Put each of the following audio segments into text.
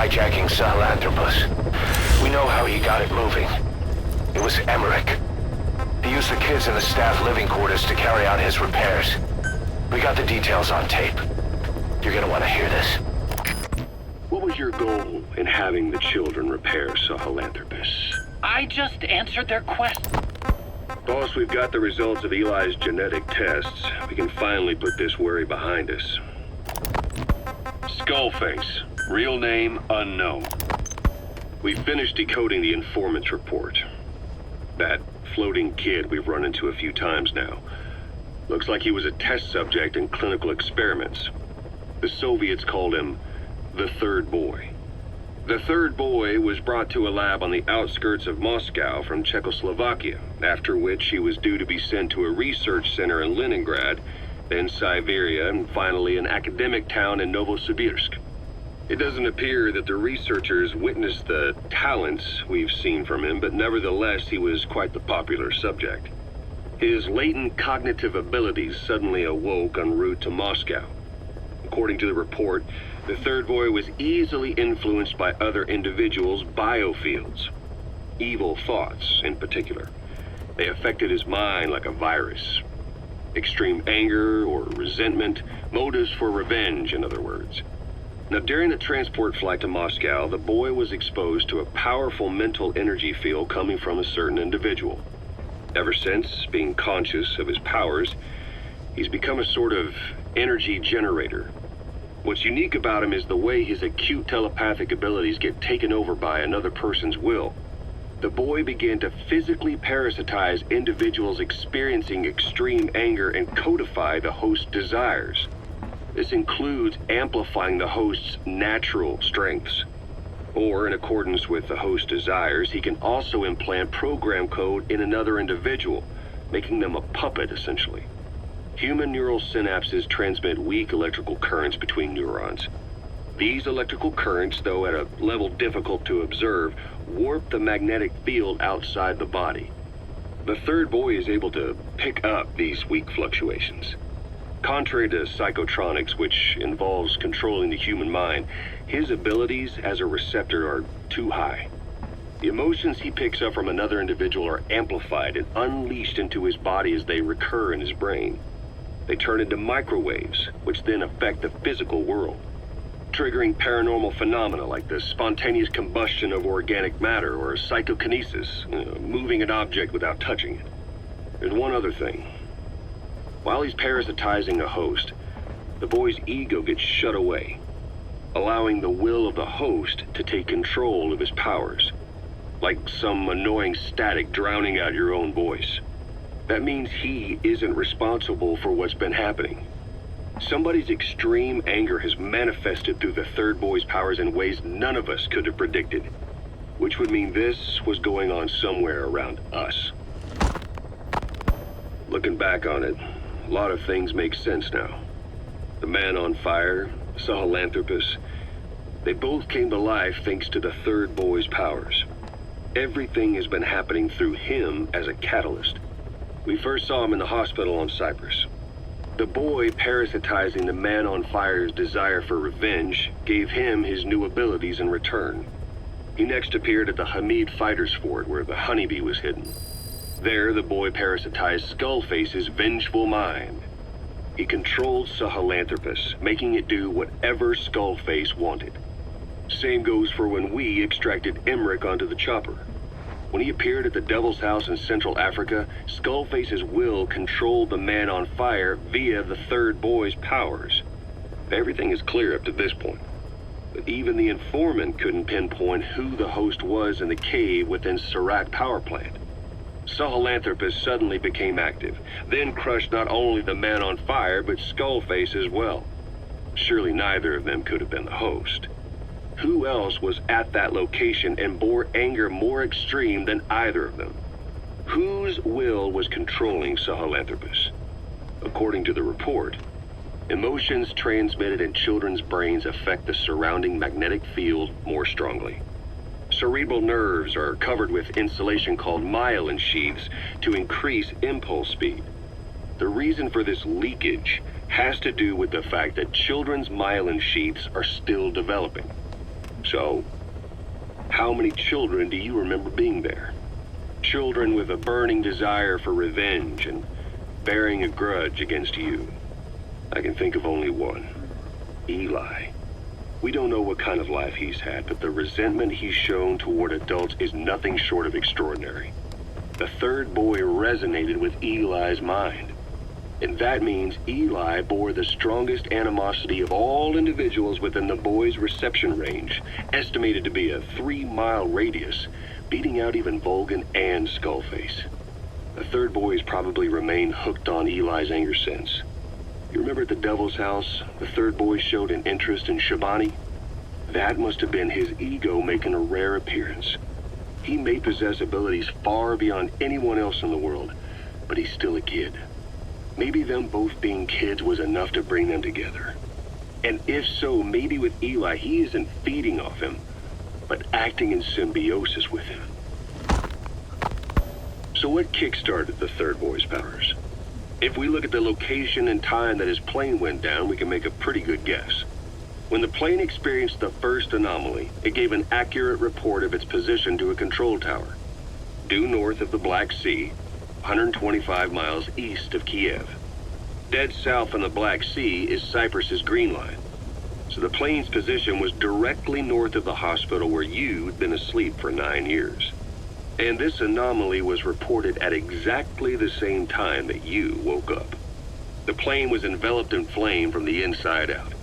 hijacking Sahelanthropus. We know how he got it moving. It was Emmerich. He used the kids in the staff living quarters to carry out his repairs. We got the details on tape. You're gonna want to hear this. What was your goal in having the children repair Sahelanthropus? I just answered their question. Boss, we've got the results of Eli's genetic tests. We can finally put this worry behind us. Skullface. Real name unknown. We finished decoding the informant's report. That floating kid we've run into a few times now. Looks like he was a test subject in clinical experiments. The Soviets called him the Third Boy. The Third Boy was brought to a lab on the outskirts of Moscow from Czechoslovakia, after which he was due to be sent to a research center in Leningrad, then Siberia, and finally an academic town in Novosibirsk. It doesn't appear that the researchers witnessed the talents we've seen from him, but nevertheless he was quite the popular subject. His latent cognitive abilities suddenly awoke en route to Moscow. According to the report, the Third Boy was easily influenced by other individuals' biofields. Evil thoughts, in particular. They affected his mind like a virus. Extreme anger or resentment, motives for revenge, in other words. Now, during the transport flight to Moscow, the boy was exposed to a powerful mental energy field coming from a certain individual. Ever since, being conscious of his powers, he's become a sort of energy generator. What's unique about him is the way his acute telepathic abilities get taken over by another person's will. The boy began to physically parasitize individuals experiencing extreme anger and codify the host's desires. This includes amplifying the host's natural strengths. Or, in accordance with the host's desires, he can also implant program code in another individual, making them a puppet, essentially. Human neural synapses transmit weak electrical currents between neurons. These electrical currents, though at a level difficult to observe, warp the magnetic field outside the body. The Third Boy is able to pick up these weak fluctuations. Contrary to psychotronics, which involves controlling the human mind, his abilities as a receptor are too high. The emotions he picks up from another individual are amplified and unleashed into his body as they recur in his brain. They turn into microwaves, which then affect the physical world, triggering paranormal phenomena like the spontaneous combustion of organic matter or psychokinesis, moving an object without touching it. There's one other thing. While he's parasitizing a host, the boy's ego gets shut away, allowing the will of the host to take control of his powers, like some annoying static drowning out your own voice. That means he isn't responsible for what's been happening. Somebody's extreme anger has manifested through the Third Boy's powers in ways none of us could have predicted, which would mean this was going on somewhere around us. Looking back on it, a lot of things make sense now. The man on fire, Sahelanthropus, they both came to life thanks to the Third Boy's powers. Everything has been happening through him as a catalyst. We first saw him in the hospital on Cyprus. The boy parasitizing the man on fire's desire for revenge gave him his new abilities in return. He next appeared at the Hamid Fighters Fort where the honeybee was hidden. There, the boy parasitized Skullface's vengeful mind. He controlled Sahelanthropus, making it do whatever Skullface wanted. Same goes for when we extracted Emmerich onto the chopper. When he appeared at the Devil's House in Central Africa, Skullface's will controlled the man on fire via the Third Boy's powers. Everything is clear up to this point. But even the informant couldn't pinpoint who the host was in the cave within Serac power plant. Sahelanthropus suddenly became active, then crushed not only the man on fire, but Skullface as well. Surely neither of them could have been the host. Who else was at that location and bore anger more extreme than either of them? Whose will was controlling Sahelanthropus? According to the report, emotions transmitted in children's brains affect the surrounding magnetic field more strongly. Cerebral nerves are covered with insulation called myelin sheaths to increase impulse speed. The reason for this leakage has to do with the fact that children's myelin sheaths are still developing. So, how many children do you remember being there? Children with a burning desire for revenge and bearing a grudge against you. I can think of only one. Eli. We don't know what kind of life he's had, but the resentment he's shown toward adults is nothing short of extraordinary. The third boy resonated with Eli's mind. And that means Eli bore the strongest animosity of all individuals within the boy's reception range, estimated to be a 3-mile radius, beating out even Volgan and Skullface. The third boy has probably remained hooked on Eli's anger since. You remember at the Devil's House, the third boy showed an interest in Shabani? That must have been his ego making a rare appearance. He may possess abilities far beyond anyone else in the world, but he's still a kid. Maybe them both being kids was enough to bring them together. And if so, maybe with Eli, he isn't feeding off him, but acting in symbiosis with him. So what kickstarted the third boy's powers? If we look at the location and time that his plane went down, we can make a pretty good guess. When the plane experienced the first anomaly, it gave an accurate report of its position to a control tower, due north of the Black Sea, 125 miles east of Kiev. Dead south on the Black Sea is Cyprus's Green Line. So the plane's position was directly north of the hospital where you'd been asleep for 9 years. And this anomaly was reported at exactly the same time that you woke up. The plane was enveloped in flame from the inside out.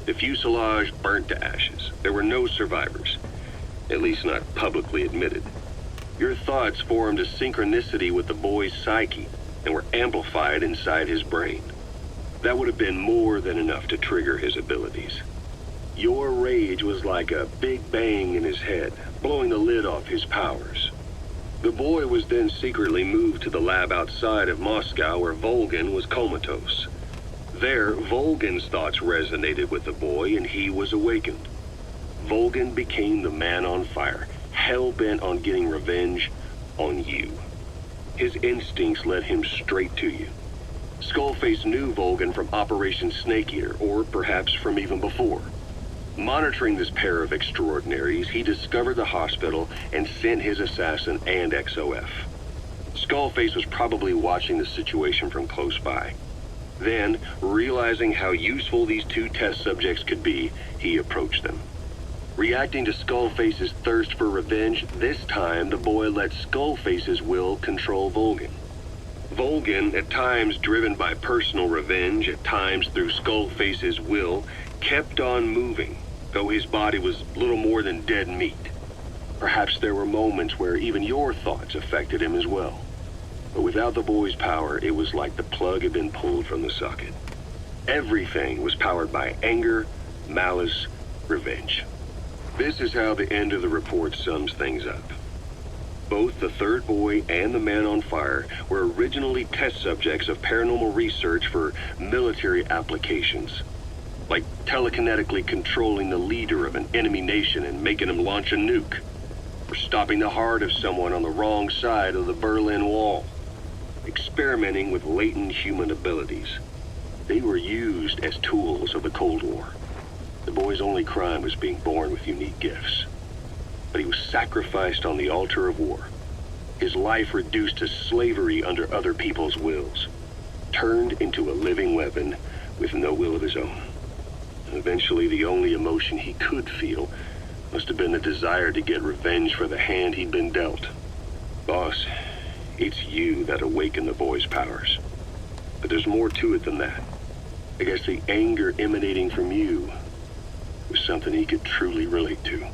The fuselage burnt to ashes. There were no survivors, at least not publicly admitted. Your thoughts formed a synchronicity with the boy's psyche and were amplified inside his brain. That would have been more than enough to trigger his abilities. Your rage was like a big bang in his head, blowing the lid off his powers. The boy was then secretly moved to the lab outside of Moscow where Volgan was comatose. There, Volgan's thoughts resonated with the boy and he was awakened. Volgan became the man on fire, hell-bent on getting revenge on you. His instincts led him straight to you. Skullface knew Volgan from Operation Snake Eater, or perhaps from even before. Monitoring this pair of extraordinaries, he discovered the hospital and sent his assassin and XOF. Skullface was probably watching the situation from close by. Then, realizing how useful these two test subjects could be, he approached them. Reacting to Skullface's thirst for revenge, this time the boy let Skullface's will control Volgan. Volgan, at times driven by personal revenge, at times through Skullface's will, kept on moving, though his body was little more than dead meat. Perhaps there were moments where even your thoughts affected him as well. But without the boy's power, it was like the plug had been pulled from the socket. Everything was powered by anger, malice, revenge. This is how the end of the report sums things up. Both the third boy and the man on fire were originally test subjects of paranormal research for military applications, like telekinetically controlling the leader of an enemy nation and making him launch a nuke, or stopping the heart of someone on the wrong side of the Berlin Wall, experimenting with latent human abilities. They were used as tools of the Cold War. The boy's only crime was being born with unique gifts. But he was sacrificed on the altar of war. His life reduced to slavery under other people's wills. Turned into a living weapon with no will of his own. And eventually the only emotion he could feel must have been the desire to get revenge for the hand he'd been dealt. Boss, it's you that awakened the boy's powers. But there's more to it than that. I guess the anger emanating from you was something he could truly relate to.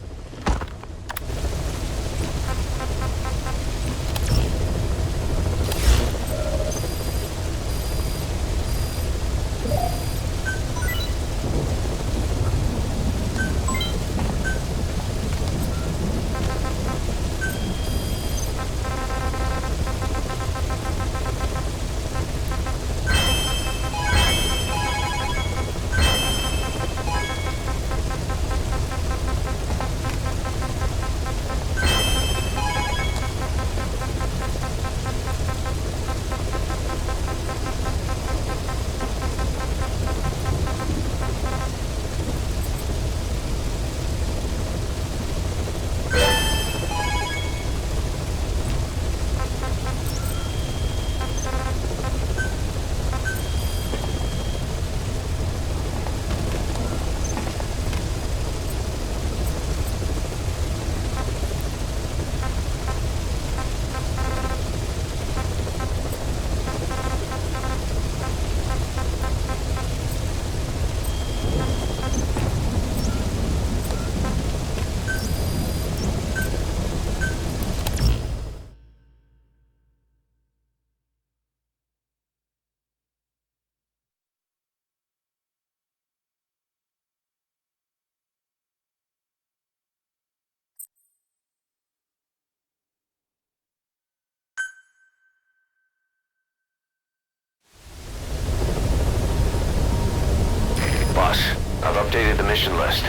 mission list.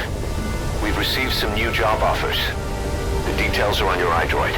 We've received some new job offers. The details are on your iDroid.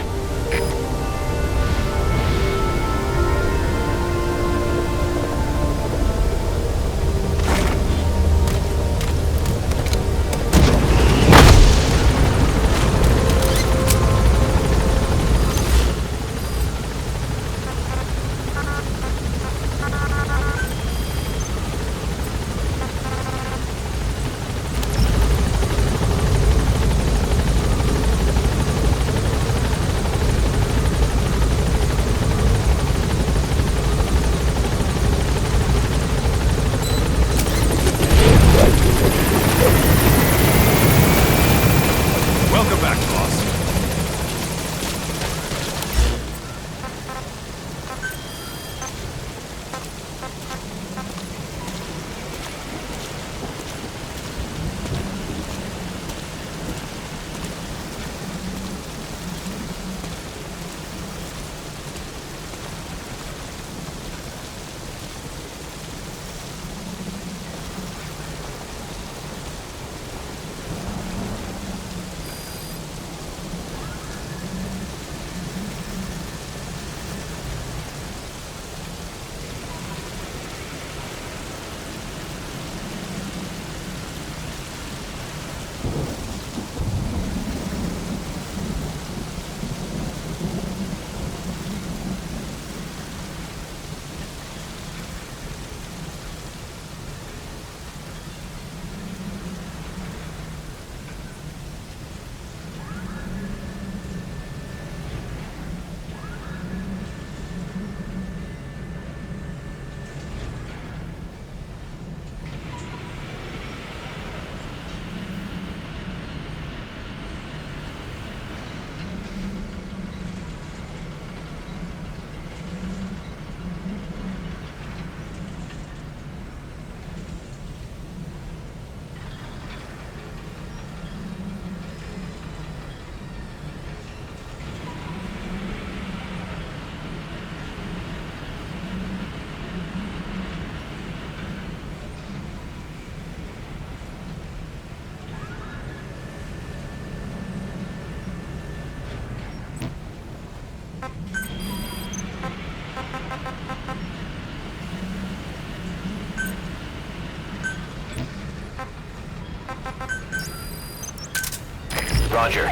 Roger.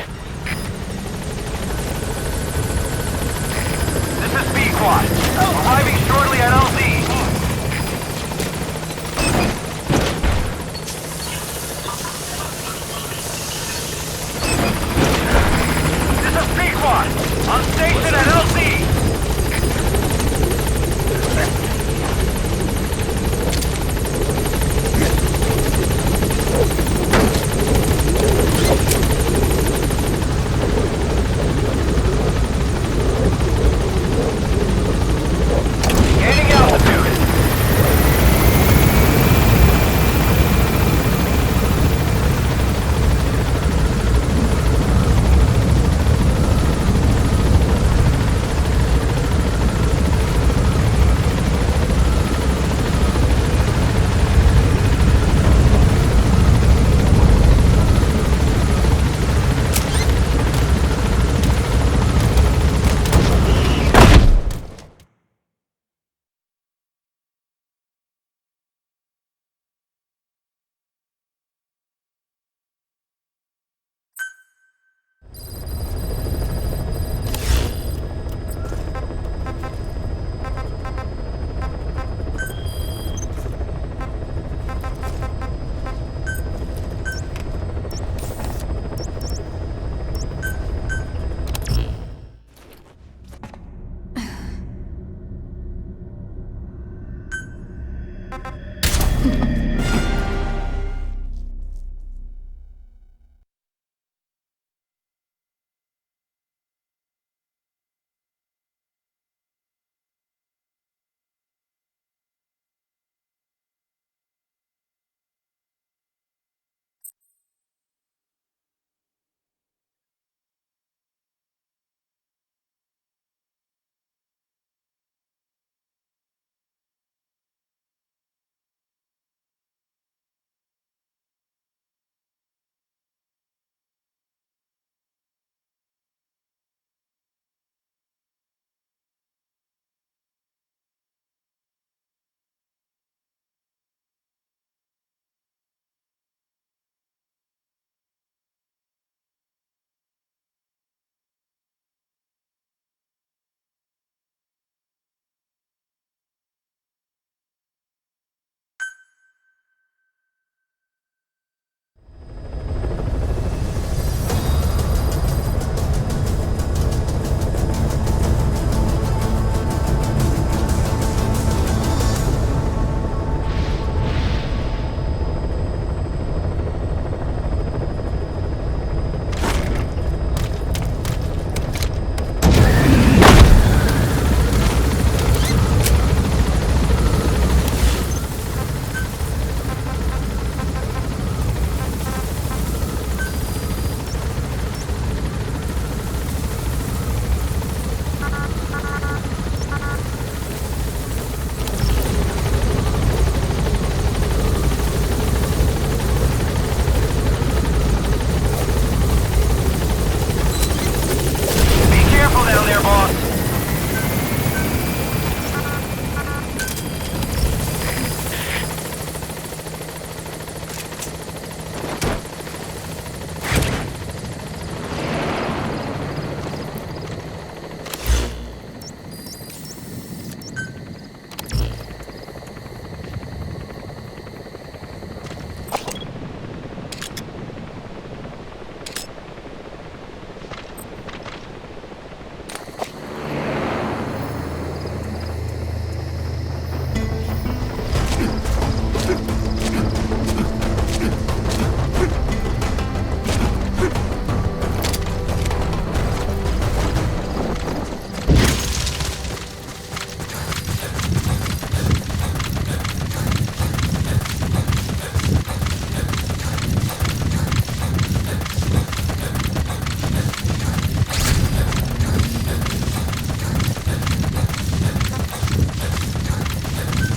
This is B-Quad. Arriving shortly at LZ. This is B-Quad. On station at LZ.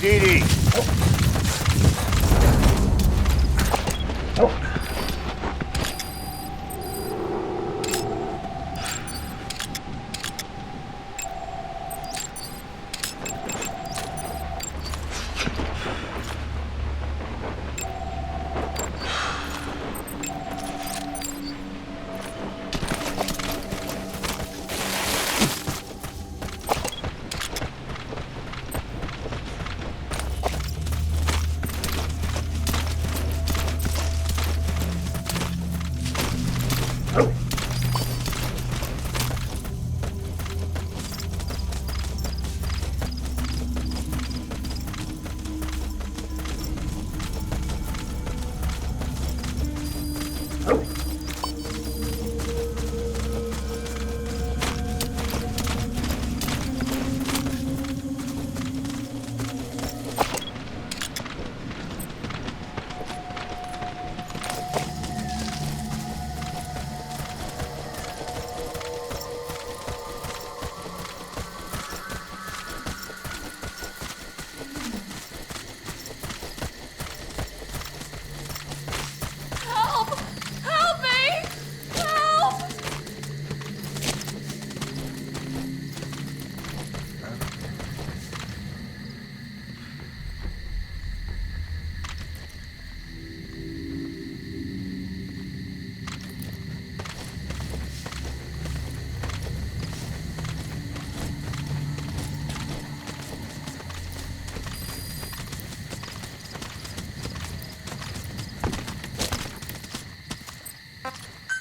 DD.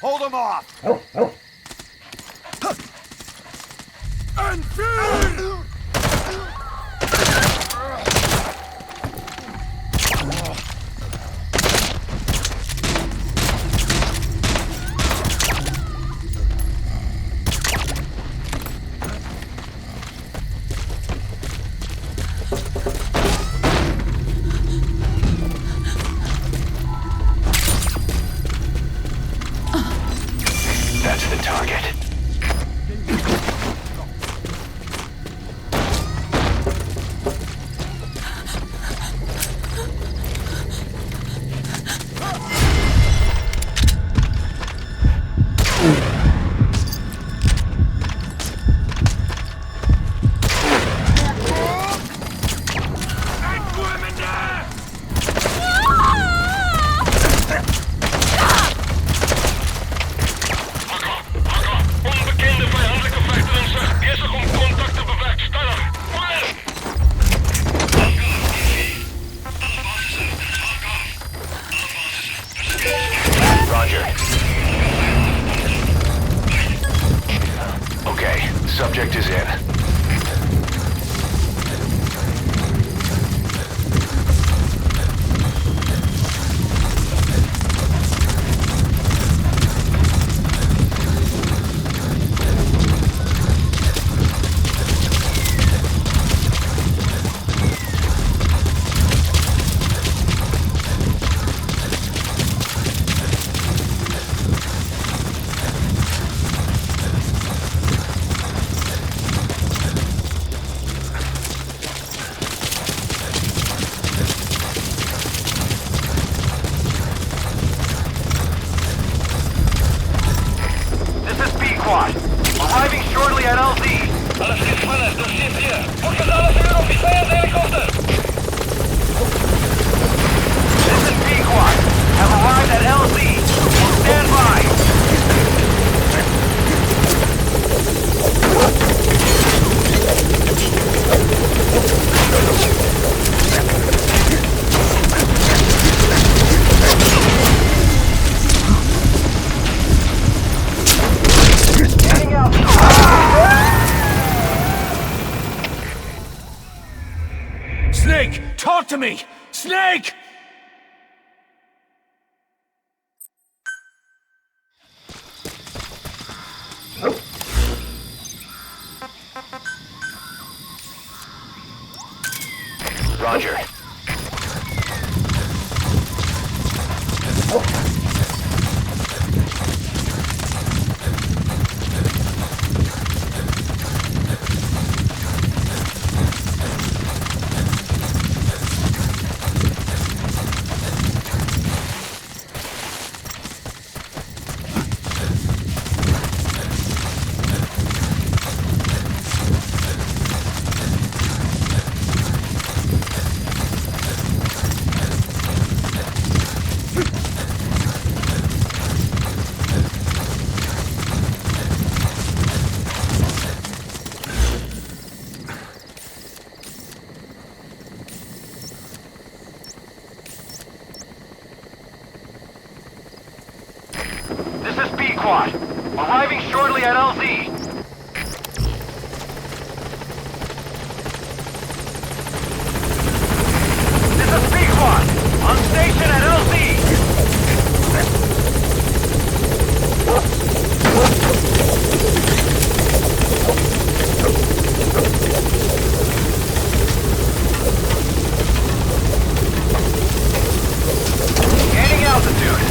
Hold him off! And feed! That's the target. Roger. Okay, subject is in. Arriving shortly at LZ. Alles geht schneller, das steht hier. Pushen alles in den Offizier-Helikopter. This is P-Quad. Have arrived at LZ. Stand by. Getting out. Snake, talk to me! Snake! Roger. Arriving shortly at LZ. This is P-Squad. On station at LZ. Gaining altitude.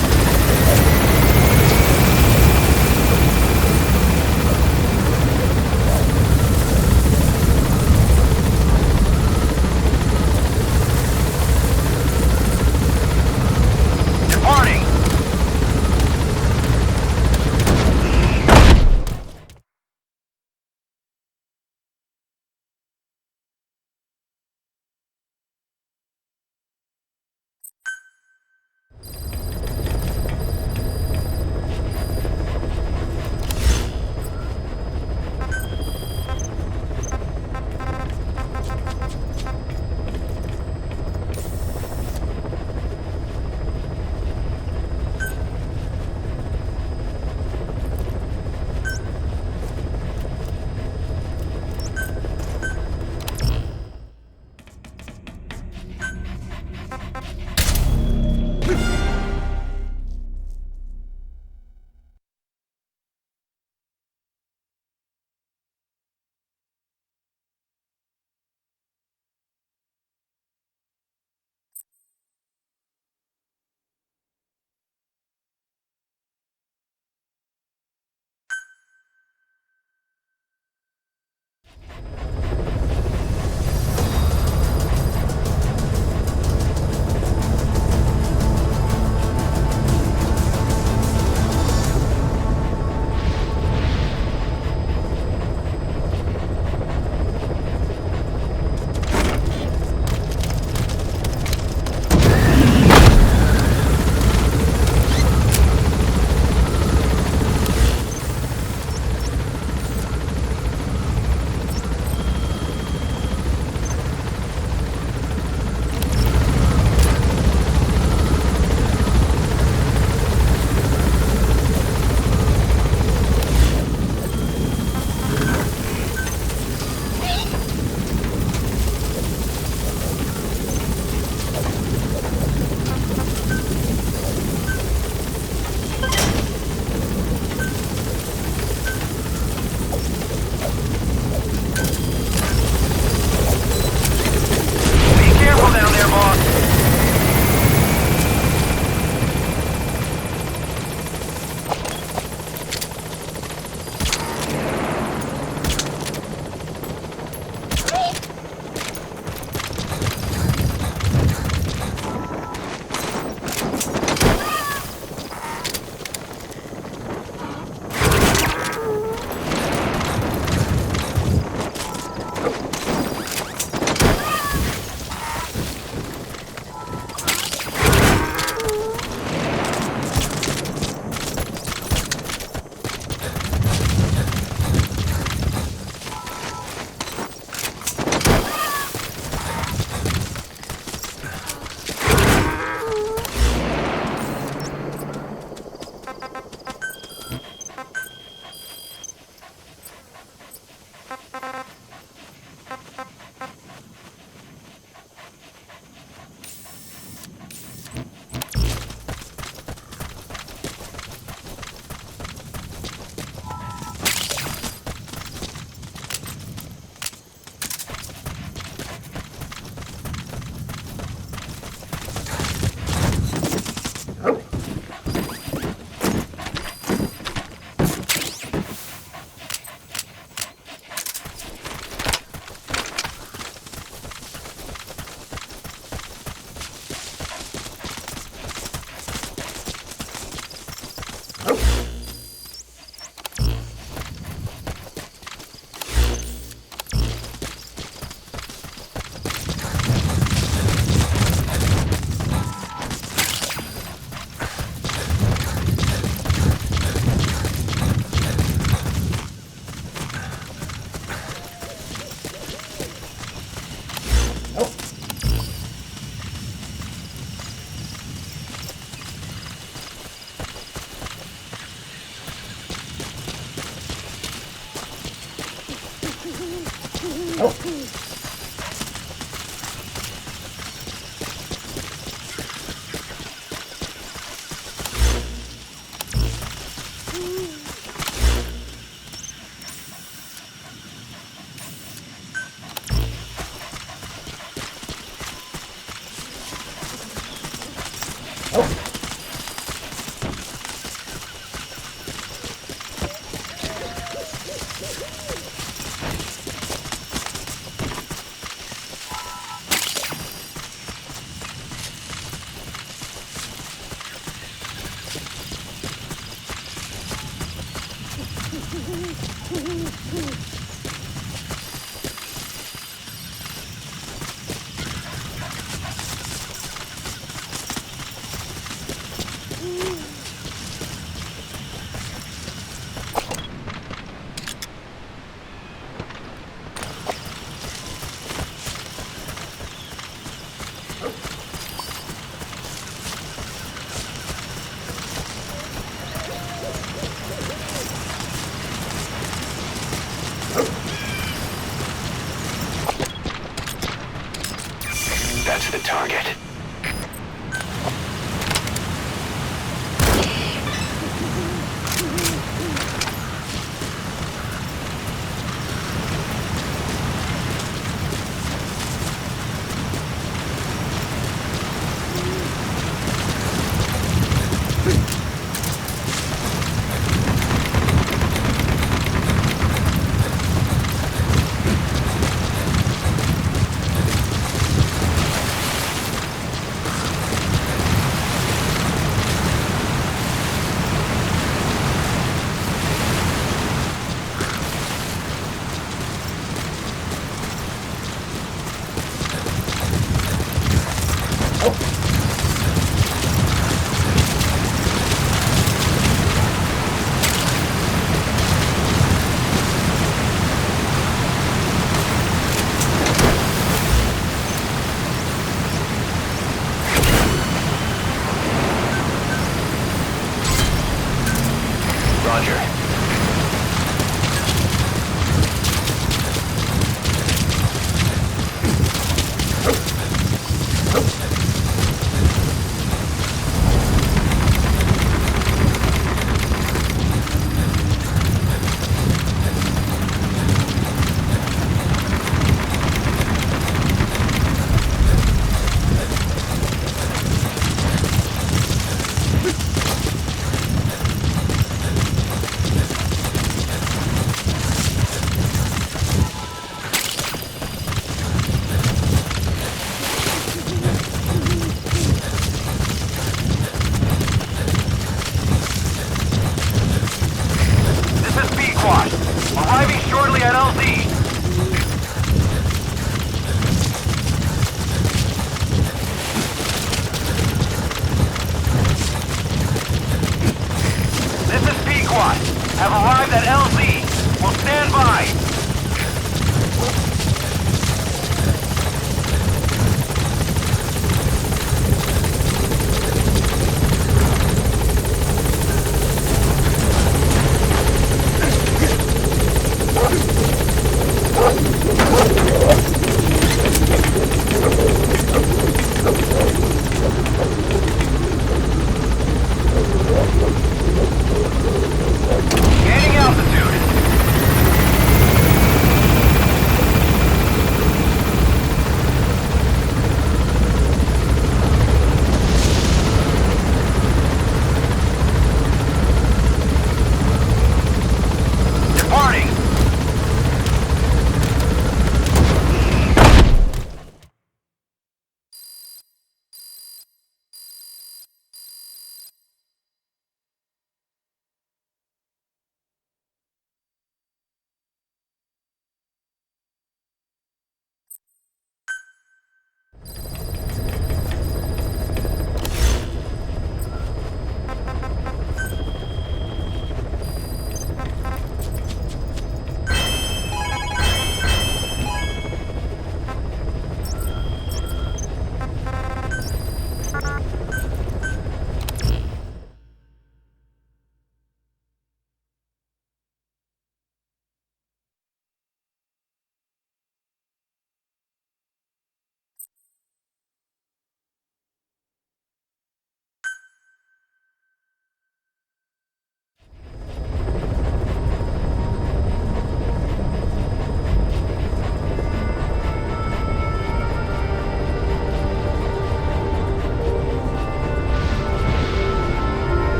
That's the target.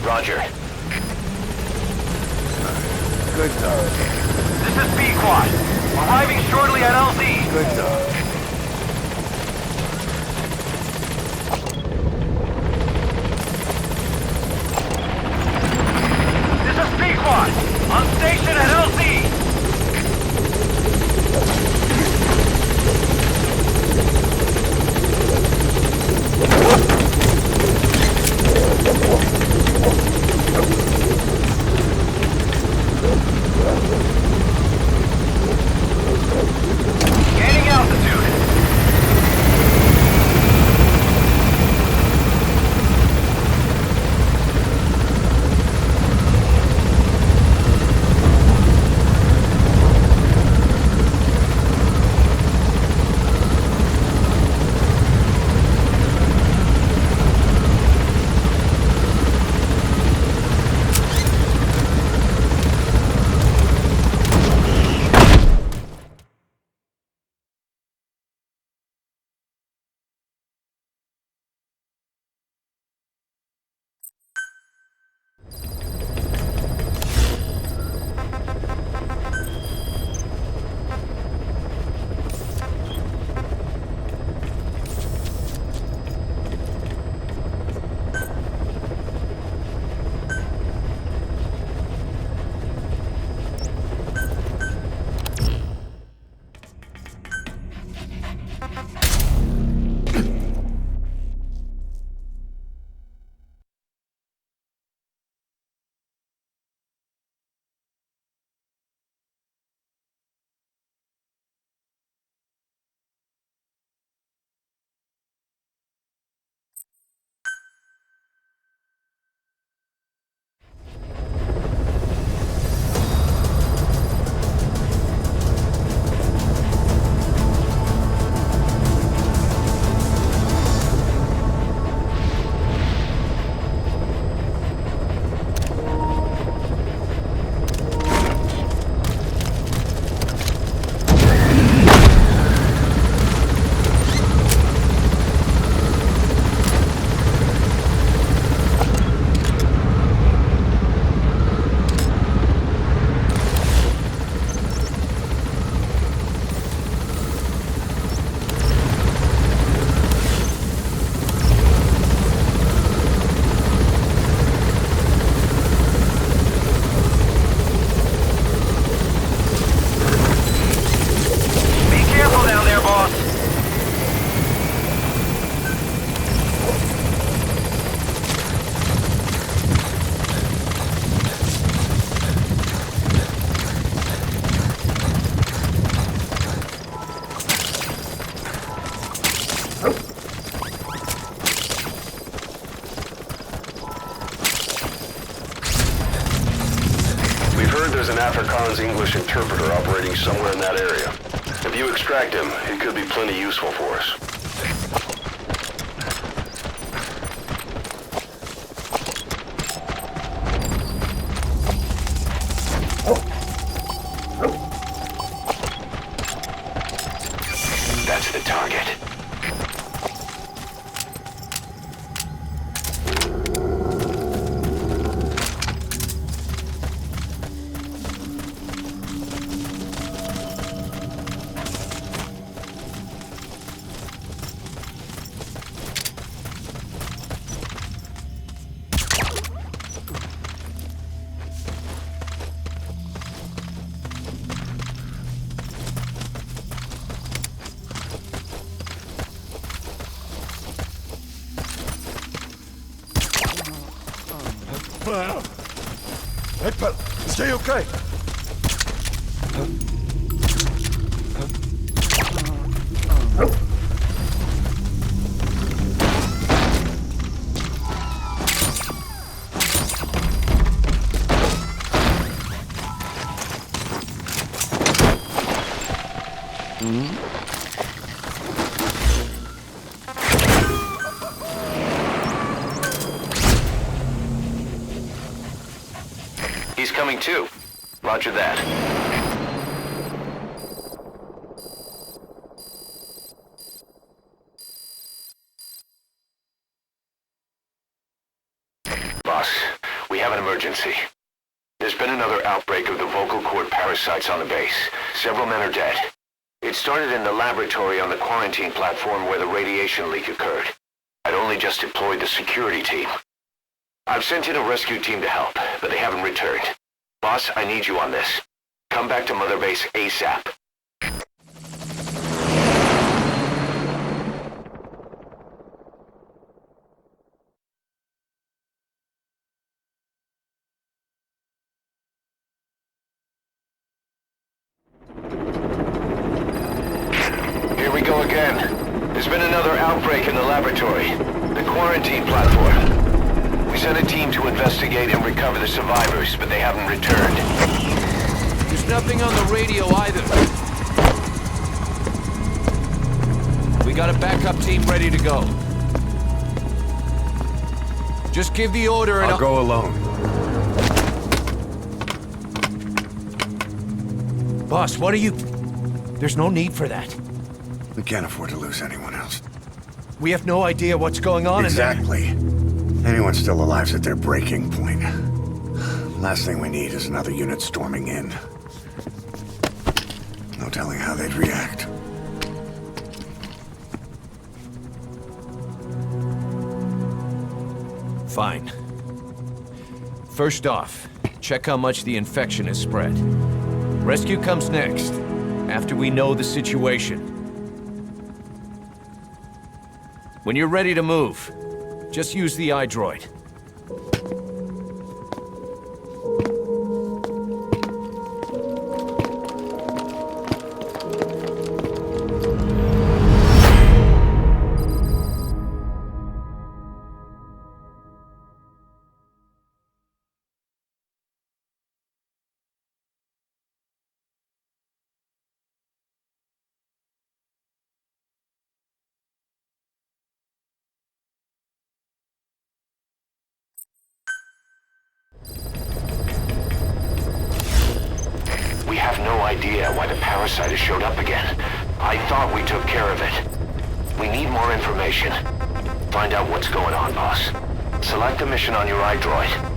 Roger. Good dog. This is Pequod. Arriving shortly at LZ. Good dog. This is Pequod. On station at LZ. Gaining altitude. There's an Afrikaans English interpreter operating somewhere in that area. If you extract him, he could be plenty useful for us. That's the target. Hey, pal, stay okay. He's coming too. Roger that. Boss, we have an emergency. There's been another outbreak of the vocal cord parasites on the base. Several men are dead. It started in the laboratory on the quarantine platform where the radiation leak occurred. I'd only just deployed the security team. I've sent in a rescue team to help, but they haven't returned. Boss, I need you on this. Come back to Mother Base ASAP. Here we go again. There's been another outbreak in the laboratory. The quarantine platform. We sent a team to investigate and recover the survivors, but they haven't returned. There's nothing on the radio either. We got a backup team ready to go. Just give the order and I'll go alone. Boss, what are you... There's no need for that. We can't afford to lose anyone else. We have no idea what's going on Exactly. Anyone still alive's at their breaking point. Last thing we need is another unit storming in. No telling how they'd react. Fine. First off, check how much the infection has spread. Rescue comes next, after we know the situation. When you're ready to move, just use the iDroid. We have no idea why the parasite has showed up again. I thought we took care of it. We need more information. Find out what's going on, boss. Select the mission on your iDroid.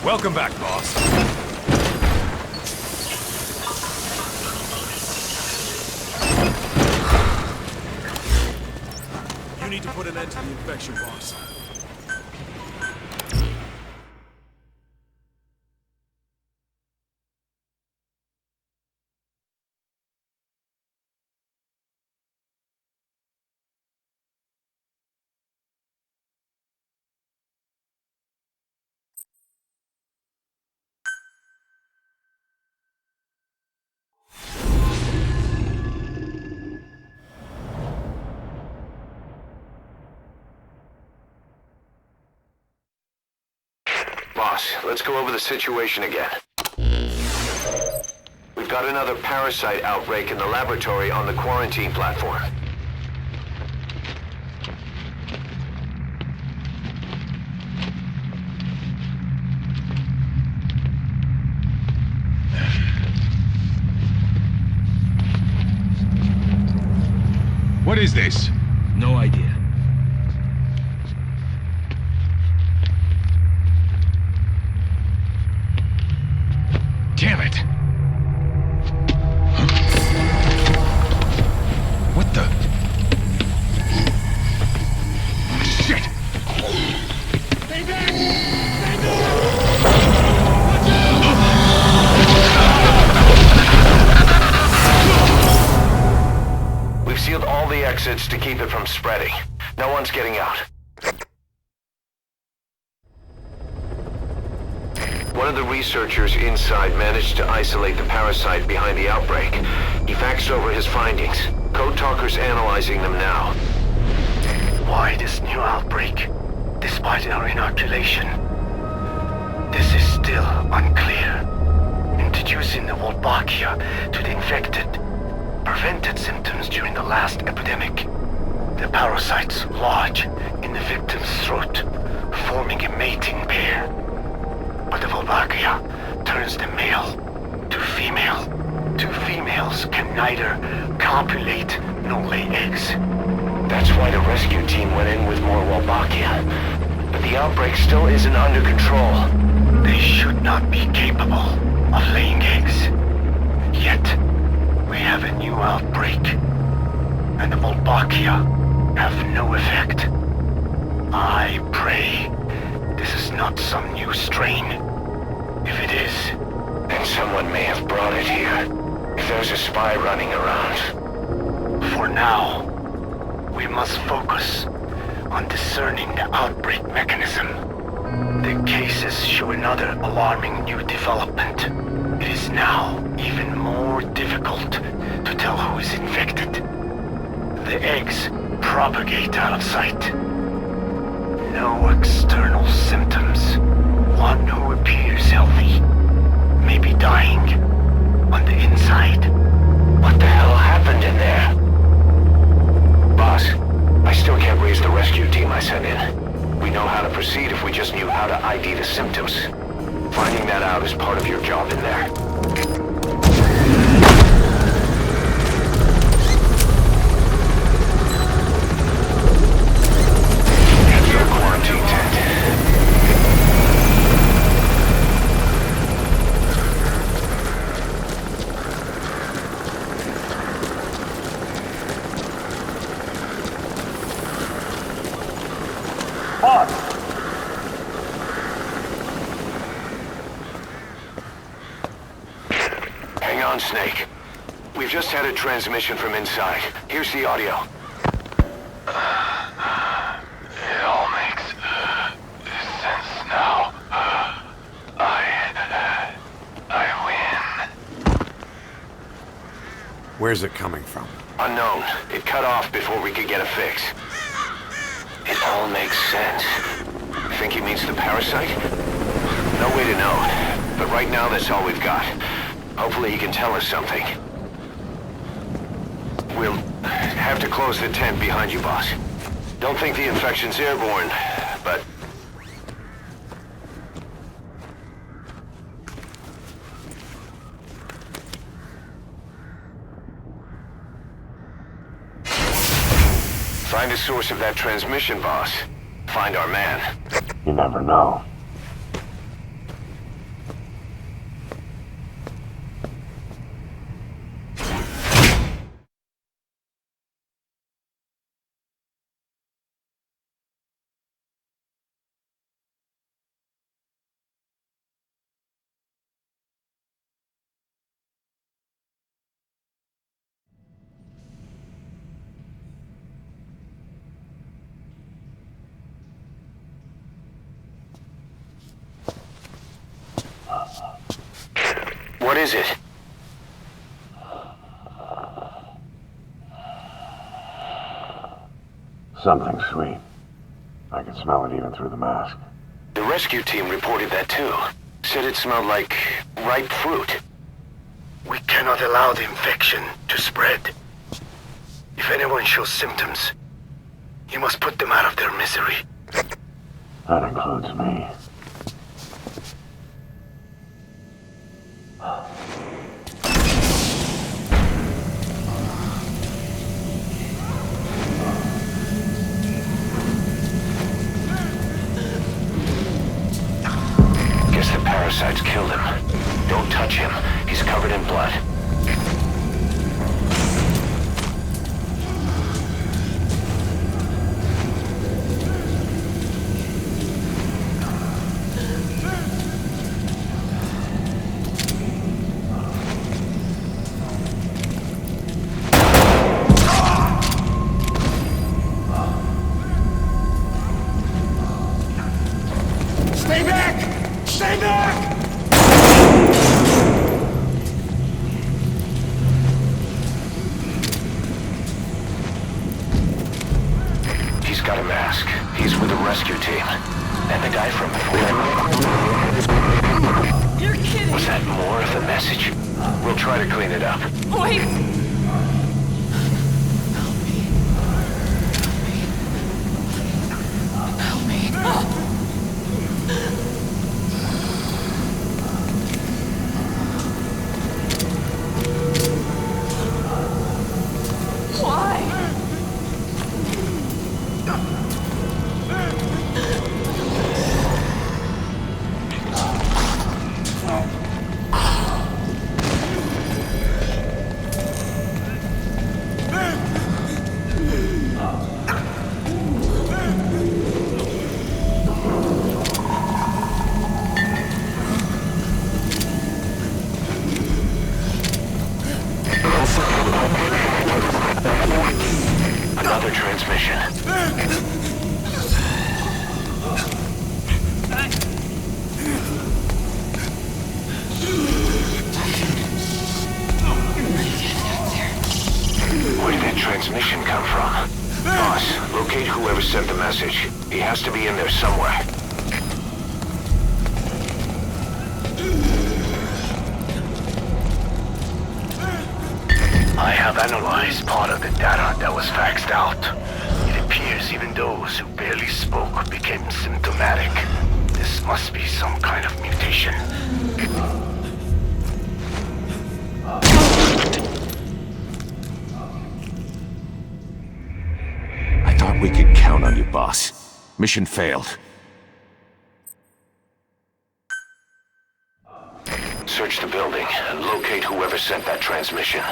Welcome back, boss. You need to put an end to the infection, boss. Boss, let's go over the situation again. We We've got another parasite outbreak in the laboratory on the quarantine platform. What is this? No idea. Damn it! What the? Shit! Stay back! Stay We've sealed all the exits to keep it from spreading. No one's getting out. One of the researchers inside managed to isolate the parasite behind the outbreak. He faxed over his findings. Code Talker's analyzing them now. Why this new outbreak, despite our inoculation? This is still unclear. Introducing the Wolbachia to the infected prevented symptoms during the last epidemic. The parasites lodge in the victim's throat, forming a mating pair. But the Wolbachia turns the male to female. Two females can neither copulate nor lay eggs. That's why the rescue team went in with more Wolbachia. But the outbreak still isn't under control. They should not be capable of laying eggs. Yet, we have a new outbreak, and the Wolbachia have no effect. I pray this is not some new strain. If it is, then someone may have brought it here. If there's a spy running around. For now, we must focus on discerning the outbreak mechanism. The cases show another alarming new development. It is now even more difficult to tell who is infected. The eggs propagate out of sight. No external symptoms. One who appears healthy may be dying on the inside. What the hell happened in there? Boss, I still can't raise the rescue team I sent in. We know how to proceed if we just knew how to ID the symptoms. Finding that out is part of your job in there. Head for the quarantine tent. Hang on, Snake. We've just had a transmission from inside. Here's the audio. It all makes sense now. I win. Where's it coming from? Unknown. It cut off before we could get a fix. It all makes sense. Think he means the parasite? No way to know. But right now, that's all we've got. Hopefully he can tell us something. We'll have to close the tent behind you, boss. Don't think the infection's airborne, but... Find the source of that transmission, boss. Find our man. You never know. What is it? Something sweet. I can smell it even through the mask. The rescue team reported that too. Said it smelled like ripe fruit. We cannot allow the infection to spread. If anyone shows symptoms, you must put them out of their misery. That includes me. Guess the parasites killed him. Don't touch him. He's covered in blood. Stay back! Stay back! He's got a mask. He's with the rescue team. And the guy from before. You're kidding. Was that more of the message? We'll try to clean it up. Wait. Help me. Help me. Why? Another transmission. Where did that transmission come from? Boss, locate whoever sent the message. He has to be in there somewhere. I have analyzed part of the data that was faxed out. It appears even those who barely spoke became symptomatic. This must be some kind of mutation. I thought we could count on you, boss. Mission failed. Search the building and locate whoever sent that transmission.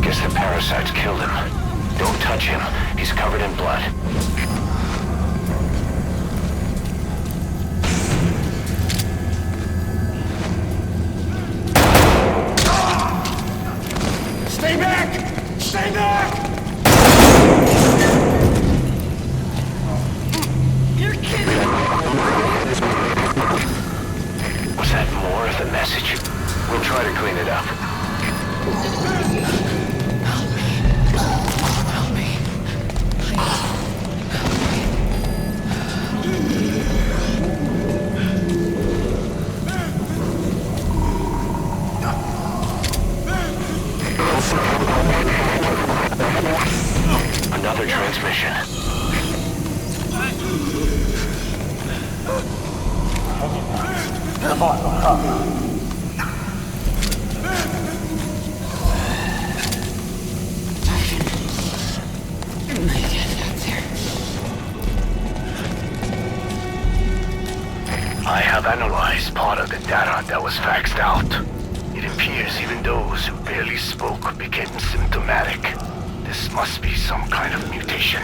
Guess the parasites killed him. Don't touch him. He's covered in blood. Stay back! Stay back! You're kidding. Was that more of the message? We'll try to clean it up. Help me. Another transmission. I have analyzed part of the data that was faxed out. It appears even those who barely spoke became symptomatic. This must be some kind of mutation.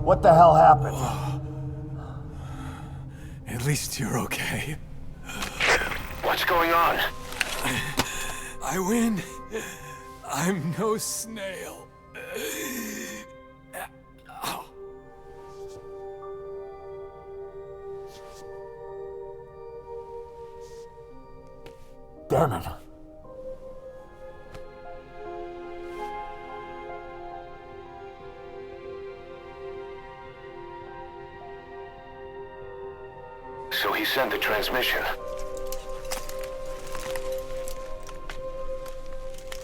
What the hell happened? At least you're okay. What's going on? I win. I'm no snail. Damn it. So he sent the transmission.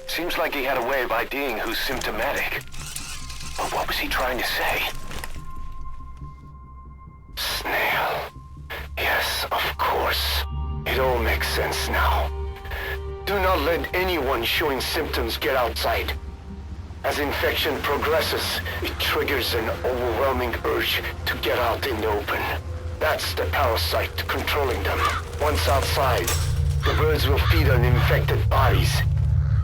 Seems like he had a way of IDing who's symptomatic. But what was he trying to say? Snail. Yes, of course. It all makes sense now. Do not let anyone showing symptoms get outside. As infection progresses, it triggers an overwhelming urge to get out in the open. That's the parasite controlling them. Once outside, the birds will feed on infected bodies,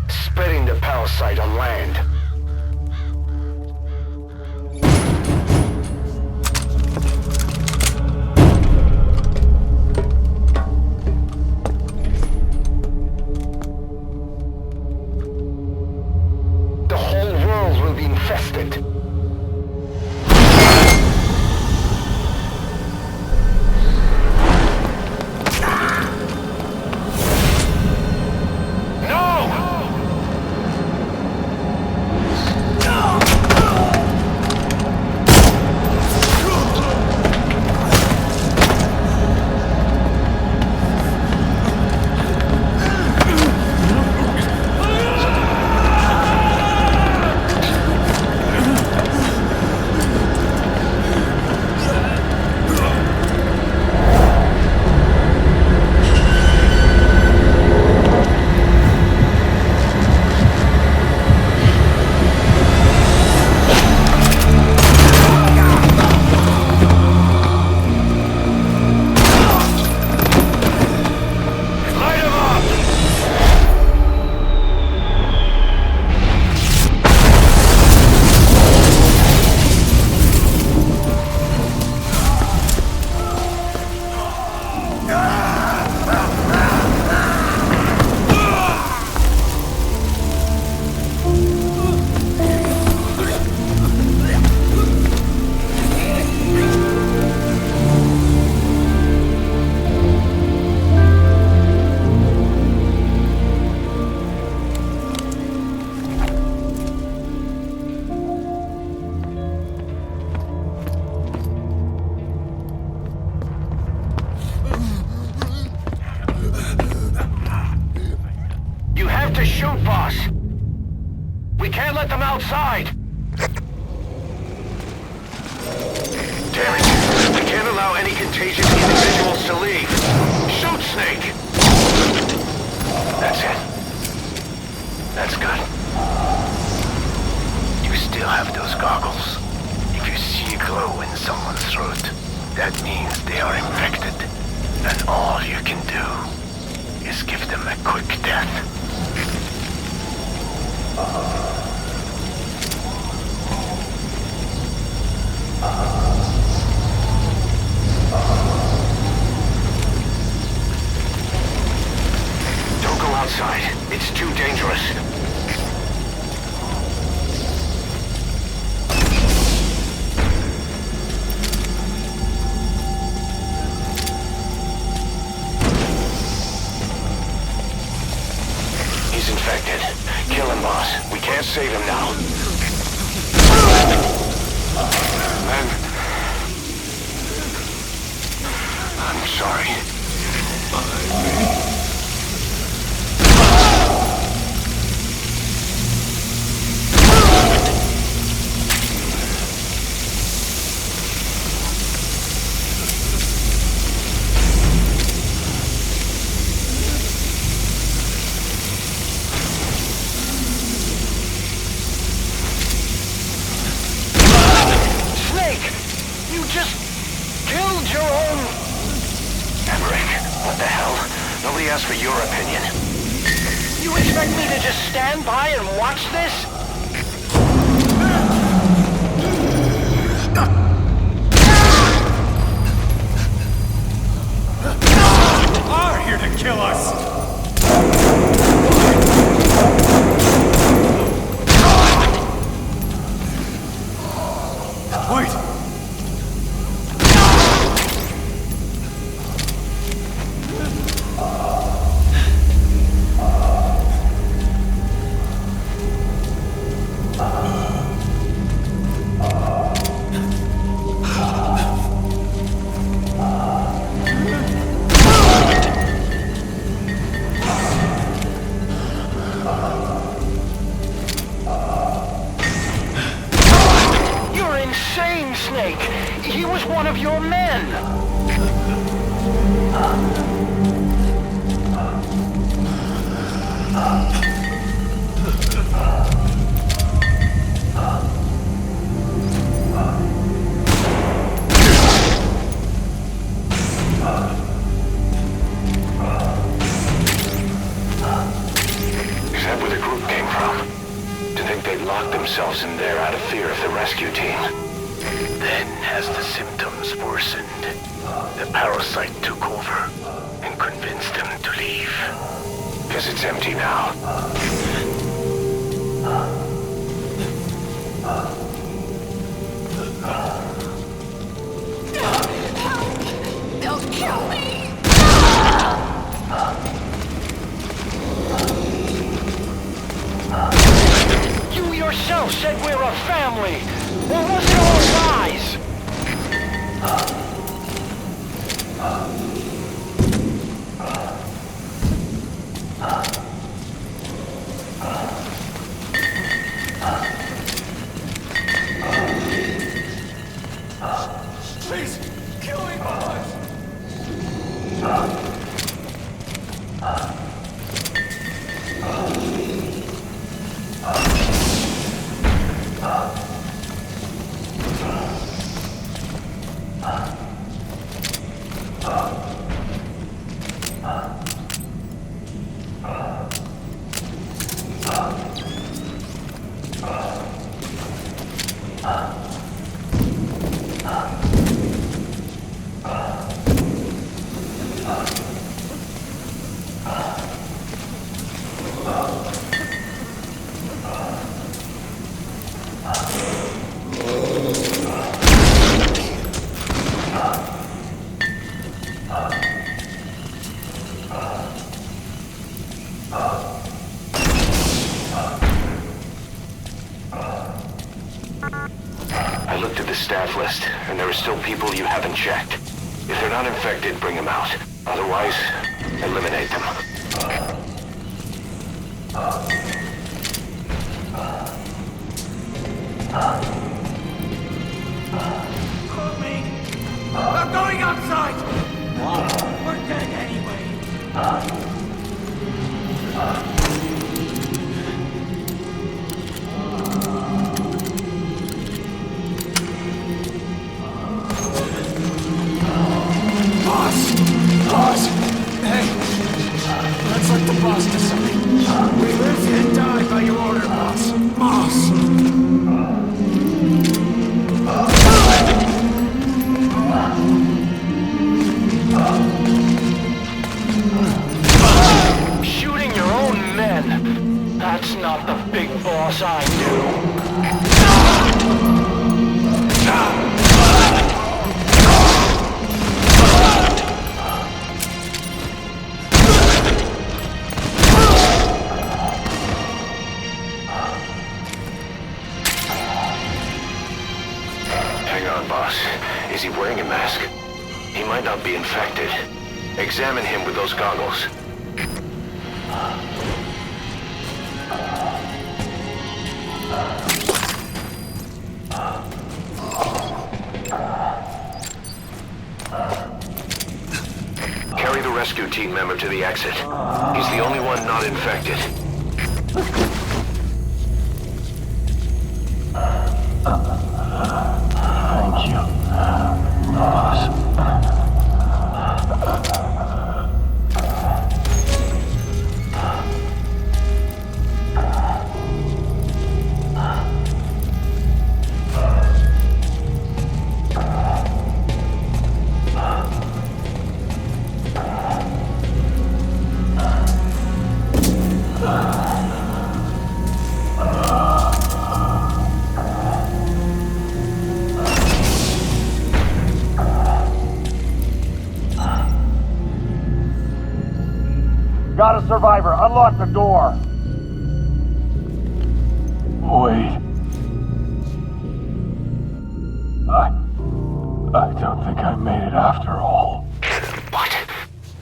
spreading the parasite on land. The whole world will be infested. To shoot, boss. We can't let them outside. Damn it. We can't allow any contagious individuals to leave. Shoot, Snake. That's it. That's good. You still have those goggles. If you see a glow in someone's throat, that means they are infected. And all you can do is give them a quick death. Don't go outside. It's too dangerous. He's infected. Kill him, boss. We can't save him now. I'm sorry. Nobody asked for your opinion. You expect me to just stand by and watch this? Are here to kill us! Wait! You're insane, Snake! He was one of your men! Is that where the group came from? To think they'd locked themselves in there out of fear of the rescue team. Then, as the symptoms worsened, the parasite took over and convinced them to leave. Guess it's empty now. They'll kill me! You yourself said we're a family! Or was it all lies? Please, kill me, boys! I looked at the staff list, and there are still people you haven't checked. If they're not infected, bring them out. Otherwise, eliminate them. Help me! I'm going outside! We're dead anyway! Boss! Hey! Let's let the boss decide. We live and die by your order, boss. Boss! Shooting your own men! That's not the big boss I knew. Hang on, boss. Is he wearing a mask? He might not be infected. Examine him with those goggles. Carry the rescue team member to the exit. He's the only one not infected. Thank you, boss. Got a survivor. Unlock the door. Wait. I don't think I made it after all. What?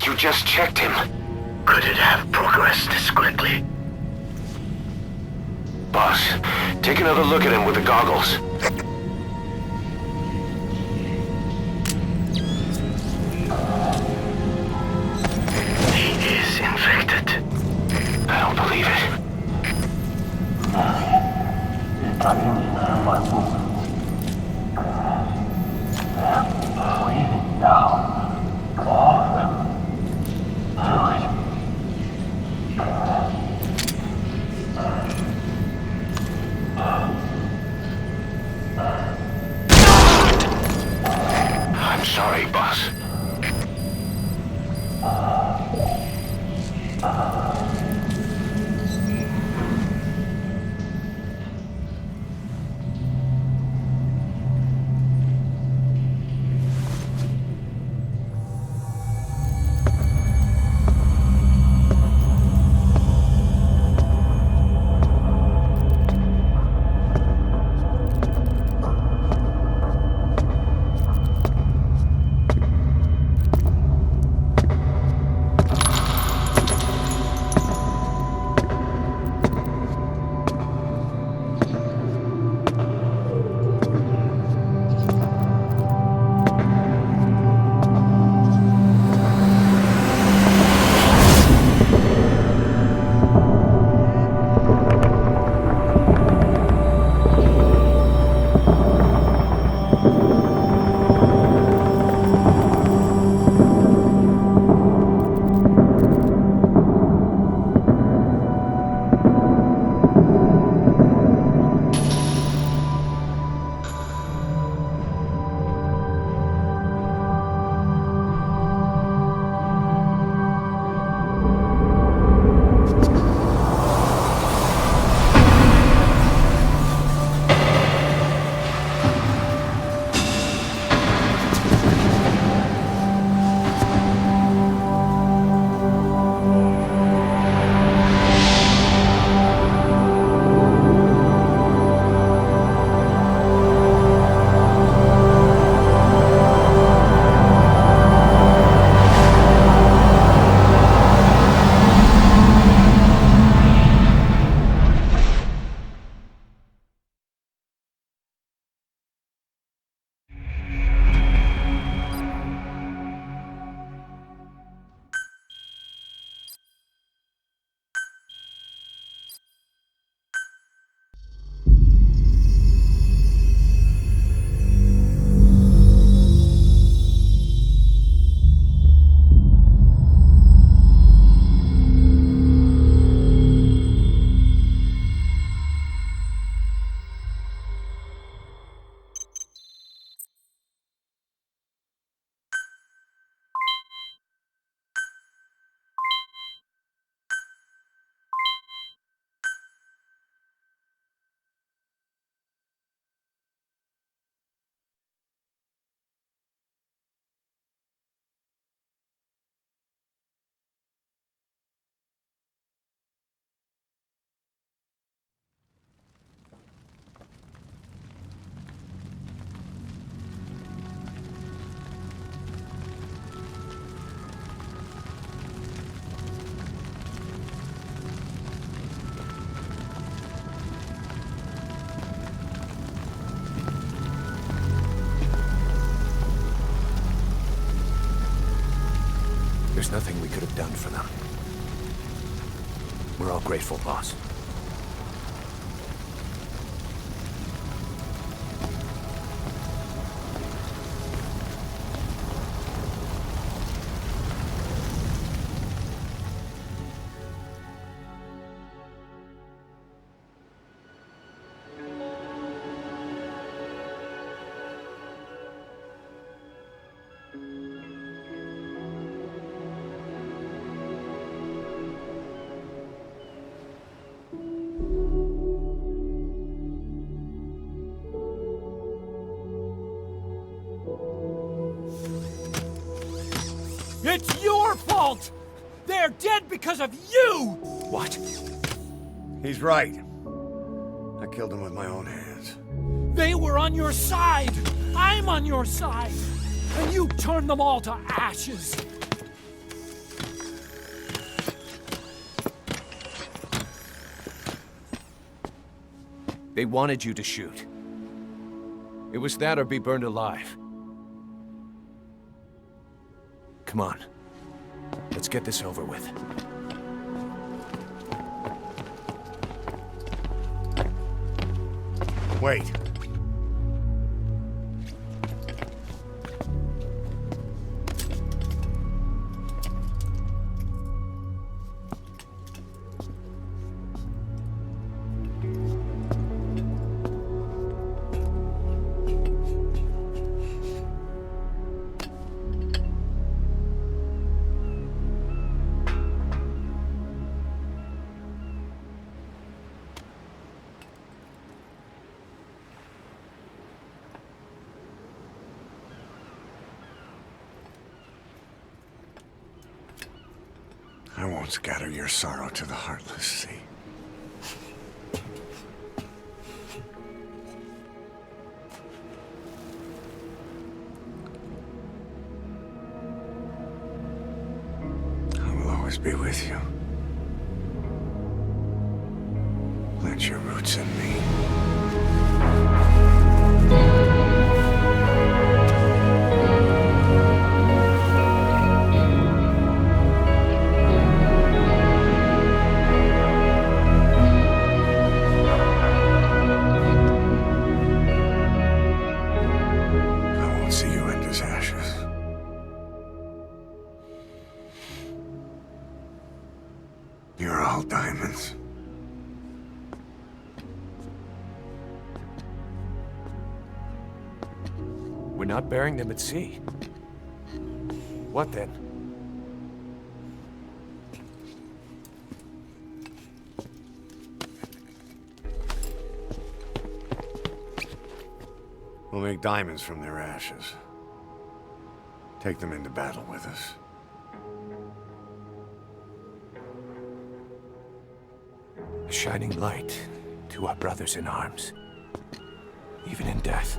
You just checked him. Could it have progressed this quickly? Boss, take another look at him with the goggles. He is infected. I don't believe it. It got in through my wounds. They're breathing down. All of them. Through it. I'm sorry, boss. There's nothing we could have done for them. We're all grateful, boss. It's your fault! They're dead because of you! What? He's right. I killed him with my own hands. They were on your side! I'm on your side! And you turned them all to ashes! They wanted you to shoot. It was that or be burned alive. Come on. Let's get this over with. Wait. I won't scatter your sorrow to the heartless sea. I will always be with you. Plant your roots in me. You're all diamonds. We're not burying them at sea. What then? We'll make diamonds from their ashes. Take them into battle with us. A shining light to our brothers in arms, even in death.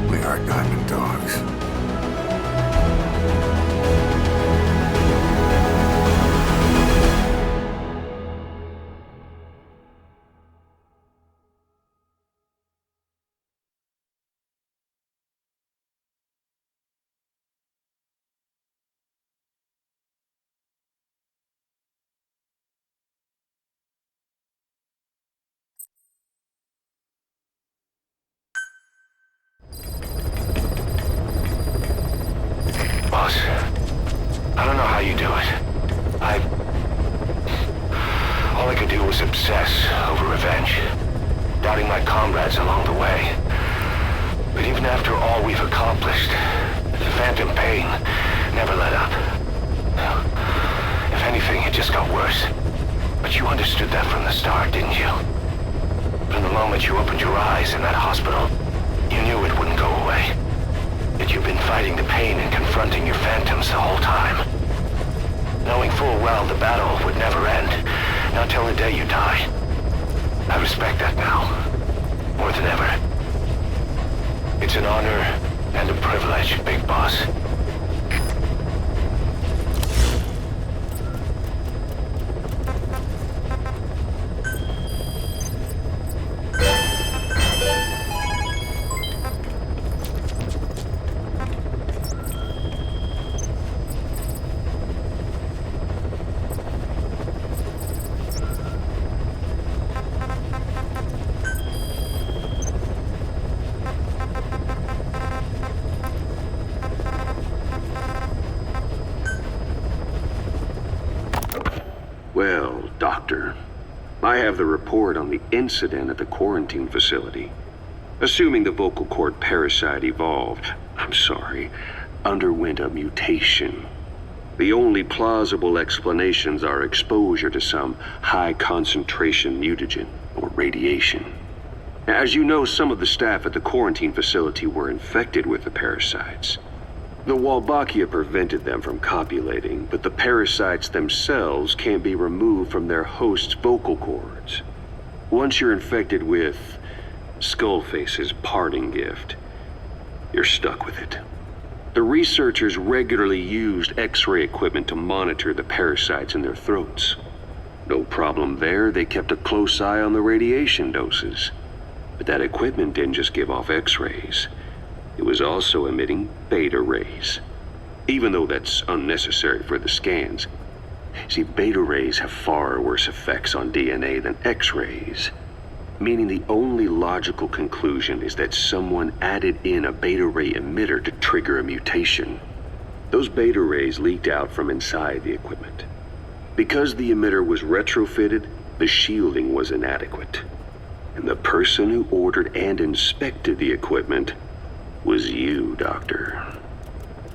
We are diamond dogs. Boss, I don't know how you do it. All I could do was obsess over revenge, doubting my comrades along the way. But even after all we've accomplished, the phantom pain never let up. If anything, it just got worse. But you understood that from the start, didn't you? From the moment you opened your eyes in that hospital, you knew it wouldn't go away. That you've been fighting the pain and confronting your phantoms the whole time. Knowing full well the battle would never end, not till the day you die. I respect that now, more than ever. It's an honor and a privilege, Big Boss. Well, Doctor, I have the report on the incident at the quarantine facility. Assuming the vocal cord parasite underwent a mutation. The only plausible explanations are exposure to some high-concentration mutagen or radiation. As you know, some of the staff at the quarantine facility were infected with the parasites. The Wolbachia prevented them from copulating, but the parasites themselves can't be removed from their host's vocal cords. Once you're infected with Skullface's parting gift, you're stuck with it. The researchers regularly used X-ray equipment to monitor the parasites in their throats. No problem there, they kept a close eye on the radiation doses. But that equipment didn't just give off X-rays. It was also emitting beta rays. Even though that's unnecessary for the scans. See, beta rays have far worse effects on DNA than X-rays. Meaning the only logical conclusion is that someone added in a beta ray emitter to trigger a mutation. Those beta rays leaked out from inside the equipment. Because the emitter was retrofitted, the shielding was inadequate. And the person who ordered and inspected the equipment was you, Doctor.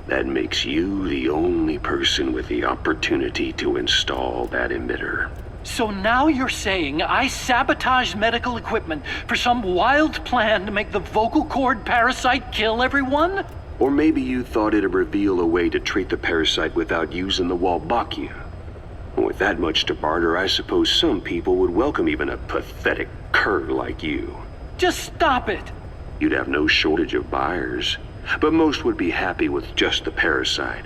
That makes you the only person with the opportunity to install that emitter. So now you're saying I sabotaged medical equipment for some wild plan to make the vocal cord parasite kill everyone? Or maybe you thought it'd reveal a way to treat the parasite without using the Wolbachia. With that much to barter, I suppose some people would welcome even a pathetic cur like you. Just stop it! You'd have no shortage of buyers, but most would be happy with just the parasite.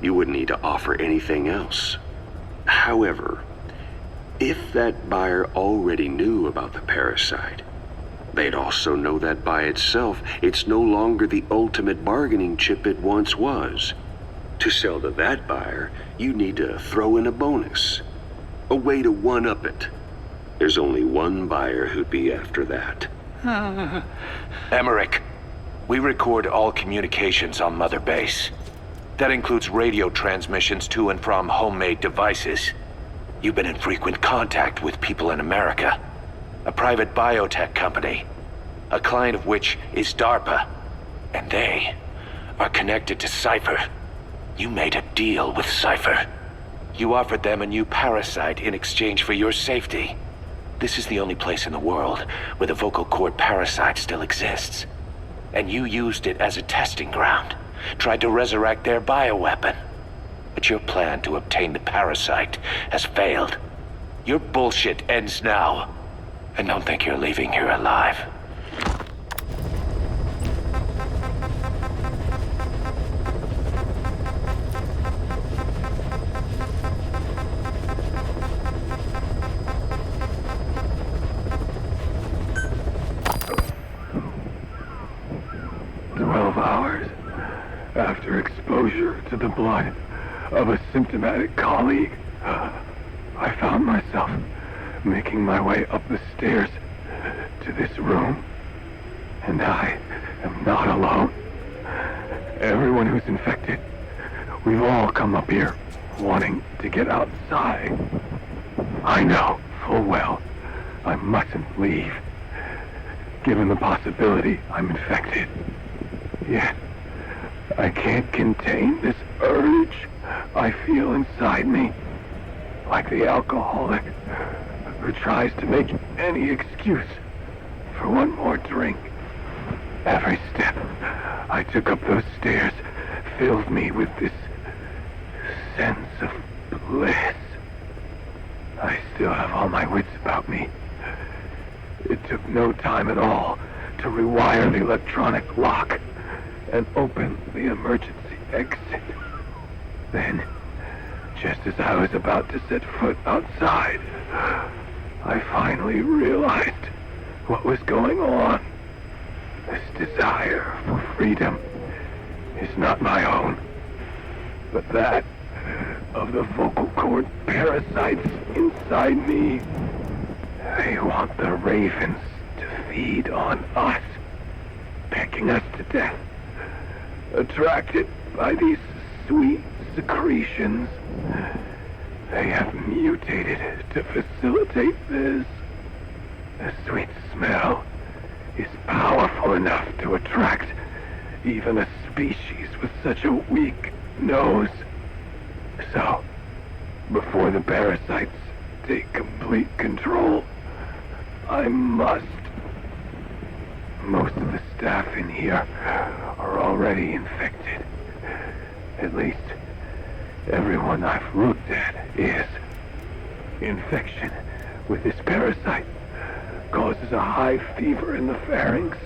You wouldn't need to offer anything else. However, if that buyer already knew about the parasite, they'd also know that by itself, it's no longer the ultimate bargaining chip it once was. To sell to that buyer, you need to throw in a bonus. A way to one-up it. There's only one buyer who'd be after that. Emmerich, we record all communications on Mother Base. That includes radio transmissions to and from homemade devices. You've been in frequent contact with people in America. A private biotech company. A client of which is DARPA. And they are connected to Cypher. You made a deal with Cypher. You offered them a new parasite in exchange for your safety. This is the only place in the world where the vocal cord parasite still exists. And you used it as a testing ground. Tried to resurrect their bioweapon. But your plan to obtain the parasite has failed. Your bullshit ends now. And don't think you're leaving here alive. After exposure to the blood of a symptomatic colleague, I found myself making my way up the stairs to this room. And I am not alone. Everyone who's infected, we've all come up here wanting to get outside. I know full well I mustn't leave, given the possibility I'm infected. Yet, I can't contain this urge I feel inside me, like the alcoholic who tries to make any excuse for one more drink. Every step I took up those stairs filled me with this sense of bliss. I still have all my wits about me. It took no time at all to rewire the electronic lock and open the emergency exit. Then, just as I was about to set foot outside, I finally realized what was going on. This desire for freedom is not my own, but that of the vocal cord parasites inside me. They want the ravens to feed on us, pecking us to death. Attracted by these sweet secretions, they have mutated to facilitate this. The sweet smell is powerful enough to attract even a species with such a weak nose. So, before the parasites take complete control, I must Most of the staff in here are already infected. At least, everyone I've looked at is. Infection with this parasite causes a high fever in the pharynx.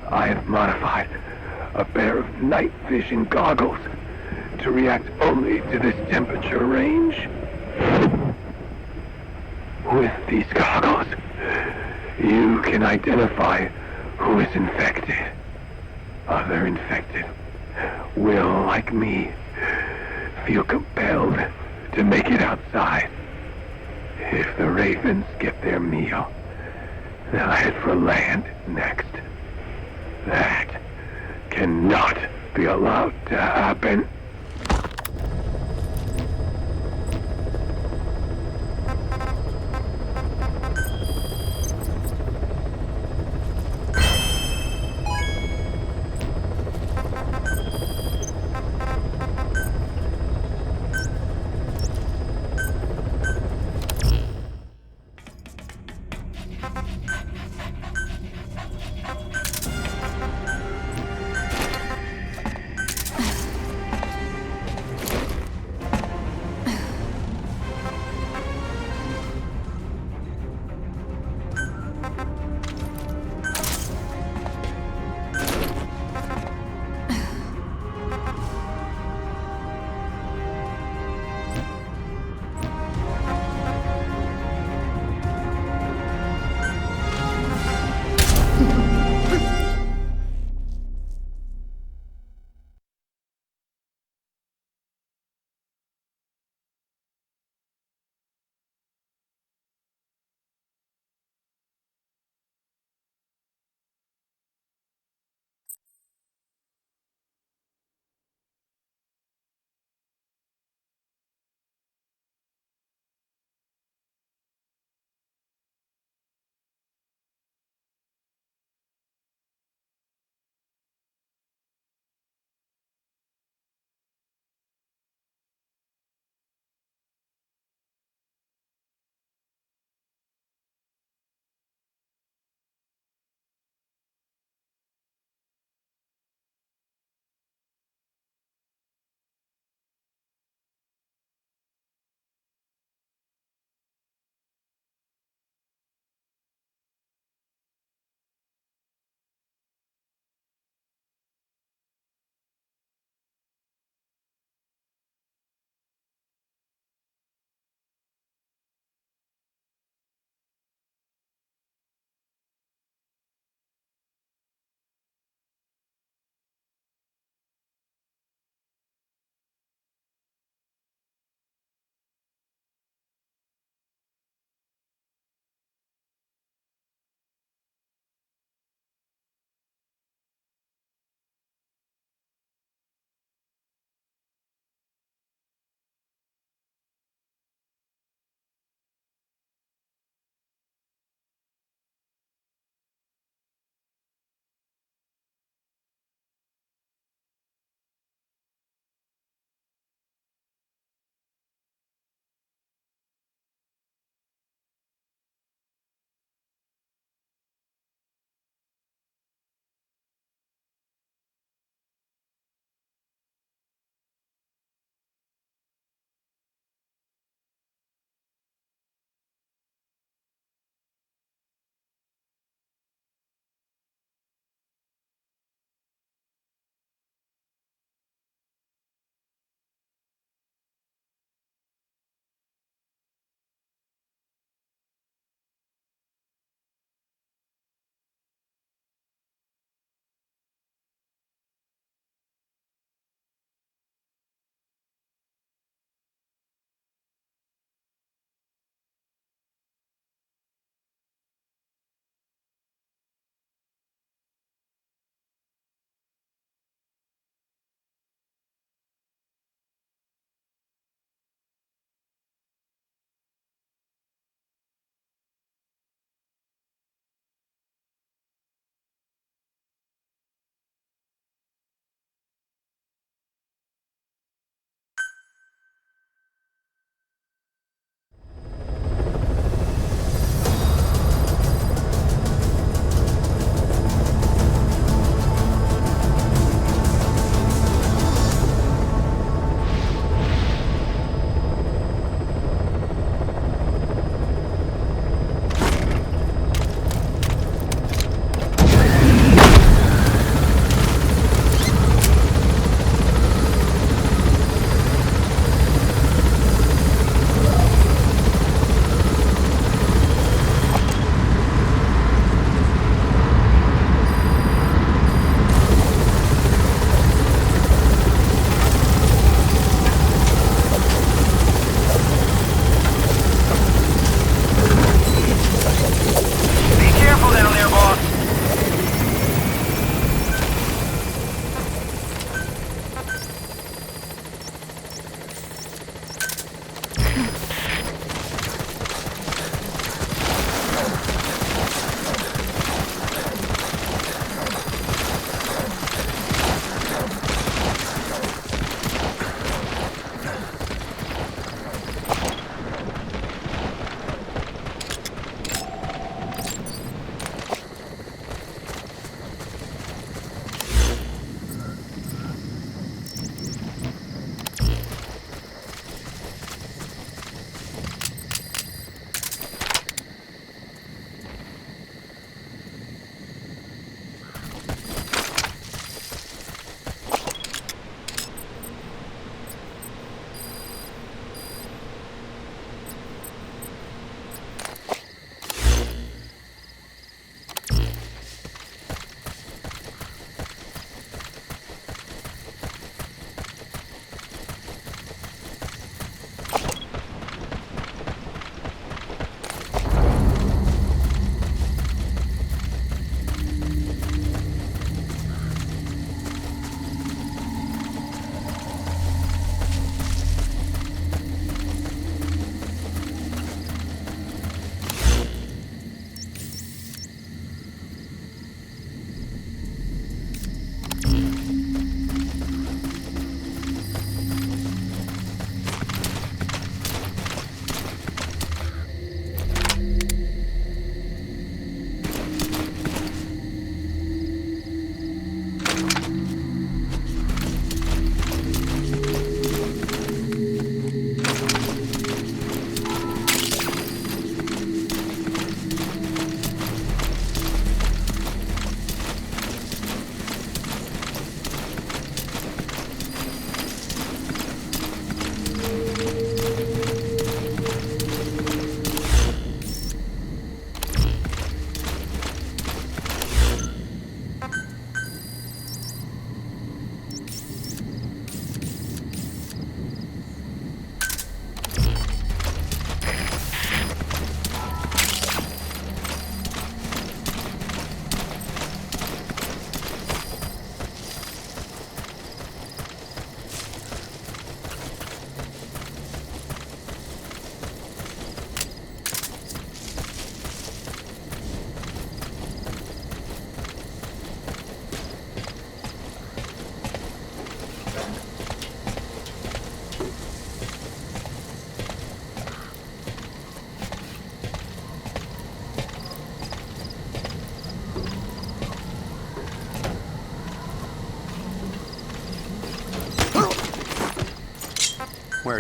I have modified a pair of night vision goggles to react only to this temperature range. With these goggles, you can identify who is infected. Other infected will, like me, feel compelled to make it outside. If the ravens get their meal, they'll head for land next. That cannot be allowed to happen.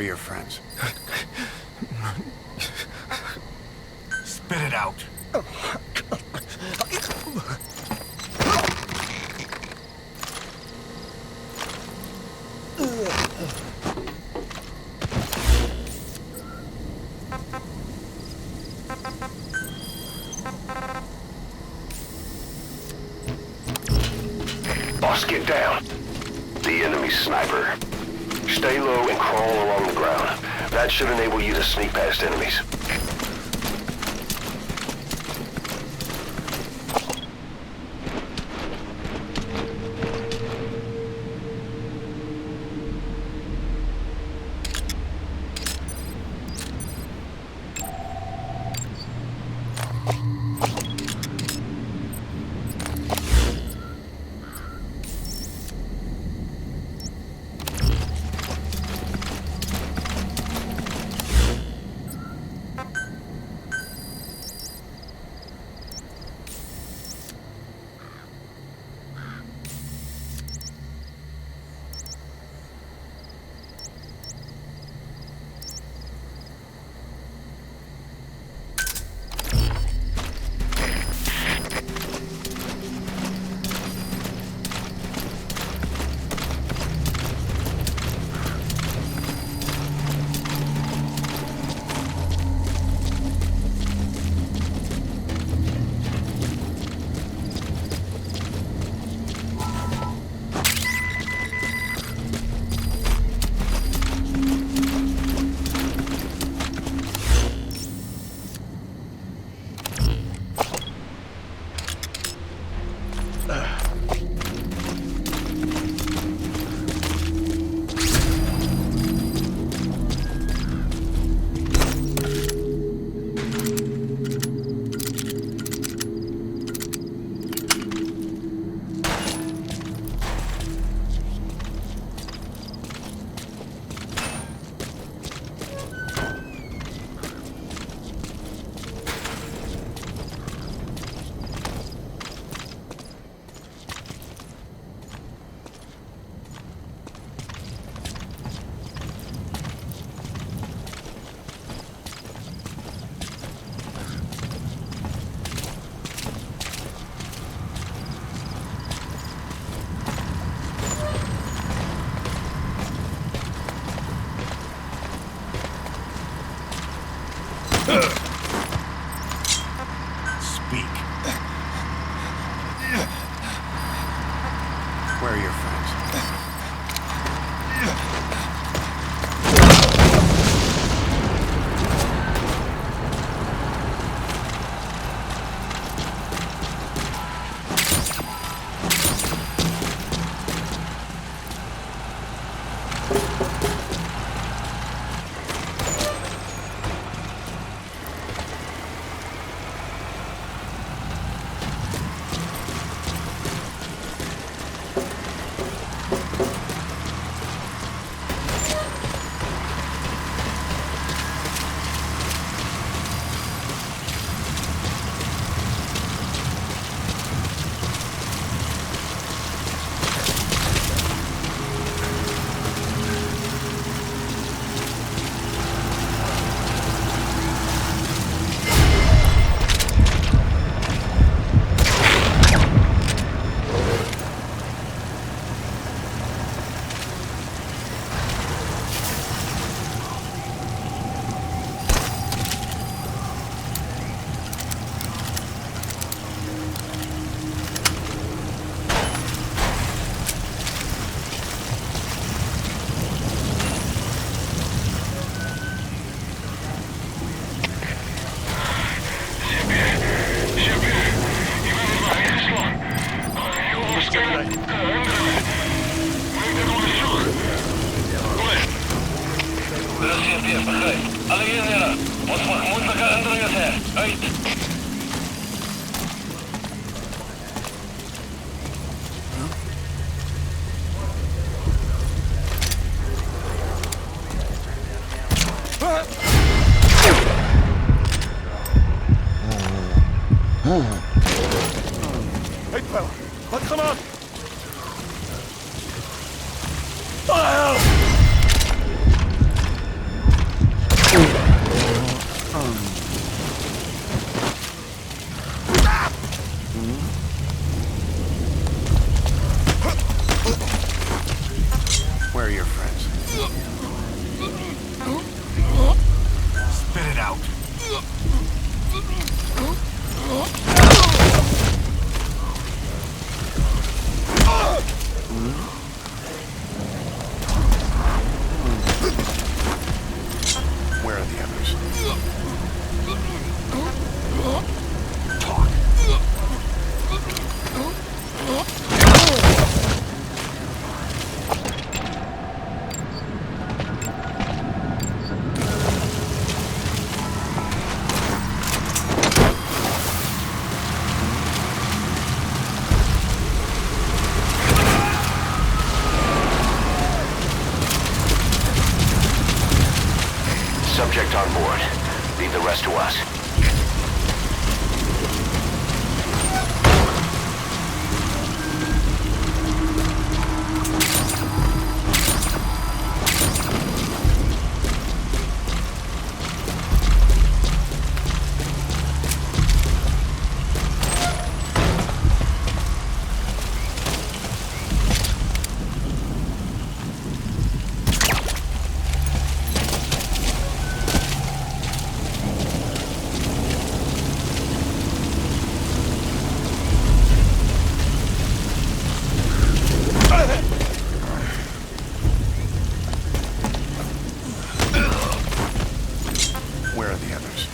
are your friends? Spit it out. Boss, get down. The enemy sniper. Stay low and crawl along the ground. That should enable you to sneak past enemies. Speak. Where are your friends? Hey, fella, what's going on? Fire! Where are your friends? Spit it out. Where are the others? Subject on board. Leave the rest to us. Where are the others?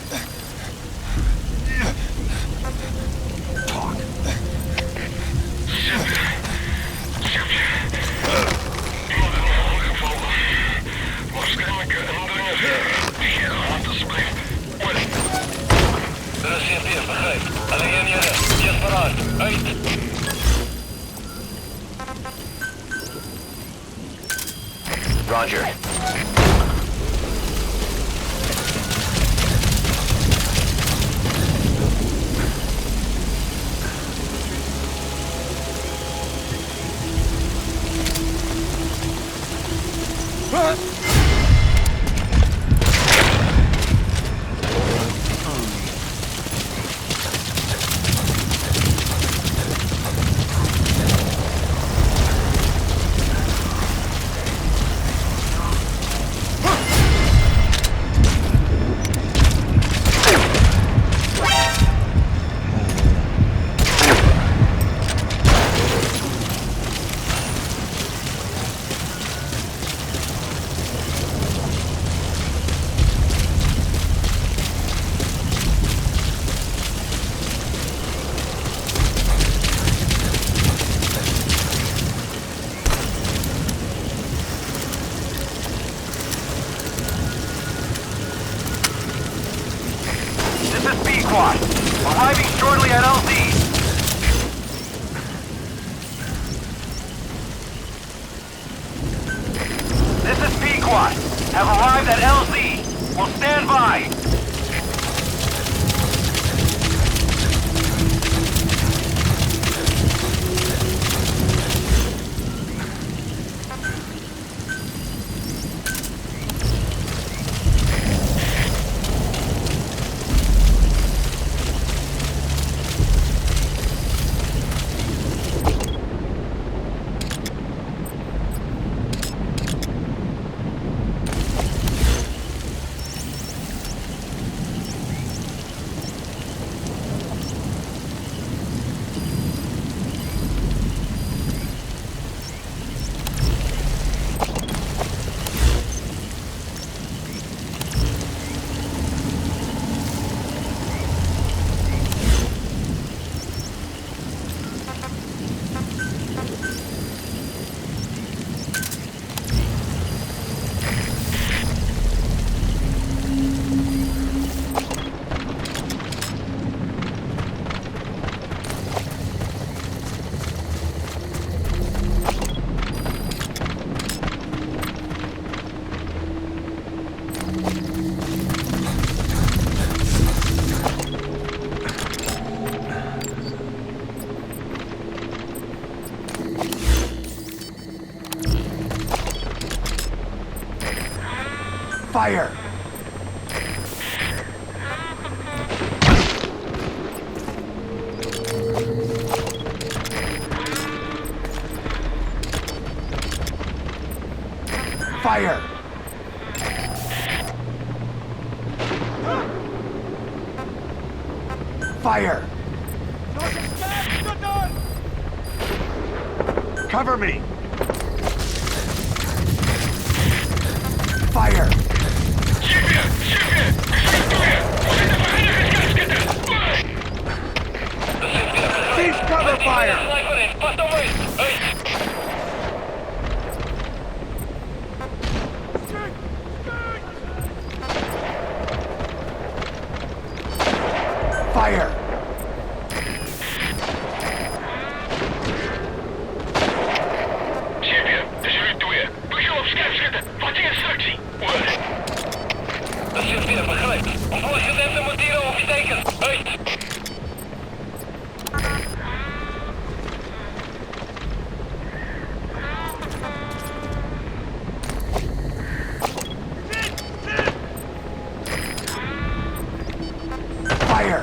Рассвети, begrijp. Alleen jij just vooruit. Uit. Roger. Squad. Arriving shortly at LZ. This is P-Quad. Have arrived at LZ. Will stand by. Fire! Fire! Fire! Cover me! Fire! Cease cover fire! Fire! Dat zit weer, begrijp. Voor gedempte moet hier opsteken. Uit! Fire!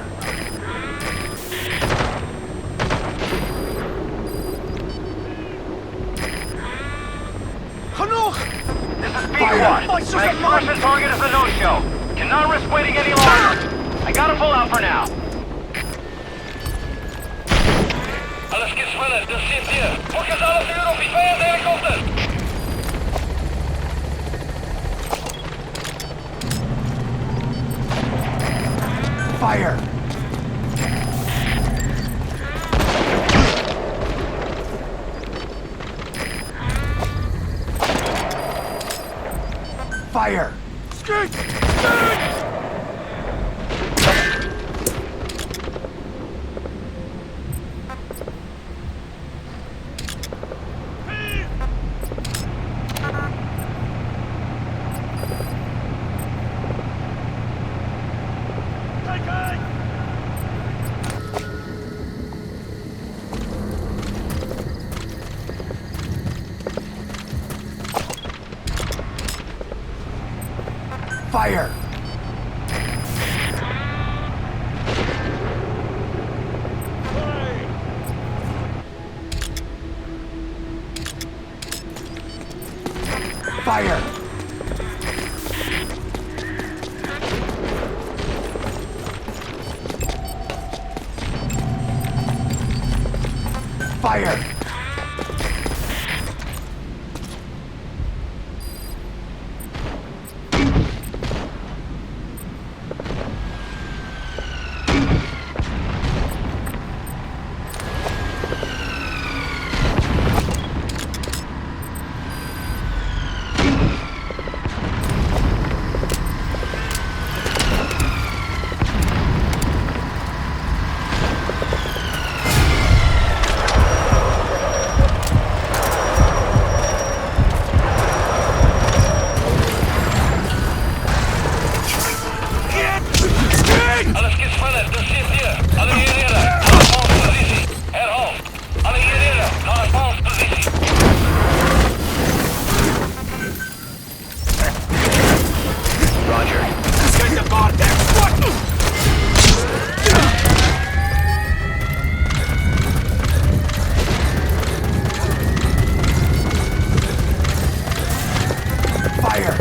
Genoeg! This is P1. My extortion target is a no-show. Cannot risk waiting any longer. I gotta pull out for now. Alles geht sneller, das zit hier. Focus alle vuur op die vijand helikopter. Fire! Fire! Fire! Fire! Fire! Alles geht sneller, das zit hier. Alle hierheen. Naar positie. Herhaal. Alle hierheen. Naar positie. Roger. Let's get the vortex! Fire!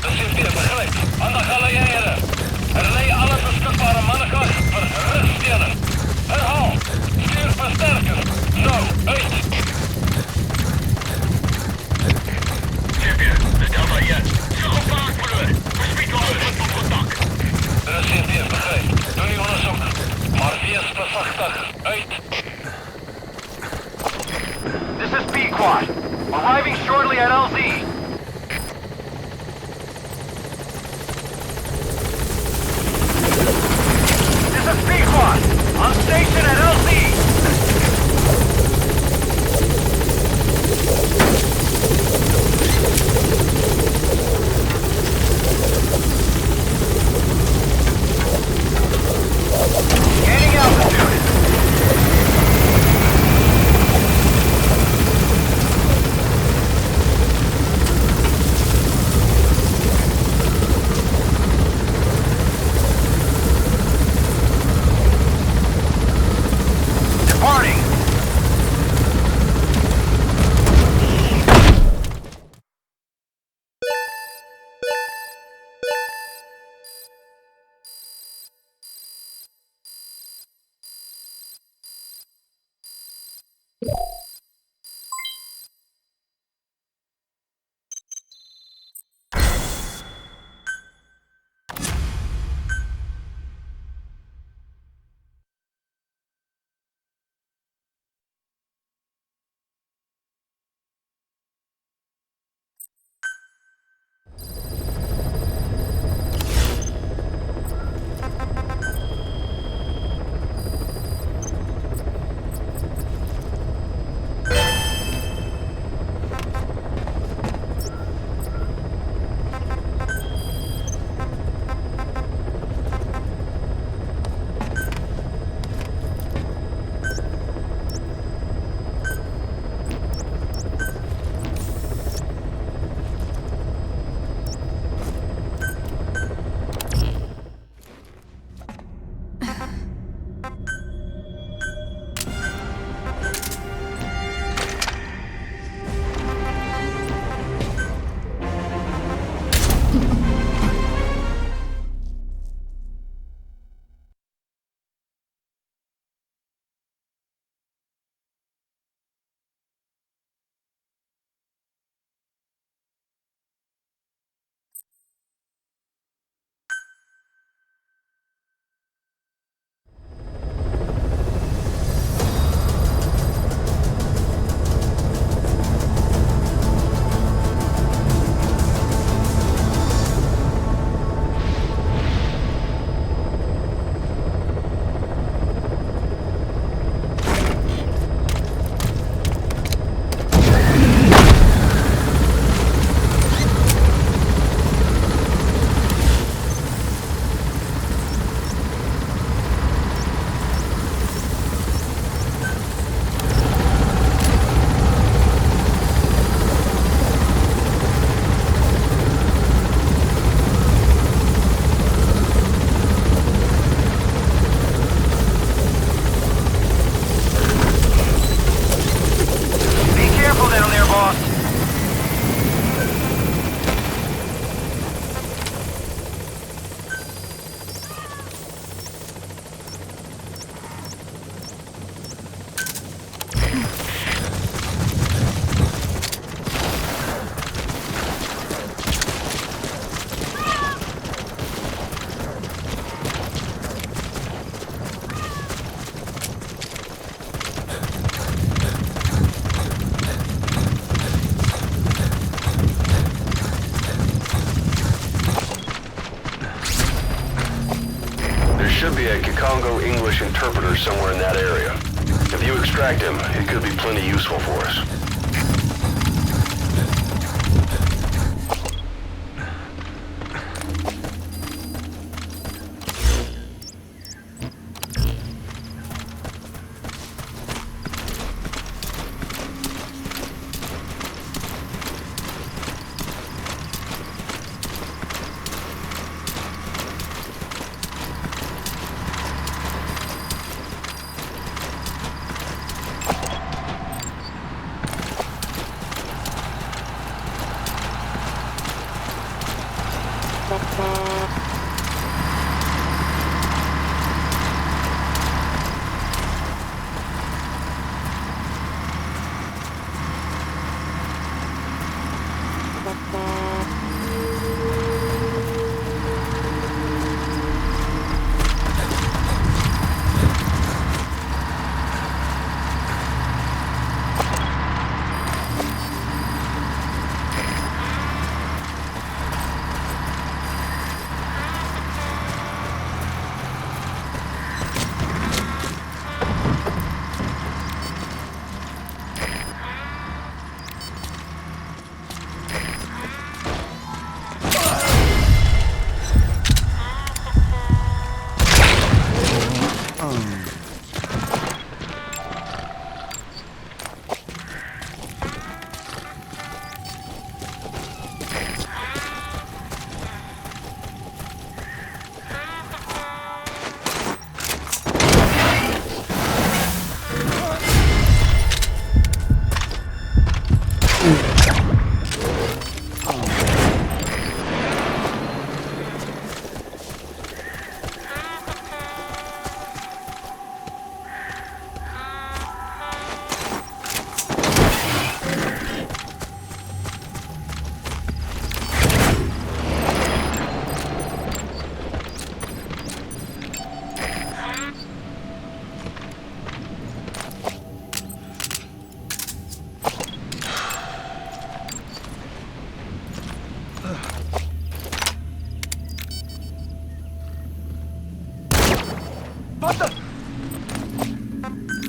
Dat zit weer, begrijp. Aan de galerijen. Er liggen alle beschikbare mannenkracht voor ruststellen. Herhaal. Stuur versterker. Zo, uit. Er zit weer, begrijp. Doe niet onderzoek. Maar wees voorzichtig. Uit. This is P-Quad. Arriving shortly at LZ. This is P-Quad. On station at LZ. Gaining altitude. be a Kikongo English interpreter somewhere in that area. If you extract him, it could be plenty useful for us. What the?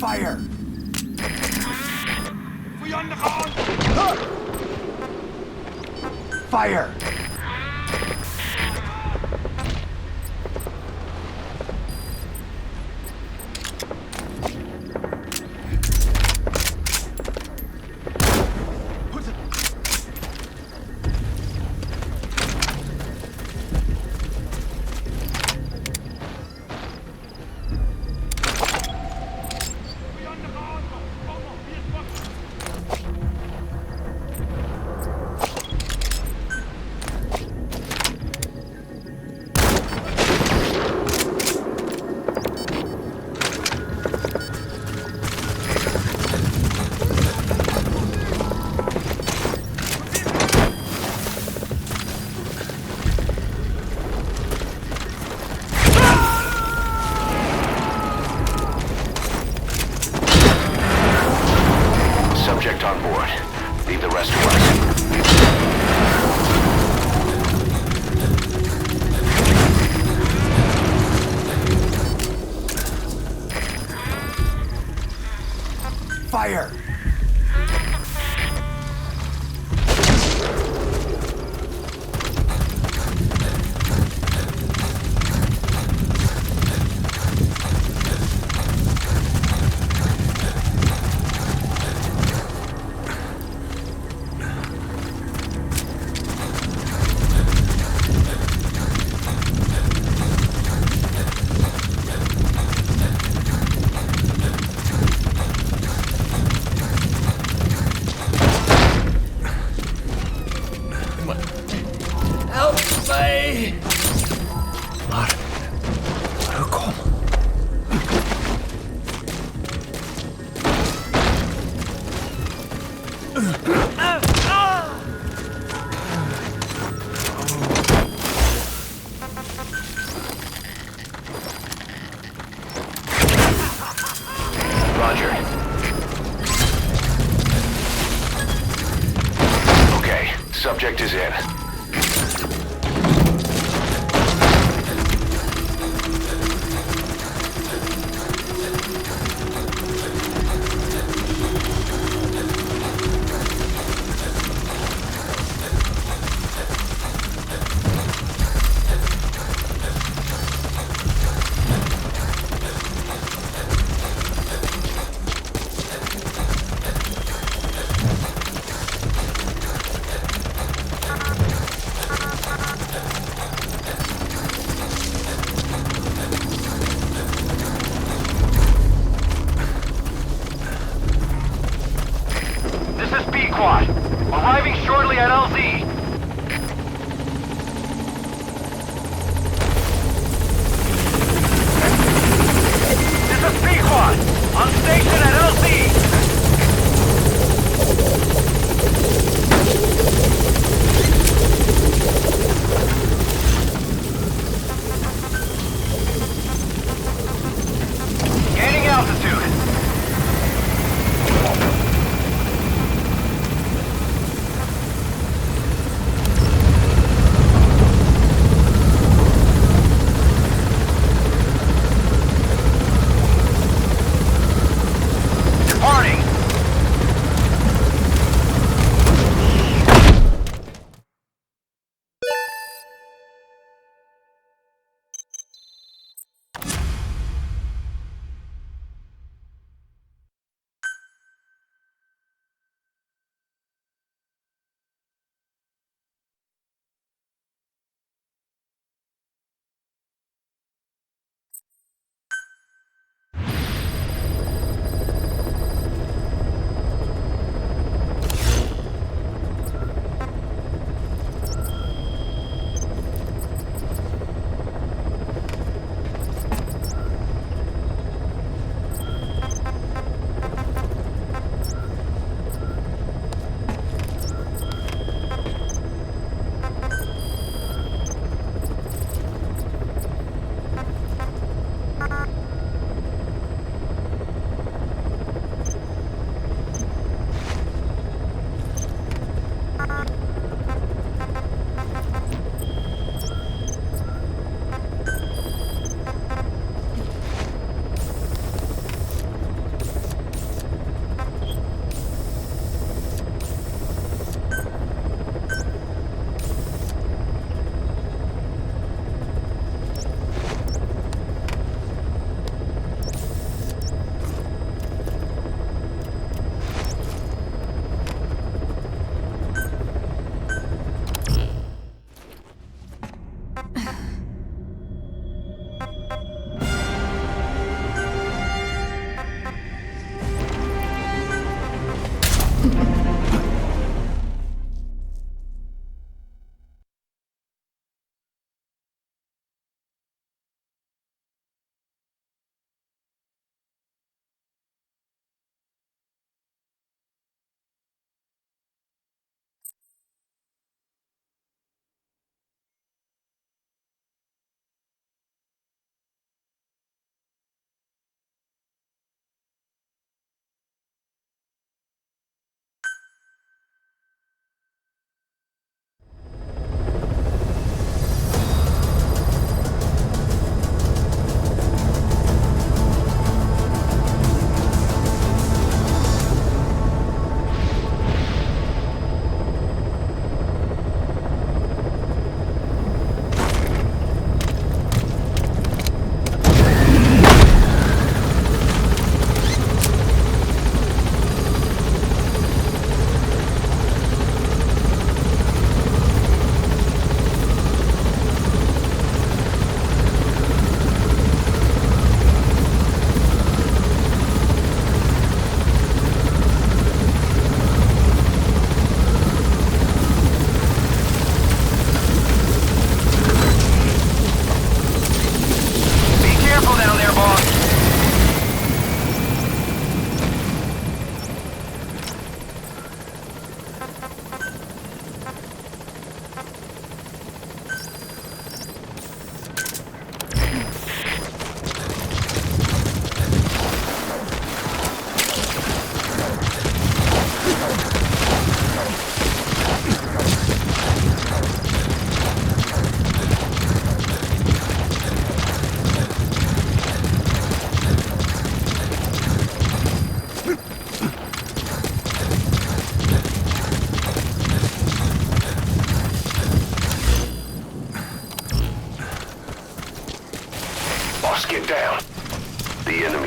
Fire! Fire! Subject on board. Leave the rest to us. Fire! Roger. Okay, subject is in.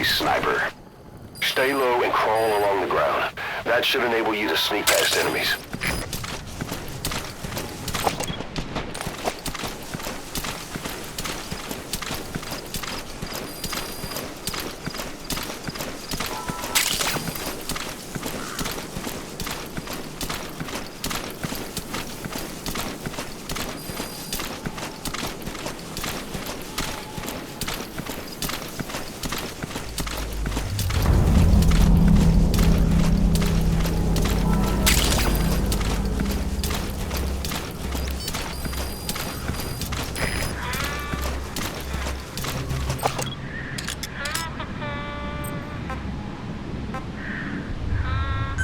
enemy sniper. Stay low and crawl along the ground. That should enable you to sneak past enemies.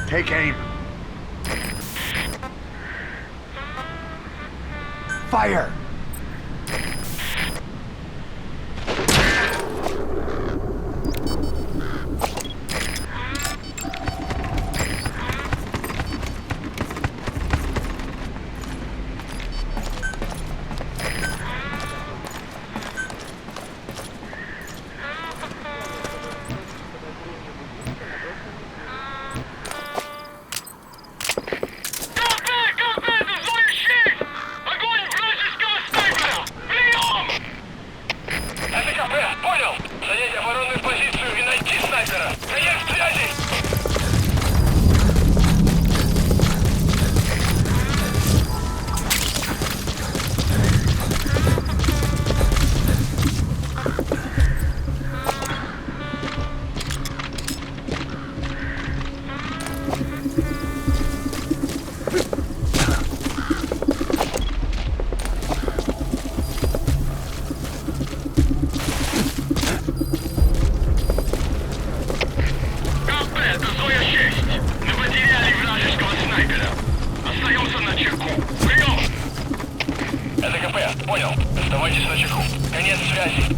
Take aim. Fire! Понял. Оставайтесь на чеку. Конец связи.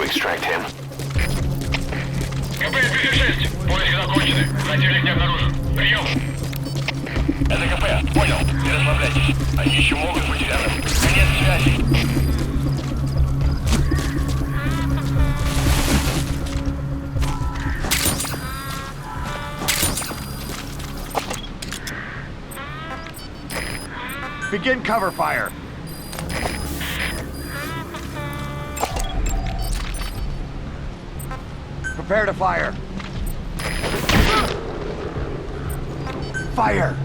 Extract him. КП-56. Поиски закончены. Противник не обнаружен. Прием. Это КП. Понял. Не расслабляйтесь. Они еще могут быть рядом. Конец связи. Begin cover fire. Prepare to fire. Fire!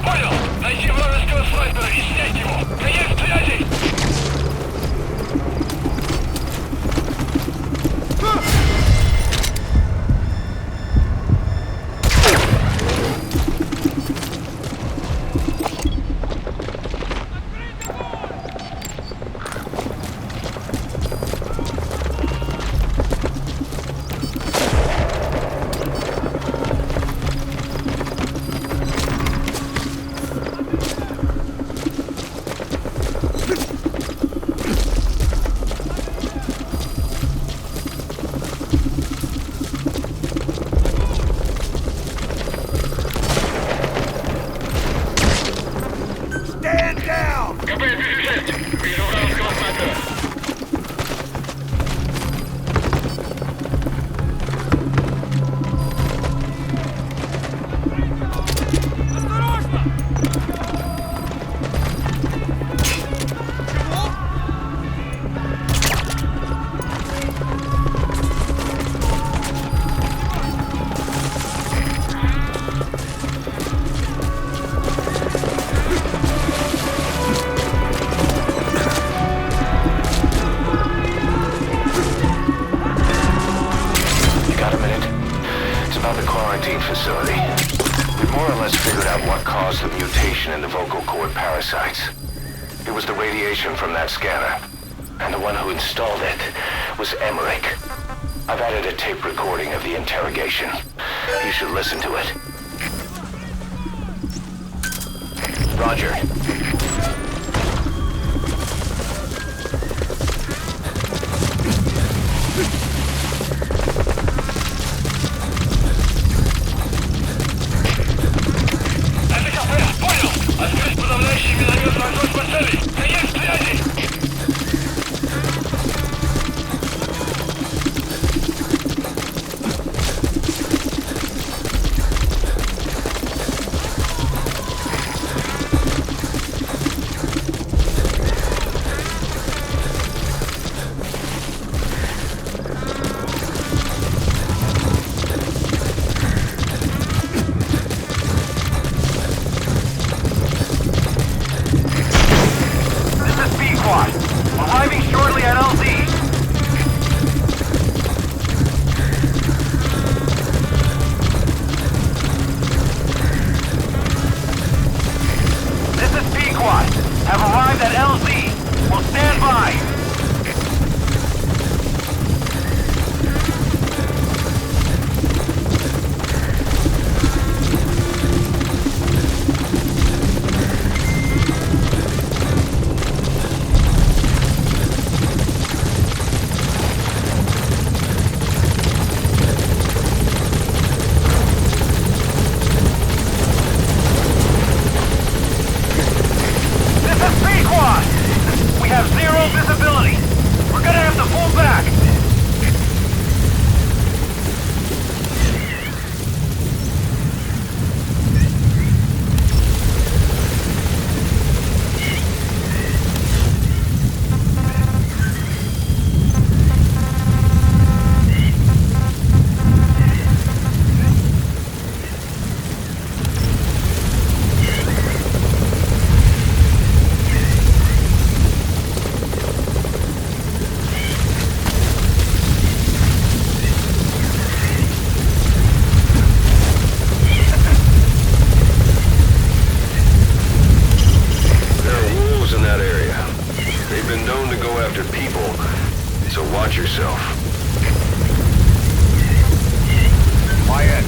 Понял! Найти вражеского снайпера и снять его! Конец связи! It's about the quarantine facility. We more or less figured out what caused the mutation in the vocal cord parasites. It was the radiation from that scanner. And the one who installed it was Emmerich. I've added a tape recording of the interrogation. You should listen to it. Roger. Arriving shortly at LZ. This is Pequod. Have arrived at LZ. Will stand by. We have zero visibility. We're gonna have to pull back. So watch yourself. Quiet.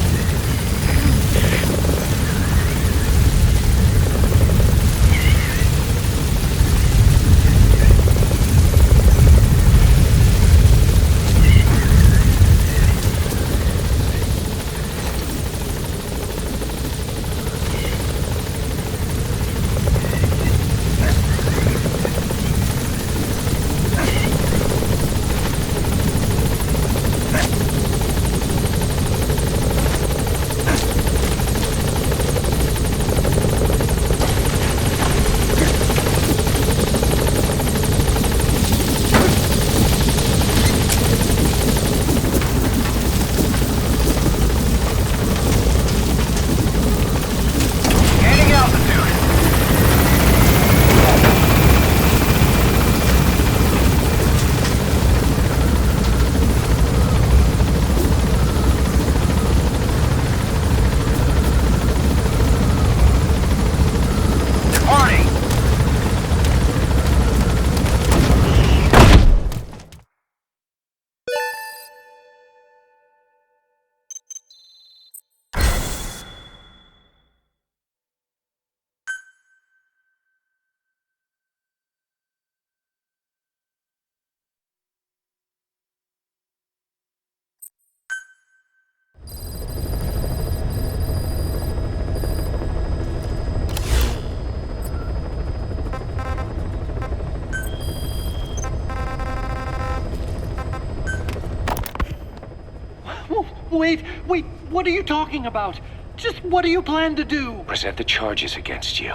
Wait, what are you talking about? Just what do you plan to do? Present the charges against you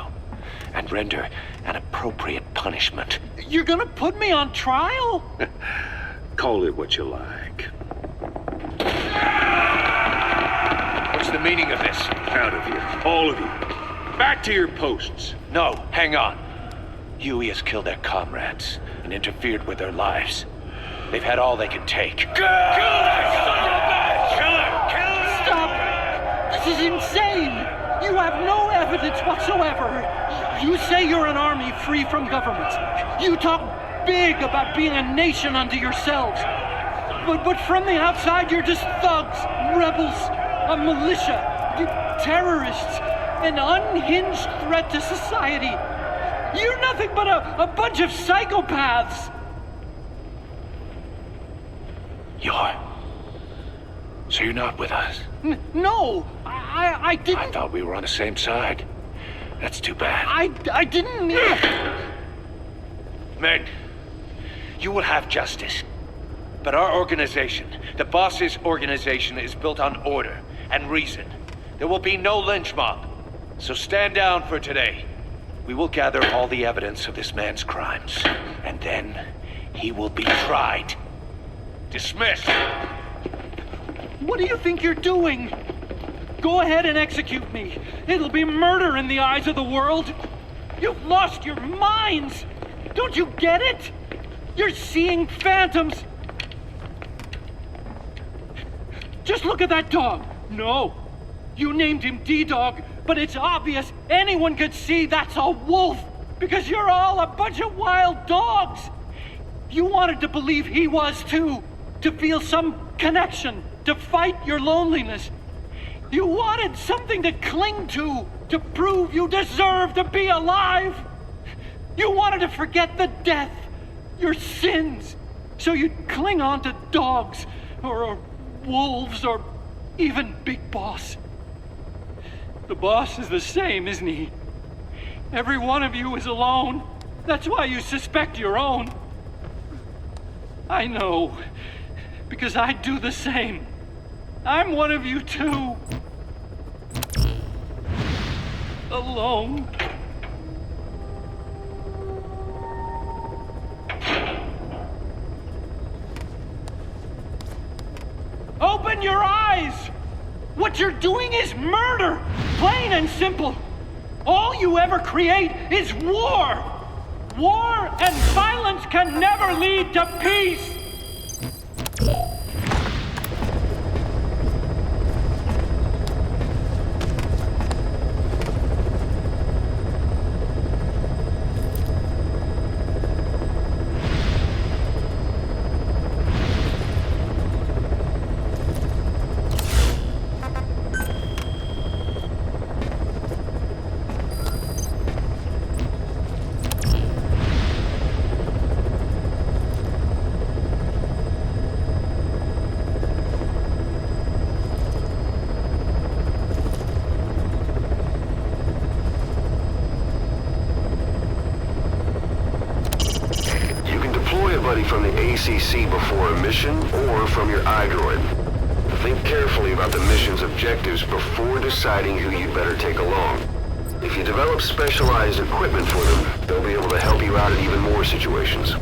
and render an appropriate punishment. You're gonna put me on trial? Call it what you like. What's the meaning of this? Out of here, all of you. Back to your posts. No, hang on. Huey has killed their comrades and interfered with their lives. They've had all they could take. Stop This is insane! You have no evidence whatsoever. You say you're an army free from government. You talk big about being a nation unto yourselves. But from the outside, you're just thugs, rebels, a militia, terrorists, an unhinged threat to society. You're nothing but a bunch of psychopaths. So you're not with us? No, I didn't... I thought we were on the same side. That's too bad. I didn't... Men, you will have justice. But our organization, the boss's organization, is built on order and reason. There will be no lynch mob. So stand down for today. We will gather all the evidence of this man's crimes, and then he will be tried. Dismissed. What do you think you're doing? Go ahead and execute me. It'll be murder in the eyes of the world. You've lost your minds. Don't you get it? You're seeing phantoms. Just look at that dog. No, you named him D-Dog, but it's obvious anyone could see that's a wolf because you're all a bunch of wild dogs. You wanted to believe he was too, to feel some connection, to fight your loneliness. You wanted something to cling to prove you deserve to be alive. You wanted to forget the death, your sins, so you'd cling on to dogs, or wolves, or even Big Boss. The boss is the same, isn't he? Every one of you is alone. That's why you suspect your own. I know, because I do the same. I'm one of you too. Alone. Open your eyes! What you're doing is murder! Plain and simple. All you ever create is war! War and violence can never lead to peace! From the ACC before a mission, or from your iDroid. Think carefully about the mission's objectives before deciding who you'd better take along. If you develop specialized equipment for them, they'll be able to help you out in even more situations.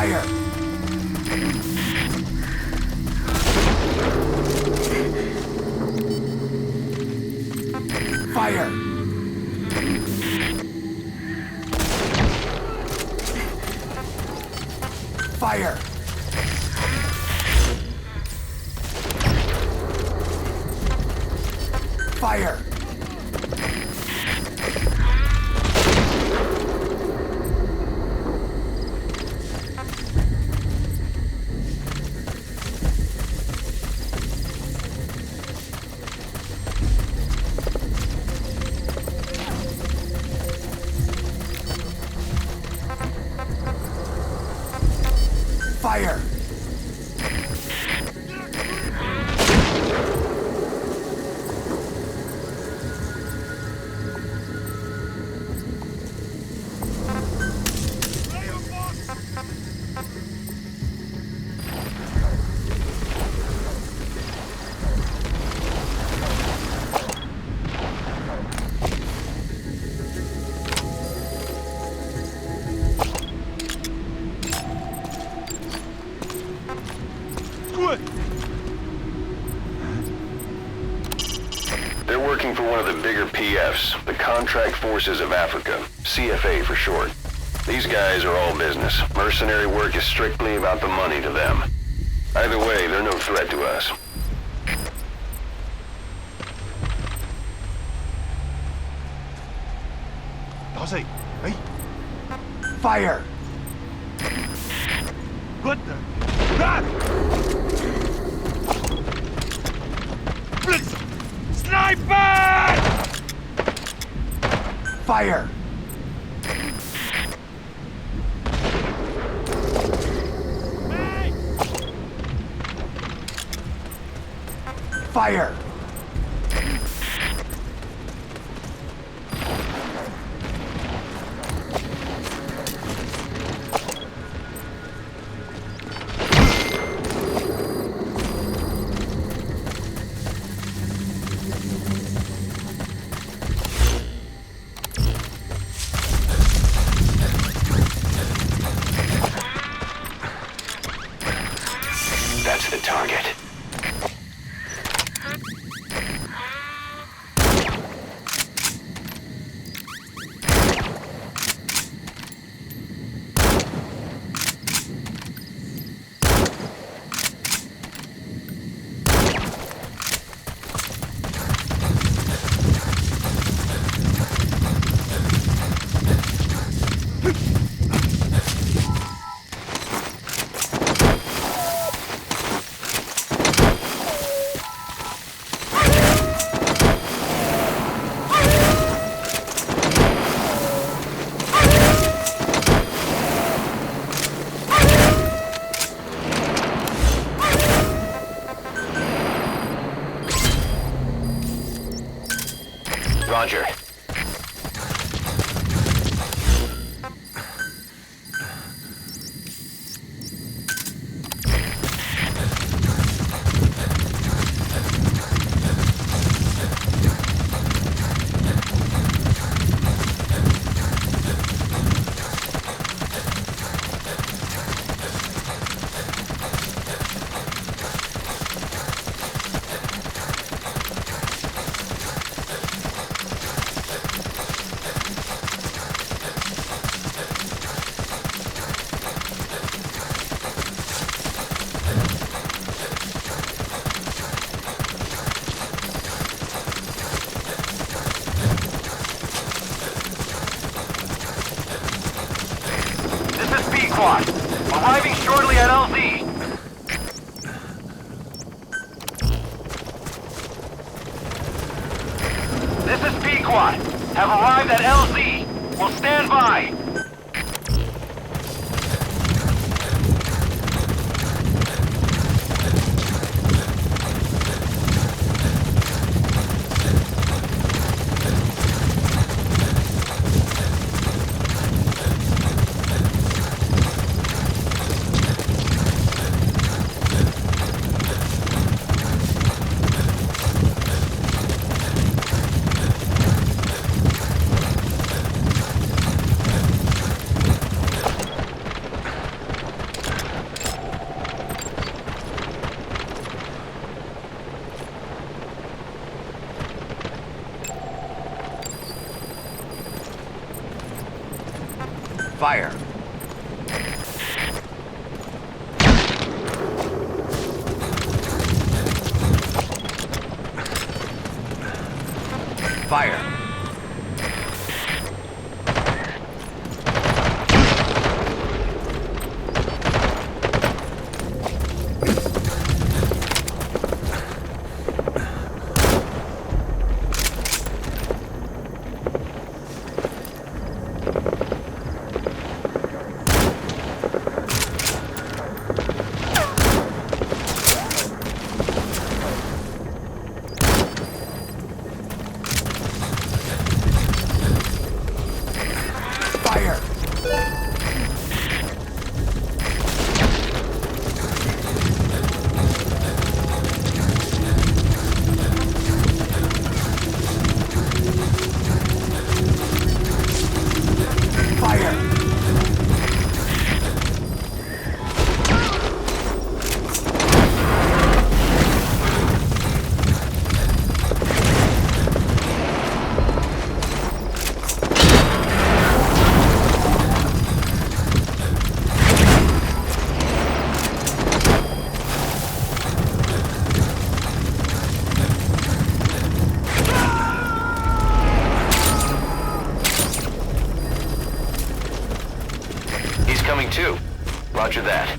Fire! Fire! Fire! Fire! Fire! They're working for one of the bigger PFs, the Contract Forces of Africa, CFA for short. These guys are all business. Mercenary work is strictly about the money to them. Either way, they're no threat to us. Fire! What the? Ah! Blitz! Sniper! Fire! Fire! That's the target. Roger. Arriving shortly at LZ. This is Pequot. Have arrived at LZ. Will stand by. Fire! Fire! Coming too. Roger that.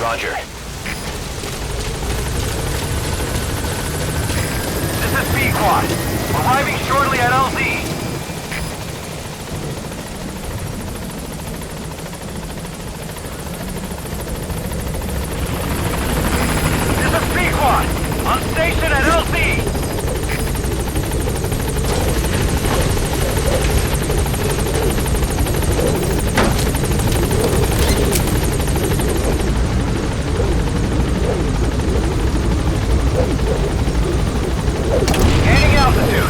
Roger. This is B-Quad. Arriving shortly at LZ. This is B-Quad. On station at LZ. Gaining altitude.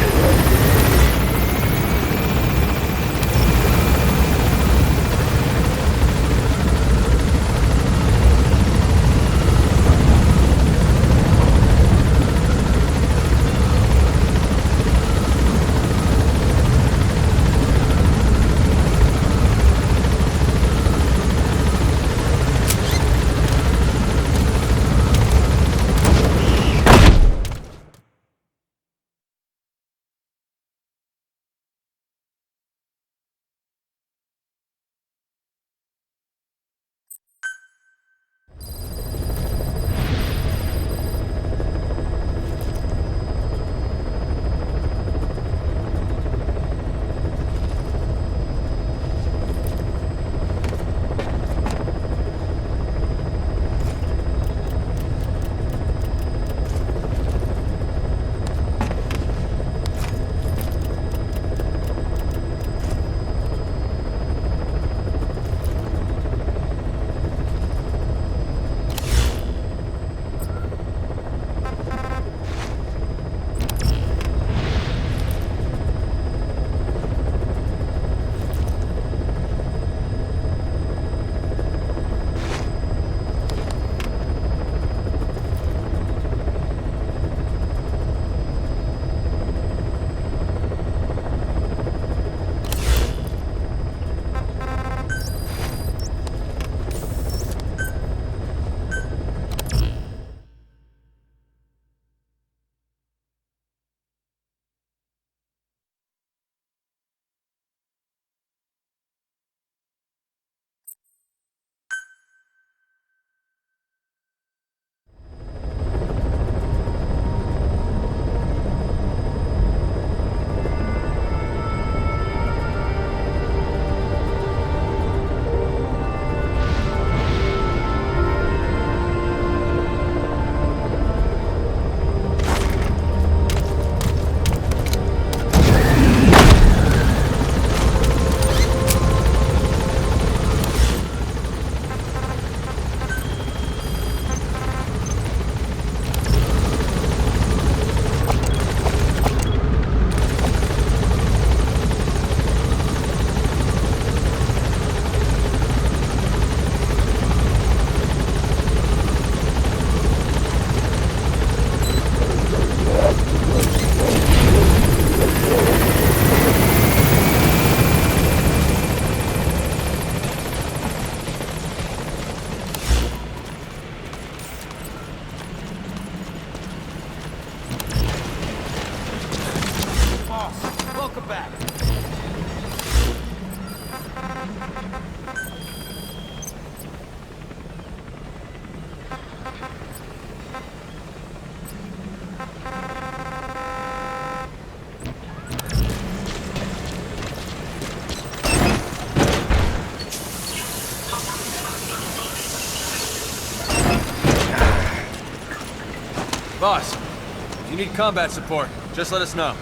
Boss, if you need combat support, just let us know.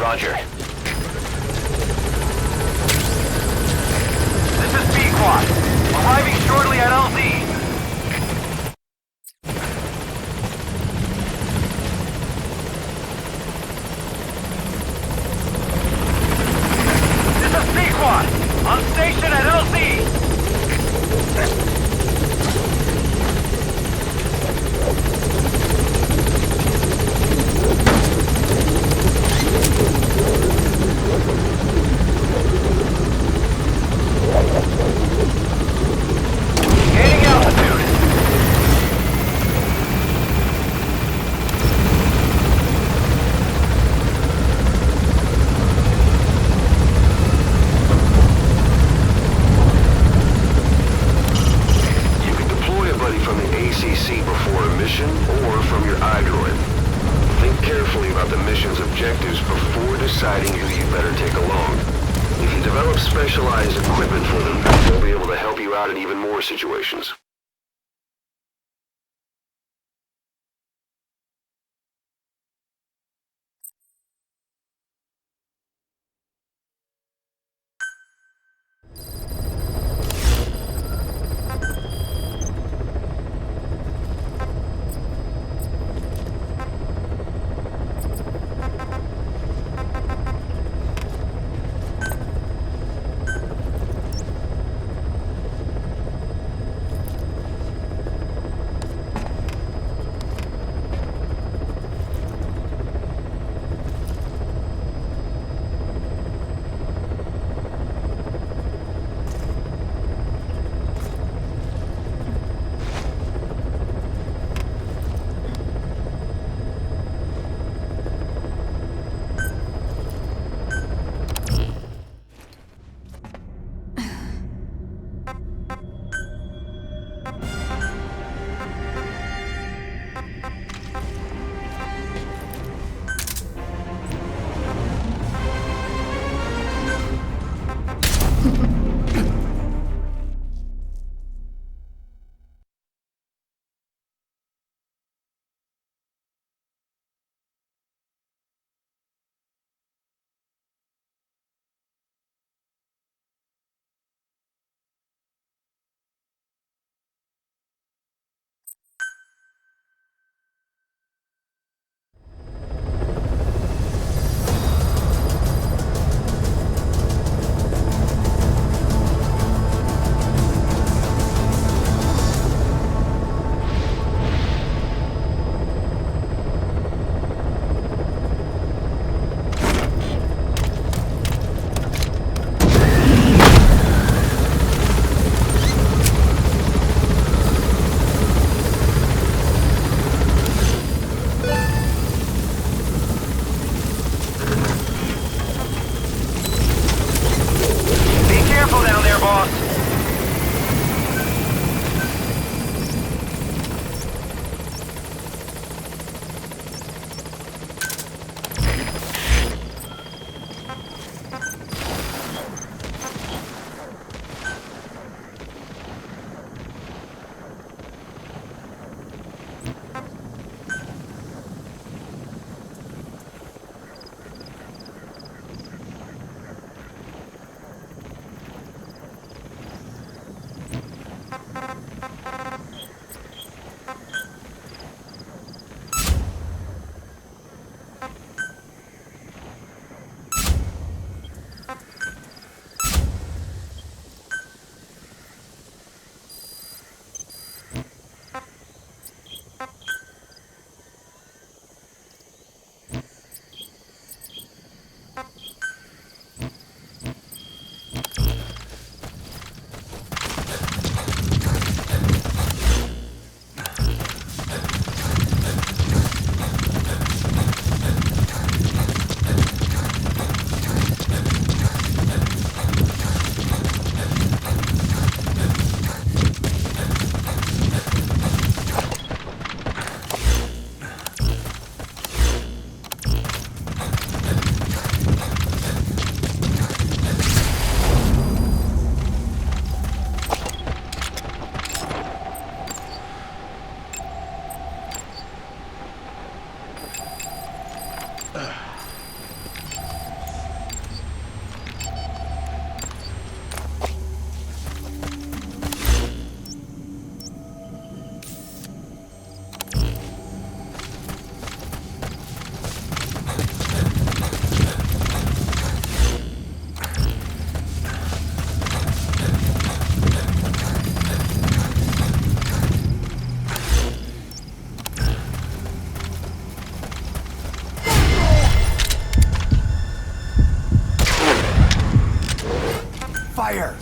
Roger. This is B-Quad. Arriving shortly at LZ. This is B-Quad. On station at LZ. Gaining altitude. You can deploy a buddy from the ACC before a mission or from your iDroid. Think carefully about the mission's objectives before deciding who you better take along. If you develop specialized equipment for them, they'll be able to help you out in even more situations. fire!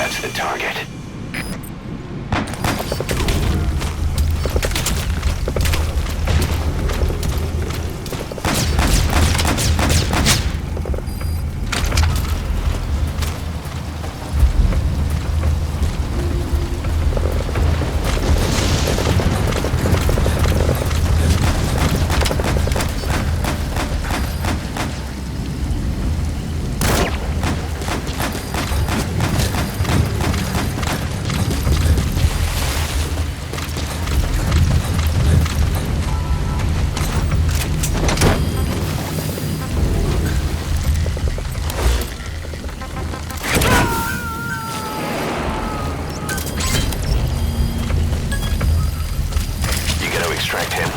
That's the target. Extract him.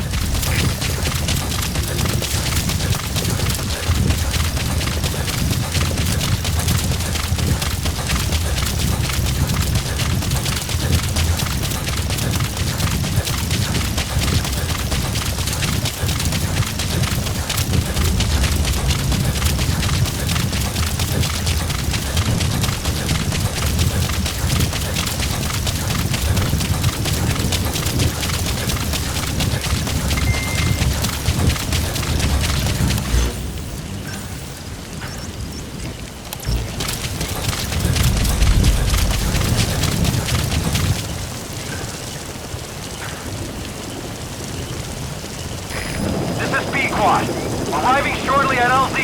Arriving shortly at LZ.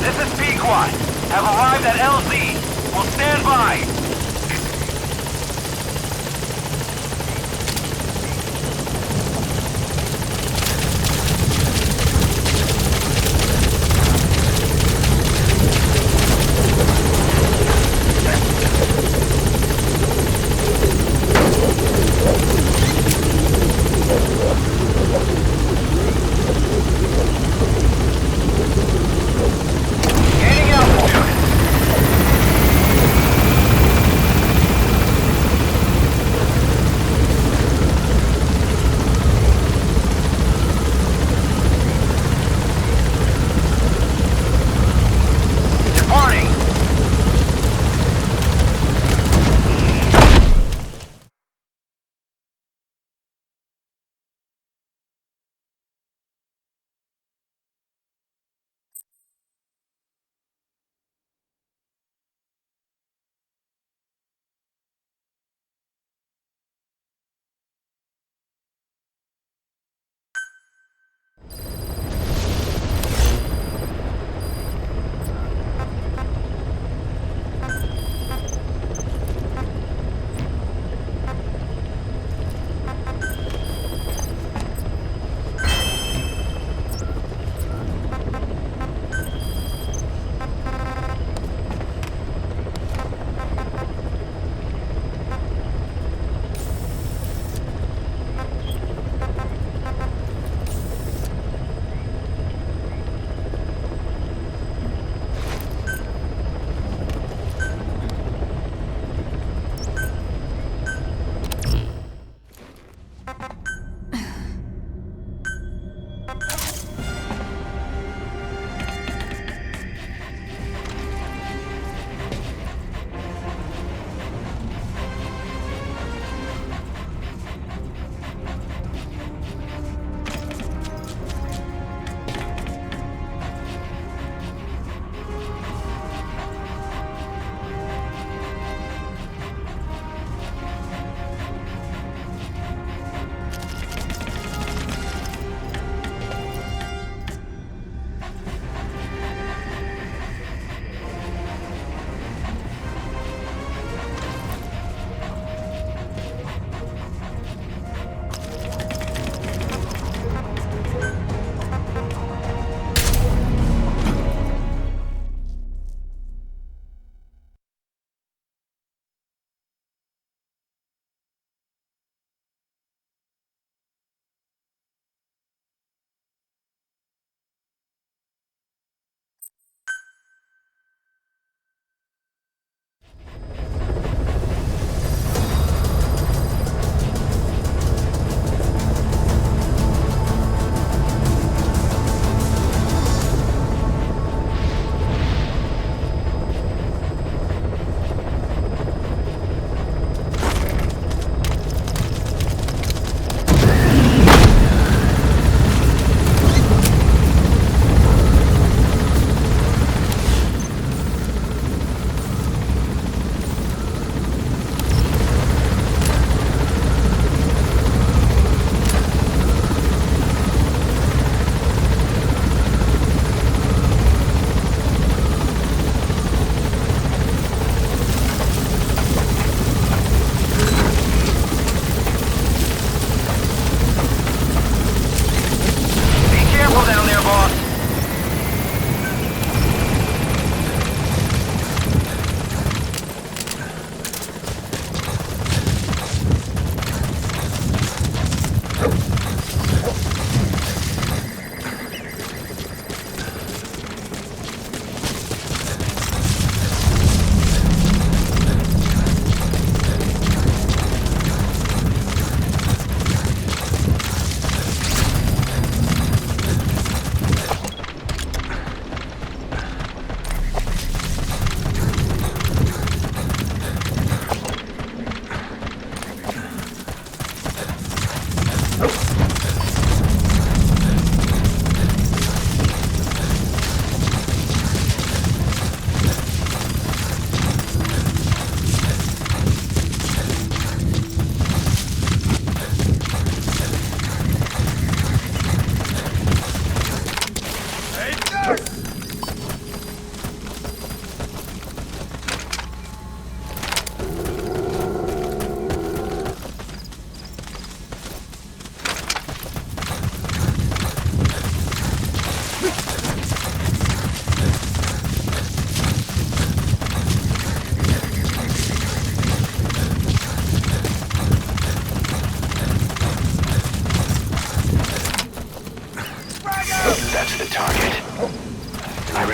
This is P-Quad. Have arrived at LZ. Will stand by.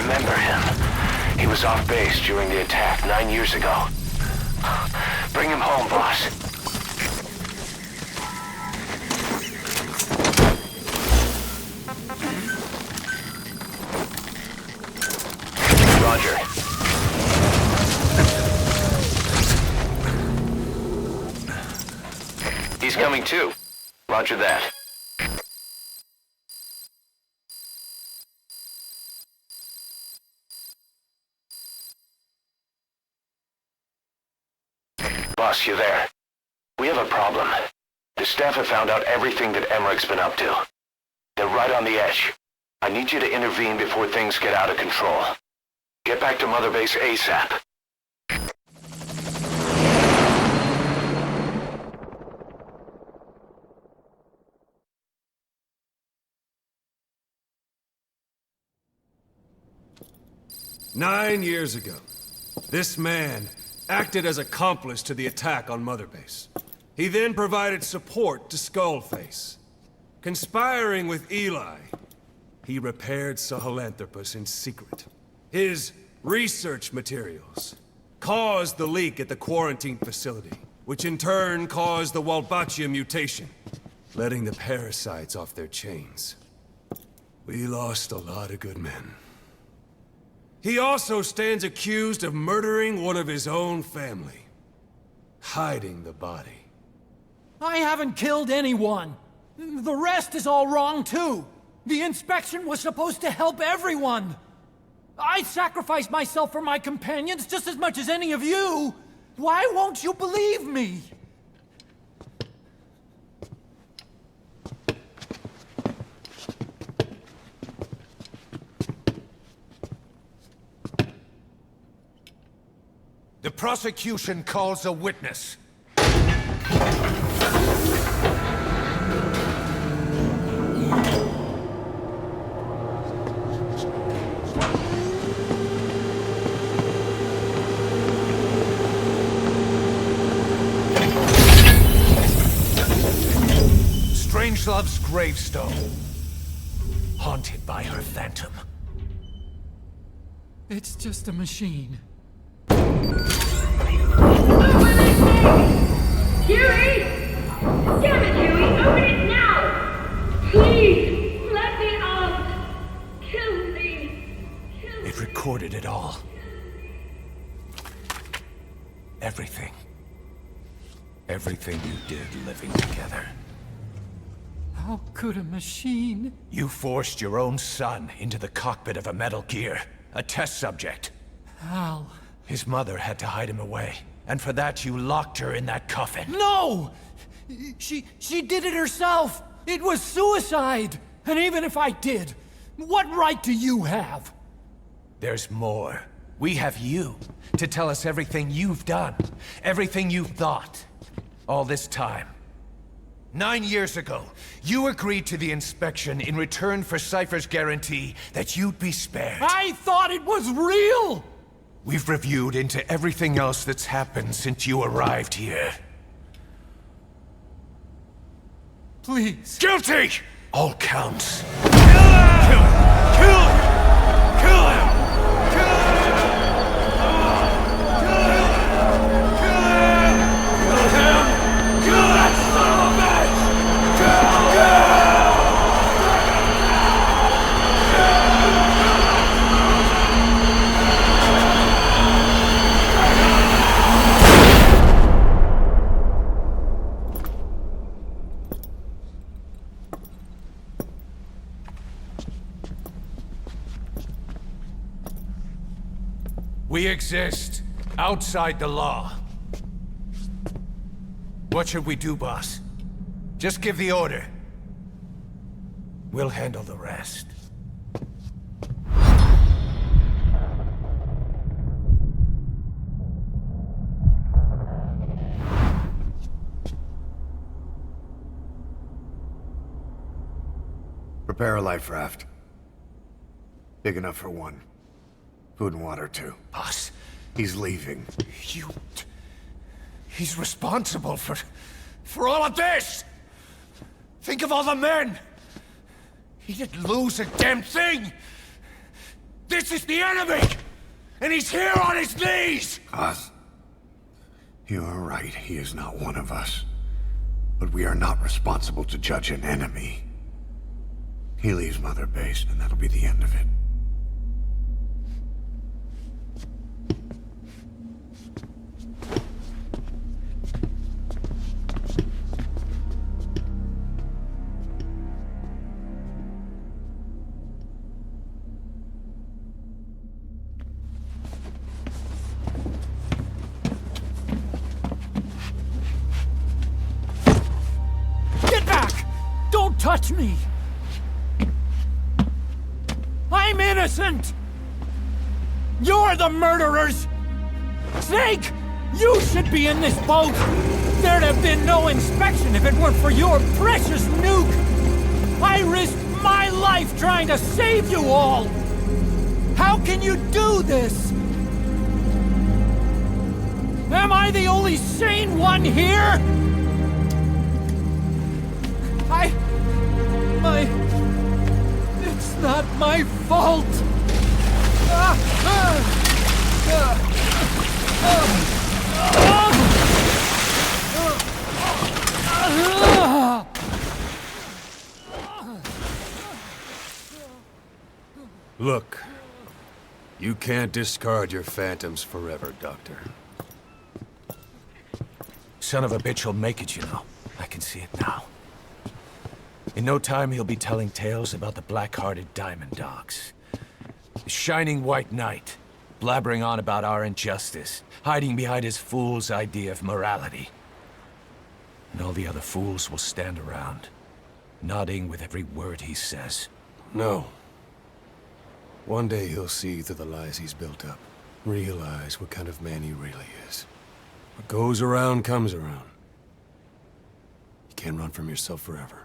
remember him. He was off base during the attack 9 years ago. Bring him home, boss. Roger. He's coming too. Roger that. Boss, you there? We have a problem. The staff have found out everything that Emmerich's been up to. They're right on the edge. I need you to intervene before things get out of control. Get back to Mother Base ASAP. Nine years ago, this man acted as accomplice to the attack on Mother Base. He then provided support to Skullface. Conspiring with Eli, he repaired Sahelanthropus in secret. His research materials caused the leak at the quarantine facility, which in turn caused the Walbachia mutation, letting the parasites off their chains. We lost a lot of good men. He also stands accused of murdering one of his own family, hiding the body. I haven't killed anyone. The rest is all wrong too. The inspection was supposed to help everyone. I sacrificed myself for my companions just as much as any of you. Why won't you believe me? The prosecution calls a witness. Strangelove's gravestone, haunted by her phantom. It's just a machine. Huey! Damn it, Huey! Open it now! Please! Let me out! Kill me! It recorded it all. Everything. Everything you did living together. How could a machine? You forced your own son into the cockpit of a Metal Gear, a test subject. How? His mother had to hide him away, and for that you locked her in that coffin. No! She did it herself! It was suicide! And even if I did, what right do you have? There's more. We have you to tell us everything you've done, everything you've thought, all this time. 9 years ago, you agreed to the inspection in return for Cypher's guarantee that you'd be spared. I thought it was real! We've reviewed into everything else that's happened since you arrived here. Please. Guilty! All counts. Kill him! Kill him! Kill him! Kill him! We exist outside the law. What should we do, boss? Just give the order. We'll handle the rest. Prepare a life raft. Big enough for one. Food and water, too. Boss. He's leaving. He's responsible for all of this! Think of all the men! He didn't lose a damn thing! This is the enemy! And he's here on his knees! Us? You are right, he is not one of us. But we are not responsible to judge an enemy. He leaves Mother Base, and that'll be the end of it. Get back! Don't touch me! I'm innocent! You're the murderers! Snake! You should be in this boat! There'd have been no inspection if it weren't for your precious nuke! I risked my life trying to save you all! How can you do this? Am I the only sane one here? It's not my fault! Look, you can't discard your phantoms forever, Doctor. Son of a bitch will make it, you know. I can see it now. In no time, he'll be telling tales about the black-hearted Diamond Dogs. The Shining White Knight, blabbering on about our injustice, hiding behind his fool's idea of morality. And all the other fools will stand around, nodding with every word he says. No. One day he'll see through the lies he's built up, realize what kind of man he really is. What goes around comes around. You can't run from yourself forever.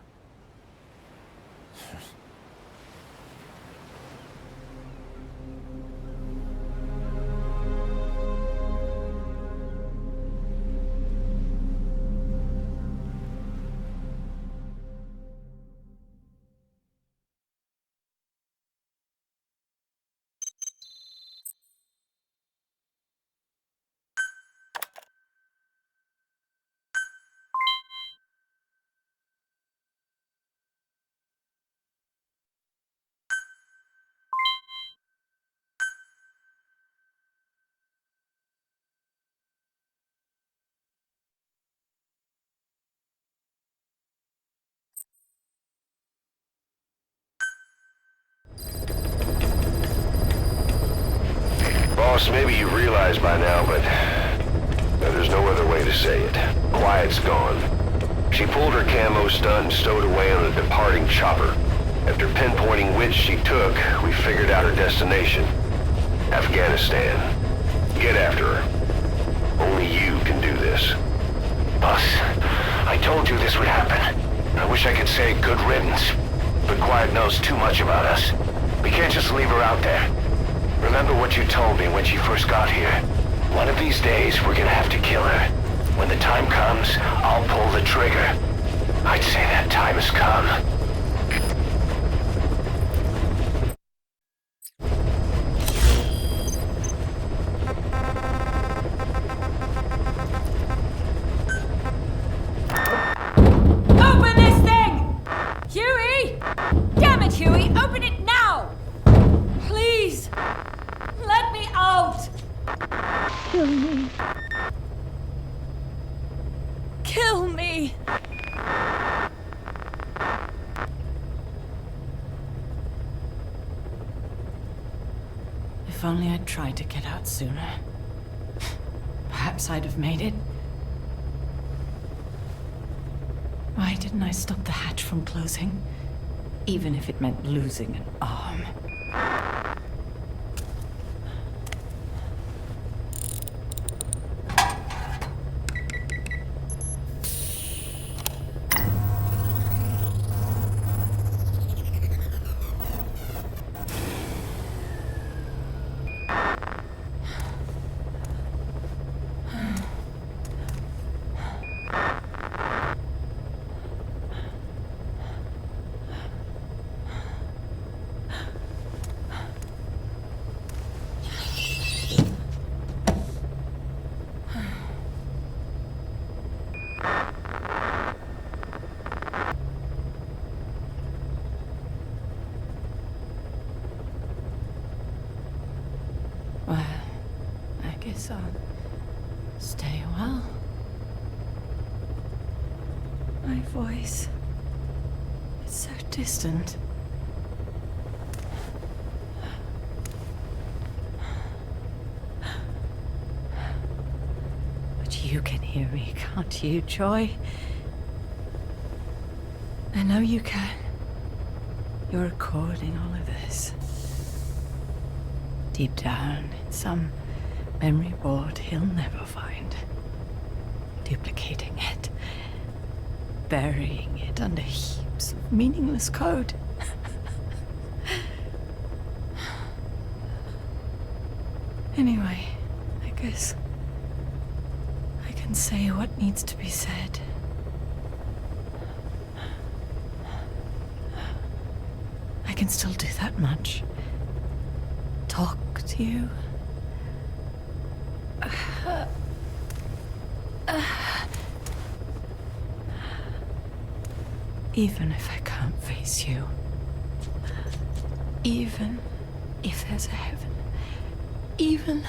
Boss, maybe you realize by now, but there's no other way to say it. Quiet's gone. She pulled her camo stunt and stowed away on a departing chopper. After pinpointing which she took, we figured out her destination. Afghanistan. Get after her. Only you can do this. Boss, I told you this would happen. I wish I could say good riddance, but Quiet knows too much about us. We can't just leave her out there. Remember what you told me when she first got here. One of these days, we're gonna have to kill her. When the time comes, I'll pull the trigger. I'd say that time has come. Open this thing! Huey! Damn it, Huey! Open it now! Please! Let me out! Kill me. Kill me! If only I'd tried to get out sooner. Perhaps I'd have made it. Why didn't I stop the hatch from closing? Even if it meant losing an arm. Well, I guess I'll stay a while. My voice, it's so distant. But you can hear me, can't you, Joy? I know you can. You're recording all of this. Deep down in some memory board he'll never find. Duplicating it. Burying it under heaps of meaningless code. Anyway, I guess I can say what needs to be said. I can still do that much. Talk to you. Even if I can't face you. Even if there's a heaven. Even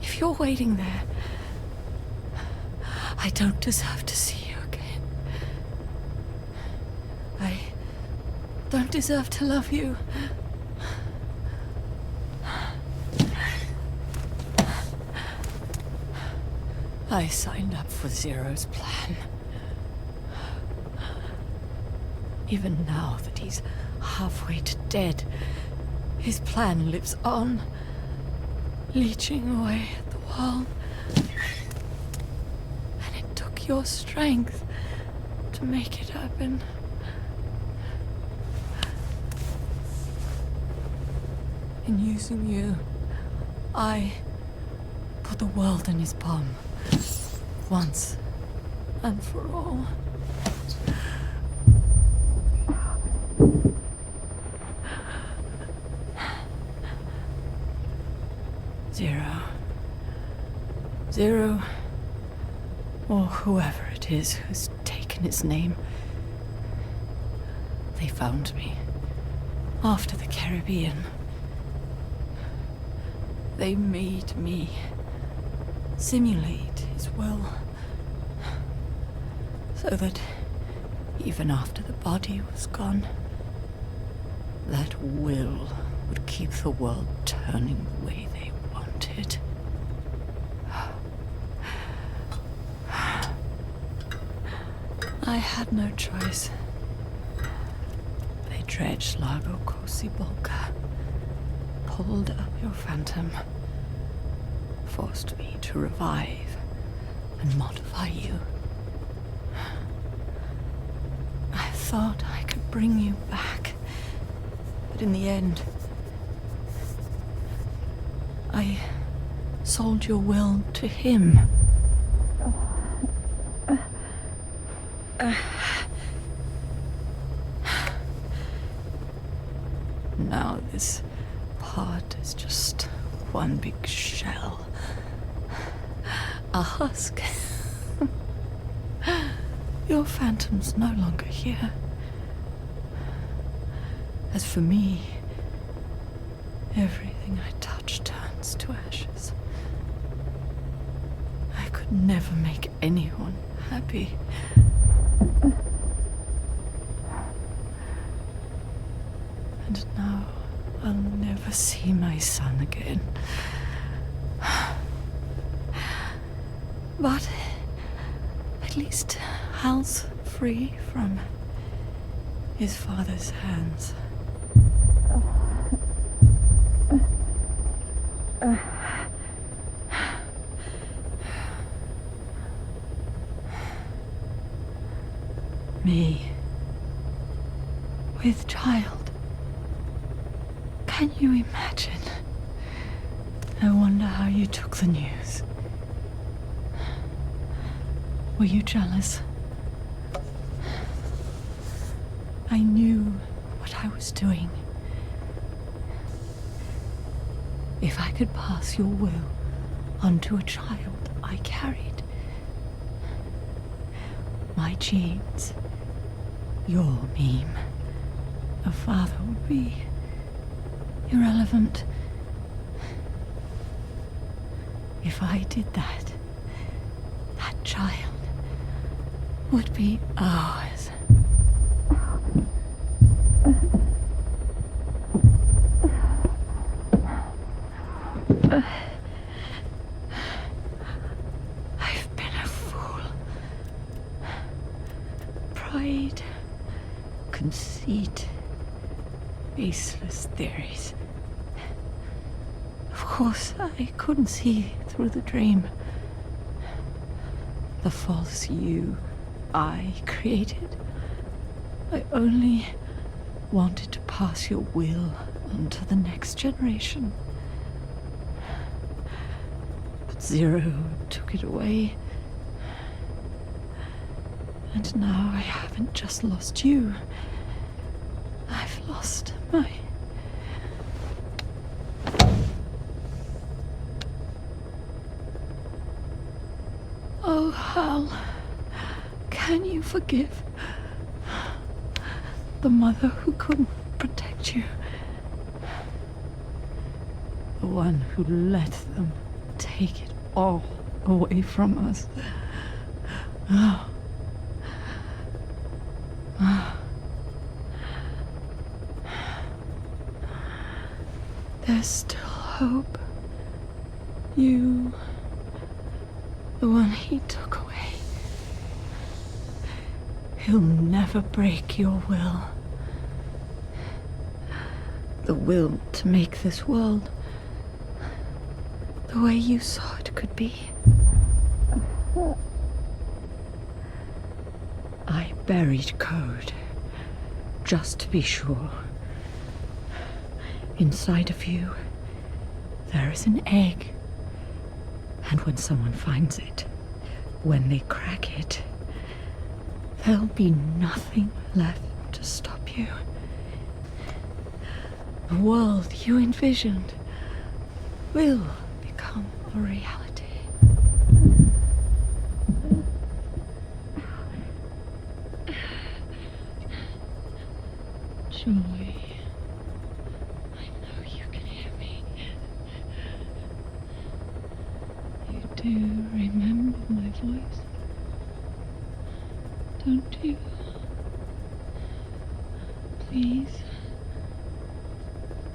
if you're waiting there. I don't deserve to see you again. I don't deserve to love you. I signed up for Zero's plan. Even now that he's halfway to dead, his plan lives on, leeching away at the world. And it took your strength to make it happen. In using you, I put the world in his palm. Once and for all. Zero, or whoever it is who's taken its name. They found me after the Caribbean. They made me simulate his will, so that even after the body was gone, that will would keep the world turning the way they wanted. I had no choice. They dredged Lago Cosibolca, pulled up your phantom, forced me to revive and modify you. I thought I could bring you back, but in the end, I sold your will to him. Now this part is just one big shell. A husk. Your phantom's no longer here. As for me, everything I touch turns to ashes. I could never make anyone happy. And now I'll never see my son again. But at least Hal's free from his father's hands. Me, with child. Can you imagine? I wonder how you took the news. Were you jealous? I knew what I was doing. If I could pass your will onto a child I carried, my genes, your meme, a father would be irrelevant. If I did that, that child would be ours. I've been a fool. Pride, conceit, baseless theories. Of course, I couldn't see through the dream. The false you I created. I only wanted to pass your will on to the next generation. But Zero took it away. And now I haven't just lost you. I've lost my... Oh, Hal, can you forgive the mother who couldn't protect you? The one who let them take it all away from us. Oh. Oh. There's still hope. You... the one he took away. He'll never break your will. The will to make this world the way you saw it could be. I buried code, just to be sure. Inside of you, there is an egg. And when someone finds it, when they crack it, there'll be nothing left to stop you. The world you envisioned will become a reality. Joy. I know you can hear me. You do remember my voice, don't you? Please,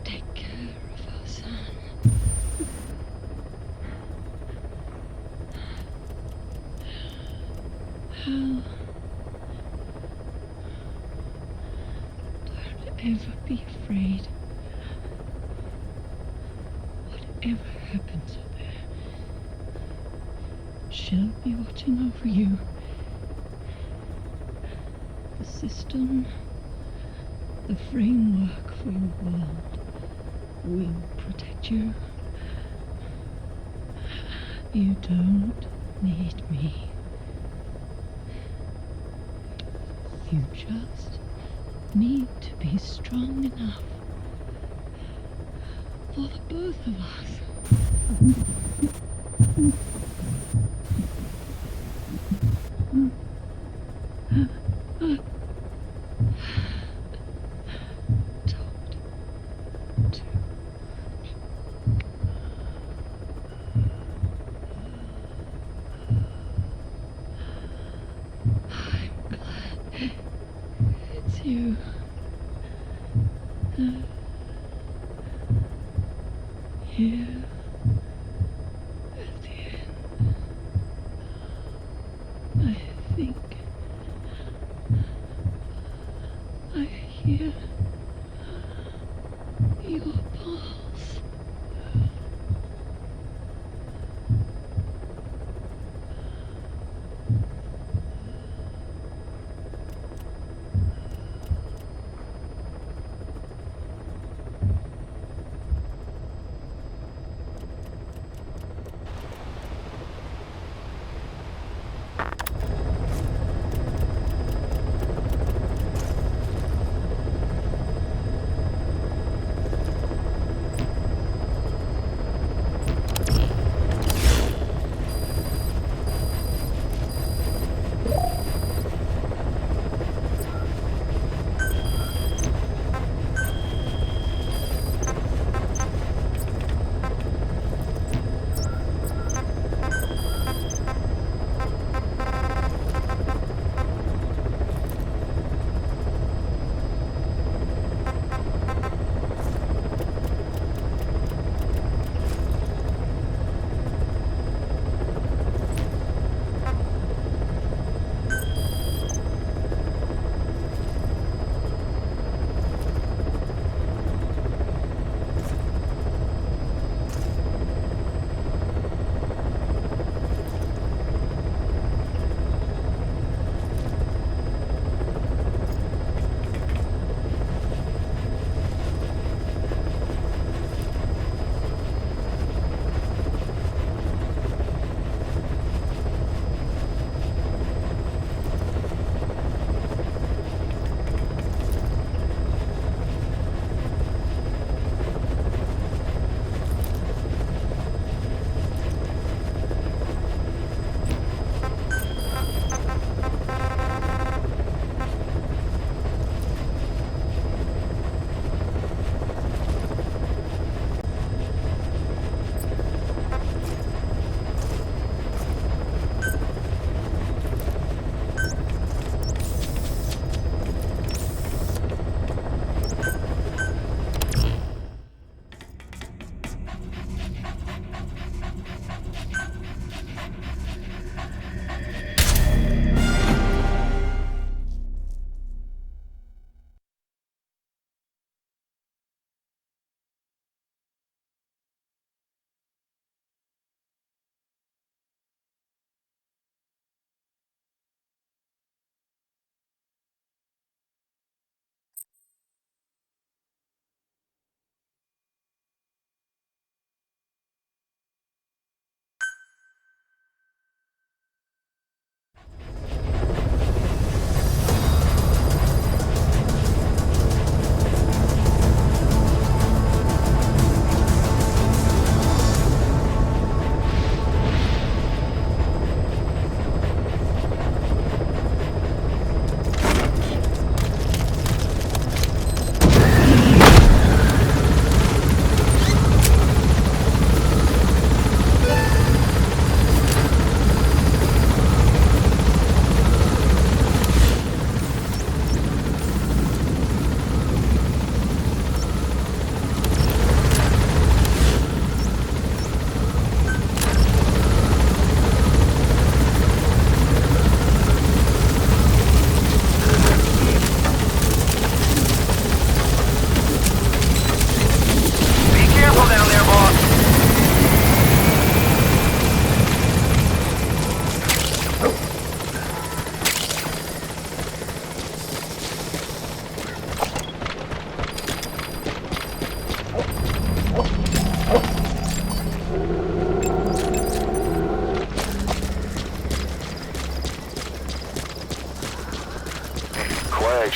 take care of our son. Hal, don't ever be afraid. Whatever happens up there, she'll be watching over you. The system, the framework for your world will protect you. You don't need me. You just need to be strong enough for the both of us. You. Here at the end.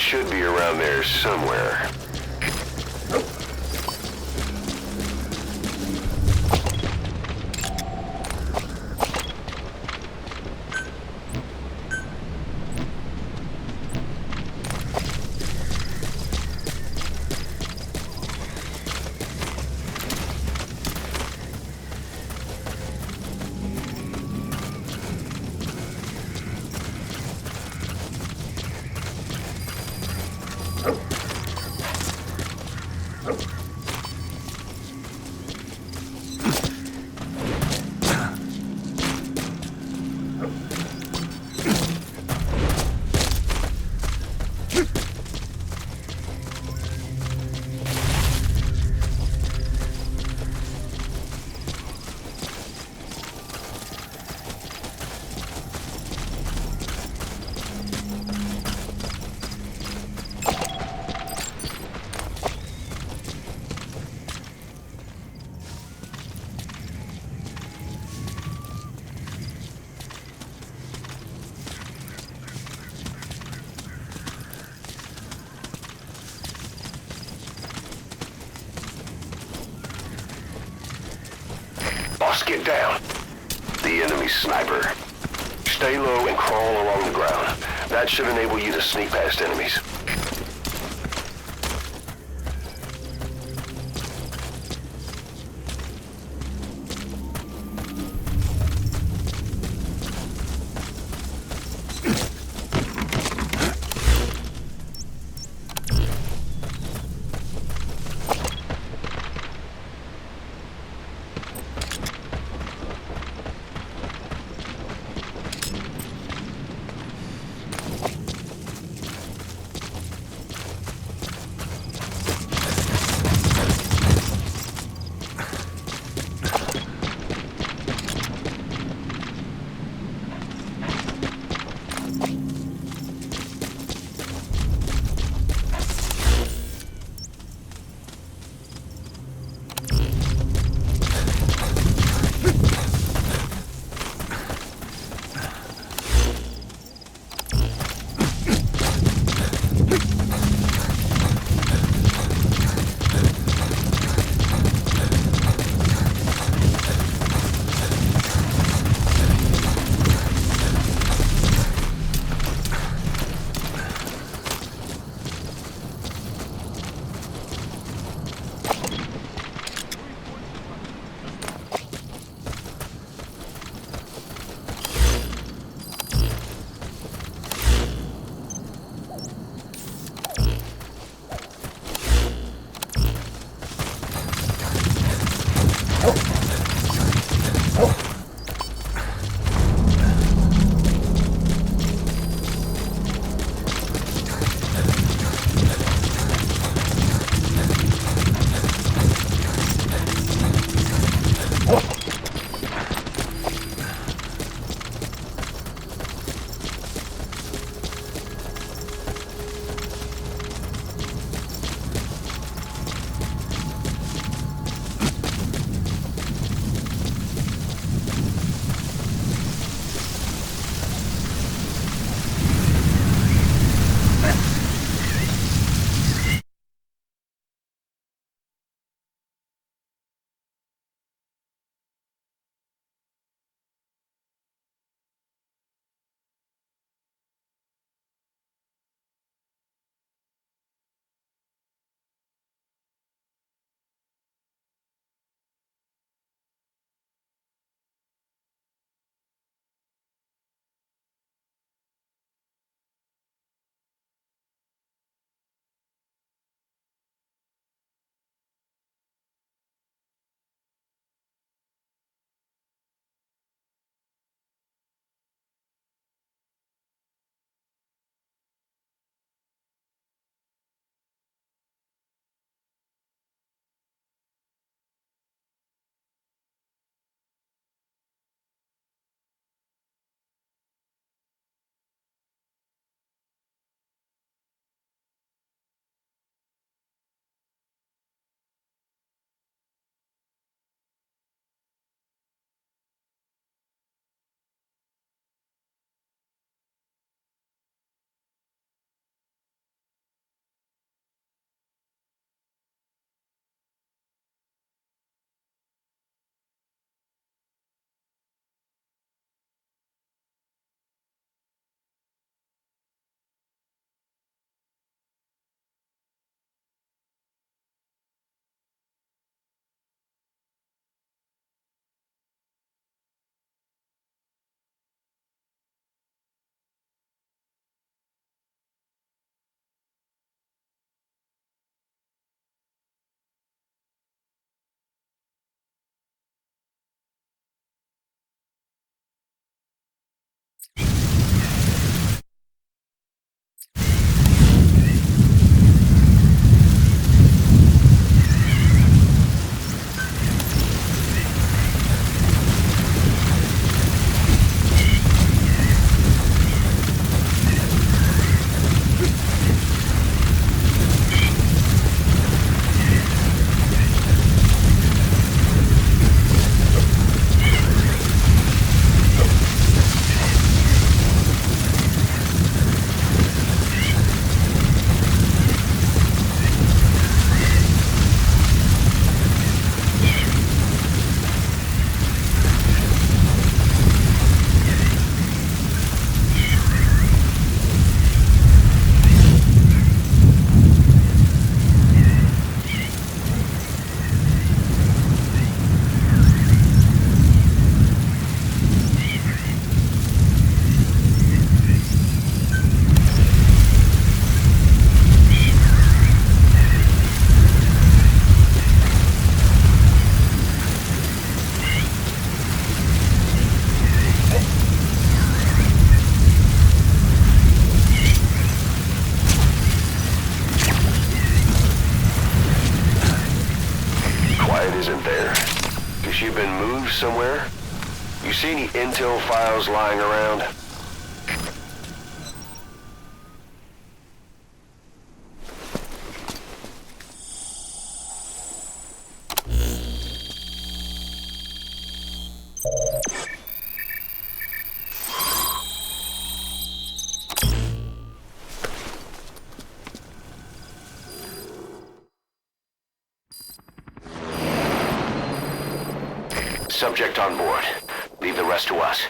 should be around there somewhere. Boss, get down. The enemy sniper. Stay low and crawl along the ground. That should enable you to sneak past enemies. She been moved somewhere? You see any intel files lying around? Subject on board. Leave the rest to us.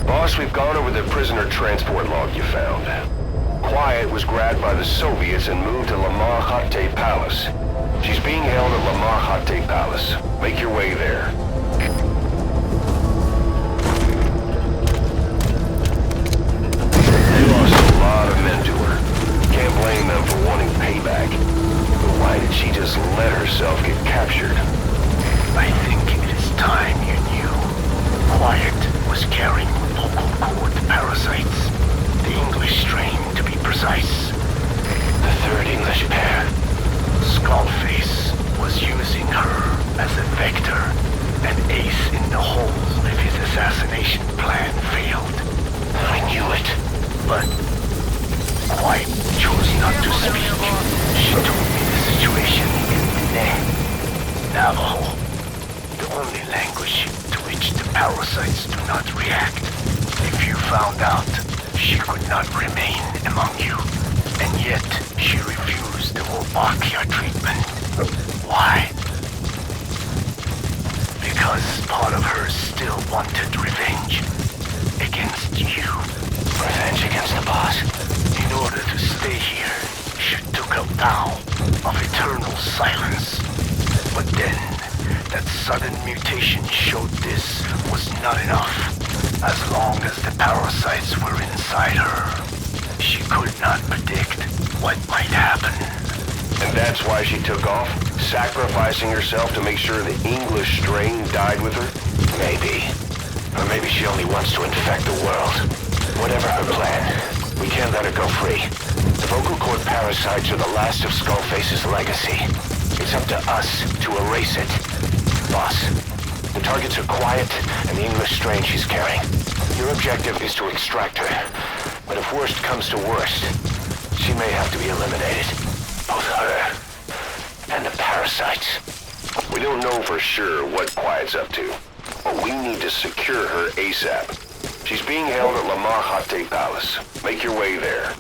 Boss, we've gone over the prisoner transport log you found. Quiet was grabbed by the Soviets and moved to Lamar Khatte Palace. She's being held at Lamar Khatte Palace. Make your way there. They lost a lot of men to her. Can't blame them for wanting payback. But why did she just let herself get captured? I think it is time you knew. Quiet was carrying vocal cord parasites. The English strain, to be precise. The third English pair. Skullface was using her as a vector, an ace in the hole if his assassination plan failed. I knew it. But Quiet chose not to speak. She told me the situation in Navajo, the only language to which the parasites do not react. If you found out, she could not remain among you. And yet, she refused the Wolbachia treatment. Why? Because part of her still wanted revenge. Against you. Revenge against the boss? In order to stay here, she took a vow of eternal silence. But then, that sudden mutation showed this was not enough. As long as the parasites were inside her, she could not predict what might happen. And that's why she took off? Sacrificing herself to make sure the English strain died with her? Maybe. Or maybe she only wants to infect the world. Whatever her plan, we can't let her go free. The vocal cord parasites are the last of Skullface's legacy. It's up to us to erase it. Boss, the targets are Quiet and the English strain she's carrying. Your objective is to extract her. But if worst comes to worst, she may have to be eliminated. Both her and the parasites. We don't know for sure what Quiet's up to, but we need to secure her ASAP. She's being held at Lamar Khatte Palace. Make your way there.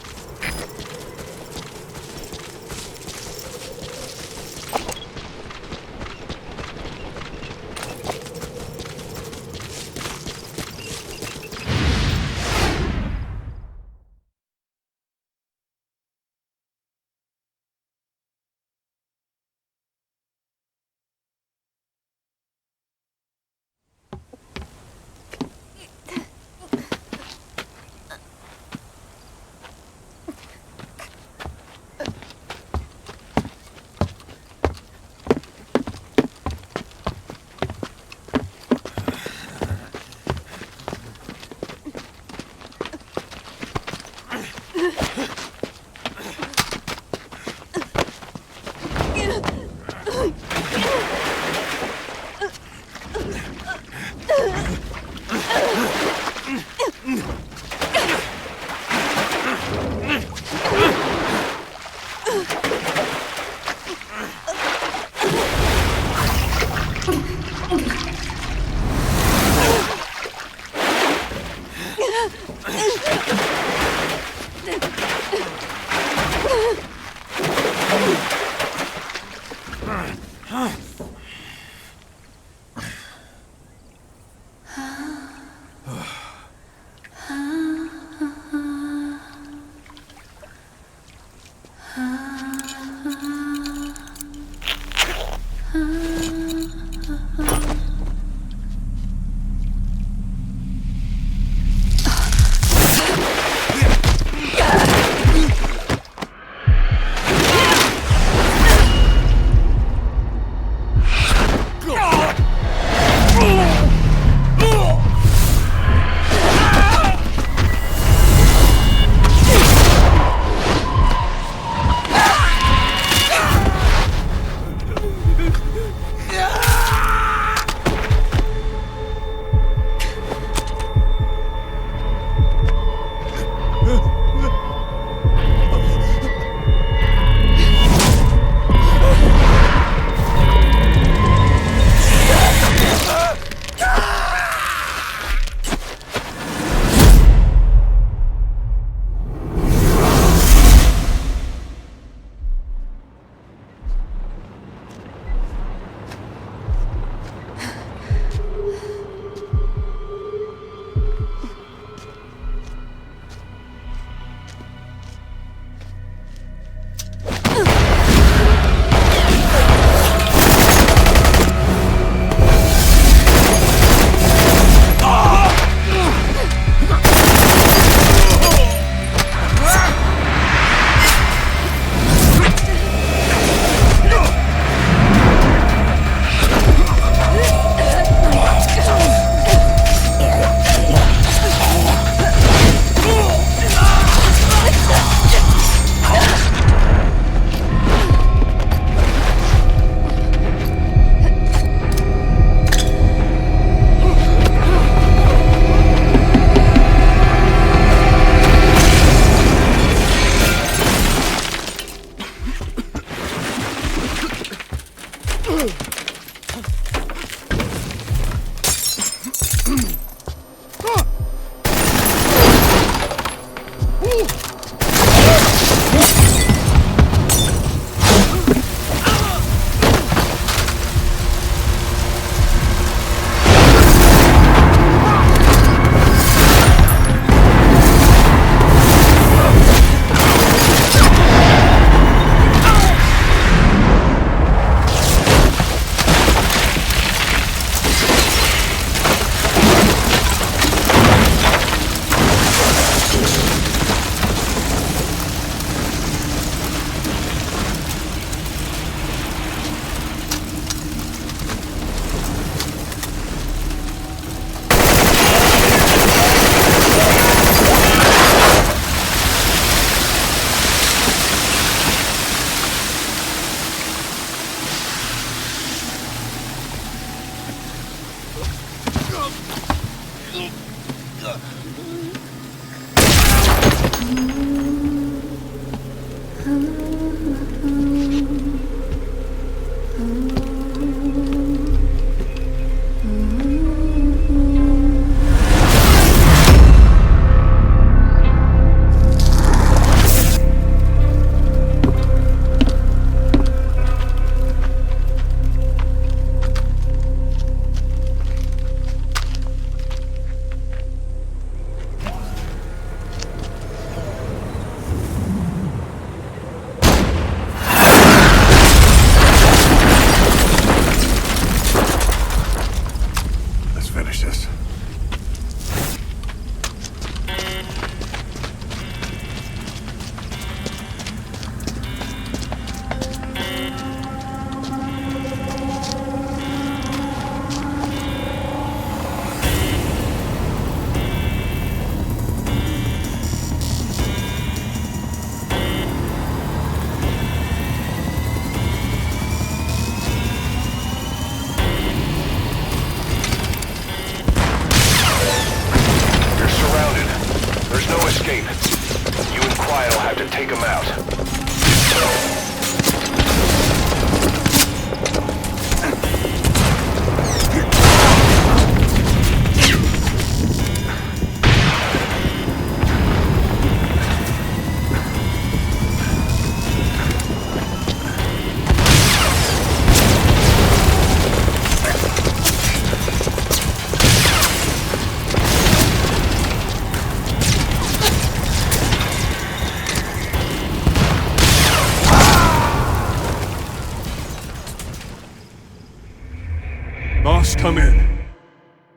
Boss, come in.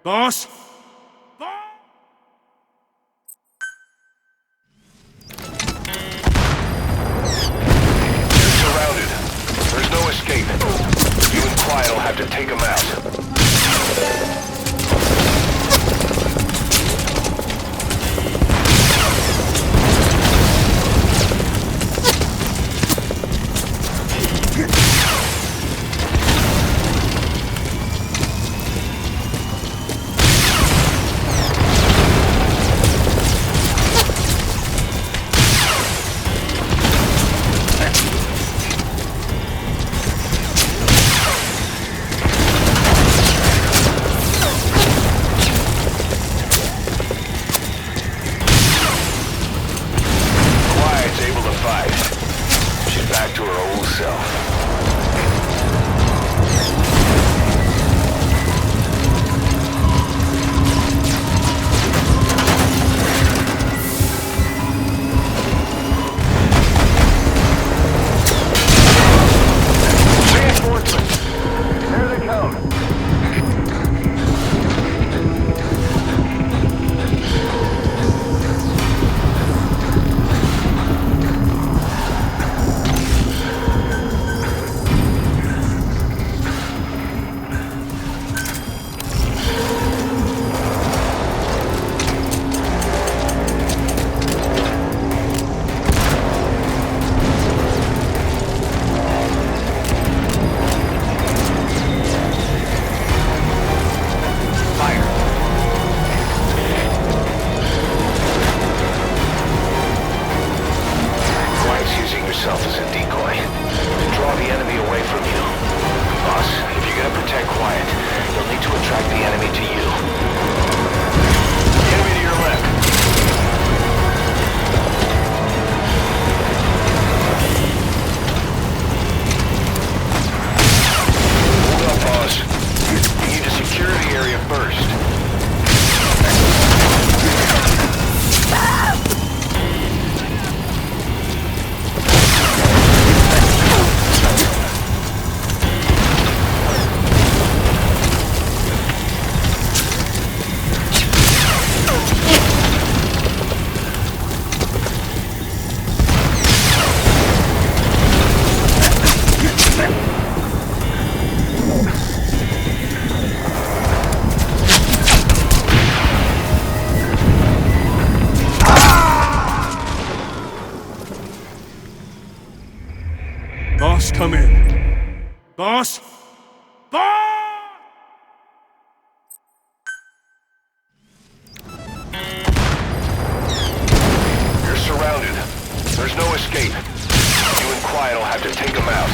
Boss? You're surrounded. There's no escape. You and Quiet will have to take him out. Back to her old self. Reinforcements! There they come. Yourself as a decoy to draw the enemy away from you. Boss, if you're gonna protect Quiet, you'll need to attract the enemy to you. The enemy to your left. Hold up, boss. You need to secure the area first. Boss, come in. Boss? Boss! There's no escape. You and Quiet will have to take him out.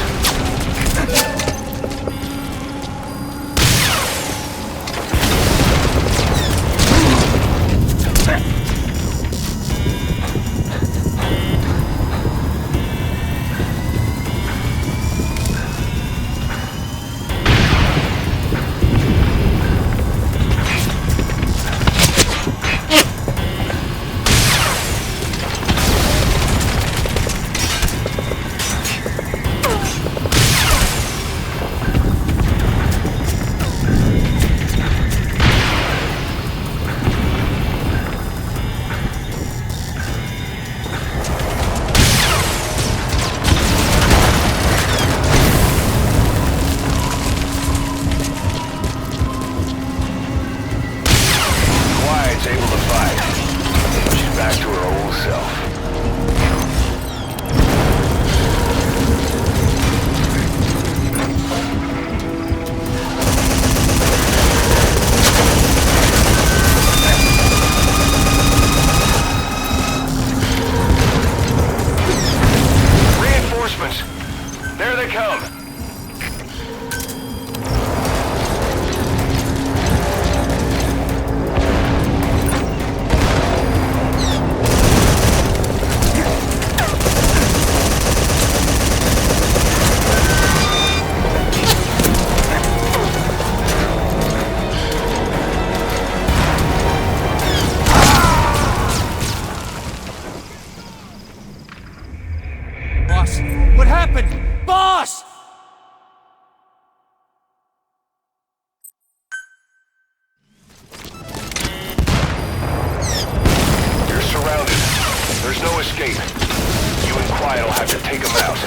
There they come! Boss, what happened? Boss! You're surrounded. There's no escape. You and Quiet will have to take him out.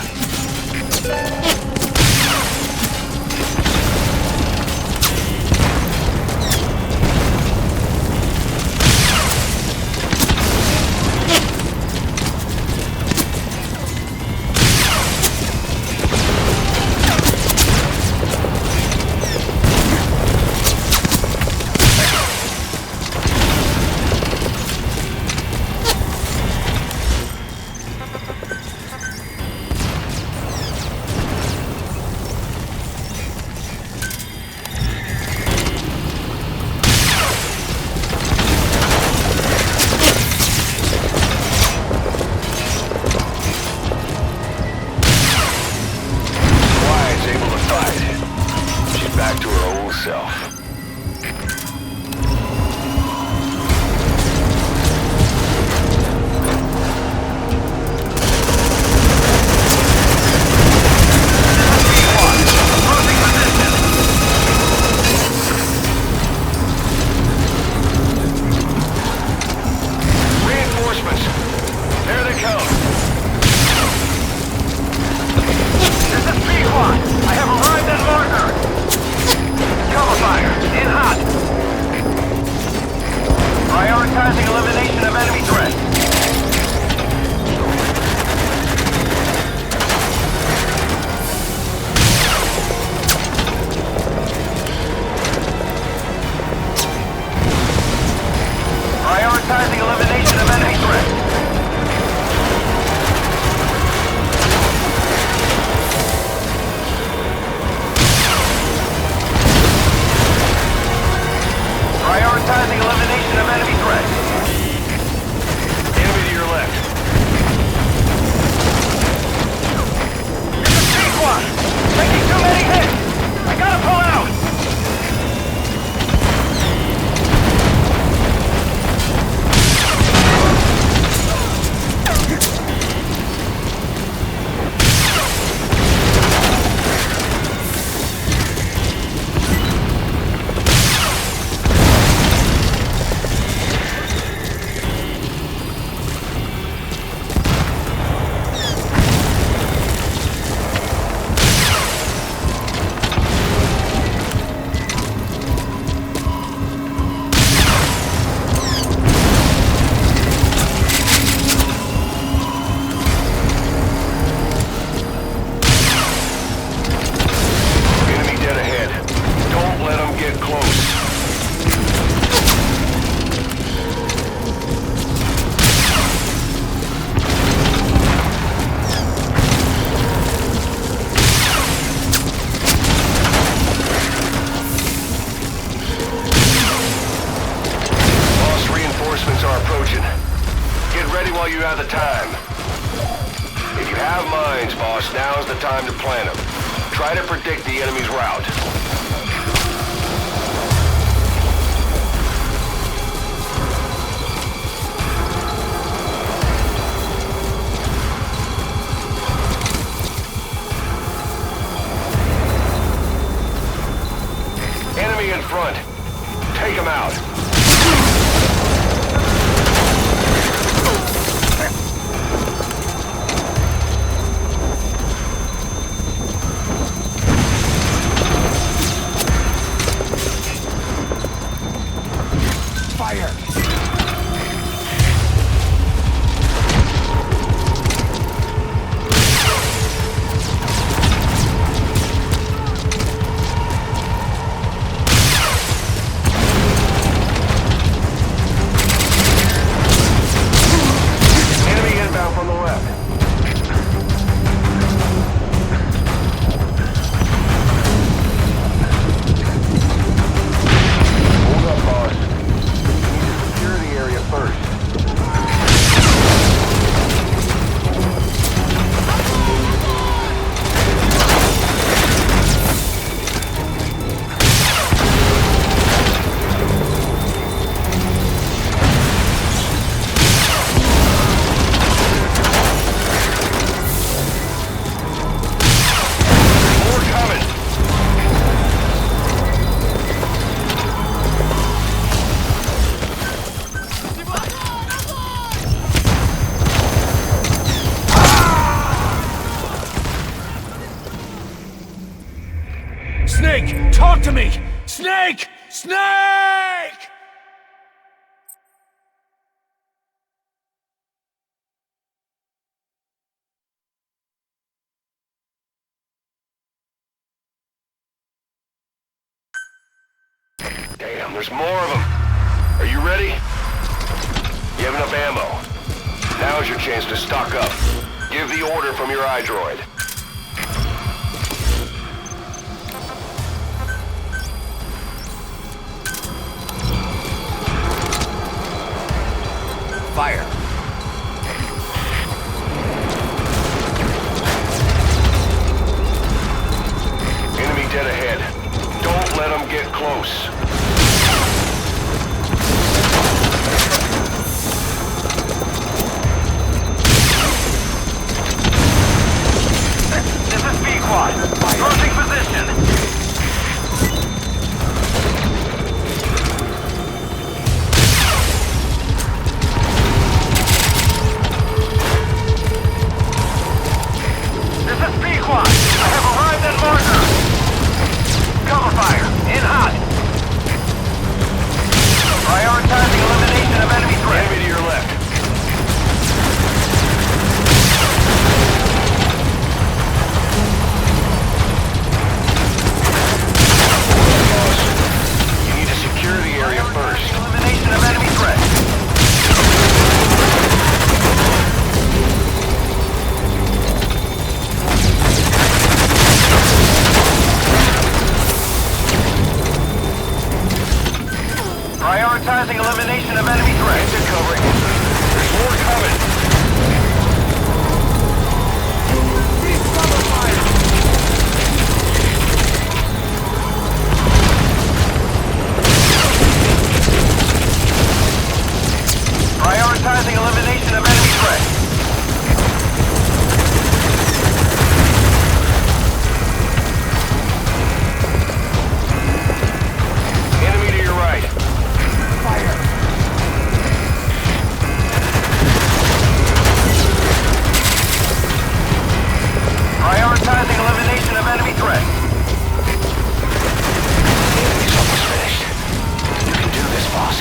Back to her old self. Reinforcements. There they come. This is P1. I have arrived at Marker. Cover fire. In hot. Prioritizing elimination of enemy threats. Prioritizing elimination of enemy threats. Prioritizing elimination of enemy threats. approaching. Get ready while you have the time. If you have mines, boss, now's the time to plant them. Try to predict the enemy's route. Enemy in front. Take him out. Fire! Enemy inbound from the left. Hold up, boss. You need to secure the area first. More coming. Snake! Talk to me! Snake! Snake! Damn, there's more of them. Are you ready? You have enough ammo. Now's your chance to stock up. Give the order from your iDroid. Fire! Enemy dead ahead. Don't let them get close. This is B-Quad. Approaching position. This is B-Quad. I have arrived at marker. Cover fire. In hot. Prioritizing elimination of enemy threat. Enemy to your left. Boss, you need to secure the area first. Elimination of enemy threat. Prioritizing elimination of enemy threat. Into cover. There's more coming. Prioritizing elimination of enemy threat. Enemy to your right. Prioritizing elimination of enemy threat. Enemy's almost finished. You can do this, boss.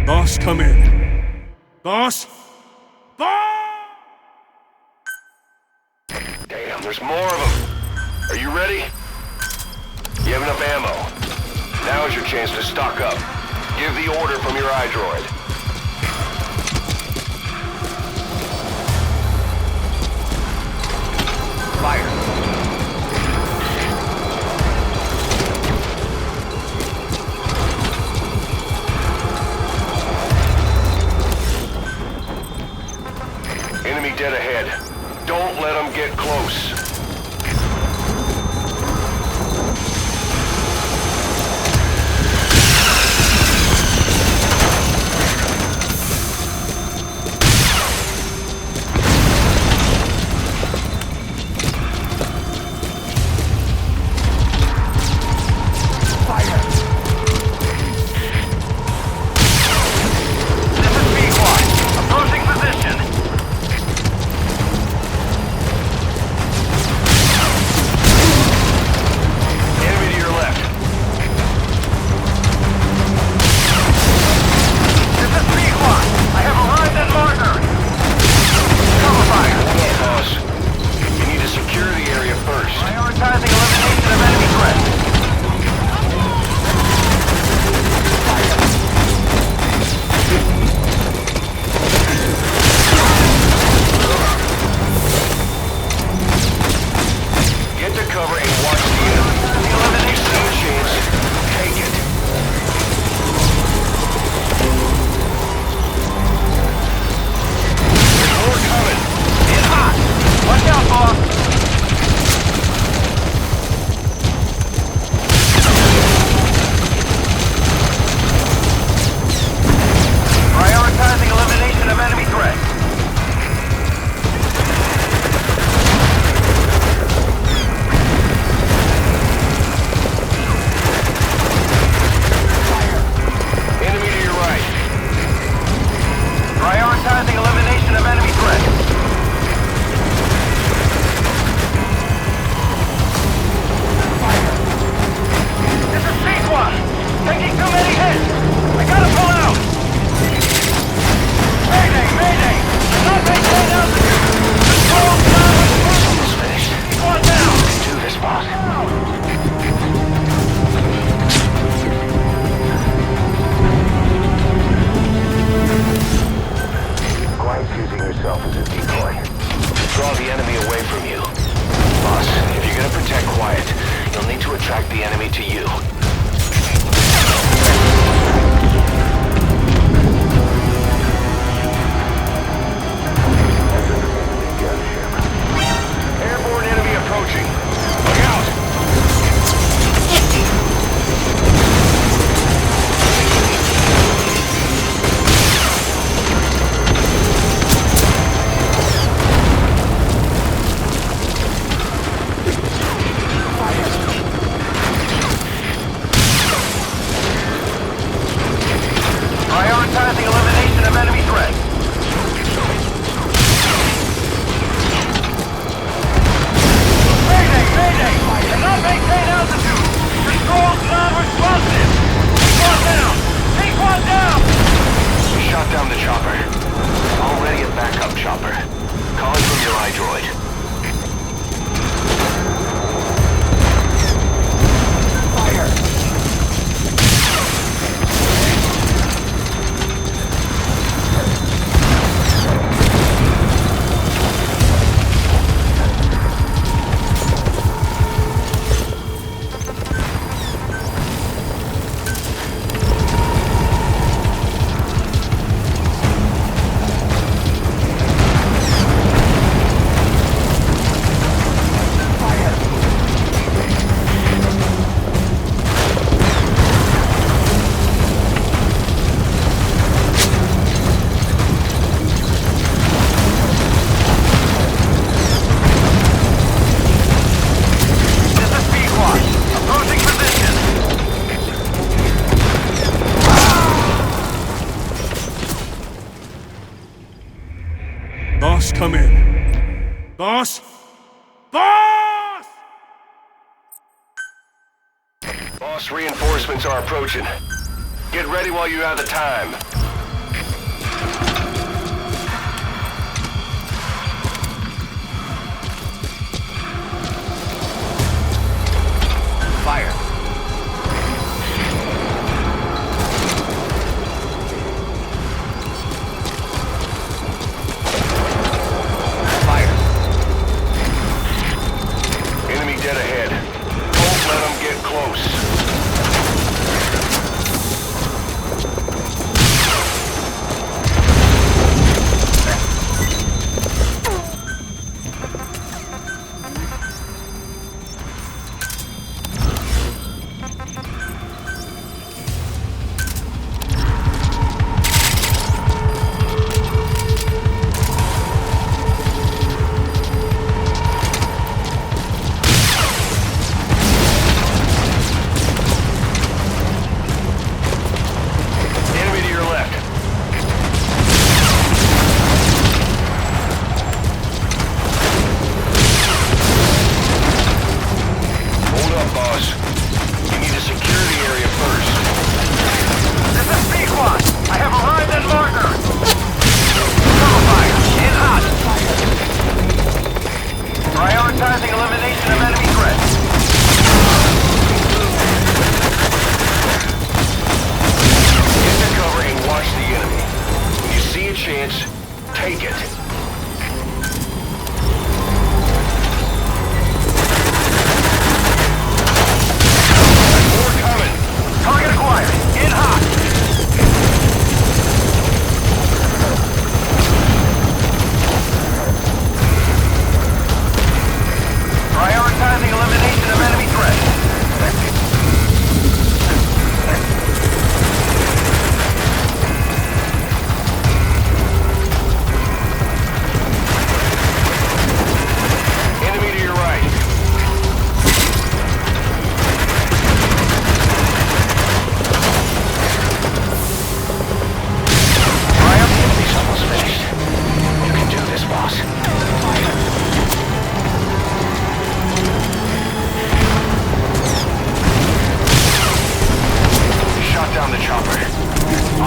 Boss, come in. Boss? Boss! Damn, there's more of them. Are you ready? You have enough ammo. Now is your chance to stock up. Give the the order from your iDroid. Fire. Enemy dead ahead. Don't let them get close. Boss, come in. Boss? Boss! Boss, reinforcements are approaching. Get ready while you have the time. Fire.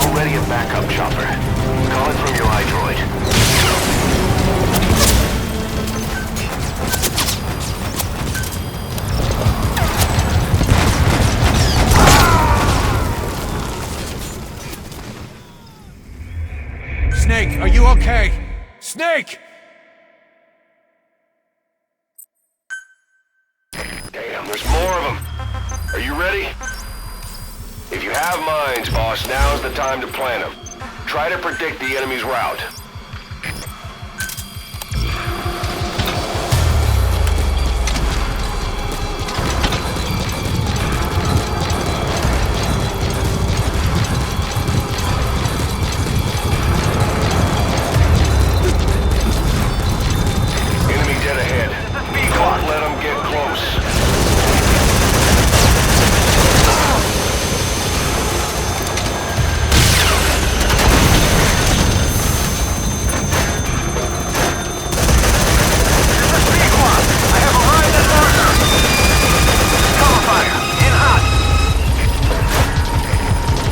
Already a backup chopper. Call it from your iDroid. Snake, are you okay? Snake! Damn, there's more of them. Are you ready? If you have mines, boss, now's the time to plant them. Try to predict the enemy's route. Enemy dead ahead. Don't let them get close.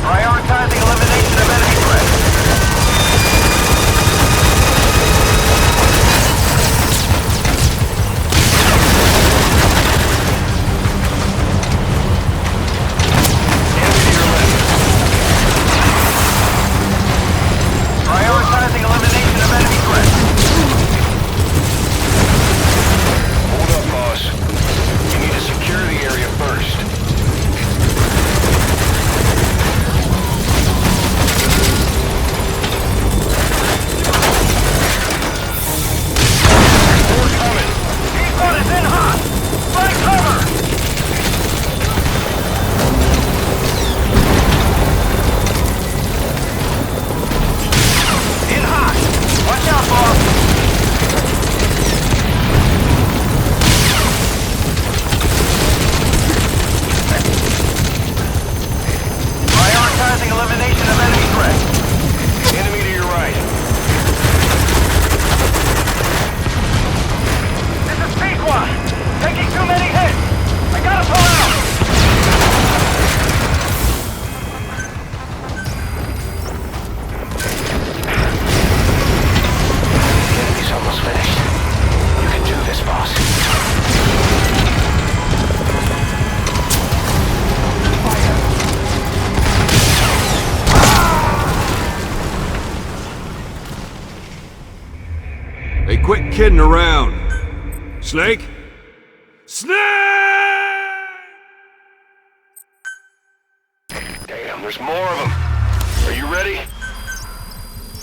Prioritizing elimination of enemy threats. Prioritizing elimination of enemy threats. Hold up, boss. You need to secure the area first. P1 is in hot! Find cover! In hot! Watch out, boss! Prioritizing elimination of enemy threats. Enemy to your right. This is P1! Taking too many hits! I gotta pull out! The enemy's almost finished. You can do this, boss. Hey, quit kidding around. Snake? Snake! Damn, there's more of them. Are you ready?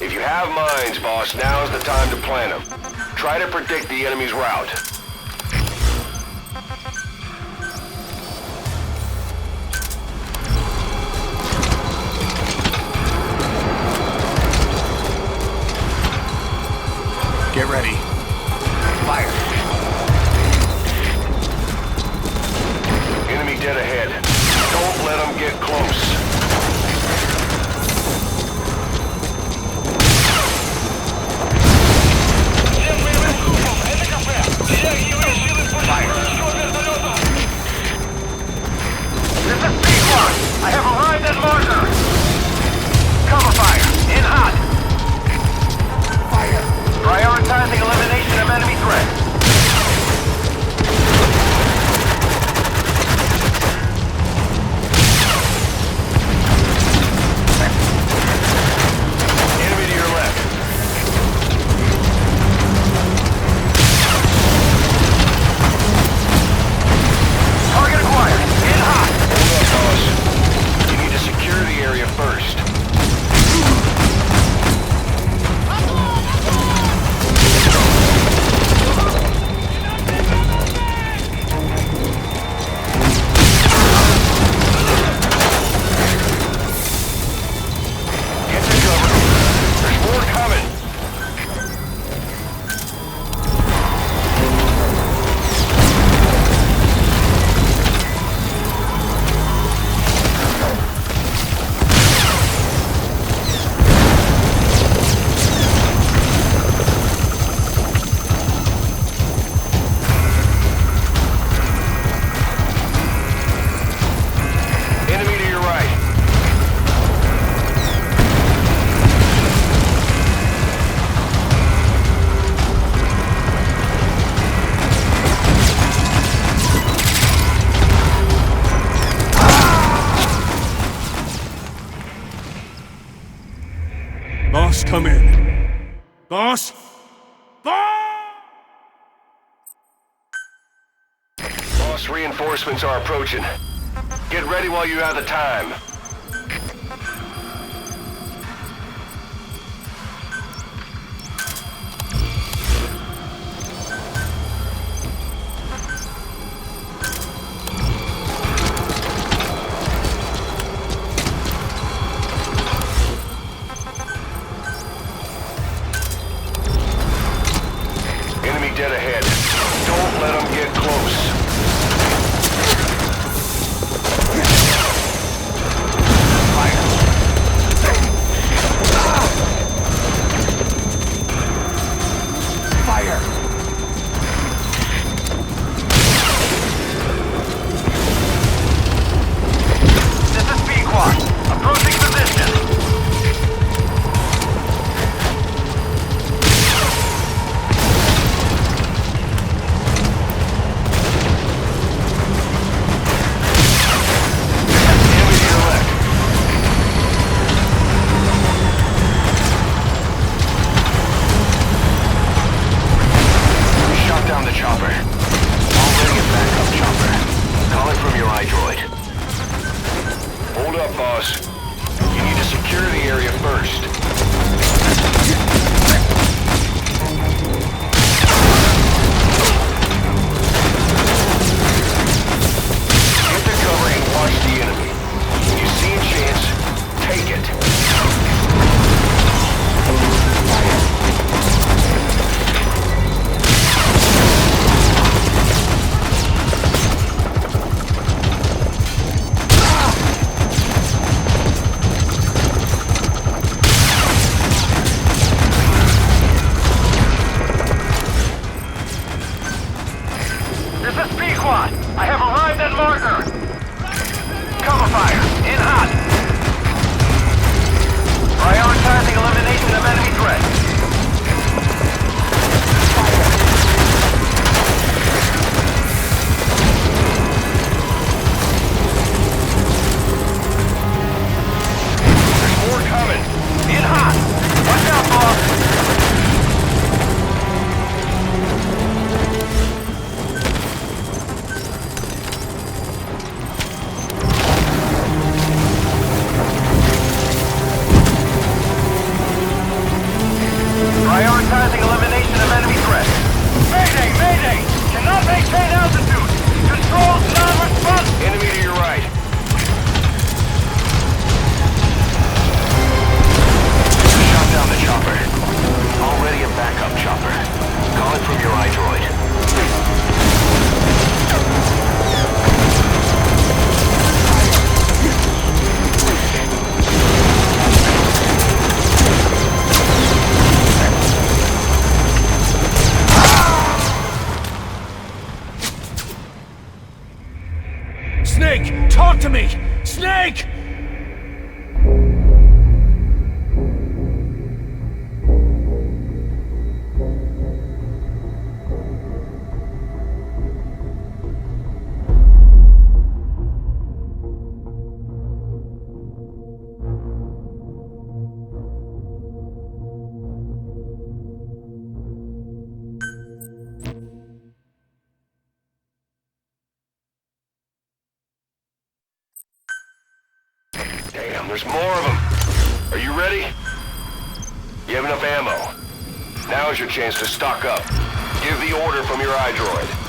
If you have mines, boss, now's the time to plant them. Try to predict the enemy's route. Get ready. Fire. Enemy dead ahead. Don't let them get close. Всем боевым группам, это кафе. Теряем Boss, come in. Boss? Boss, reinforcements are approaching. Get ready while you have the time. Enemy dead ahead. Don't let them get close. Snake! Talk to me! Snake! Damn, there's more of them. Are you ready? You have enough ammo. Now is your chance to stock up. Give the order from your iDroid.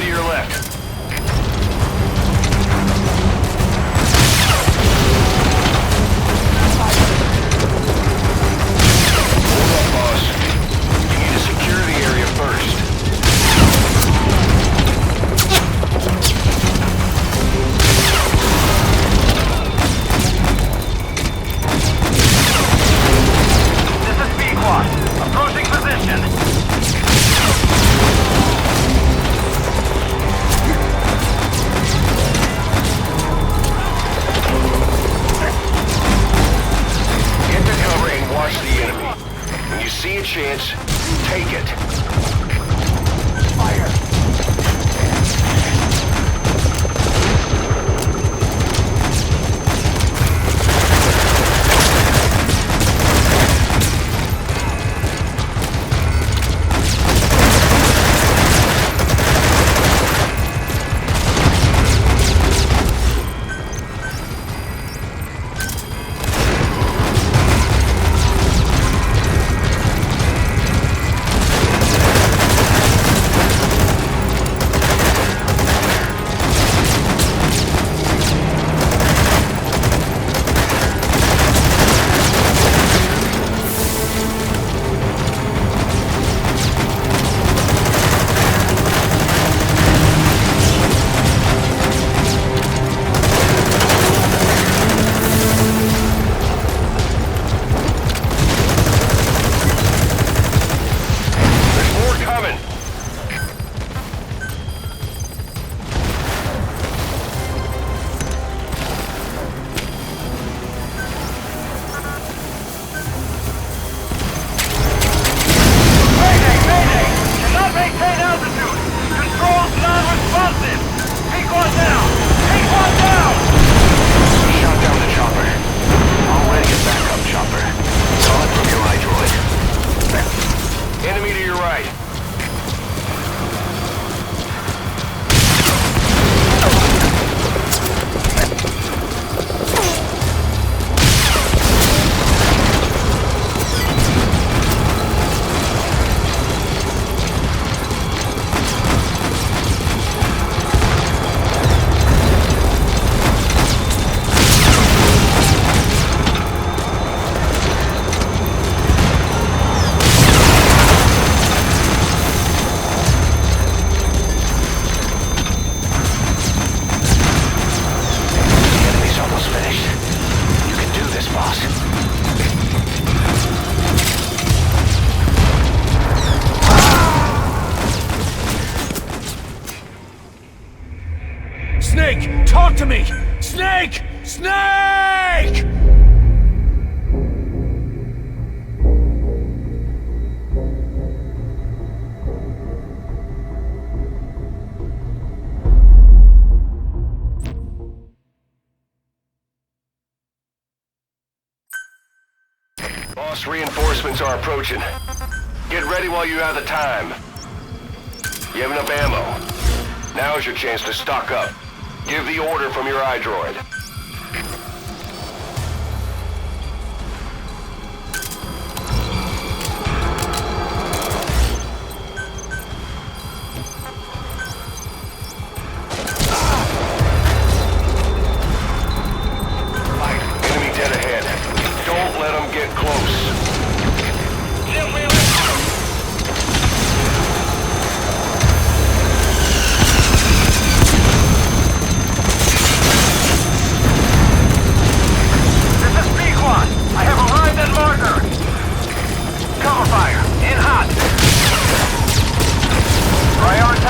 to your left. Hold up, boss. You need to secure the area first. This is Pequod. Approaching position. Get to cover and watch the enemy. When you see a chance, take it. Fire. Snake! Talk to me! Snake! Snake! Boss, reinforcements are approaching. Get ready while you have the time. You have enough ammo. Now is your chance to stock up. Give the order from your iDroid. Enemy dead ahead. Don't let them get close. I have arrived at marker. Cover fire. In hot. Priority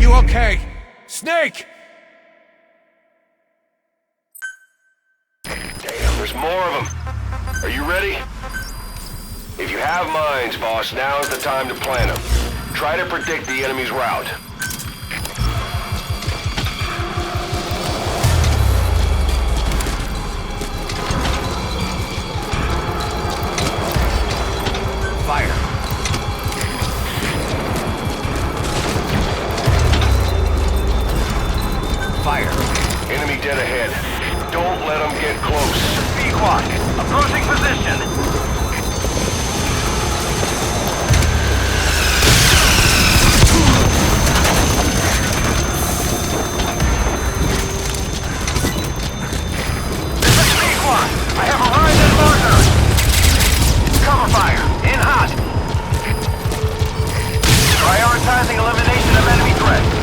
you okay? Snake! Damn, there's more of them. Are you ready? If you have minds, boss, now's the time to plan them. Try to predict the enemy's route. Fire. Fire. Enemy dead ahead. Don't let them get close. Pequot, approaching position. This is Pequot. I have arrived at marker. Cover fire. In hot. Prioritizing elimination of enemy threats.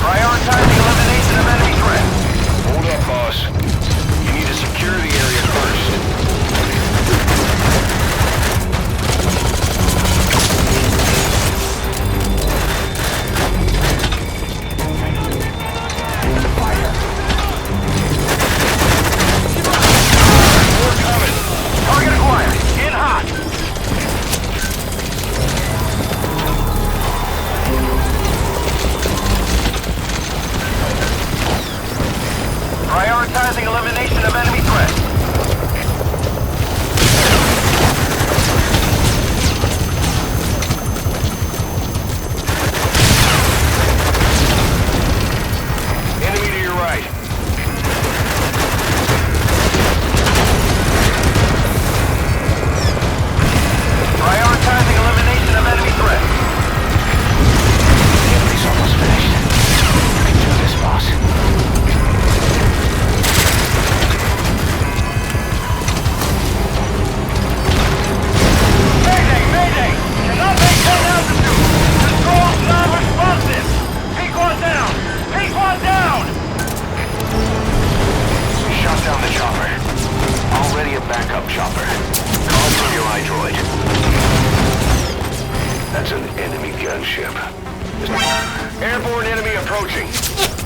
Prioritizing elimination of enemy threats. Hold up, boss. You need to secure the area first. Fire. More coming. Target acquired. In hot. Prioritizing elimination of enemy threats. Enemy to your right. Prioritizing elimination of enemy threats. The enemy's almost finished. You can do this, boss. Mayday! Mayday! Cannot maintain altitude! Controls non-responsive! Pequot down! Pequot down! We shot down the chopper. Already a backup chopper. Call from your iDroid. That's an enemy gunship. Airborne enemy approaching.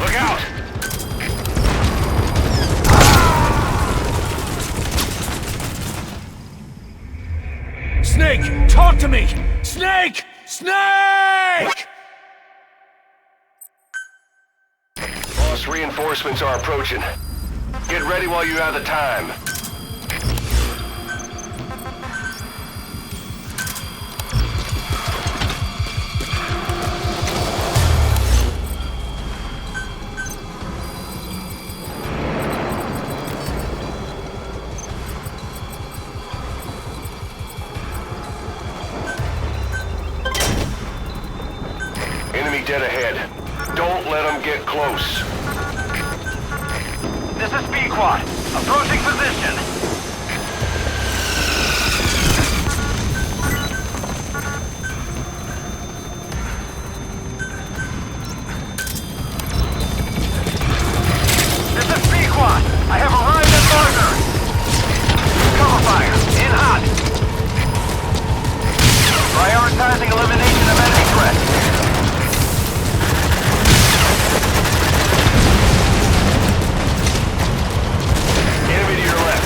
Look out! Snake, talk to me! Snake! Snake! Boss, reinforcements are approaching. Get ready while you have the time. Enemy dead ahead. Don't let them get close. This is Pequot. Approaching position. This is Pequot. I have arrived at marker. Cover fire. In hot. Prioritizing elimination of enemy threats. Enemy to your left.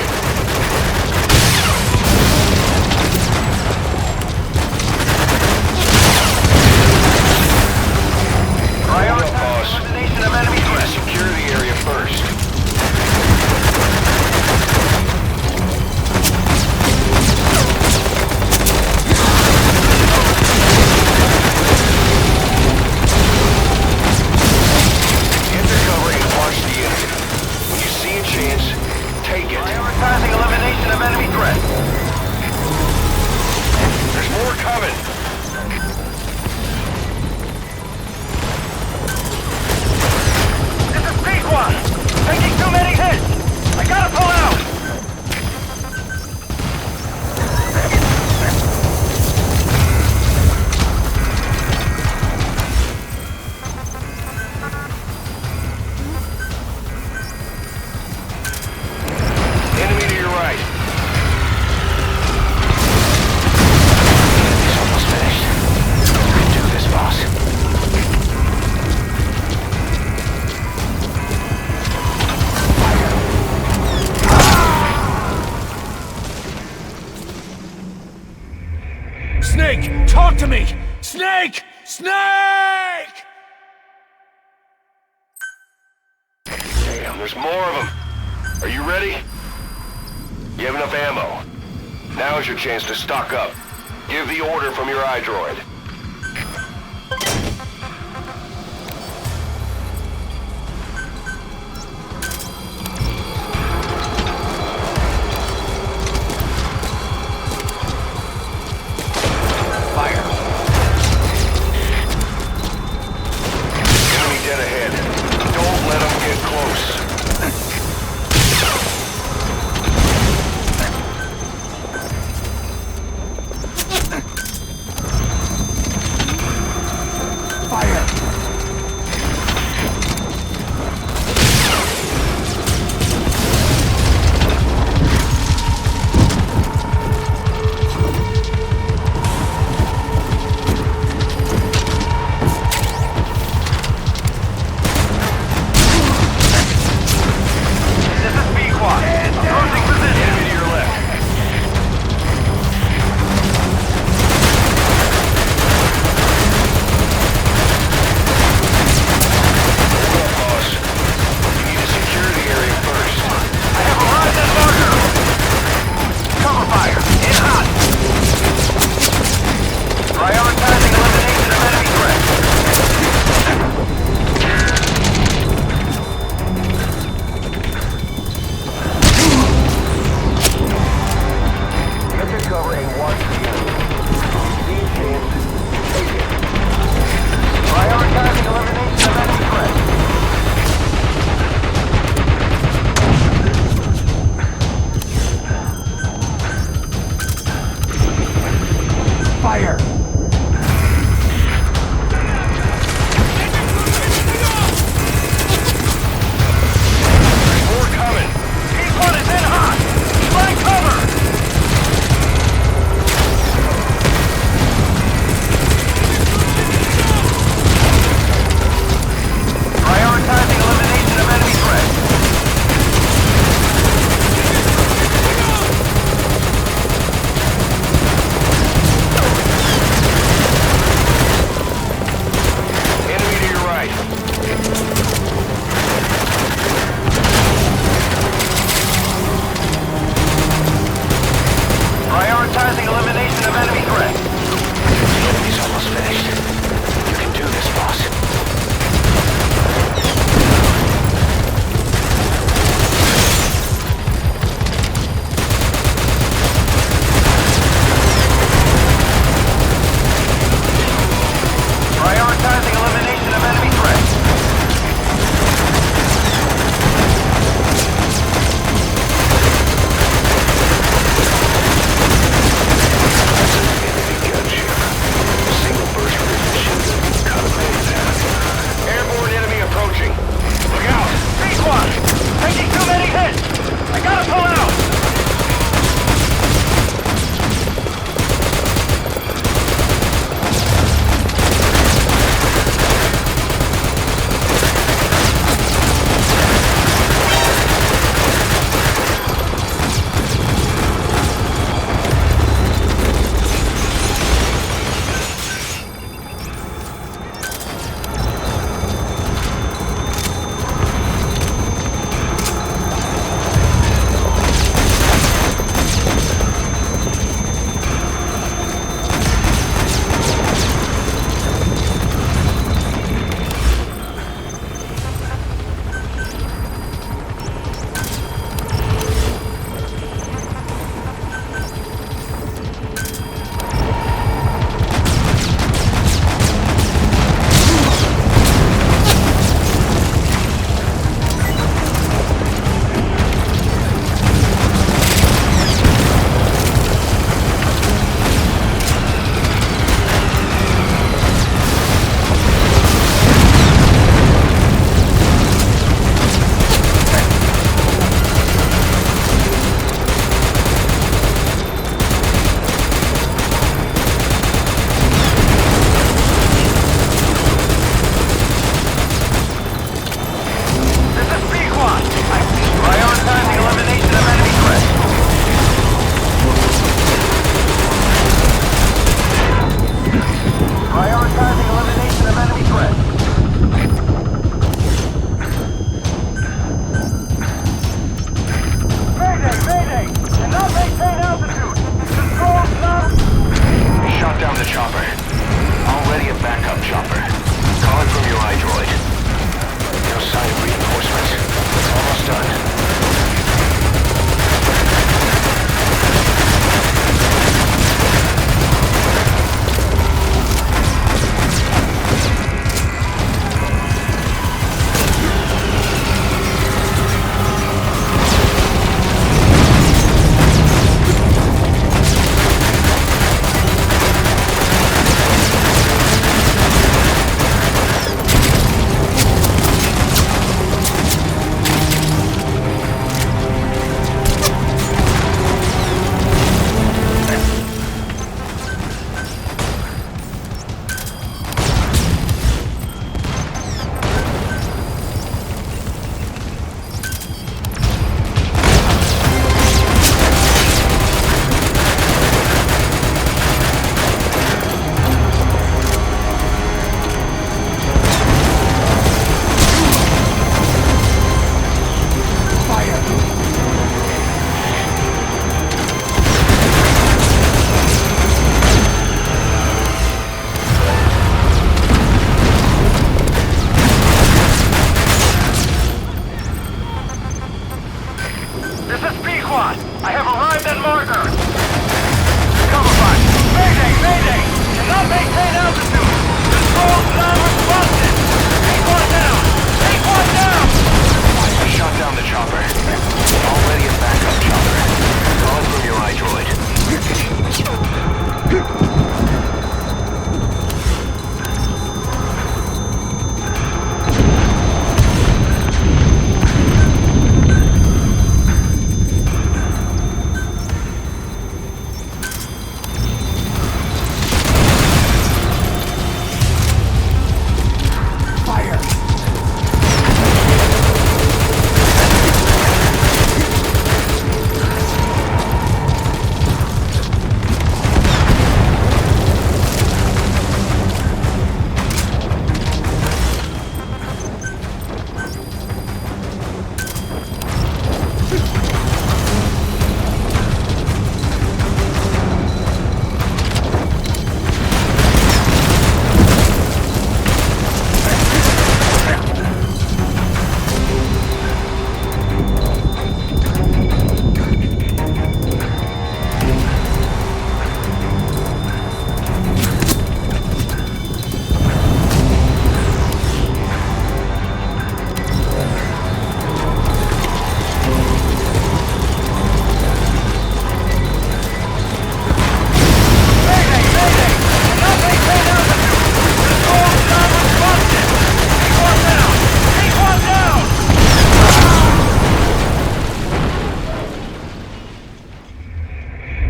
Snake! Talk to me! Snake! Snake! Damn, there's more of them. Are you ready? You have enough ammo. Now's your chance to stock up. Give the order from your iDroid.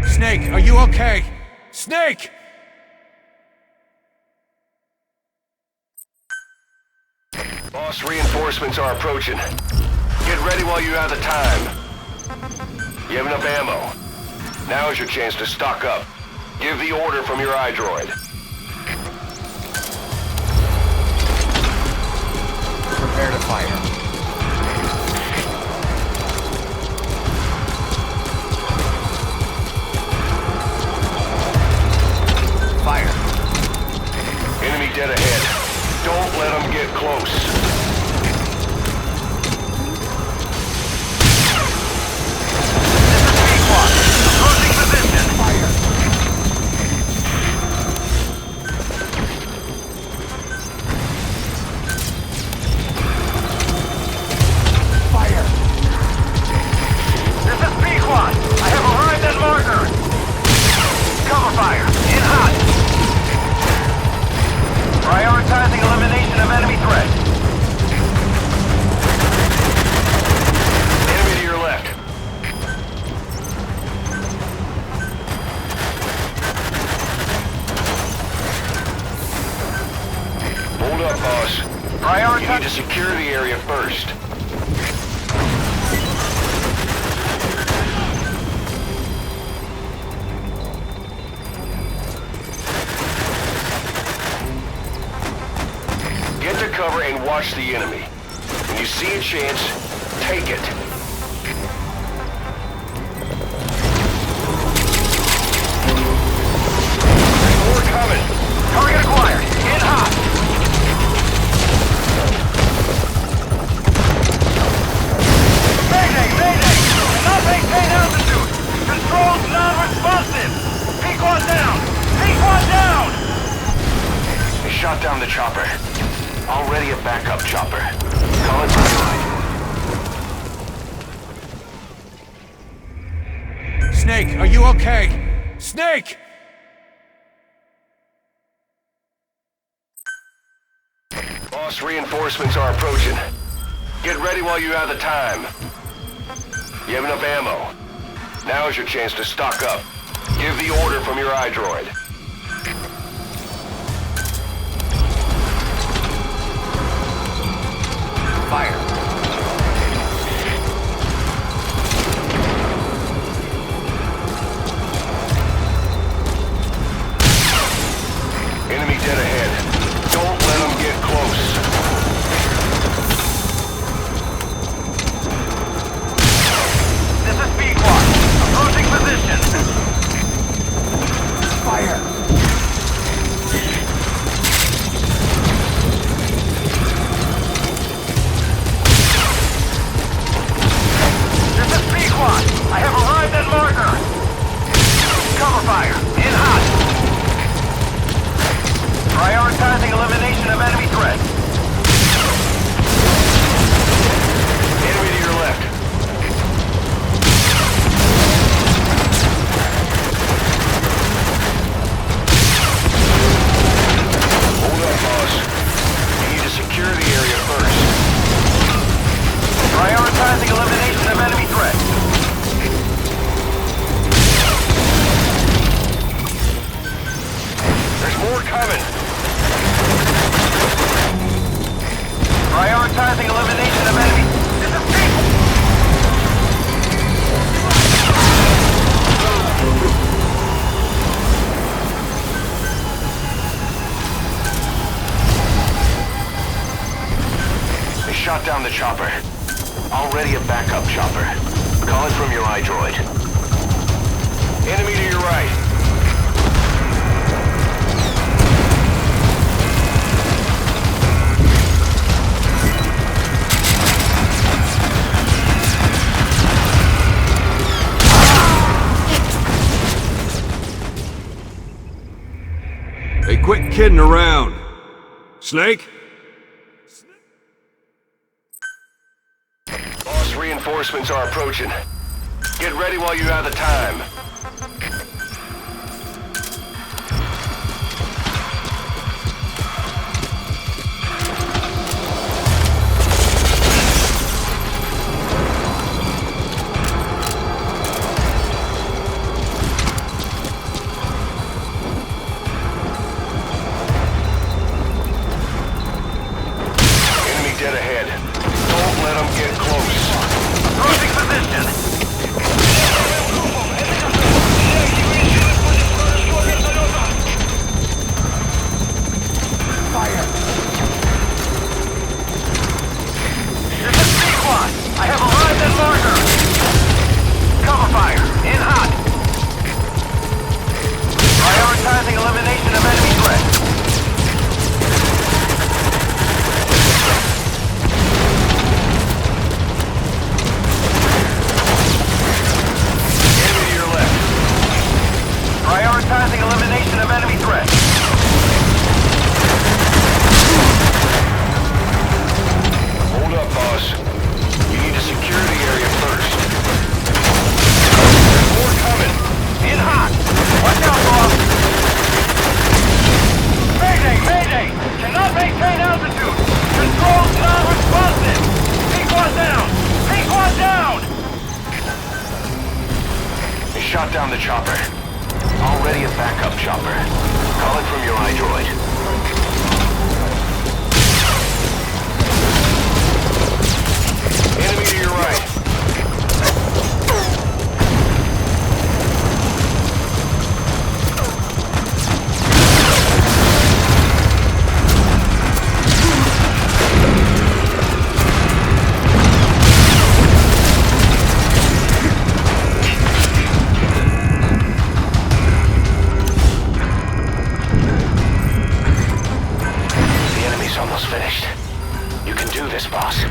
Snake, are you okay? Snake! Boss, reinforcements are approaching. Get ready while you have the time. You have enough ammo. Now is your chance to stock up. Give the order from your iDroid. Prepare to fire. Fire. Enemy dead ahead. Don't let them get close. Prioritizing elimination of enemy threat. Enemy to your left. Hold up, boss. You need to secure the area first. Get to cover and watch the enemy. When you see a chance, take it. More coming. Target acquired. In hot. Mayday! Mayday! Not maintain altitude. Controls non-responsive. Peak one down. Peak one down. They shot down the chopper. Already a backup chopper. Call it denied. Snake, are you okay? Snake! Boss, reinforcements are approaching. Get ready while you have the time. You have enough ammo. Now is your chance to stock up. Give the order from your iDroid. Fire. Enemy dead ahead. Don't let them get close. This is Pequod. Approaching position. Fire! shot down the chopper. Already a backup chopper. Call it from your iDroid. Enemy to your right. Hey, quit kidding around. Snake? Boss, reinforcements are approaching. Get ready while you have the time. Dead ahead. Don't let them get close. Approaching position. Fire! This is P1. I have arrived at marker. Cover fire. In hot. Prioritizing elimination of enemy threats. Prioritizing elimination of enemy threats. Hold up, boss. You need to secure the area first. More coming. In hot. Watch out, boss. Mayday, mayday. Cannot maintain altitude. Control non-responsive. P1 down. P1 down. They shot down the chopper. Already a backup chopper. Call it from your iDroid. Enemy to your right. Almost finished. You can do this, boss.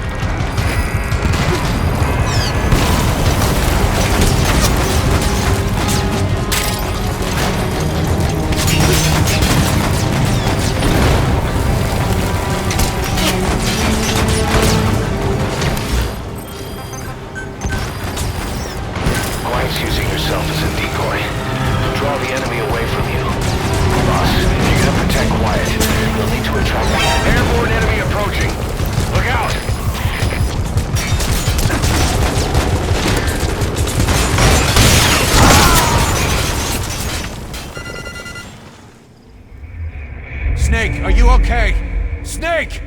Quiet's using yourself as a decoy. Draw the enemy away from you. Boss, you're gonna protect Quiet. You'll need to attract airborne enemy approaching. Look out! Snake, are you okay? Snake!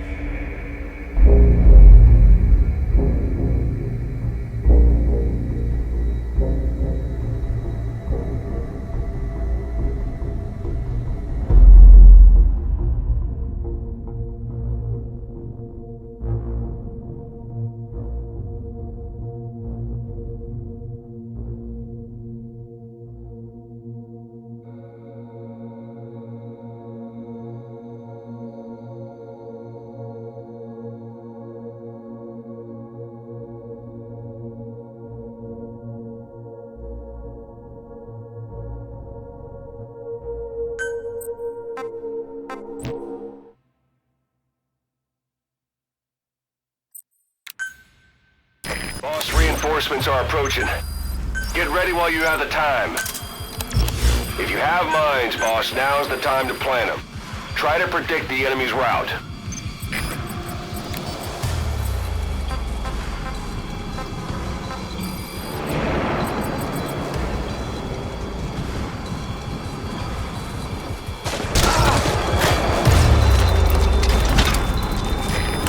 Boss, reinforcements are approaching. Get ready while you have the time. If you have mines, boss, now's the time to plant them. Try to predict the enemy's route.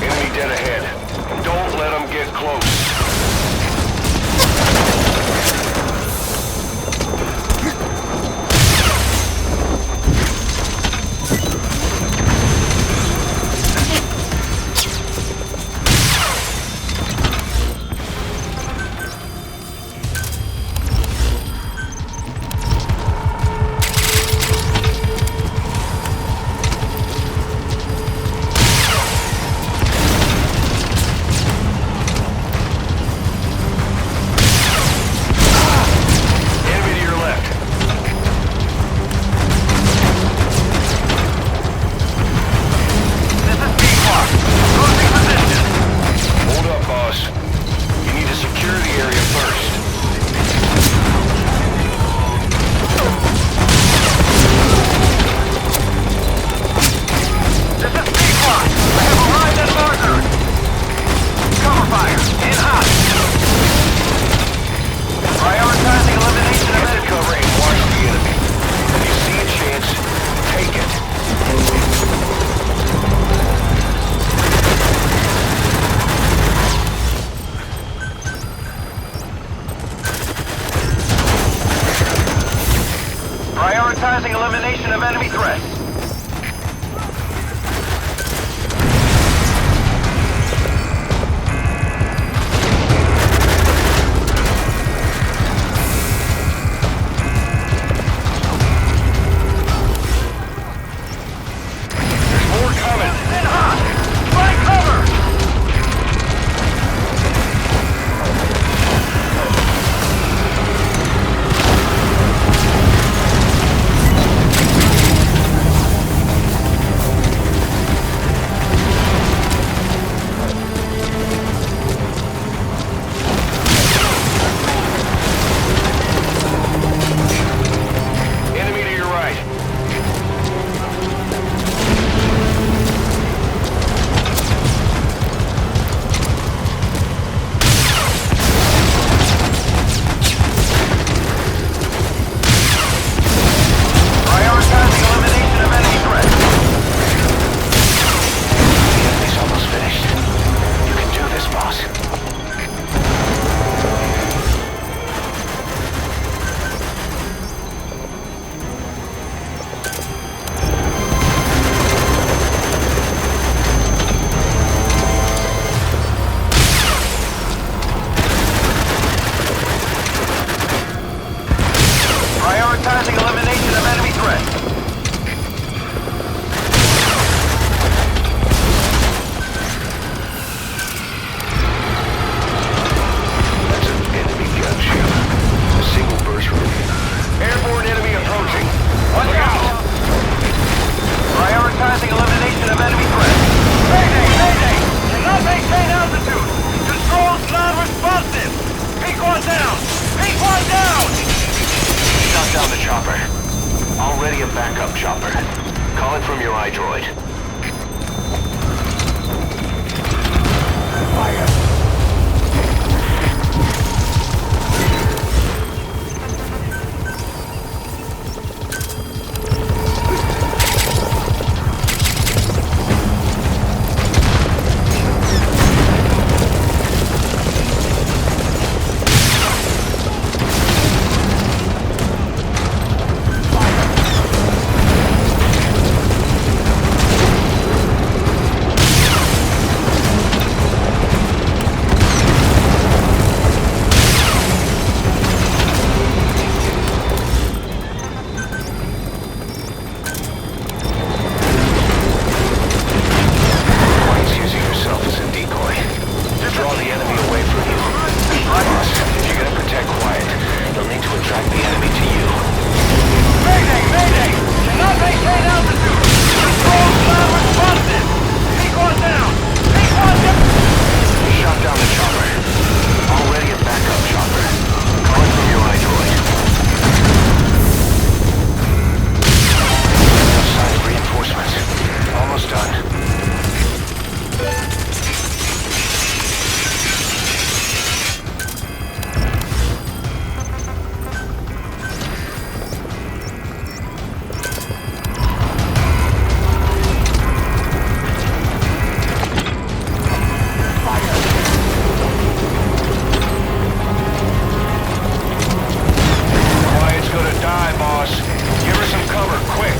Enemy dead ahead. Don't let them get close. Prioritizing elimination of enemy threats. More coming. Then hot! Find cover! Enemy to your right. Prioritizing elimination of enemy threats. The enemy's almost finished. You can do this, boss. Prioritizing elimination of enemy threats. That's an enemy gunship. A single burst rate. Airborne enemy approaching. Watch out! Prioritizing elimination of enemy threats. Mayday! Mayday! Cannot maintain altitude! Controls non-responsive! Peak one down! Peak one down! Shot down the chopper. Already a backup chopper. Calling from your iDroid. Quiet's using yourself as a decoy. To draw the enemy away from you. Boss, if you're gonna protect Quiet, you'll need to attract the enemy to you. Mayday! Mayday! Cannot maintain altitude! Controls non-responsive! Peak one down! Peak one down! Shot down the chopper. Already a backup chopper. Calling from your iDroid. Outside reinforcements. Almost done. Quiet's gonna die, boss. Give her some cover, quick.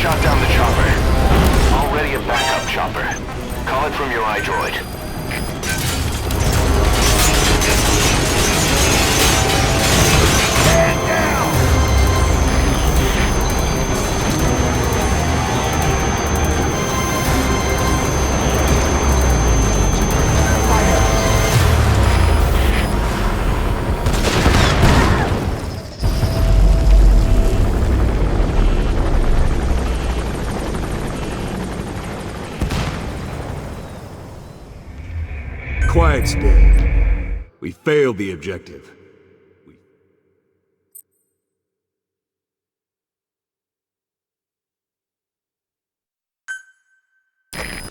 Shot down the chopper. Already a backup chopper. Call it from your iDroid. Man down! Quiet's dead. We failed the objective.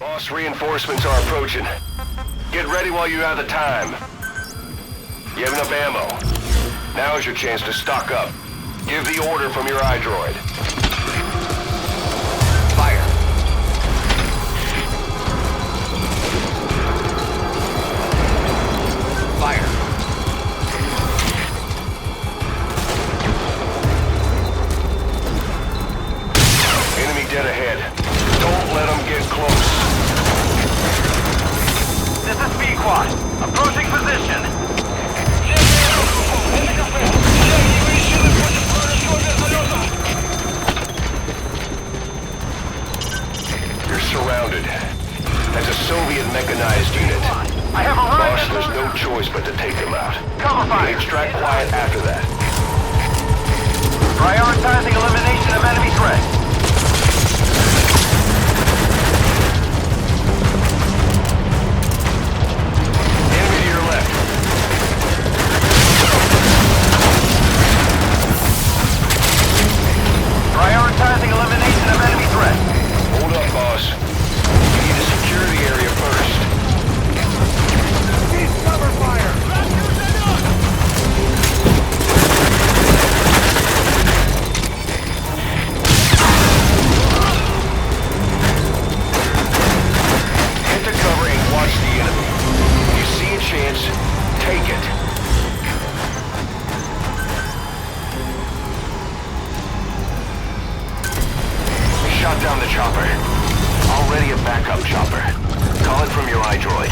Boss, reinforcements are approaching. Get ready while you have the time. You have enough ammo. Now is your chance to stock up. Give the order from your iDroid. Fire. Fire. Enemy dead ahead. Don't let them get close. This is Pequod. Approaching position. You're surrounded. That's a Soviet mechanized unit. I have arrived. Boss, there's no choice but to take them out. Cover fire. You can extract quiet after that. Prioritizing elimination of enemy threats. Enemy to your left. Prioritizing elimination of enemy threats. Hold up, boss. You need to secure the area first. Cease cover fire. Hit the cover and watch the enemy. If you see a chance, take it. Shot down the chopper. Already a backup chopper. Call it from your iDroid.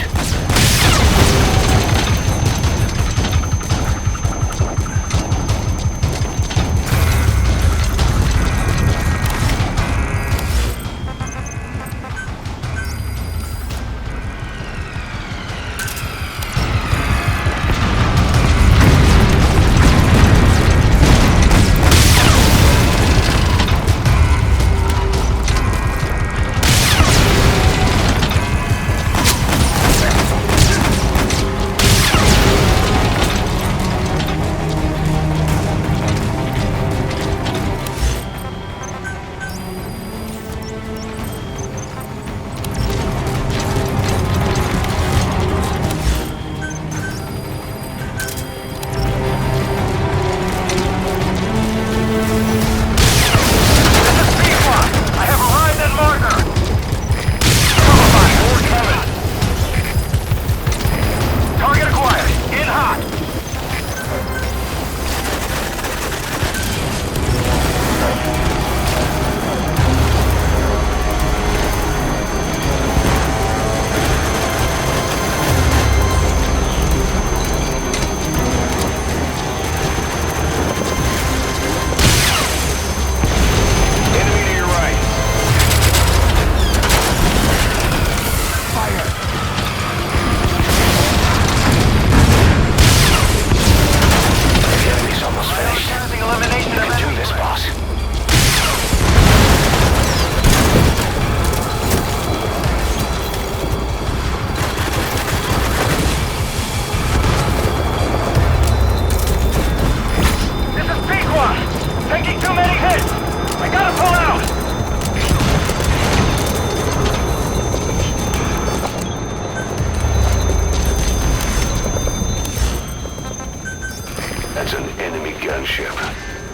That's an enemy gunship.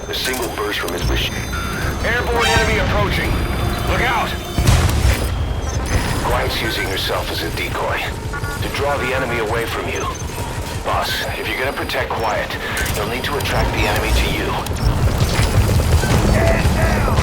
A single burst from its machine. Airborne enemy approaching. Look out! Quiet's using herself as a decoy to draw the enemy away from you. Boss, if you're gonna protect Quiet, you'll need to attract the enemy to you. Stand down!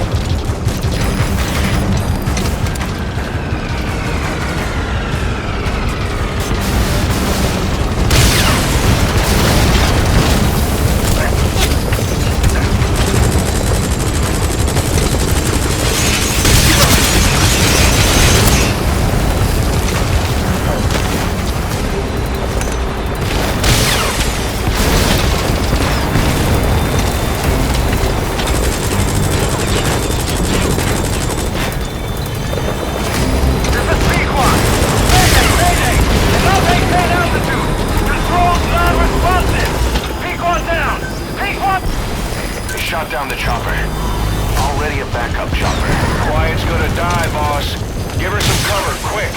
Shot down the chopper. Already a backup chopper. Quiet's gonna die, boss. Give her some cover, quick.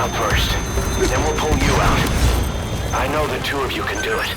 out first. Then we'll pull you out. I know the two of you can do it.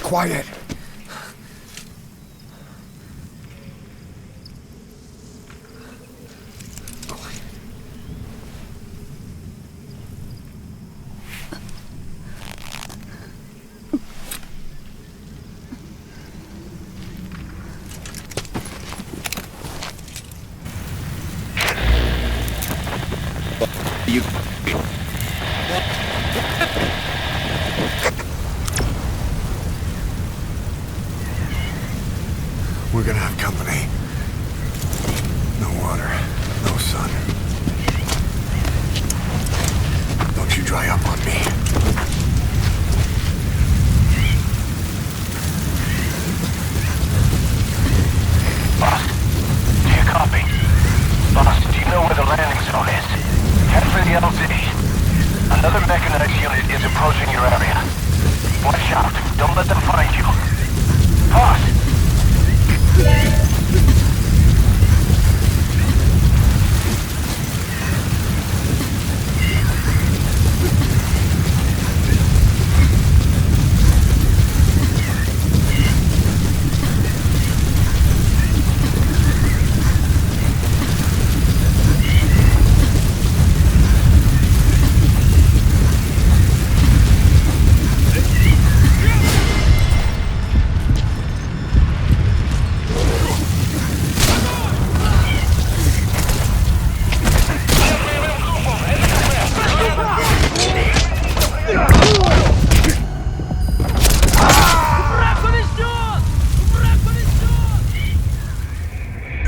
Quiet. You... We're gonna have company. No water, no sun. Don't you dry up on me. Boss, do you copy? Boss, do you know where the landing zone is? Head for the LZ. Another mechanized unit is approaching your area. Watch out. Don't let them find you. Boss!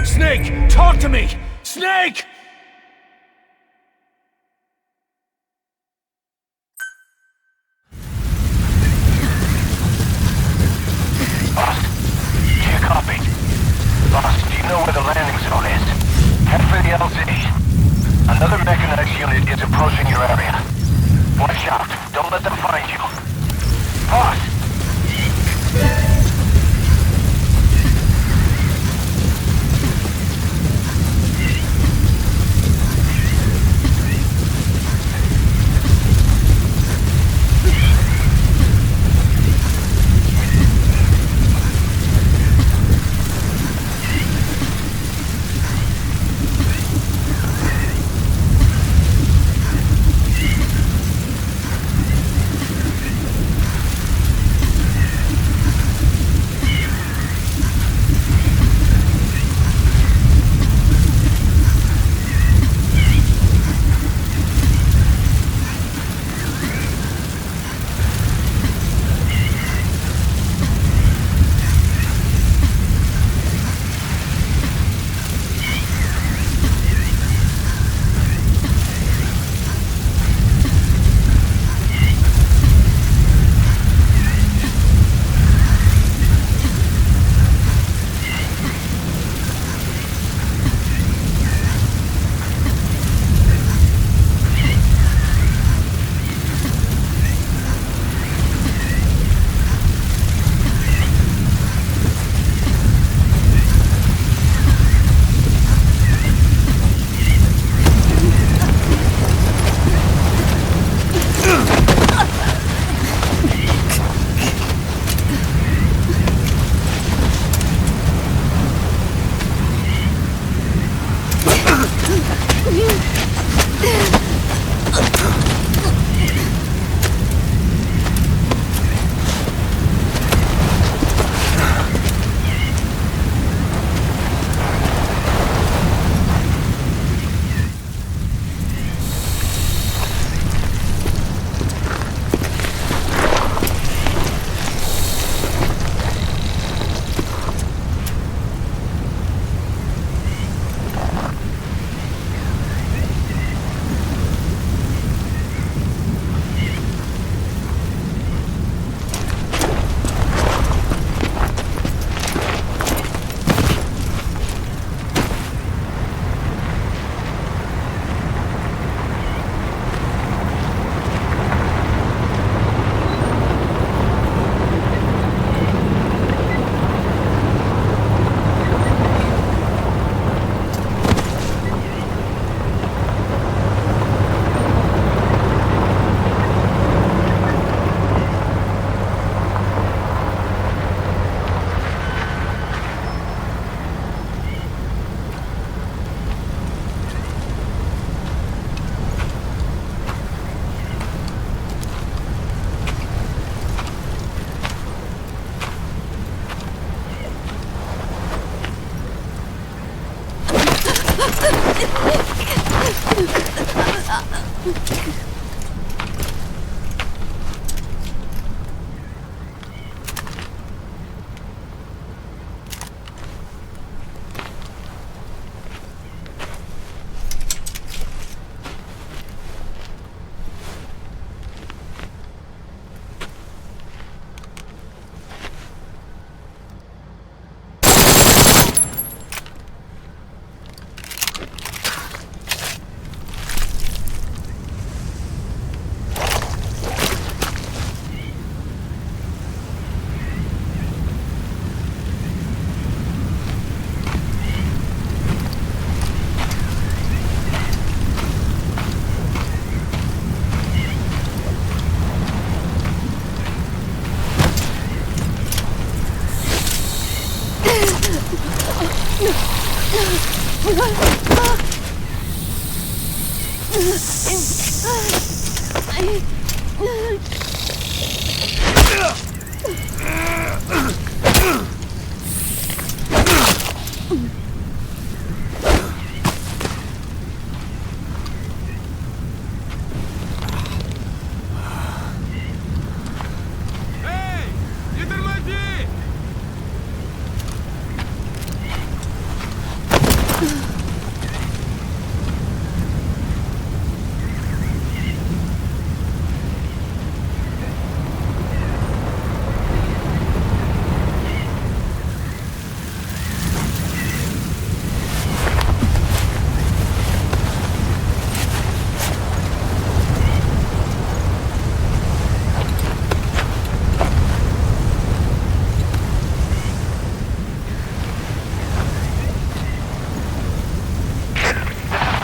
Snake! Talk to me! Snake! Boss, do you copy? Boss, do you know where the landing zone is? Head for the LZ. Another mechanized unit is approaching your area. Watch out. Don't let them find you. Boss!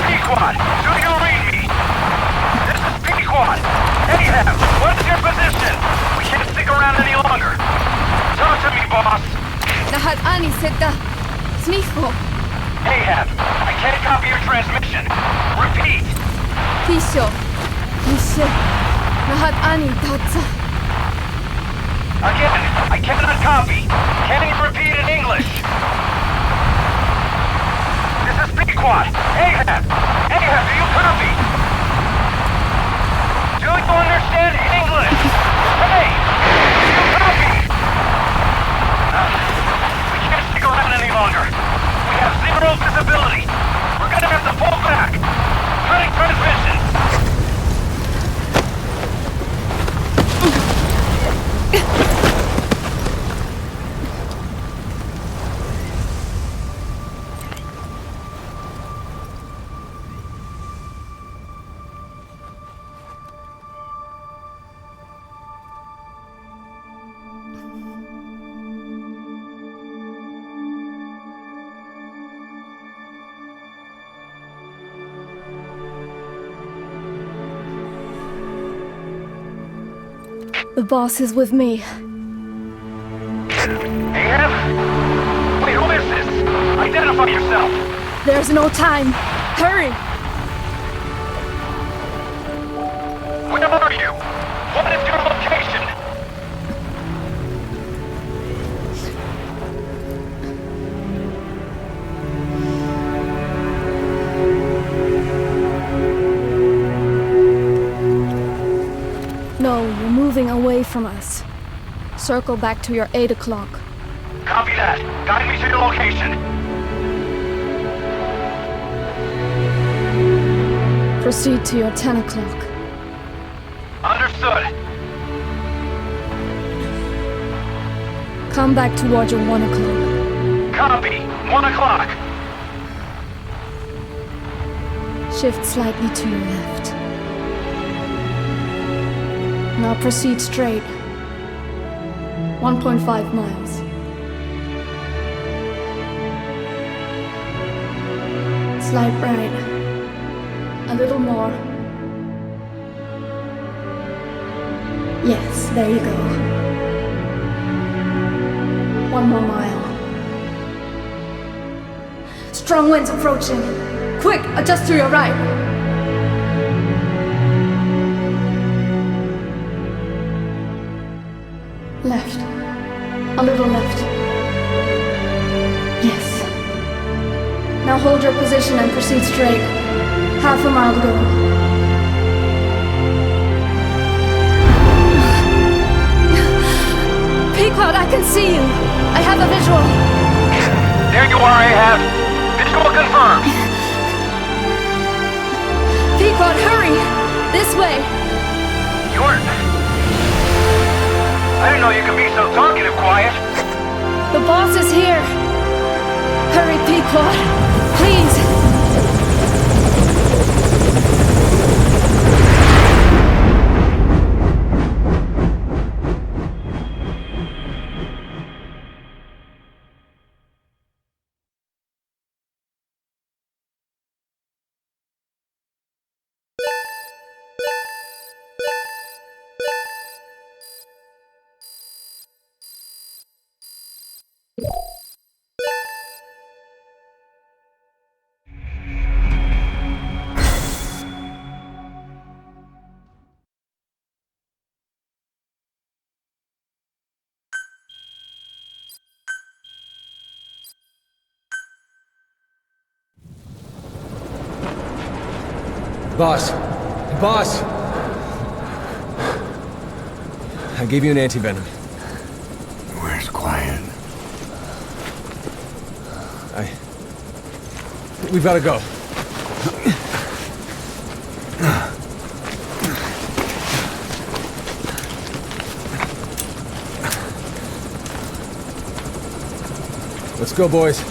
P-Quad, do you read me? This is P-Quad. Ahab, what's your position? We can't stick around any longer. Talk to me, boss. lahat ani seda. Smicho. Ahab, I can't copy your transmission. Repeat. Tisho. Tisho. Lahat ani tatsa. Again, I cannot copy. Can you repeat in English? This is P-Quad. Ahab! Ahab, do you copy? Do you understand English? Hey! Do you copy? We can't stick around any longer. We have zero visibility. We're gonna have to pull back. Cutting transmission. The boss is with me. Ahab? Wait, who is this? Identify yourself. There's no time. Hurry! Where are you? What is your location? No, you're moving away from us. Circle back to your 8 o'clock. Copy that. Guide me to your location. Proceed to your 10 o'clock. Understood. Come back towards your 1 o'clock. Copy. 1 o'clock. Shift slightly to your left. Now proceed straight. 1.5 miles. Slide right. A little more. Yes, there you go. 1 more mile. Strong winds approaching. Quick, adjust to your right. Left. A little left. Yes. Now hold your position and proceed straight. Half a mile to go. Pequod, I can see you. I have a visual. There you are, Ahab. Visual confirmed. Pequod, hurry! This way. I didn't know you could be so talkative, Quiet. The boss is here. Hurry, Pequod. Please. Boss. Boss! I gave you an antivenom. Where's Quiet? We've gotta go. Let's go, boys.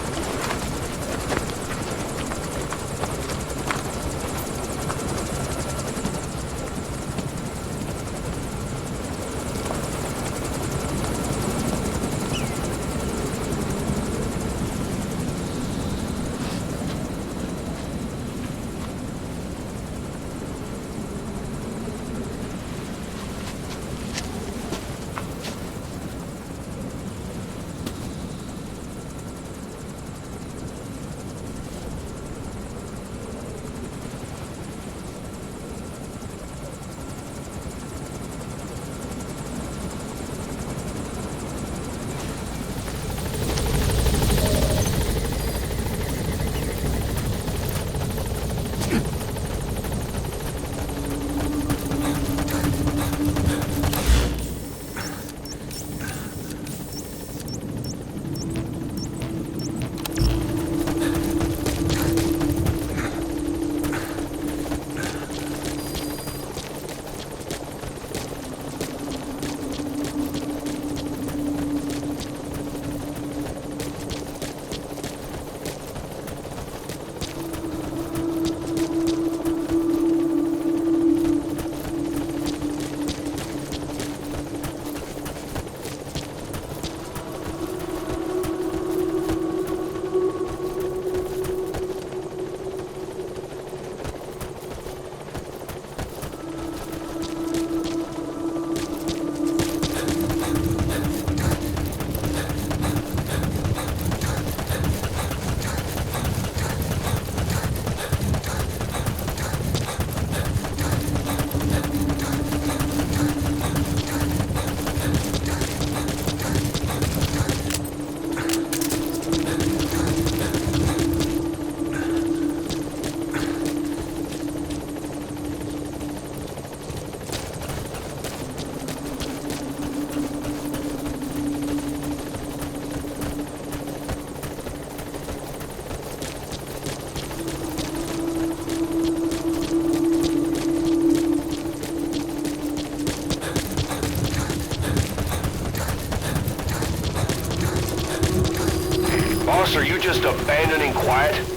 Boss, are you just abandoning Quiet?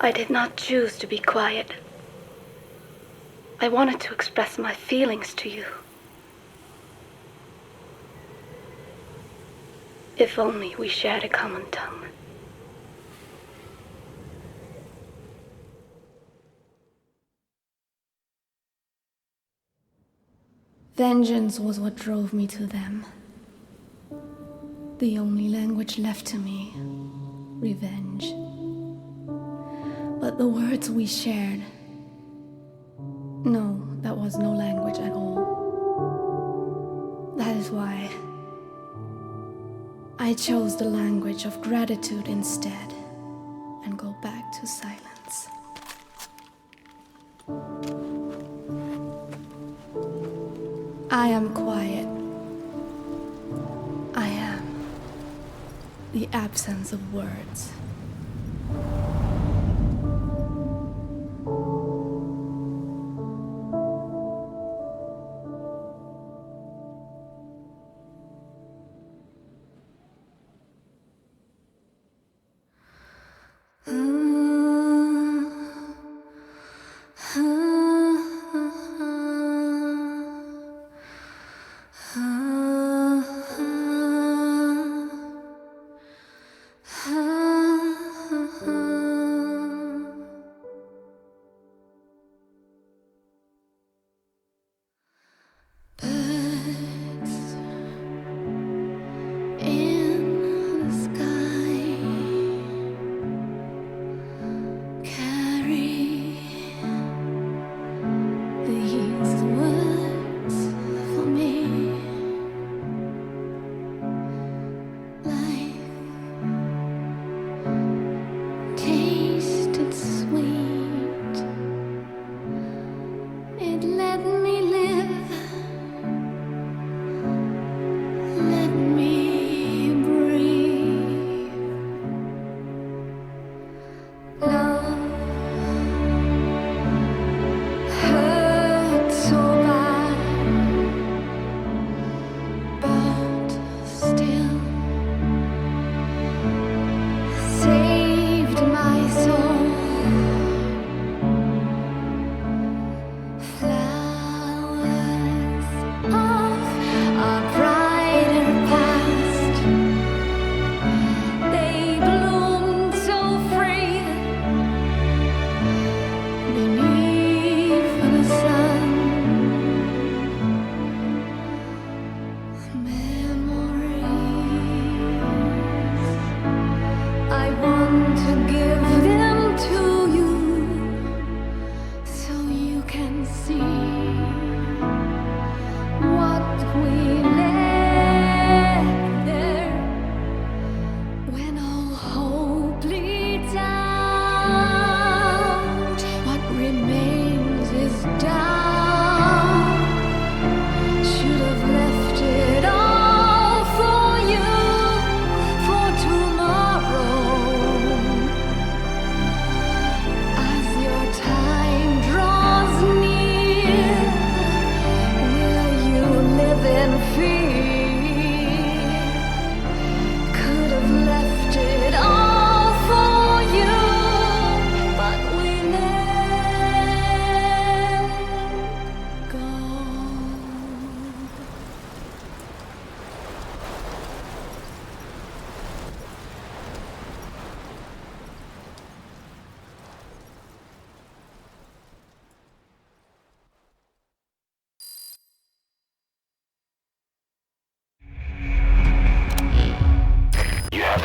I did not choose to be quiet. I wanted to express my feelings to you. If only we shared a common tongue. Vengeance was what drove me to them. The only language left to me, revenge. But the words we shared... No, that was no language at all. That is why I chose the language of gratitude instead and go back to silence. I am quiet. I am the absence of words.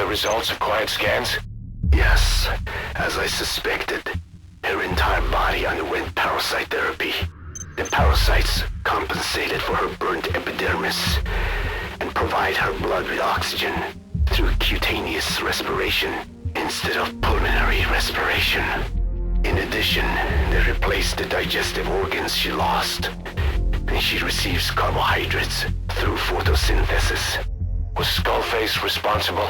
Results of quiet scans? Yes, as I suspected. Her entire body underwent parasite therapy. The parasites compensated for her burnt epidermis and provide her blood with oxygen through cutaneous respiration instead of pulmonary respiration. In addition, they replaced the digestive organs she lost, and she receives carbohydrates through photosynthesis. Was Skullface responsible?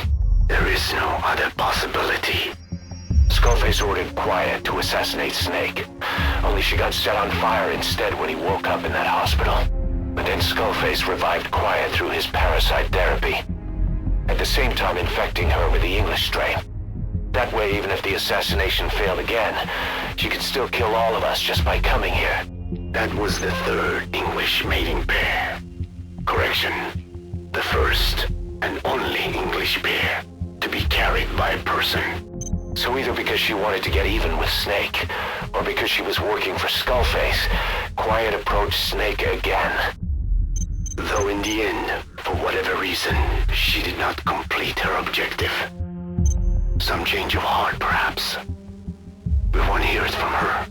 There is no other possibility. Skullface ordered Quiet to assassinate Snake. Only she got set on fire instead when he woke up in that hospital. But then Skullface revived Quiet through his parasite therapy, at the same time infecting her with the English strain. That way, even if the assassination failed again, she could still kill all of us just by coming here. That was the third English mating pair. Correction. The first and only English pair to be carried by a person. So either because she wanted to get even with Snake, or because she was working for Skullface, Quiet approached Snake again. Though in the end, for whatever reason, she did not complete her objective. Some change of heart, perhaps. We want to hear it from her.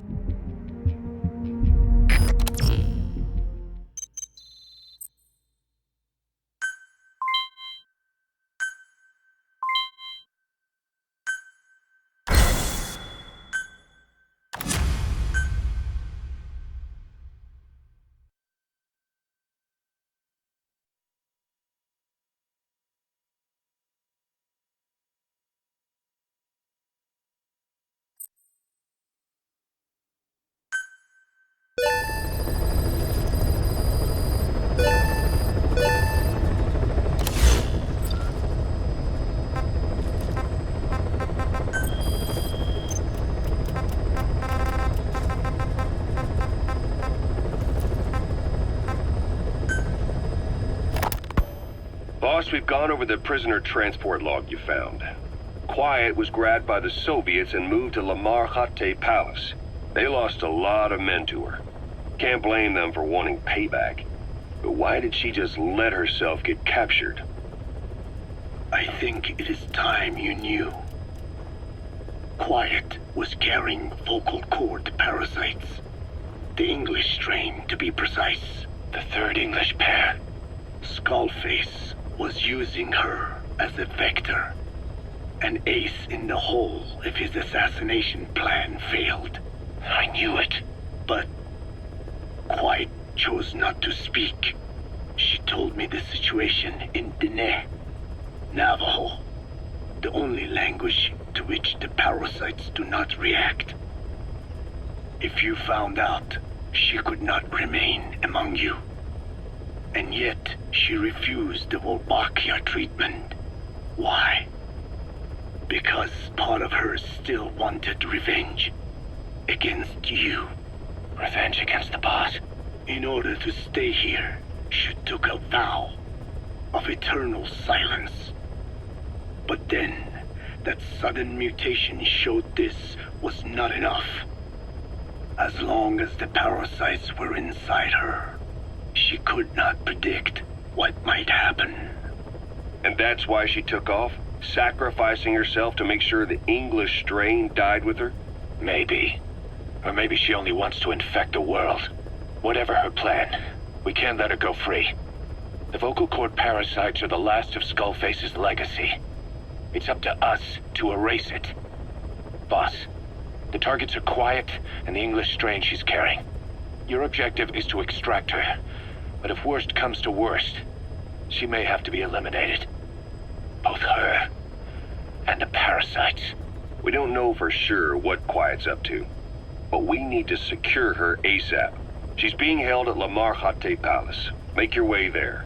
Boss, we've gone over the prisoner transport log you found. Quiet was grabbed by the Soviets and moved to Lamar Khatte Palace. They lost a lot of men to her. Can't blame them for wanting payback. But why did she just let herself get captured? I think it is time you knew. Quiet was carrying vocal cord parasites. The English strain, to be precise. The third English pair. Skullface was using her as a vector. An ace in the hole if his assassination plan failed. I knew it. But Quiet chose not to speak. She told me the situation in Diné, Navajo, the only language to which the parasites do not react. If you found out, she could not remain among you. And yet, she refused the Wolbachia treatment. Why? Because part of her still wanted revenge. Against you. Revenge against the boss? In order to stay here, she took a vow of eternal silence. But then, that sudden mutation showed this was not enough. As long as the parasites were inside her, she could not predict what might happen. And that's why she took off? Sacrificing herself to make sure the English strain died with her? Maybe. Or maybe she only wants to infect the world. Whatever her plan, we can't let her go free. The vocal cord parasites are the last of Skullface's legacy. It's up to us to erase it. Boss, the targets are Quiet and the English strain she's carrying. Your objective is to extract her. But if worst comes to worst, she may have to be eliminated. Both her and the parasites. We don't know for sure what Quiet's up to, but we need to secure her ASAP. She's being held at Lamar Khatte Palace. Make your way there.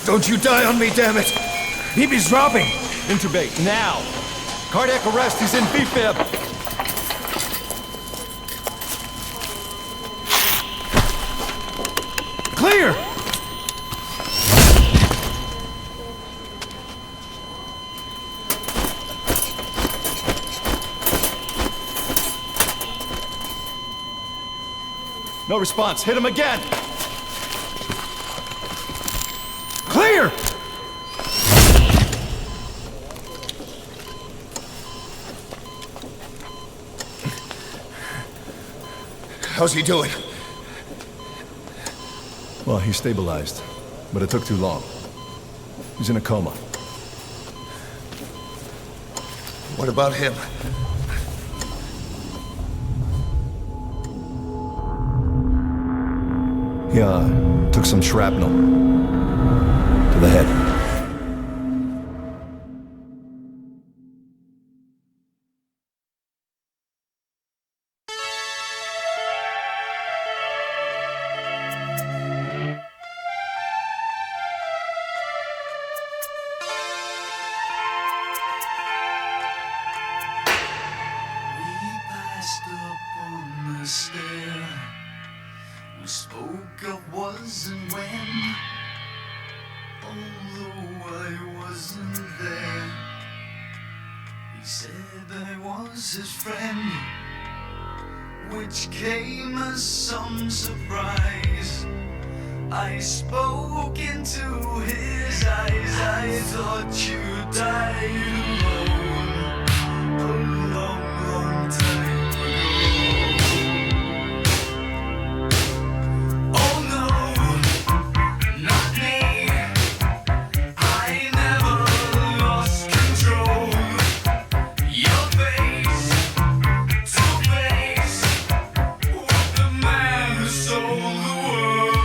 Don't you die on me, damn it! He's dropping! Intubate, now! Cardiac arrest, he's in VFib! Clear! No response, hit him again! Clear! How's he doing? Well, he stabilized, but it took too long. He's in a coma. What about him? He, took some shrapnel. To the head. his friend, which came as some surprise. I spoke into his eyes. I thought you died alone a long, long time ago. Oh no, not me. I never lost control. Your face to face with the man who sold the world.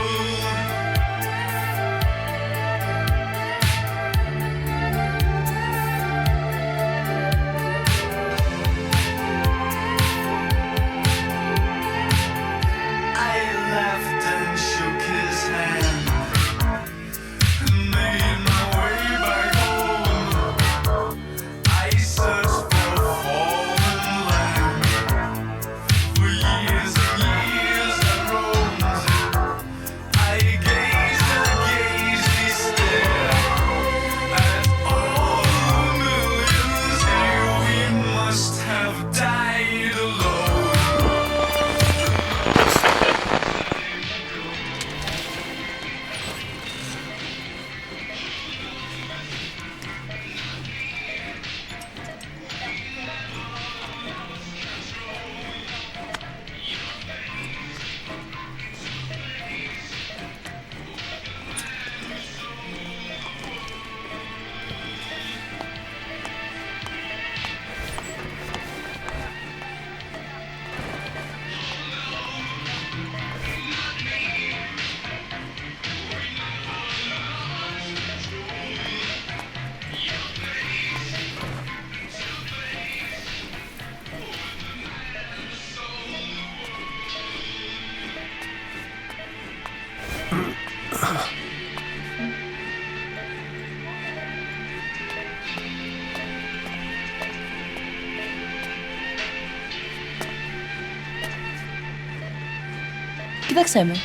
Κοίταξέ με.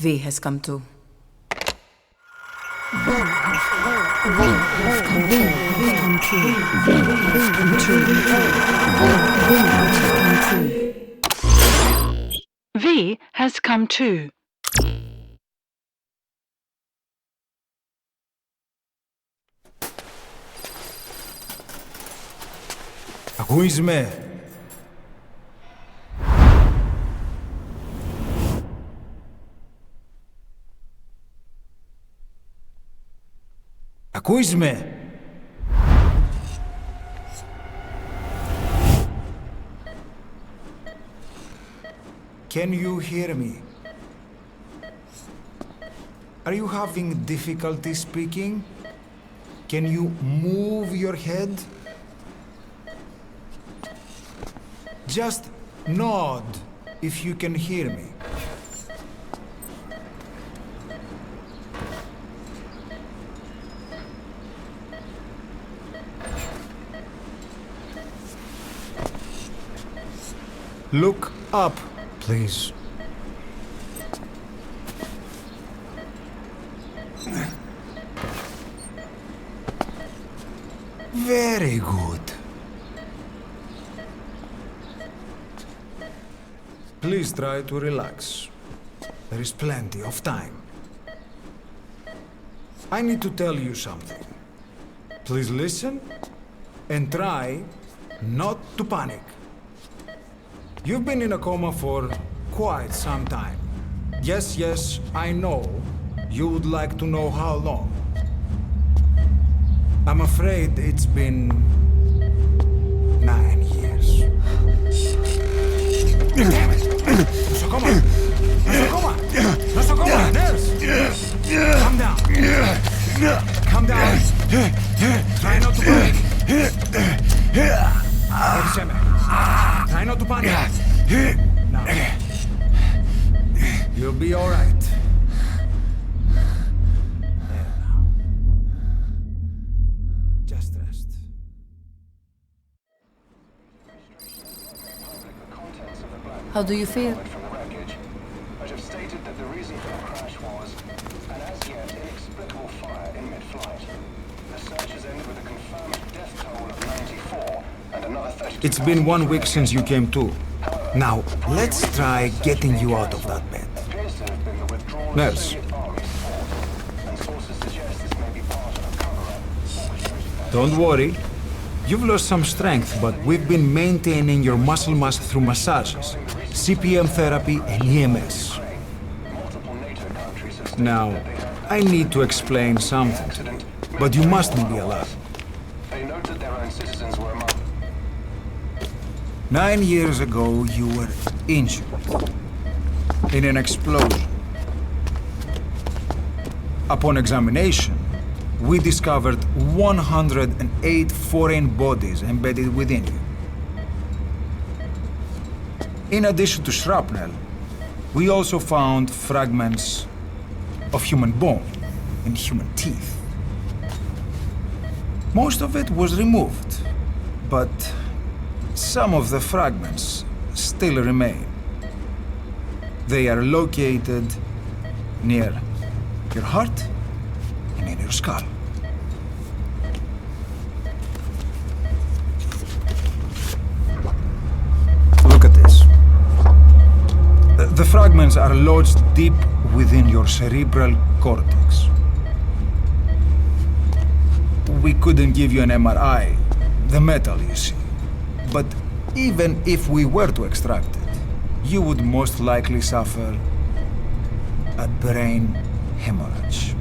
V has come to. V has come too. Ακούεις με? Ακούεις με? Can you hear me? Are you having difficulty speaking? Can you move your head? Just nod if you can hear me. Look up, please. Very good. Please try to relax. There is plenty of time. I need to tell you something. Please listen and try not to panic. You've been in a coma for quite some time. Yes, I know. You would like to know how long. I'm afraid it's been 9 years. Damn it! Nosocoma! Nosocoma! Nosocoma! Nurse! Calm down. Calm down. Try not to panic. Odiseme. not to panic. Now. You'll be all right. There now. Just rest. How do you feel? But have stated that the reason for the crash was an as yet inexplicable fire in mid-flight. The search has ended with a confirmed death toll of 94 and another 32. It's been 1 week since you came to. Now, let's try getting you out of that bed. Nurse. Don't worry. You've lost some strength, but we've been maintaining your muscle mass through massages, CPM therapy, and EMS. Now, I need to explain something to you, but you mustn't be alarmed. They noted their own citizens were among 9 years ago, you were injured in an explosion. Upon examination, we discovered 108 foreign bodies embedded within you. In addition to shrapnel, we also found fragments of human bone and human teeth. Most of it was removed, but some of the fragments still remain. They are located near your heart and in your skull. Look at this. The fragments are lodged deep within your cerebral cortex. We couldn't give you an MRI, the metal, you see. But even if we were to extract it, you would most likely suffer a brain hemorrhage.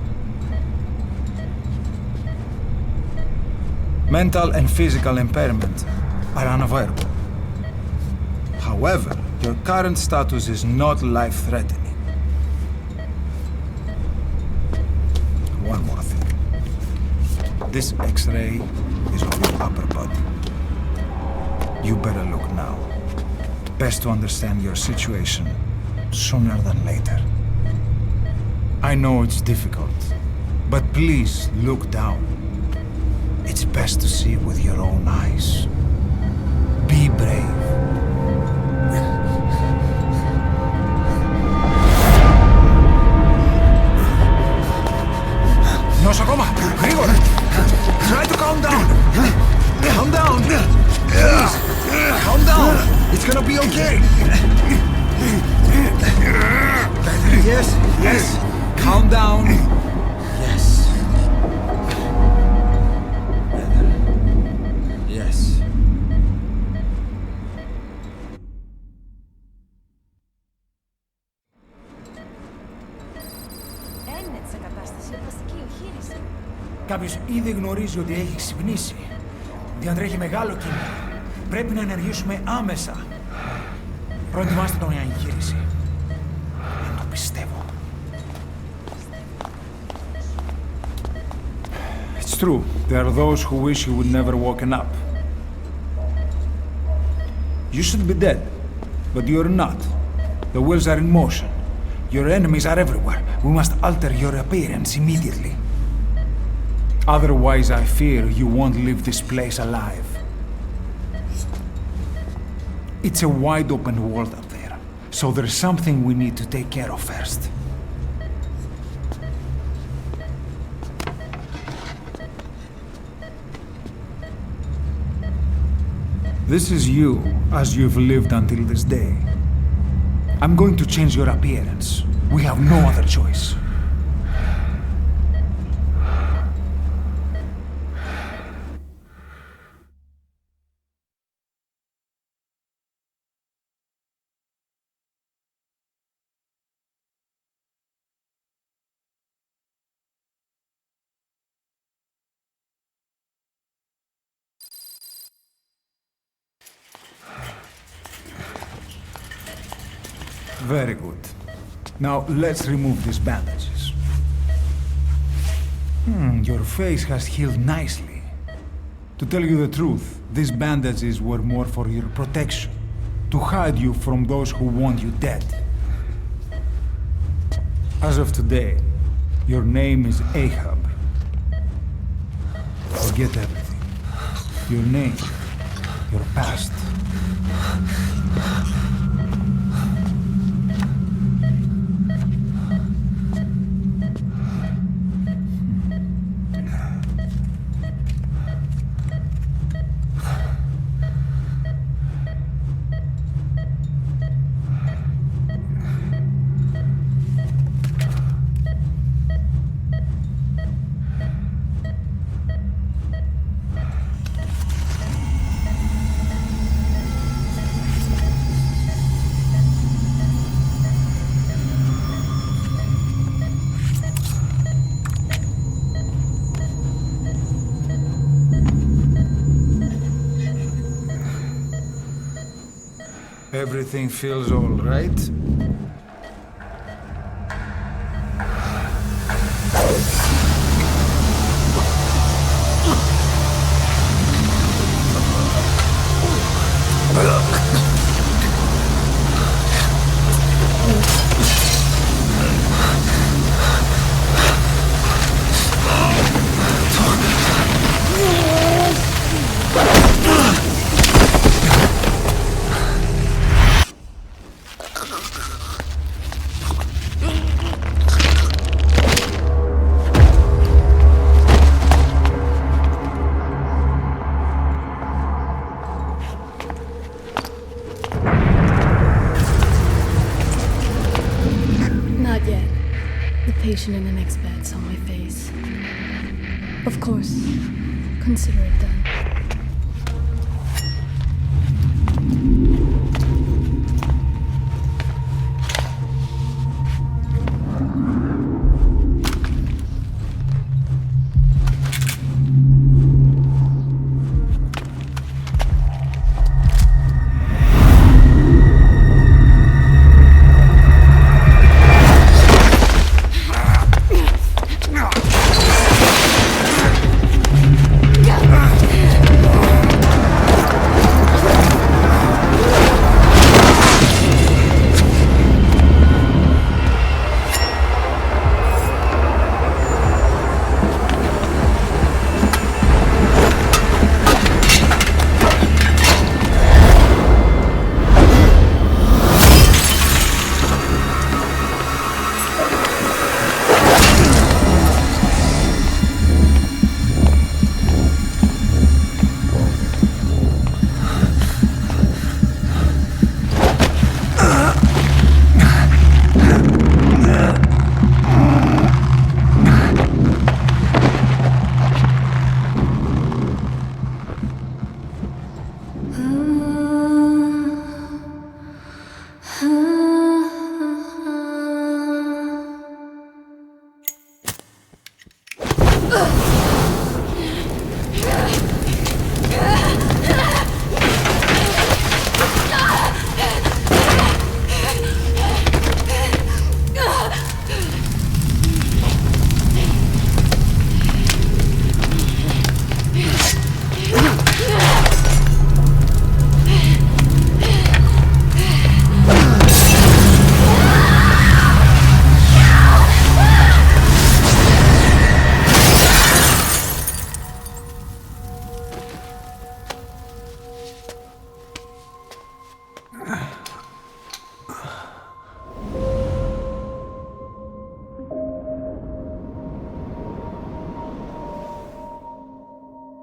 Mental and physical impairment are unavoidable. However, your current status is not life-threatening. One more thing. This X-ray is of your upper body. You better look now. Best to understand your situation sooner than later. I know it's difficult, but please look down. It's best to see with your own eyes. Be brave. Nosokoma, Grigor! Try to calm down! Calm down! Please! Calm down! It's gonna be okay! Yes, yes! Calm down! Yes. Yes. Κάποιος ήδη γνωρίζει ότι έχει ξυπνήσει. Διατρέχει μεγάλο κίνδυνο. Πρέπει να ενεργήσουμε άμεσα. Προετοιμάστε τον για εγχείρηση. Δεν το πιστεύω. It's true. There are those who wish you would never woken up. You should be dead, but you're not. The wheels are in motion. Your enemies are everywhere. We must alter your appearance immediately. Otherwise, I fear you won't leave this place alive. It's a wide open world up there, so there's something we need to take care of first. This is you, as you've lived until this day. I'm going to change your appearance. We have no other choice. Very good. Now, let's remove these bandages. Your face has healed nicely. To tell you the truth, these bandages were more for your protection. to hide you from those who want you dead. As of today, your name is Ahab. Forget everything. Your name, your past. Everything feels all right? Not yet. The patient in the next bed saw my face. Of course, consider it done.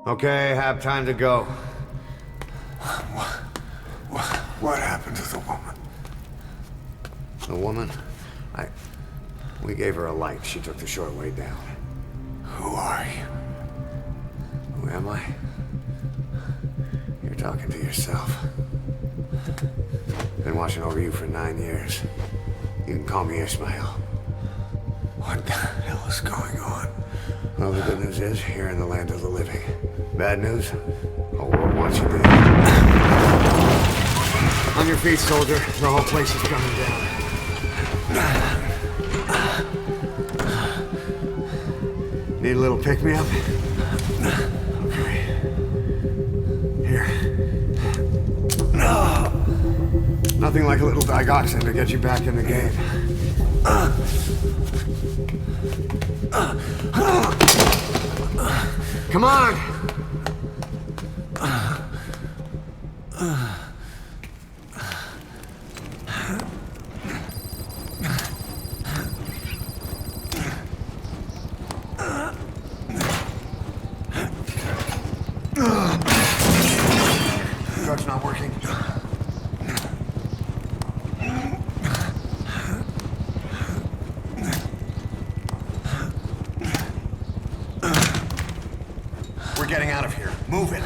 Okay, have time to go. What happened to the woman? The woman? We gave her a light. She took the short way down. Who are you? Who am I? You're talking to yourself. Been watching over you for 9 years. You can call me Ismail. What the hell is going on? Well, the good news is, you're in the land of the living. Bad news? The whole world wants you dead. On your feet, soldier. The whole place is coming down. Need a little pick-me-up? Okay. Here. Nothing like a little digoxin to get you back in the game. Come on! Drug's not working. We're getting out of here. Move it.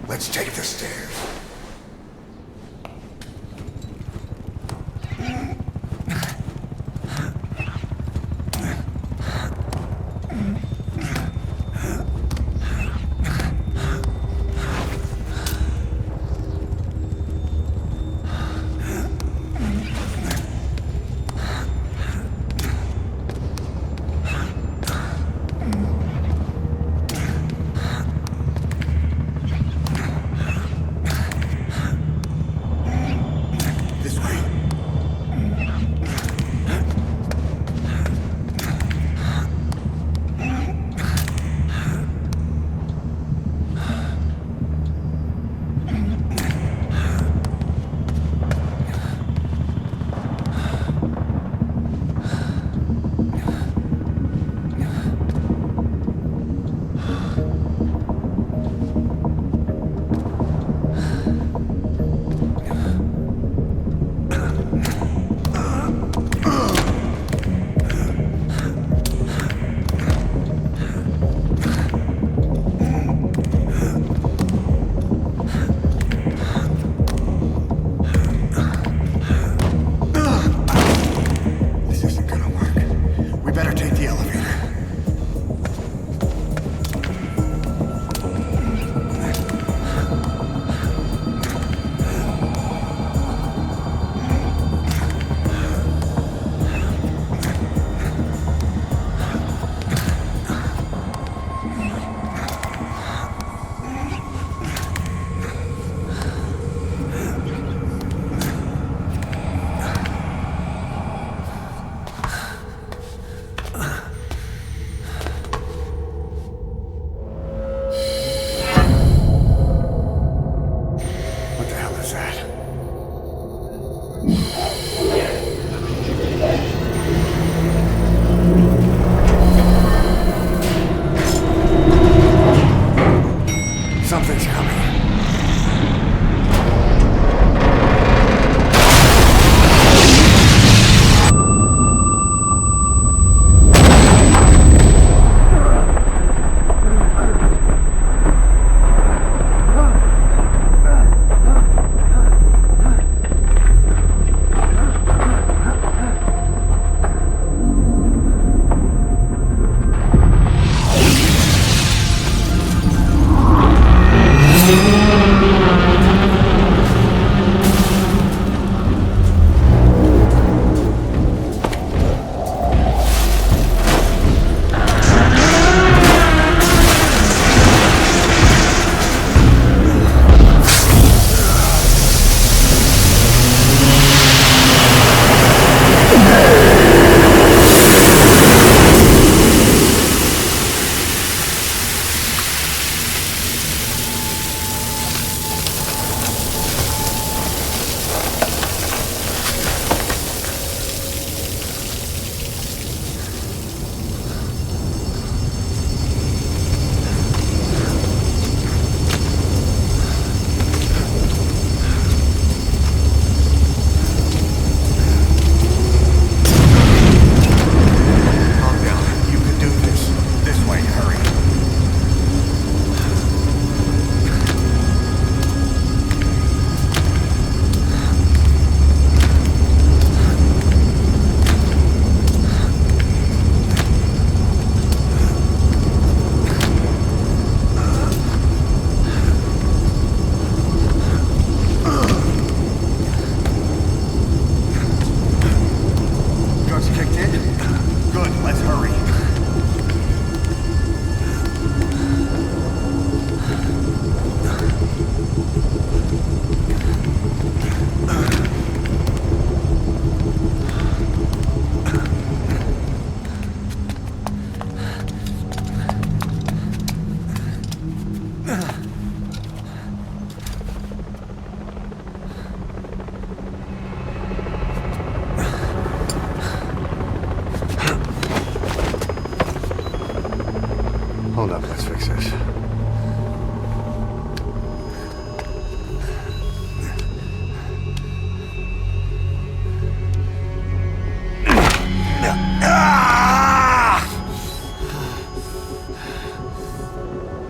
Let's take the stairs.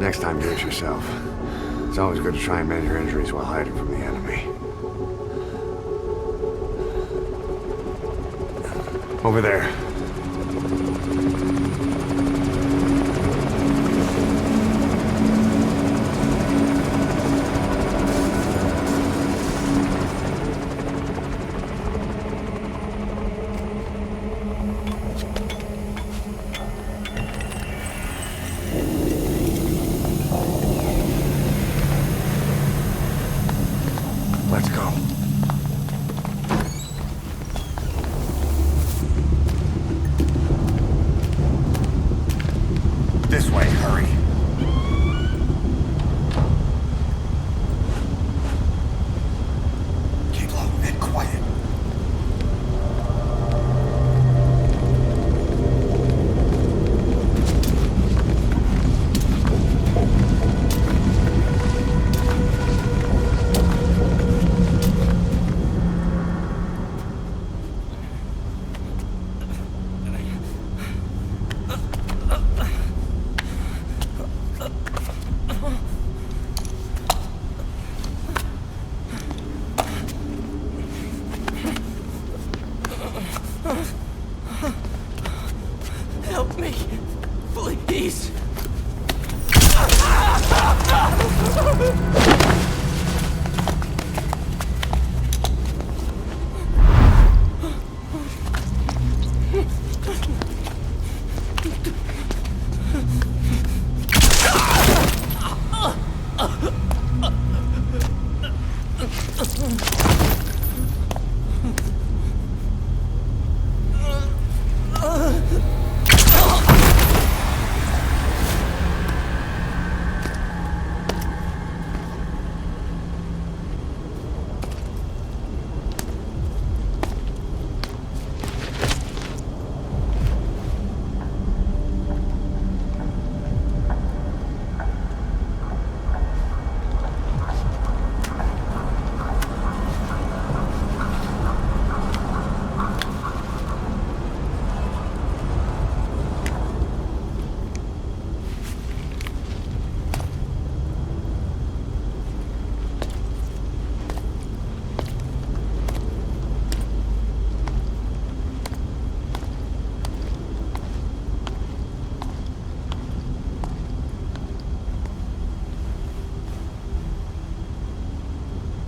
Next time, do it yourself. It's always good to try and mend your injuries while hiding from the enemy. Over there. Let's go. This way, hurry. Keep low and quiet. Help me, please.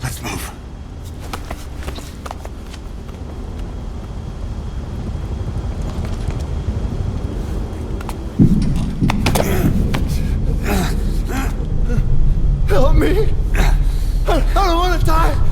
Let's move. Help me! I don't want to die!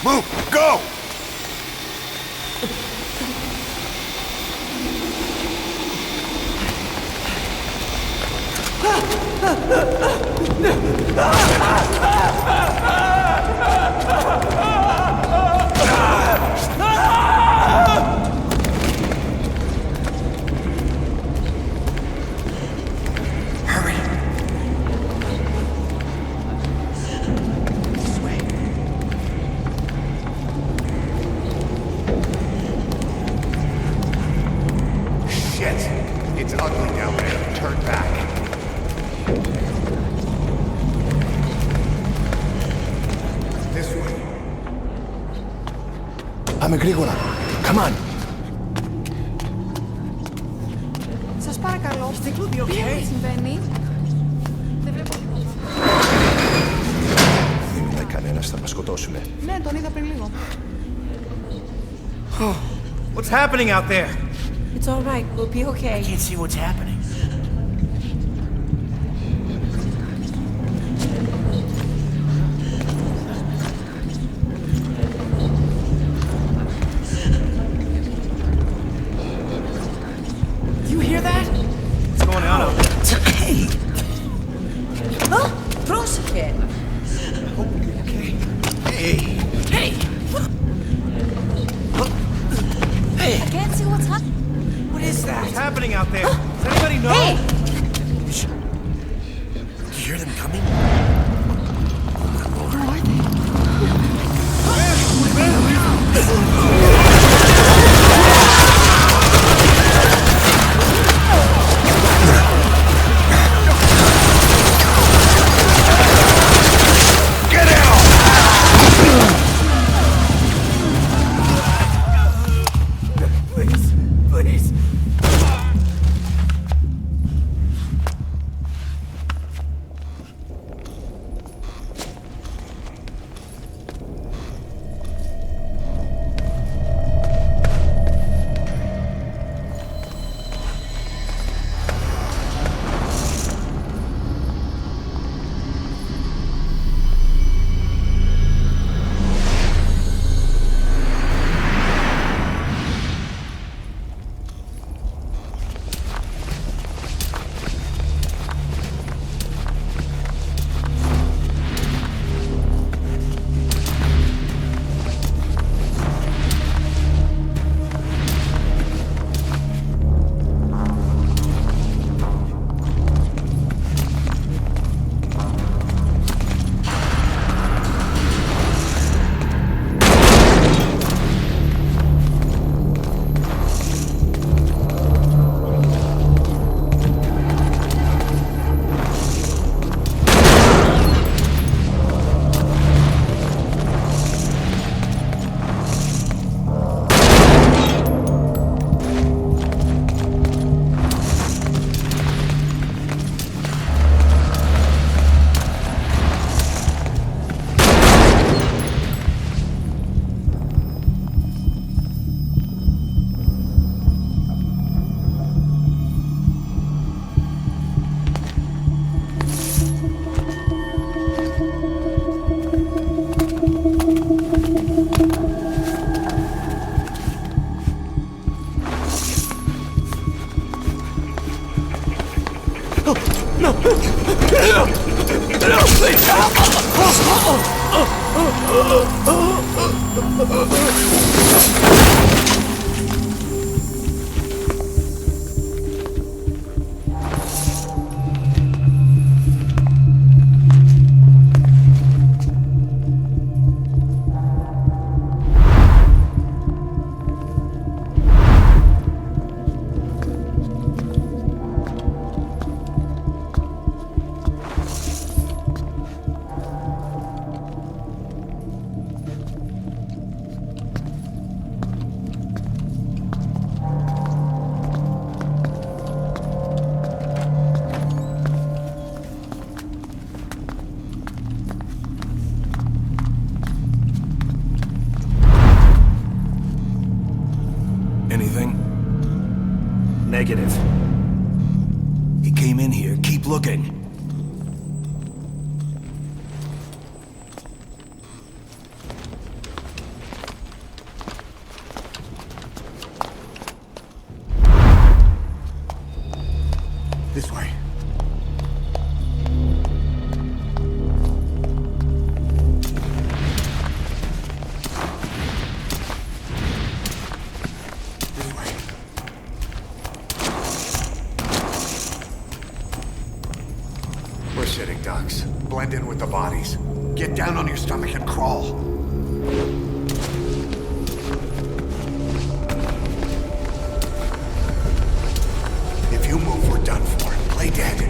Move! Go! It's ugly down there. Turn back. This way. Πάμε γρήγορα. Come on. Σας παρακαλώ. Τι συμβαίνει? Δεν βλέπω τίποτα. Δεν μιλάει κανένας, θα μας σκοτώσουνε. Ναι, τον είδα πριν λίγο. What's happening out there? It's all right. We'll be okay. I can't see what's happening. Do you hear that? What's going on out there? Hey! Huh? Πρόσεχε! Okay. Hey! Hey! Hey! I can't see what's happening. What is that? What's happening out there? Does anybody know? Hey! Do you hear them coming? Who are they? Please. No! No, please Anything? Negative. He came in here. Keep looking. This way. This way. We're sitting ducks. Blend in with the bodies. Get down on your stomach and crawl. If you move, we're done for. Play dead.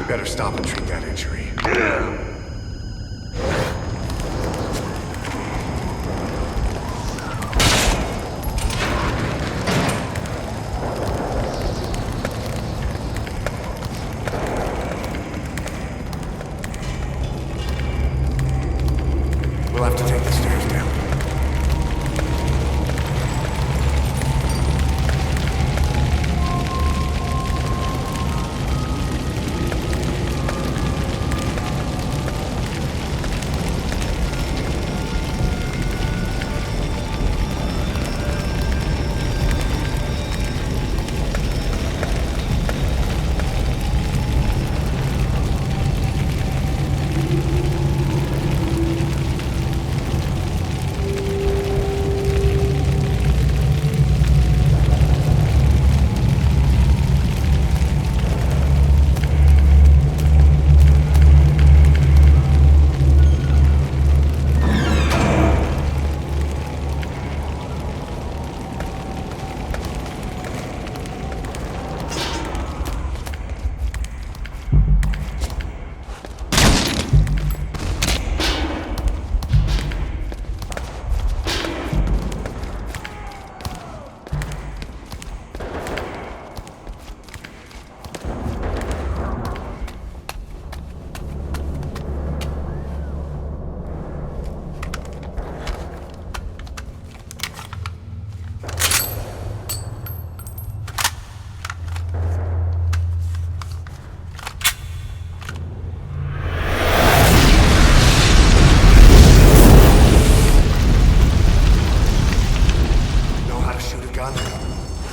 We better stop and treat that injury. We'll have to take the stairs down.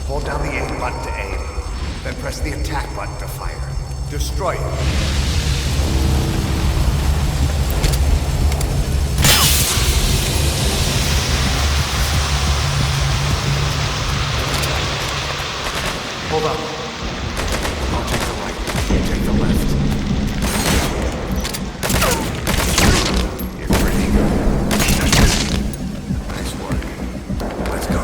Hold down the aim button to aim, then press the attack button to fire. Destroy it. Hold up. I'll take the right. You take the left. You're pretty good. Nice work. Let's go.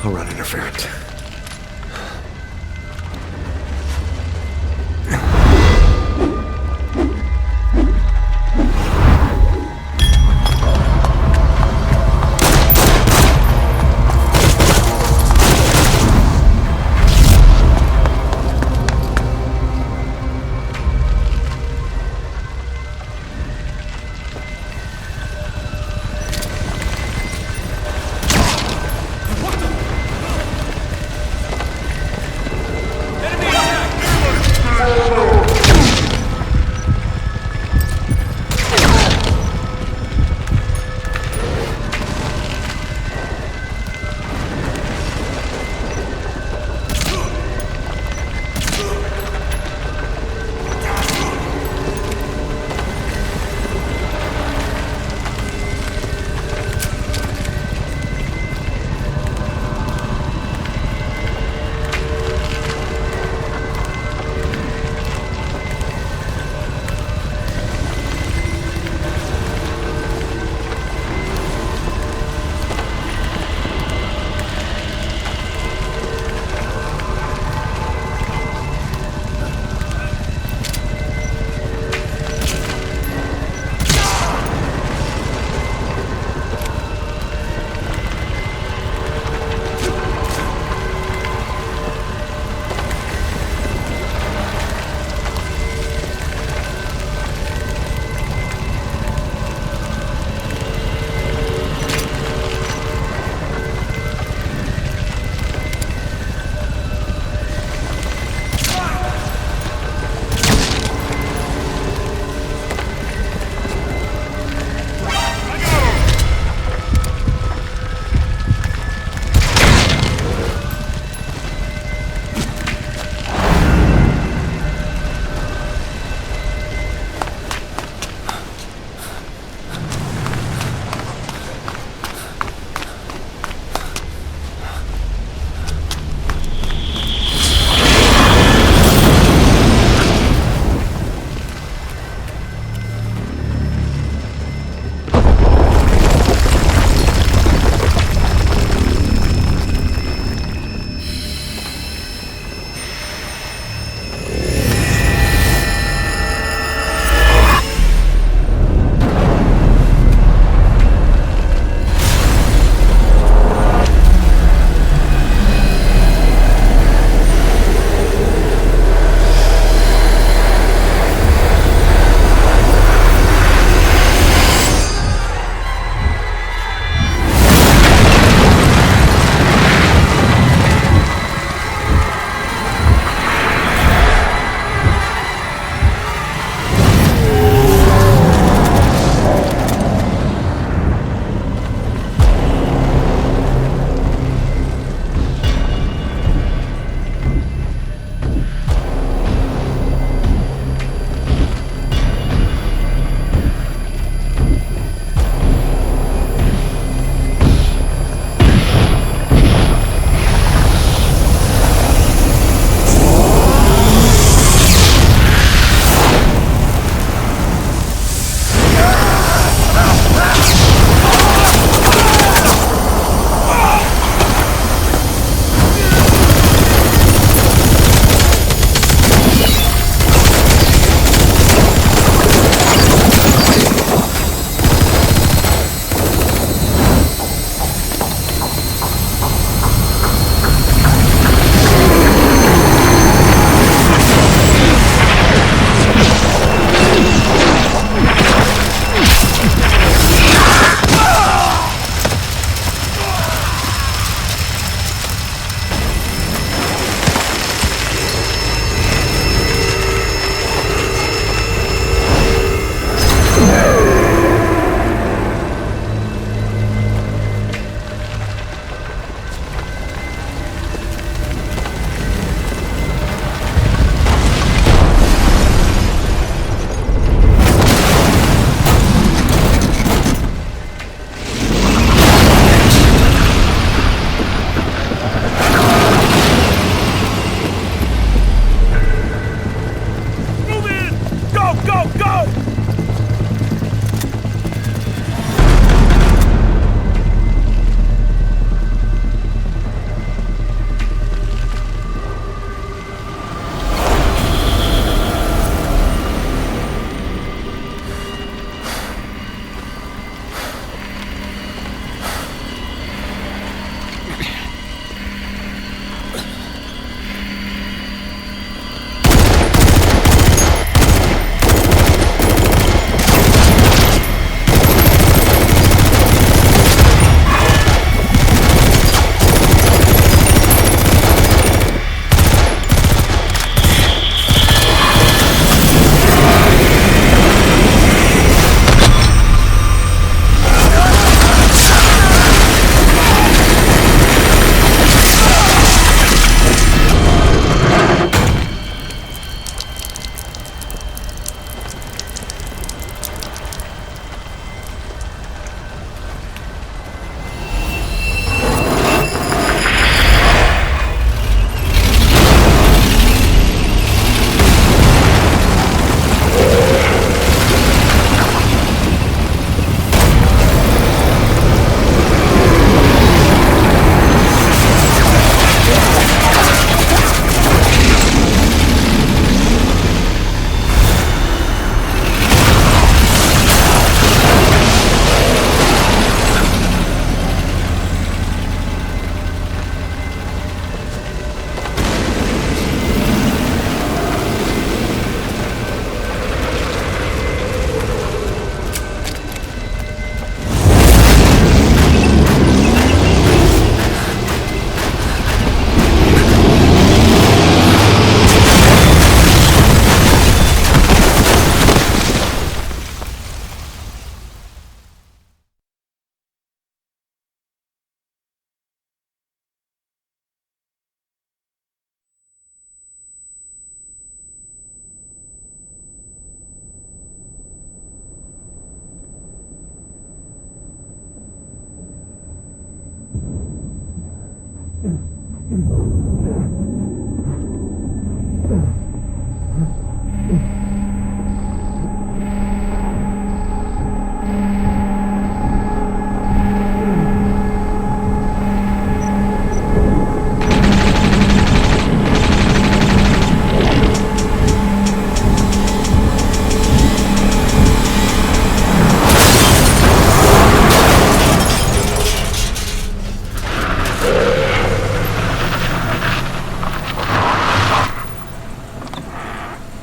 I'll run interference.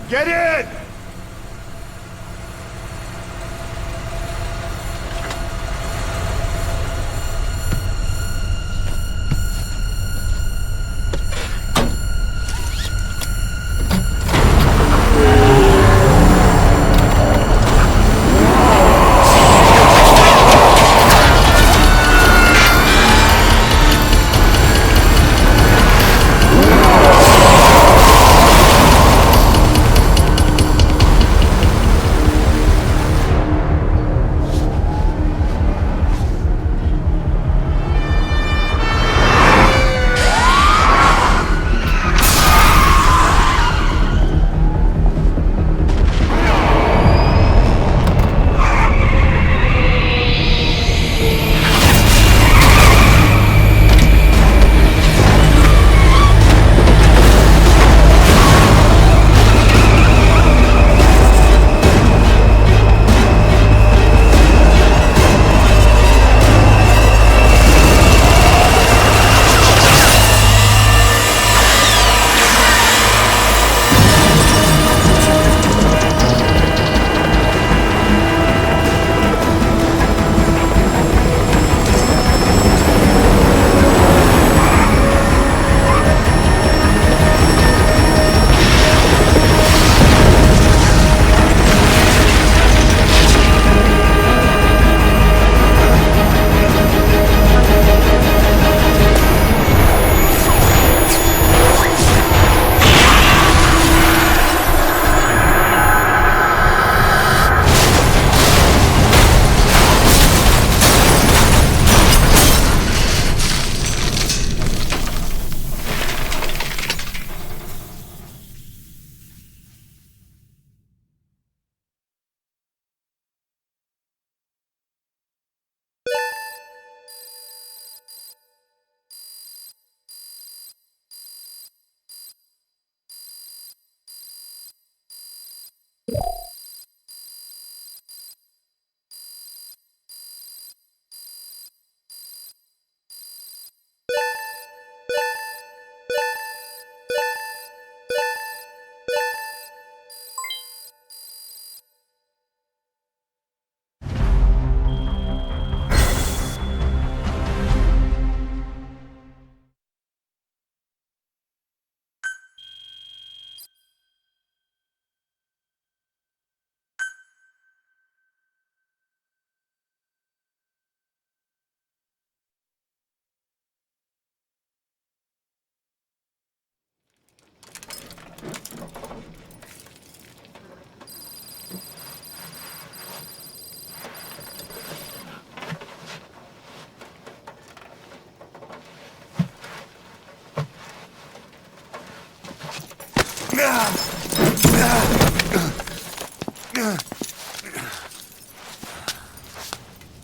Get in!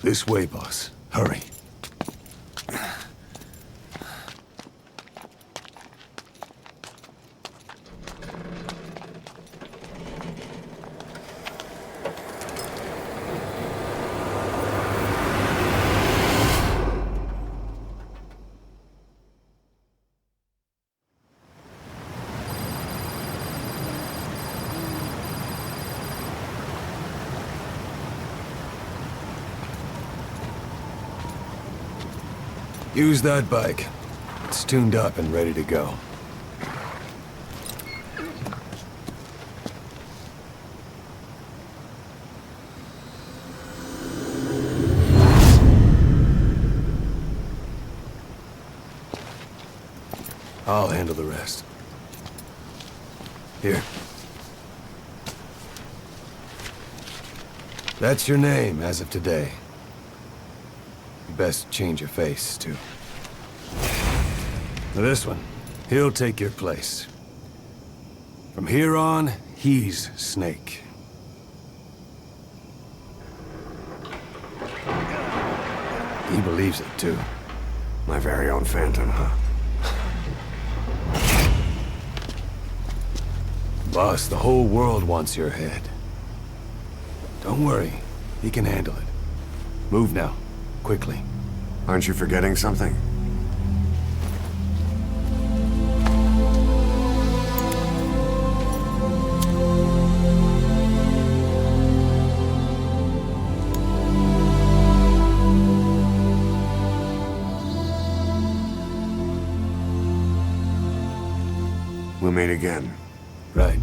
This way, boss. Hurry. Use that bike. It's tuned up and ready to go. I'll handle the rest. Here. That's your name as of today. You best change your face, too. This one, he'll take your place. From here on, he's Snake. He believes it, too. My very own Phantom, huh? Boss, the whole world wants your head. Don't worry, he can handle it. Move now, quickly. Aren't you forgetting something? We'll meet again. Right.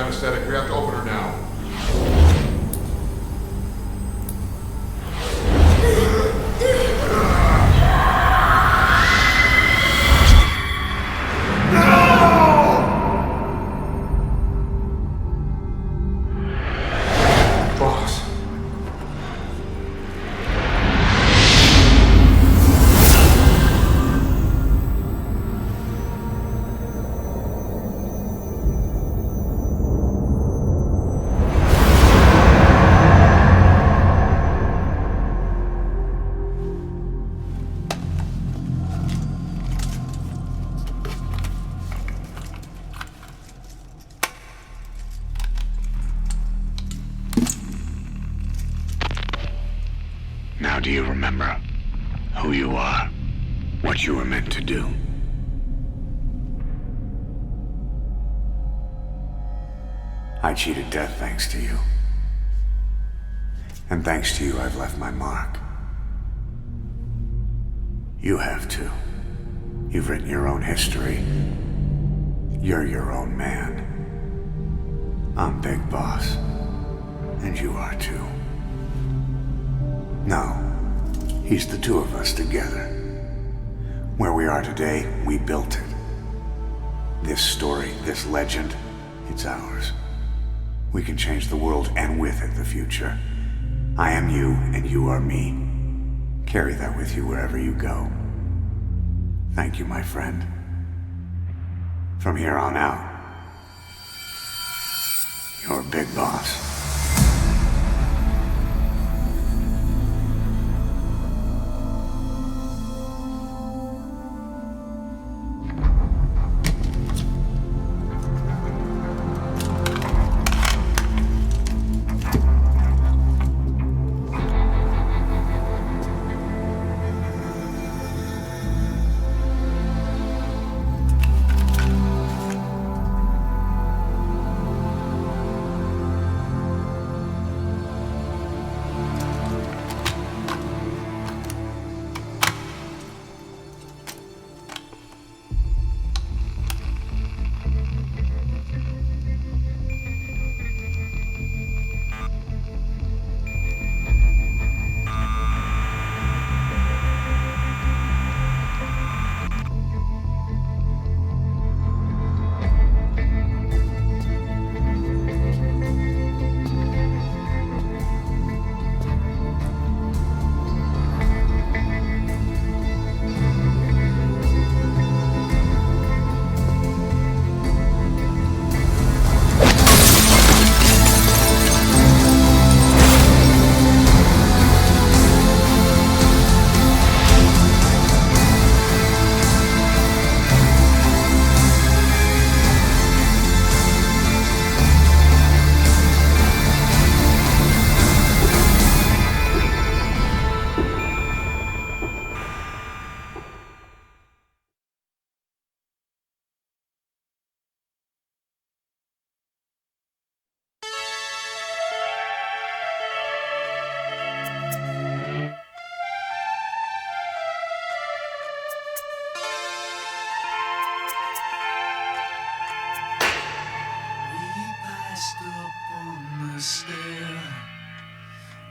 anesthetic. We have to open her now. Now do you remember who you are? What you were meant to do? I cheated death thanks to you. And thanks to you, I've left my mark. You have too. You've written your own history. You're your own man. I'm Big Boss. And you are too. No. He's the two of us together. Where we are today, we built it. This story, this legend, it's ours. We can change the world and with it the future. I am you and you are me. Carry that with you wherever you go. Thank you, my friend. From here on out, you're Big Boss.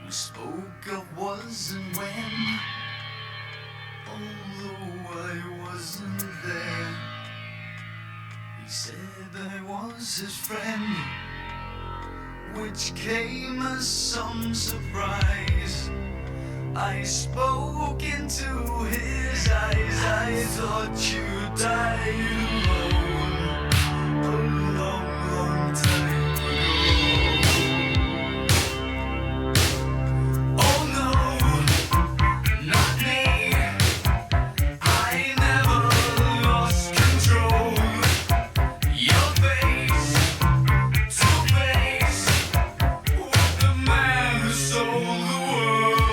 We spoke of was and when, although I wasn't there. He said I was his friend, which came as some surprise. I spoke into his eyes. I thought you died alone a long, long time ago. Oh no, not me. I never lost control. Your face to face with the man who sold the world.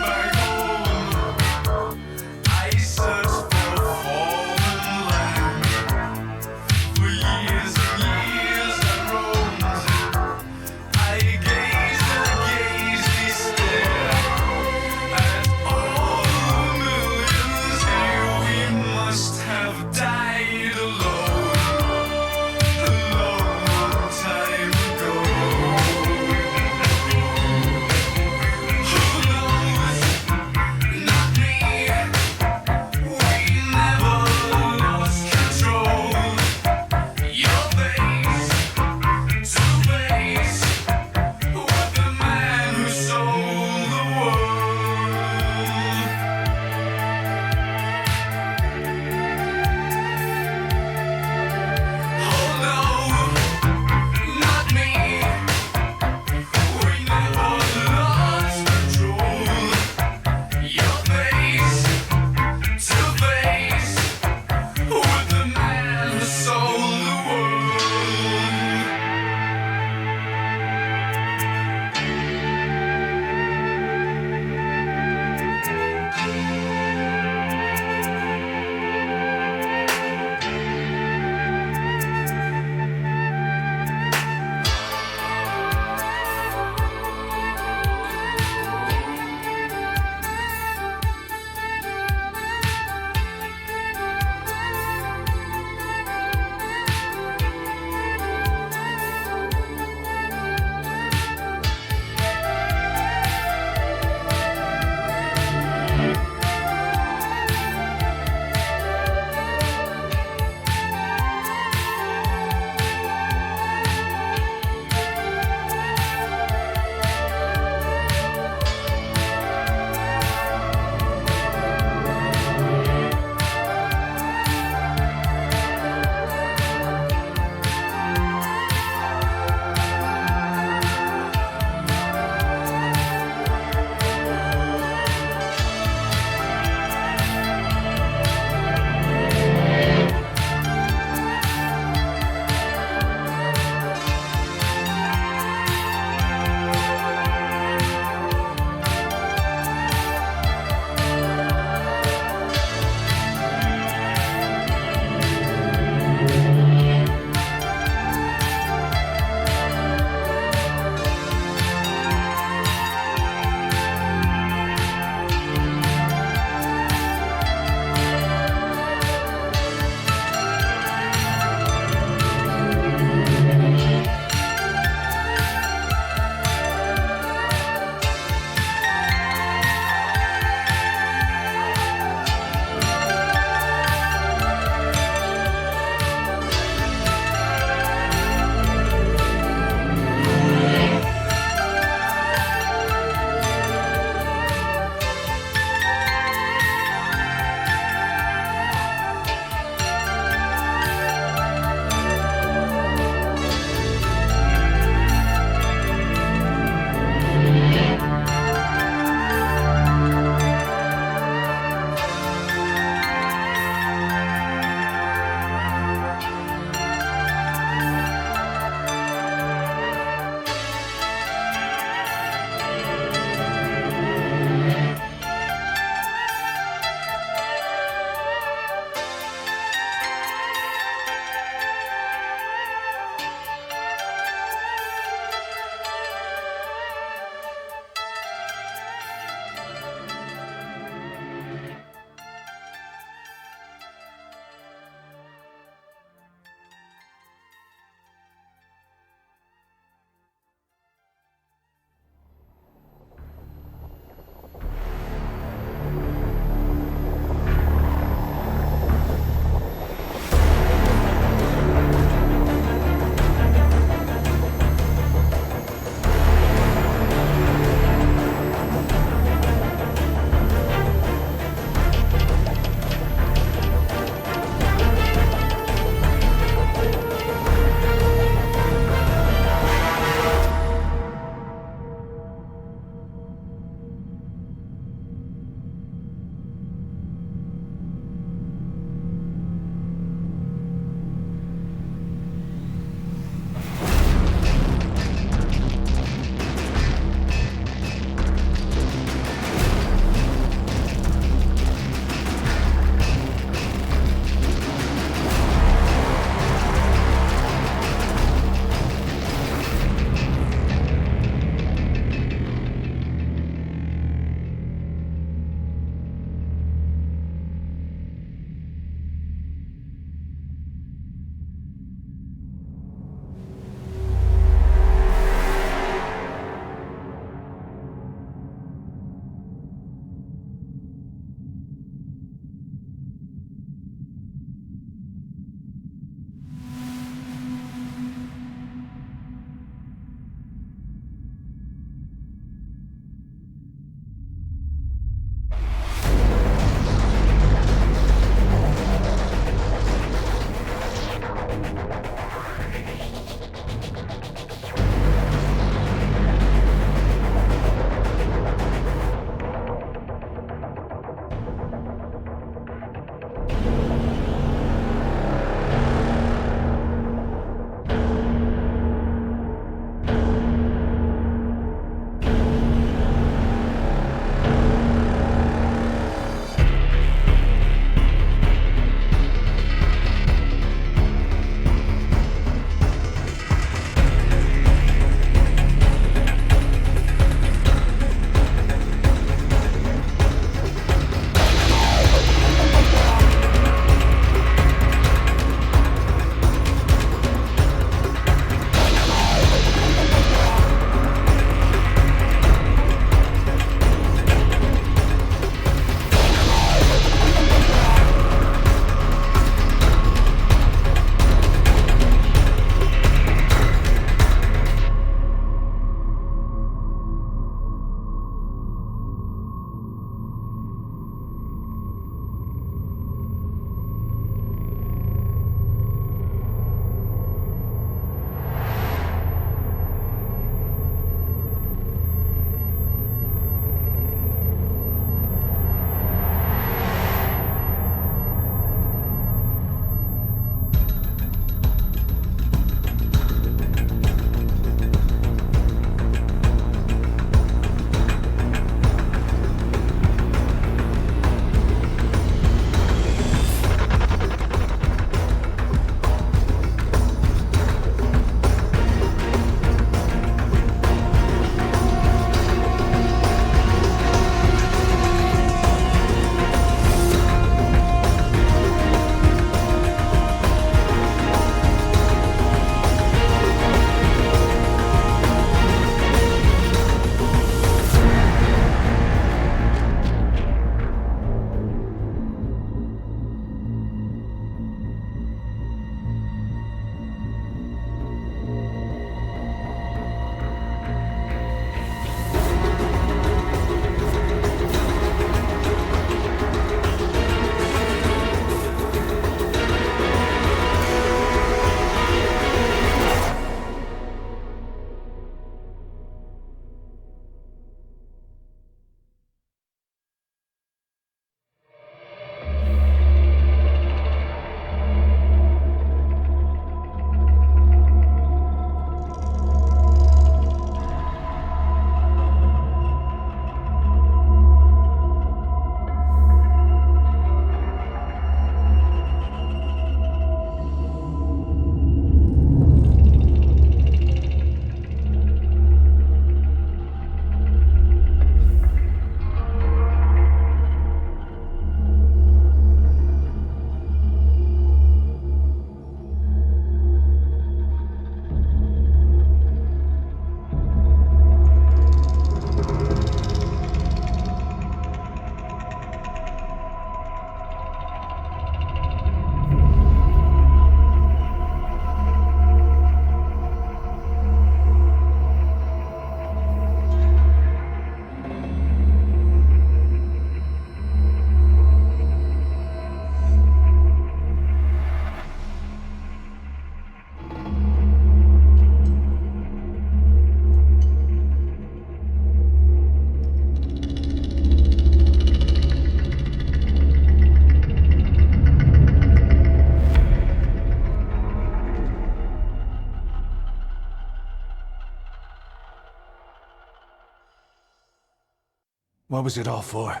What was it all for?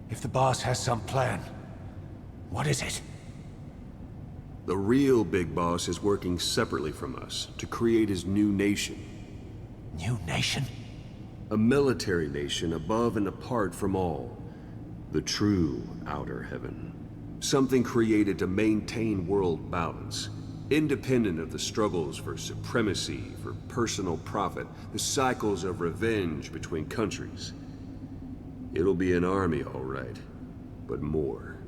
If the boss has some plan, what is it? The real Big Boss is working separately from us to create his new nation. New nation? A military nation above and apart from all. The true outer heaven. Something created to maintain world balance. Independent of the struggles for supremacy, for personal profit, the cycles of revenge between countries. It'll be an army, all right, but more.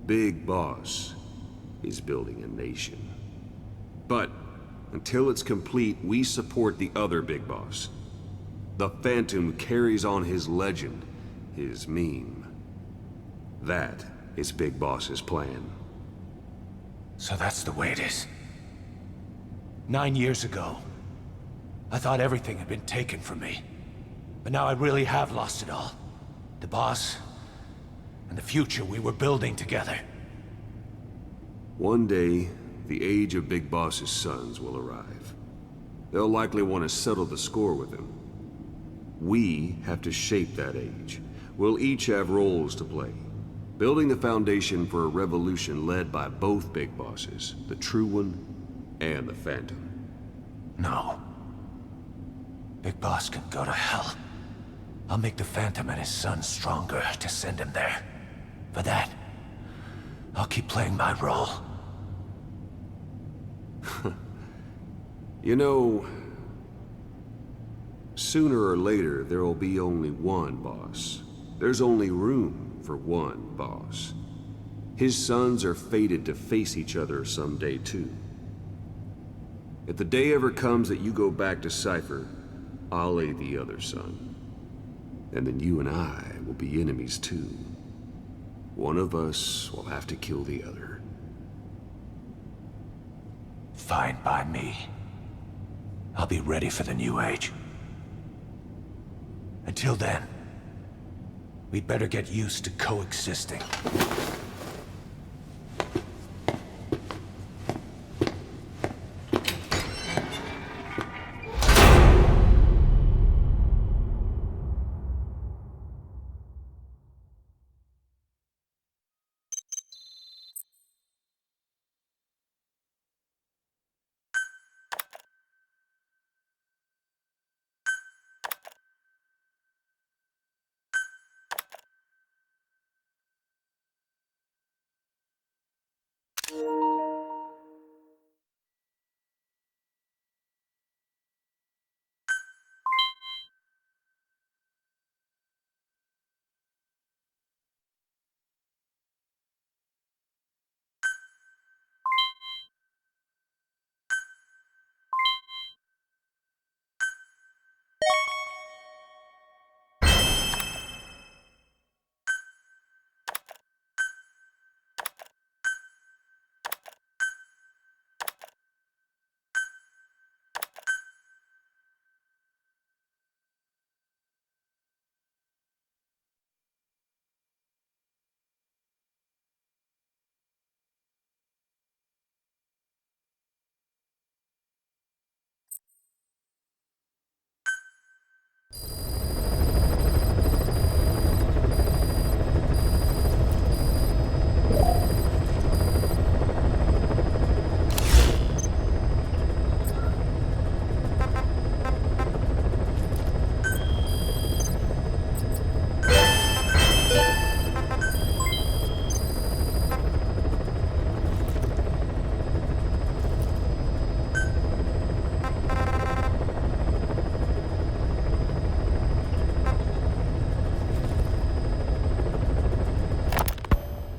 Big Boss is building a nation. But until it's complete, we support the other Big Boss. The Phantom carries on his legend, his meme. That is Big Boss's plan. So that's the way it is. 9 years ago, I thought everything had been taken from me. But now I really have lost it all. The boss, and the future we were building together. One day, the age of Big Boss's sons will arrive. They'll likely want to settle the score with him. We have to shape that age. We'll each have roles to play. Building the foundation for a revolution led by both Big Bosses, the True One and the Phantom. No. Big Boss can go to hell. I'll make the Phantom and his son stronger to send him there. For that, I'll keep playing my role. You know, sooner or later there will be only one boss. There's only room for one boss. His sons are fated to face each other someday too. If the day ever comes that you go back to Cypher, I'll aid the other son. And then you and I will be enemies too. One of us will have to kill the other. Fine by me. I'll be ready for the new age. Until then, we'd better get used to coexisting.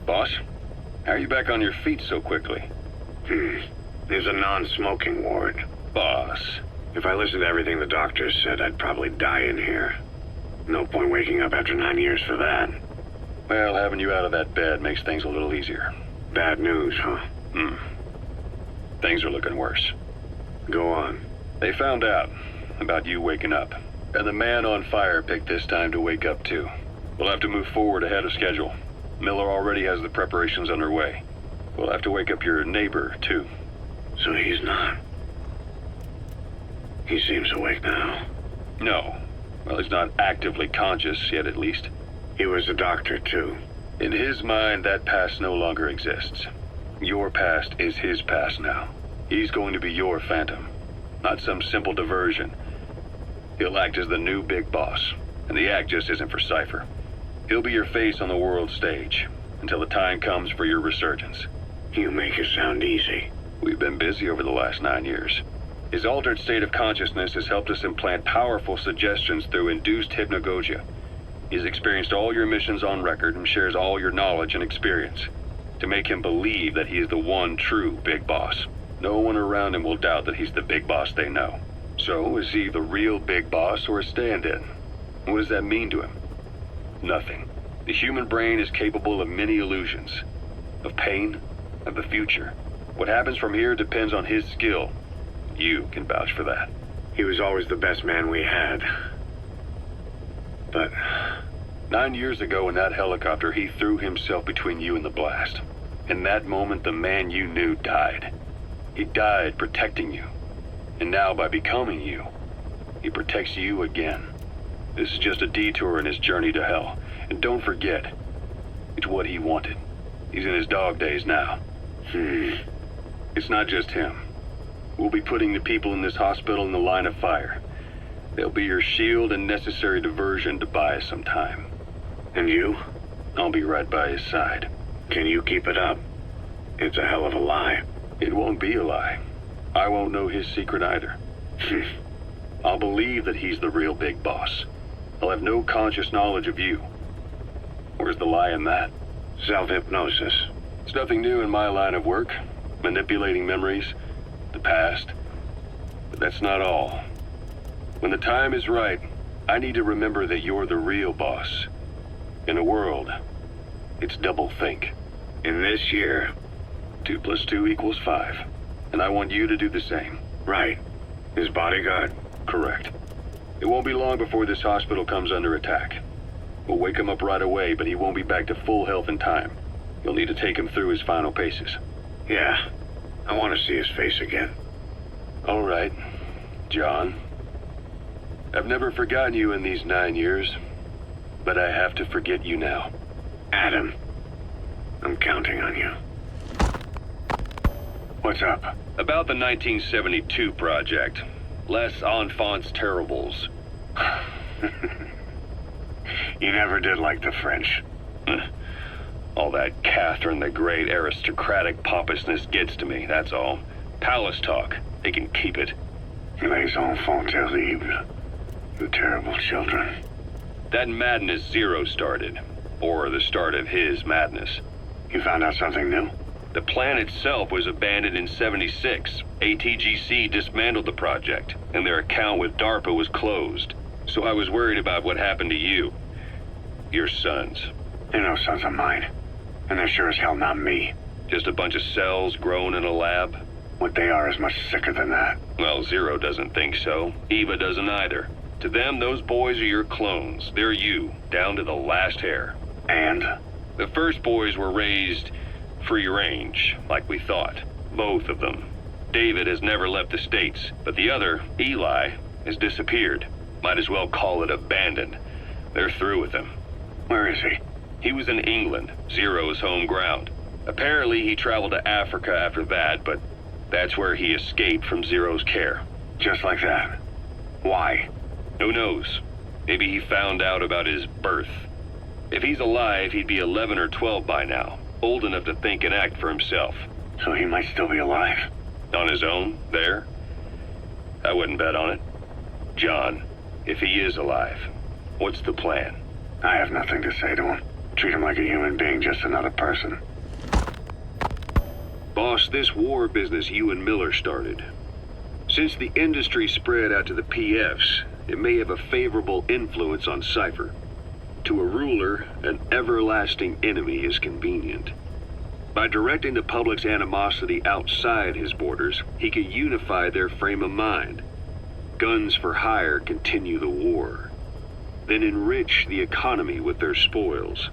Boss, how are you back on your feet so quickly? There's a non-smoking ward. Boss. If I listened to everything the doctors said, I'd probably die in here. No point waking up after 9 years for that. Well, having you out of that bed makes things a little easier. Bad news, huh? Things are looking worse. Go on. They found out about you waking up. And the man on fire picked this time to wake up too. We'll have to move forward ahead of schedule. Miller already has the preparations underway. We'll have to wake up your neighbor too. So he's not. He seems awake now. No. Well, he's not actively conscious yet, at least. He was a doctor, too. In his mind, that past no longer exists. Your past is his past now. He's going to be your phantom, not some simple diversion. He'll act as the new big boss, and the act just isn't for Cypher. He'll be your face on the world stage, until the time comes for your resurgence. You make it sound easy. We've been busy over the last 9 years. His altered state of consciousness has helped us implant powerful suggestions through induced hypnagogia. He's experienced all your missions on record and shares all your knowledge and experience, to make him believe that he is the one true big boss. No one around him will doubt that he's the big boss they know. So, is he the real big boss or a stand-in? What does that mean to him? Nothing. The human brain is capable of many illusions. Of pain, of the future. What happens from here depends on his skill. You can vouch for that. He was always the best man we had. But 9 years ago in that helicopter, he threw himself between you and the blast. In that moment, the man you knew died. He died protecting you. And now, by becoming you, he protects you again. This is just a detour in his journey to hell. And don't forget, it's what he wanted. He's in his dog days now. It's not just him. We'll be putting the people in this hospital in the line of fire. They'll be your shield and necessary diversion to buy us some time. And you? I'll be right by his side. Can you keep it up? It's a hell of a lie. It won't be a lie. I won't know his secret either. I'll believe that he's the real big boss. I'll have no conscious knowledge of you. Where's the lie in that? Self-hypnosis. It's nothing new in my line of work. Manipulating memories, the past. But that's not all. When the time is right, I need to remember that you're the real boss. In a world, it's double-think. In this year, 2 + 2 = 5. And I want you to do the same. Right. His bodyguard? Correct. It won't be long before this hospital comes under attack. We'll wake him up right away, but he won't be back to full health in time. You'll need to take him through his final paces. Yeah. I want to see his face again. All right, John. I've never forgotten you in these 9 years, but I have to forget you now. Adam, I'm counting on you. What's up? About the 1972 project. Les Enfants Terribles. You never did like the French. All that Catherine the Great aristocratic pompousness gets to me, that's all. Palace talk. They can keep it. Les enfants terribles. The terrible children. That madness Zero started. Or the start of his madness. You found out something new? The plan itself was abandoned in '76. ATGC dismantled the project, and their account with DARPA was closed. So I was worried about what happened to you. Your sons. They're no sons of mine. And they're sure as hell not me. Just a bunch of cells grown in a lab? What they are is much sicker than that. Well, Zero doesn't think so. Eva doesn't either. To them, those boys are your clones. They're you, down to the last hair. And? The first boys were raised free range, like we thought. Both of them. David has never left the States, but the other, Eli, has disappeared. Might as well call it abandoned. They're through with him. Where is he? He was in England, Zero's home ground. Apparently he traveled to Africa after that, but that's where he escaped from Zero's care. Just like that? Why? Who knows? Maybe he found out about his birth. If he's alive, he'd be 11 or 12 by now. Old enough to think and act for himself. So he might still be alive? On his own, there? I wouldn't bet on it. John, if he is alive, what's the plan? I have nothing to say to him. Treat him like a human being, just another person. Boss, this war business you and Miller started. Since the industry spread out to the PFs, it may have a favorable influence on Cypher. To a ruler, an everlasting enemy is convenient. By directing the public's animosity outside his borders, he can unify their frame of mind. Guns for hire continue the war. Then enrich the economy with their spoils.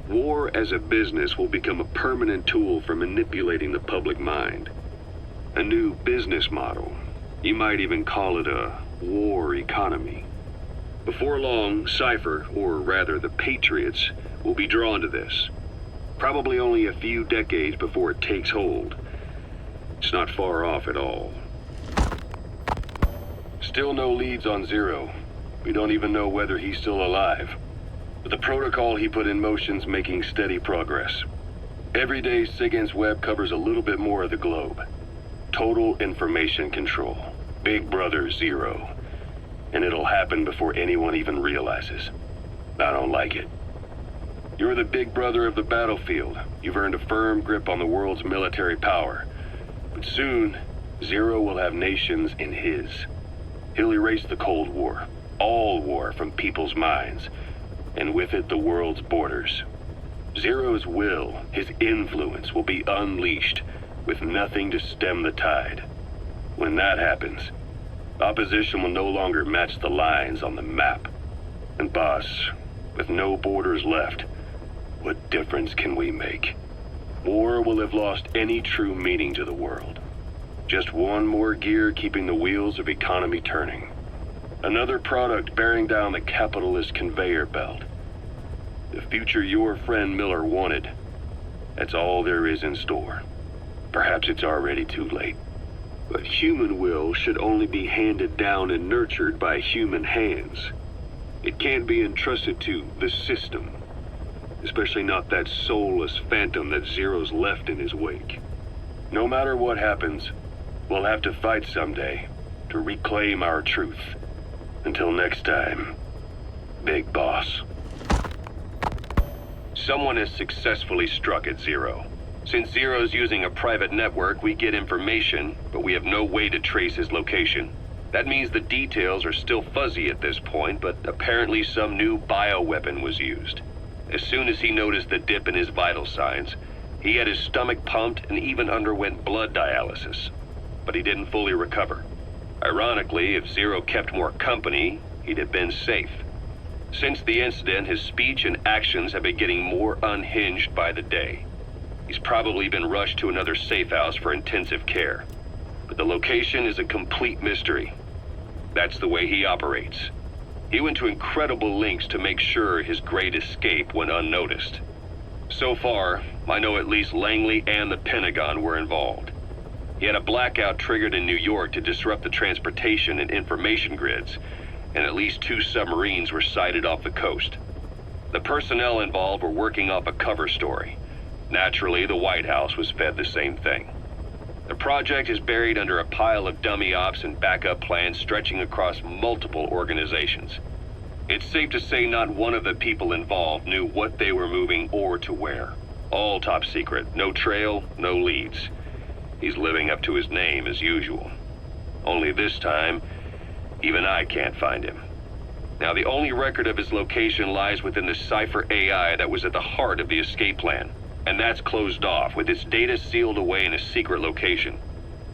War as a business will become a permanent tool for manipulating the public mind. A new business model. You might even call it a war economy. Before long, Cypher, or rather the Patriots, will be drawn to this. Probably only a few decades before it takes hold. It's not far off at all. Still no leads on Zero. We don't even know whether he's still alive. But the protocol he put in motion's making steady progress. Every day, SIGINT's web covers a little bit more of the globe. Total information control. Big Brother Zero. And it'll happen before anyone even realizes. I don't like it. You're the big brother of the battlefield. You've earned a firm grip on the world's military power. But soon, Zero will have nations in his. He'll erase the Cold War, all war, from people's minds, and with it the world's borders. Zero's will, his influence, will be unleashed, with nothing to stem the tide. When that happens, opposition will no longer match the lines on the map. And boss, with no borders left, what difference can we make? War will have lost any true meaning to the world. Just one more gear keeping the wheels of economy turning. Another product bearing down the capitalist conveyor belt. The future your friend Miller wanted. That's all there is in store. Perhaps it's already too late. But human will should only be handed down and nurtured by human hands. It can't be entrusted to the system. Especially not that soulless phantom that Zero's left in his wake. No matter what happens, we'll have to fight someday to reclaim our truth. Until next time, Big Boss. Someone has successfully struck at Zero. Since Zero's using a private network, we get information, but we have no way to trace his location. That means the details are still fuzzy at this point, but apparently some new bioweapon was used. As soon as he noticed the dip in his vital signs, he had his stomach pumped and even underwent blood dialysis. But he didn't fully recover. Ironically, if Zero kept more company, he'd have been safe. Since the incident, his speech and actions have been getting more unhinged by the day. He's probably been rushed to another safe house for intensive care. But the location is a complete mystery. That's the way he operates. He went to incredible lengths to make sure his great escape went unnoticed. So far, I know at least Langley and the Pentagon were involved. He had a blackout triggered in New York to disrupt the transportation and information grids, and at least 2 submarines were sighted off the coast. The personnel involved were working off a cover story. Naturally, the White House was fed the same thing. The project is buried under a pile of dummy ops and backup plans stretching across multiple organizations. It's safe to say not one of the people involved knew what they were moving or to where. All top secret, no trail, no leads. He's living up to his name as usual. Only this time, even I can't find him. Now, the only record of his location lies within the Cypher AI that was at the heart of the escape plan. And that's closed off, with its data sealed away in a secret location.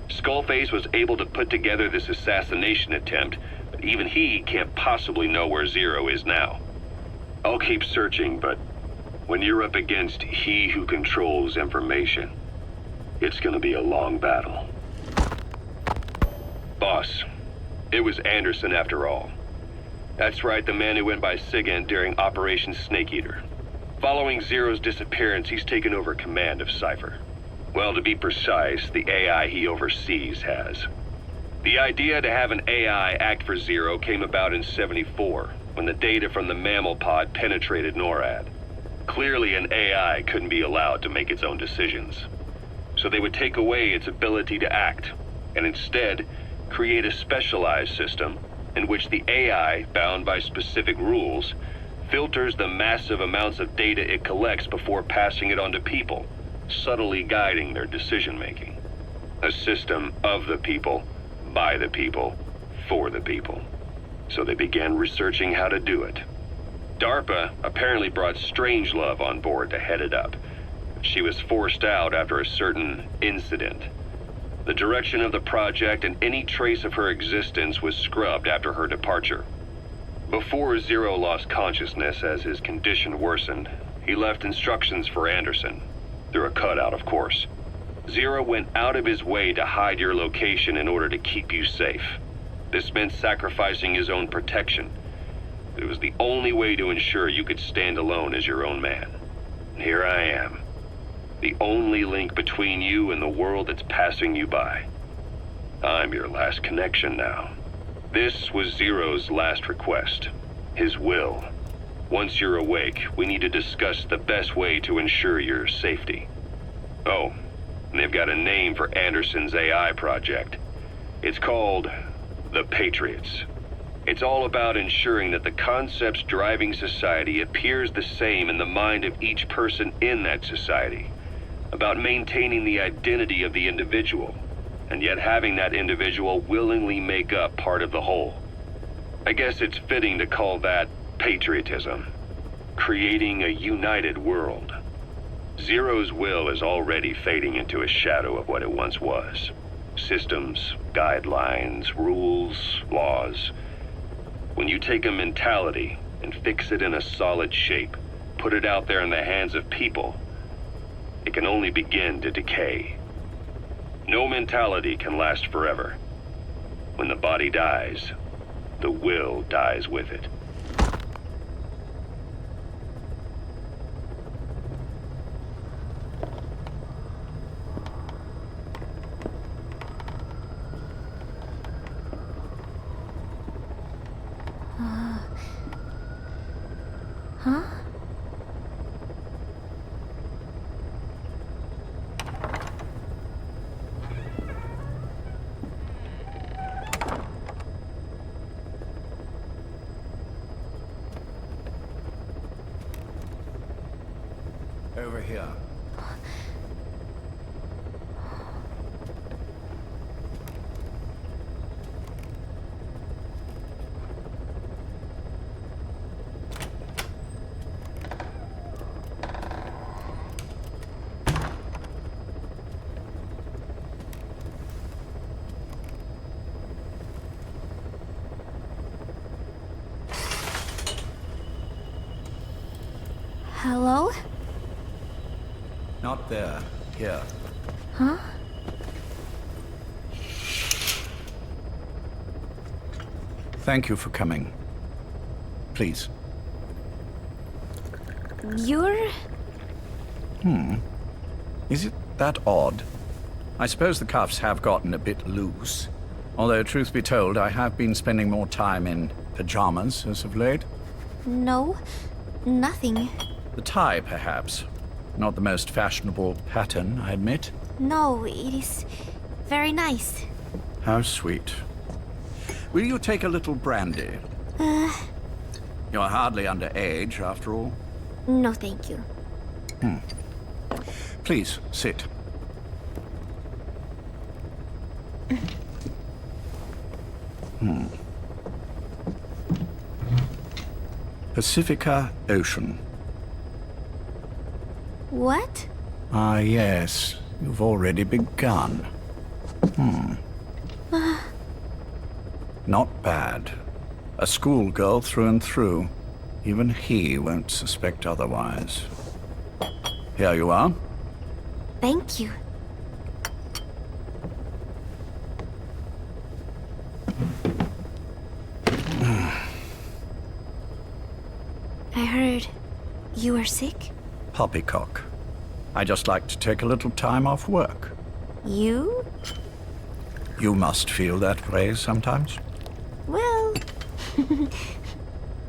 Skullface was able to put together this assassination attempt, but even he can't possibly know where Zero is now. I'll keep searching, but when you're up against he who controls information, it's gonna be a long battle. Boss, it was Anderson after all. That's right, the man who went by SIGINT during Operation Snake Eater. Following Zero's disappearance, he's taken over command of Cypher. Well, to be precise, the AI he oversees has. The idea to have an AI act for Zero came about in '74, when the data from the mammal pod penetrated NORAD. Clearly, an AI couldn't be allowed to make its own decisions. So they would take away its ability to act, and instead create a specialized system in which the AI, bound by specific rules, filters the massive amounts of data it collects before passing it on to people, subtly guiding their decision-making. A system of the people, by the people, for the people. So they began researching how to do it. DARPA apparently brought Strangelove on board to head it up. She was forced out after a certain incident. The direction of the project and any trace of her existence was scrubbed after her departure. Before Zero lost consciousness as his condition worsened, he left instructions for Anderson. Through a cutout, of course. Zero went out of his way to hide your location in order to keep you safe. This meant sacrificing his own protection. It was the only way to ensure you could stand alone as your own man. And here I am. The only link between you and the world that's passing you by. I'm your last connection now. This was Zero's last request. His will. Once you're awake, we need to discuss the best way to ensure your safety. Oh, and they've got a name for Anderson's AI project. It's called the Patriots. It's all about ensuring that the concepts driving society appears the same in the mind of each person in that society. About maintaining the identity of the individual, and yet having that individual willingly make up part of the whole. I guess it's fitting to call that patriotism. Creating a united world. Zero's will is already fading into a shadow of what it once was. Systems, guidelines, rules, laws. When you take a mentality and fix it in a solid shape, put it out there in the hands of people, it can only begin to decay. No mentality can last forever. When the body dies, the will dies with it. Huh? Over here. Hello? Not there. Here. Huh? Thank you for coming. Please. You're... Is it that odd? I suppose the cuffs have gotten a bit loose. Although, truth be told, I have been spending more time in pajamas as of late. No, nothing. The tie, perhaps. Not the most fashionable pattern, I admit. No, it is very nice. How sweet. Will you take a little brandy? You're hardly underage, after all. No, thank you. Please, sit. Pacifica Ocean. What? Ah, yes. You've already begun. Not bad. A schoolgirl through and through. Even he won't suspect otherwise. Here you are. Thank you. I heard you were sick? Poppycock. I just like to take a little time off work. You? You must feel that way sometimes. Well...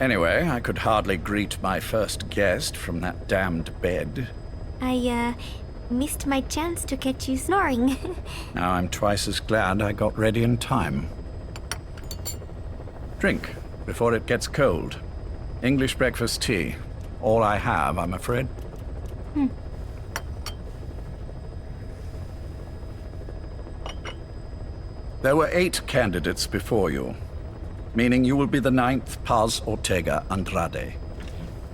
Anyway, I could hardly greet my first guest from that damned bed. I, missed my chance to catch you snoring. Now I'm twice as glad I got ready in time. Drink, before it gets cold. English breakfast tea. All I have, I'm afraid. There were 8 candidates before you, meaning you will be the 9th Paz Ortega Andrade.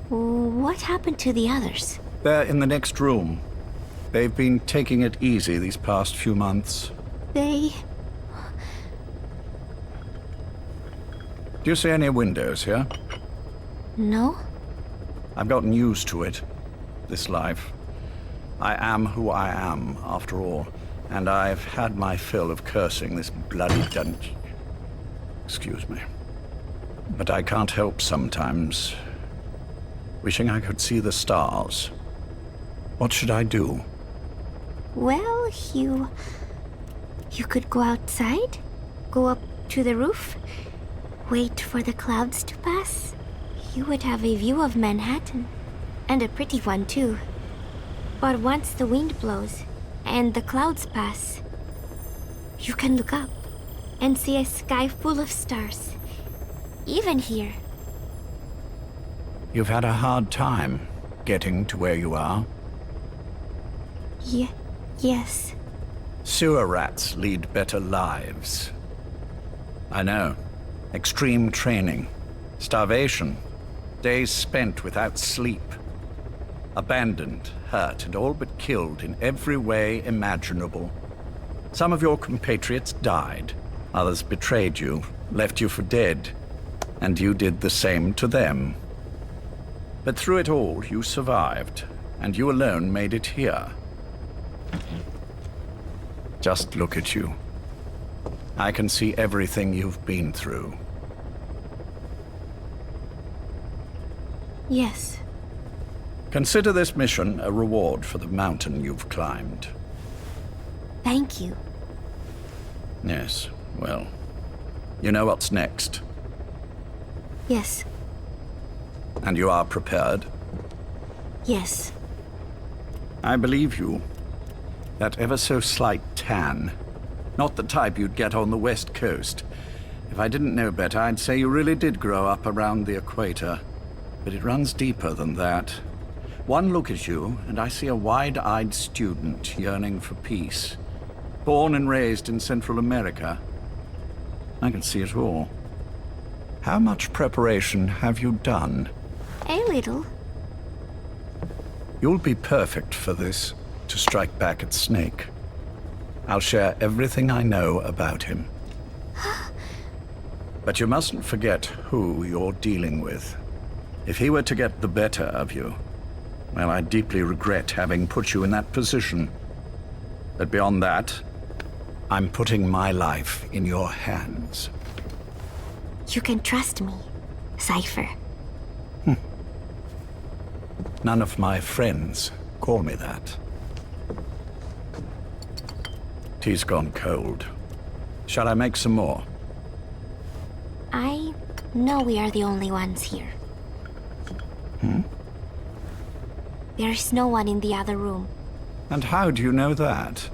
What happened to the others? They're in the next room. They've been taking it easy these past few months. They... Do you see any windows here? No? I've gotten used to it, this life. I am who I am, after all, and I've had my fill of cursing this bloody dungeon. Excuse me. but I can't help sometimes wishing I could see the stars. What should I do? Well, you could go outside, go up to the roof, wait for the clouds to pass. You would have a view of Manhattan, and a pretty one too. But once the wind blows and the clouds pass, you can look up and see a sky full of stars, even here. You've had a hard time getting to where you are. Yes. Sewer rats lead better lives. I know. Extreme training, starvation, days spent without sleep. Abandoned, hurt, and all but killed in every way imaginable. Some of your compatriots died. Others betrayed you, left you for dead. And you did the same to them. But through it all, you survived, and you alone made it here. Just look at you. I can see everything you've been through. Yes. Consider this mission a reward for the mountain you've climbed. Thank you. Yes, well, you know what's next. Yes. And you are prepared? Yes. I believe you. That ever so slight tan. Not the type you'd get on the West Coast. If I didn't know better, I'd say you really did grow up around the equator. But it runs deeper than that. One look at you, and I see a wide-eyed student yearning for peace. Born and raised in Central America. I can see it all. How much preparation have you done? A little. You'll be perfect for this, to strike back at Snake. I'll share everything I know about him. But you mustn't forget who you're dealing with. If he were to get the better of you, well, I deeply regret having put you in that position. But beyond that, I'm putting my life in your hands. You can trust me, Cypher. None of my friends call me that. Tea's gone cold. Shall I make some more? I know we are the only ones here. There's no one in the other room. And how do you know that?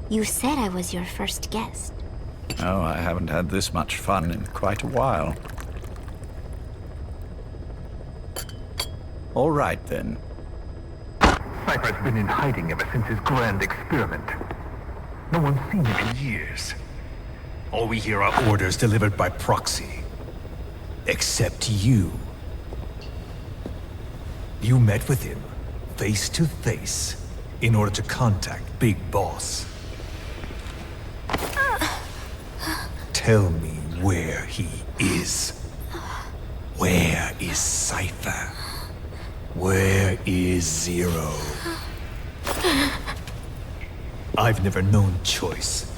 You said I was your first guest. Oh, I haven't had this much fun in quite a while. All right, then. Cypher's been in hiding ever since his grand experiment. No one's seen him in years. All we hear are orders delivered by proxy. Except you. You met with him, face to face, in order to contact Big Boss. Tell me where he is. Where is Cypher? Where is Zero? I've never known choice.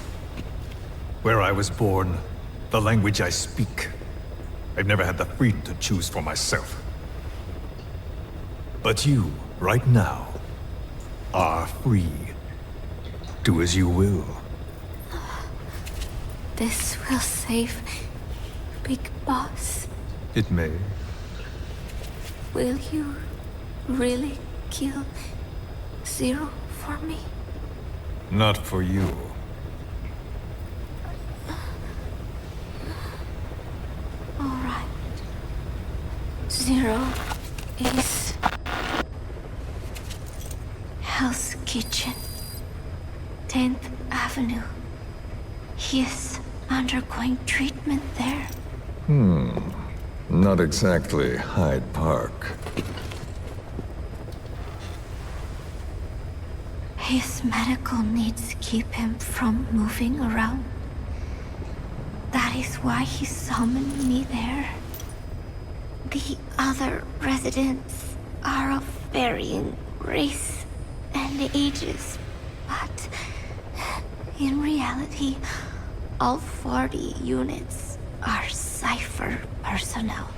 Where I was born, the language I speak, I've never had the freedom to choose for myself. But you, right now, are free. Do as you will. This will save Big Boss. It may. Will you really kill Zero for me? Not for you. All right. Zero is Hell's Kitchen, 10th Avenue. He is undergoing treatment there. Not exactly Hyde Park. His medical needs keep him from moving around. That is why he summoned me there. The other residents are of varying race and ages, but in reality, all 40 units are Cypher personnel.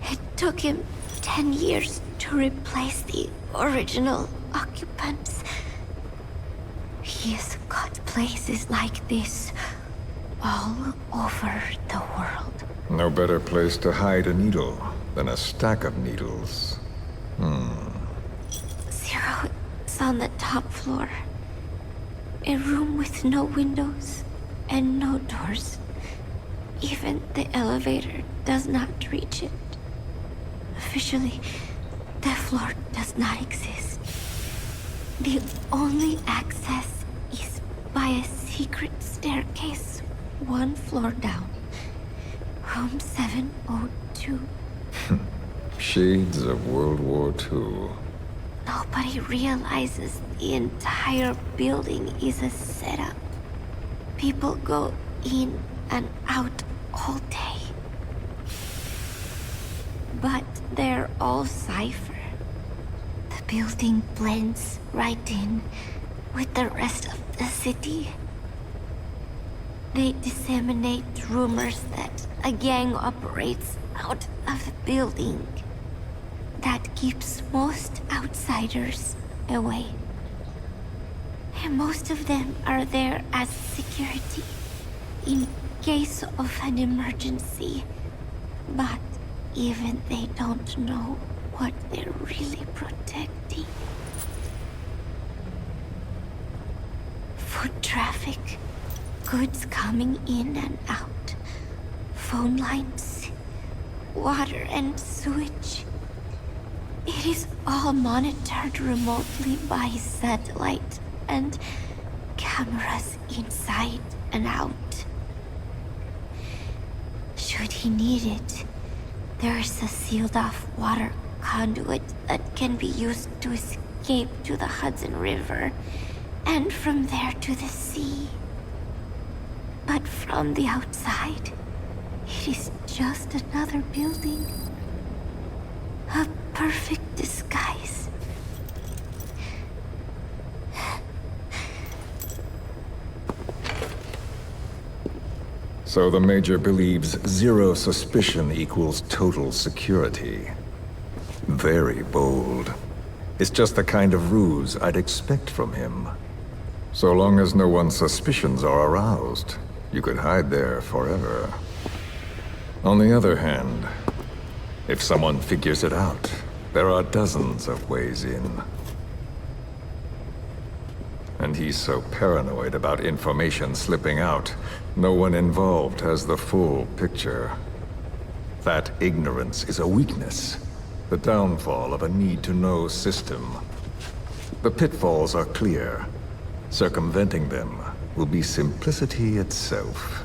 It took him 10 years to replace the original occupants. He's got places like this all over the world. No better place to hide a needle than a stack of needles. Zero is on the top floor. A room with no windows and no doors. Even the elevator does not reach it. Officially, the floor does not exist. The only access is by a secret staircase one floor down. Room 702. Shades of World War II. Nobody realizes the entire building is a setup. People go in and out all day. But they're all Cypher. The building blends right in with the rest of the city. They disseminate rumors that a gang operates out of the building. That keeps most outsiders away. And most of them are there as security in case of an emergency. But even they don't know what they're really protecting. Foot traffic, goods coming in and out, phone lines, water and sewage. It is all monitored remotely by satellite and cameras inside and out. Should he need it, there is a sealed-off water conduit that can be used to escape to the Hudson River, and from there to the sea. But from the outside, it is just another building. A perfect disguise. So the Major believes zero suspicion equals total security. Very bold. It's just the kind of ruse I'd expect from him. So long as no one's suspicions are aroused, you could hide there forever. On the other hand, if someone figures it out, there are dozens of ways in. And he's so paranoid about information slipping out, no one involved has the full picture. That ignorance is a weakness, the downfall of a need-to-know system. The pitfalls are clear. Circumventing them will be simplicity itself.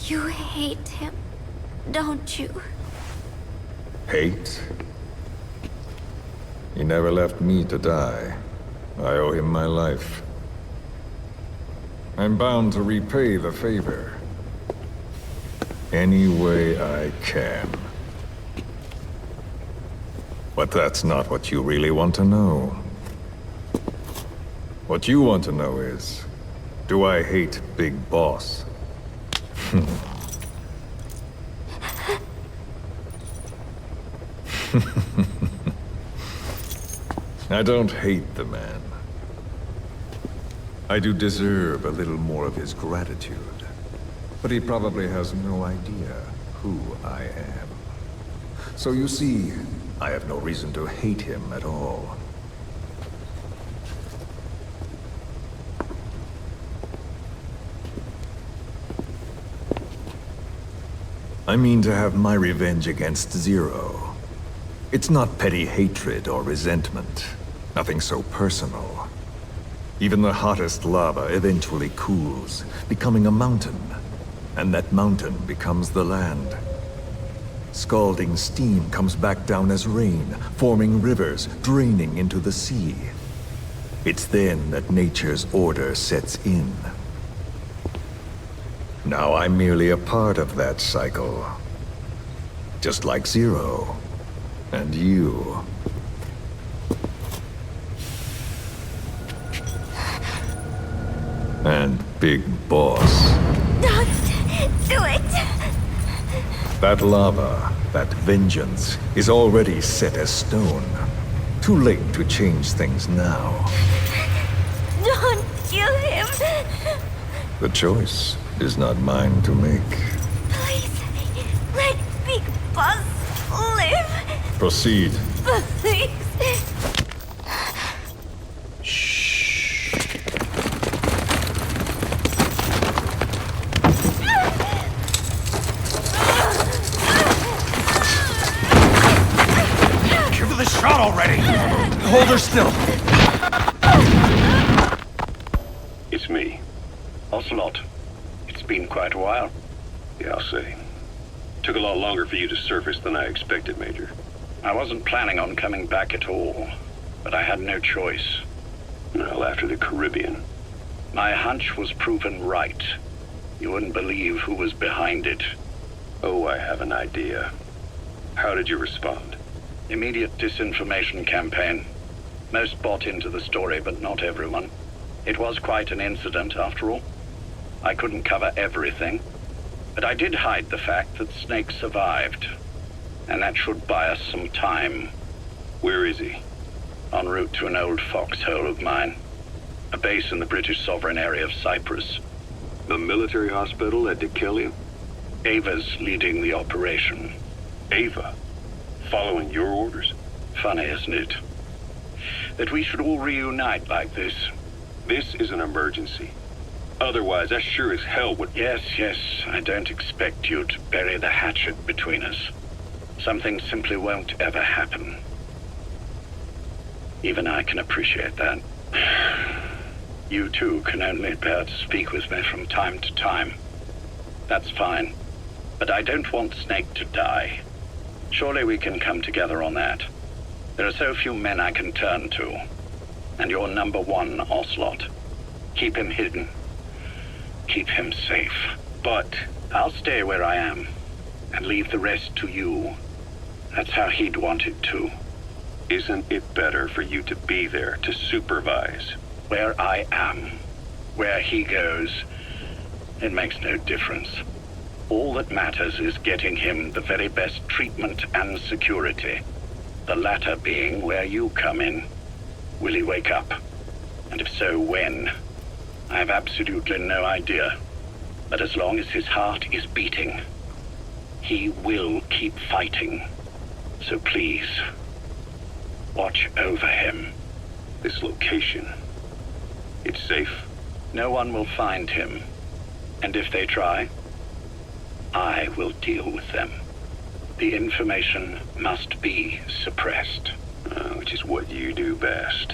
You hate him, don't you? Hate? He never left me to die. I owe him my life. I'm bound to repay the favor. Any way I can. But that's not what you really want to know. What you want to know is, do I hate Big Boss? I don't hate the man. I do deserve a little more of his gratitude. But he probably has no idea who I am. So you see, I have no reason to hate him at all. I mean to have my revenge against Zero. It's not petty hatred or resentment. Nothing so personal. Even the hottest lava eventually cools, becoming a mountain. And that mountain becomes the land. Scalding steam comes back down as rain, forming rivers, draining into the sea. It's then that nature's order sets in. Now I'm merely a part of that cycle. Just like Zero. And you. Big Boss. Don't do it! That lava, that vengeance, is already set as stone. Too late to change things now. Don't kill him! The choice is not mine to make. Please, let Big Boss live! Proceed. Please! Give her the shot already! Hold her still! It's me. Ocelot. It's been quite a while. Yeah, I'll say. Took a lot longer for you to surface than I expected, Major. I wasn't planning on coming back at all, but I had no choice. Well, after the Caribbean. My hunch was proven right. You wouldn't believe who was behind it. Oh, I have an idea. How did you respond? Immediate disinformation campaign. Most bought into the story, but not everyone. It was quite an incident, after all. I couldn't cover everything, but I did hide the fact that Snake survived, and that should buy us some time. Where is he? En route to an old foxhole of mine. A base in the British sovereign area of Cyprus. The military hospital at Deucalion? Ava's leading the operation. Ava? Following your orders? Funny, isn't it? That we should all reunite like this. This is an emergency. Otherwise, I sure as hell would... Yes, I don't expect you to bury the hatchet between us. Something simply won't ever happen. Even I can appreciate that. You too can only bear to speak with me from time to time. That's fine. But I don't want Snake to die. Surely we can come together on that. There are so few men I can turn to. And you're number one, Ocelot. Keep him hidden. Keep him safe. But I'll stay where I am and leave the rest to you. That's how he'd want it too. Isn't it better for you to be there to supervise? Where I am, where he goes, it makes no difference. All that matters is getting him the very best treatment and security. The latter being where you come in. Will he wake up? And if so, when? I have absolutely no idea. But as long as his heart is beating, he will keep fighting. So please, watch over him. This location, it's safe? No one will find him. And if they try, I will deal with them. The information must be suppressed. Which is what you do best.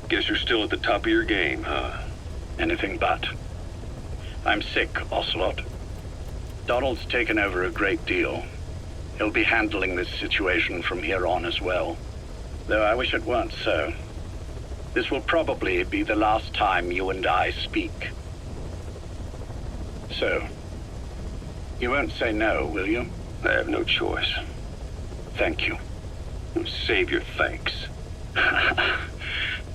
Guess you're still at the top of your game, huh? Anything but. I'm sick, Ocelot. Donald's taken over a great deal. He'll be handling this situation from here on as well. Though I wish it weren't so. This will probably be the last time you and I speak. So, you won't say no, will you? I have no choice. Thank you. Save your thanks.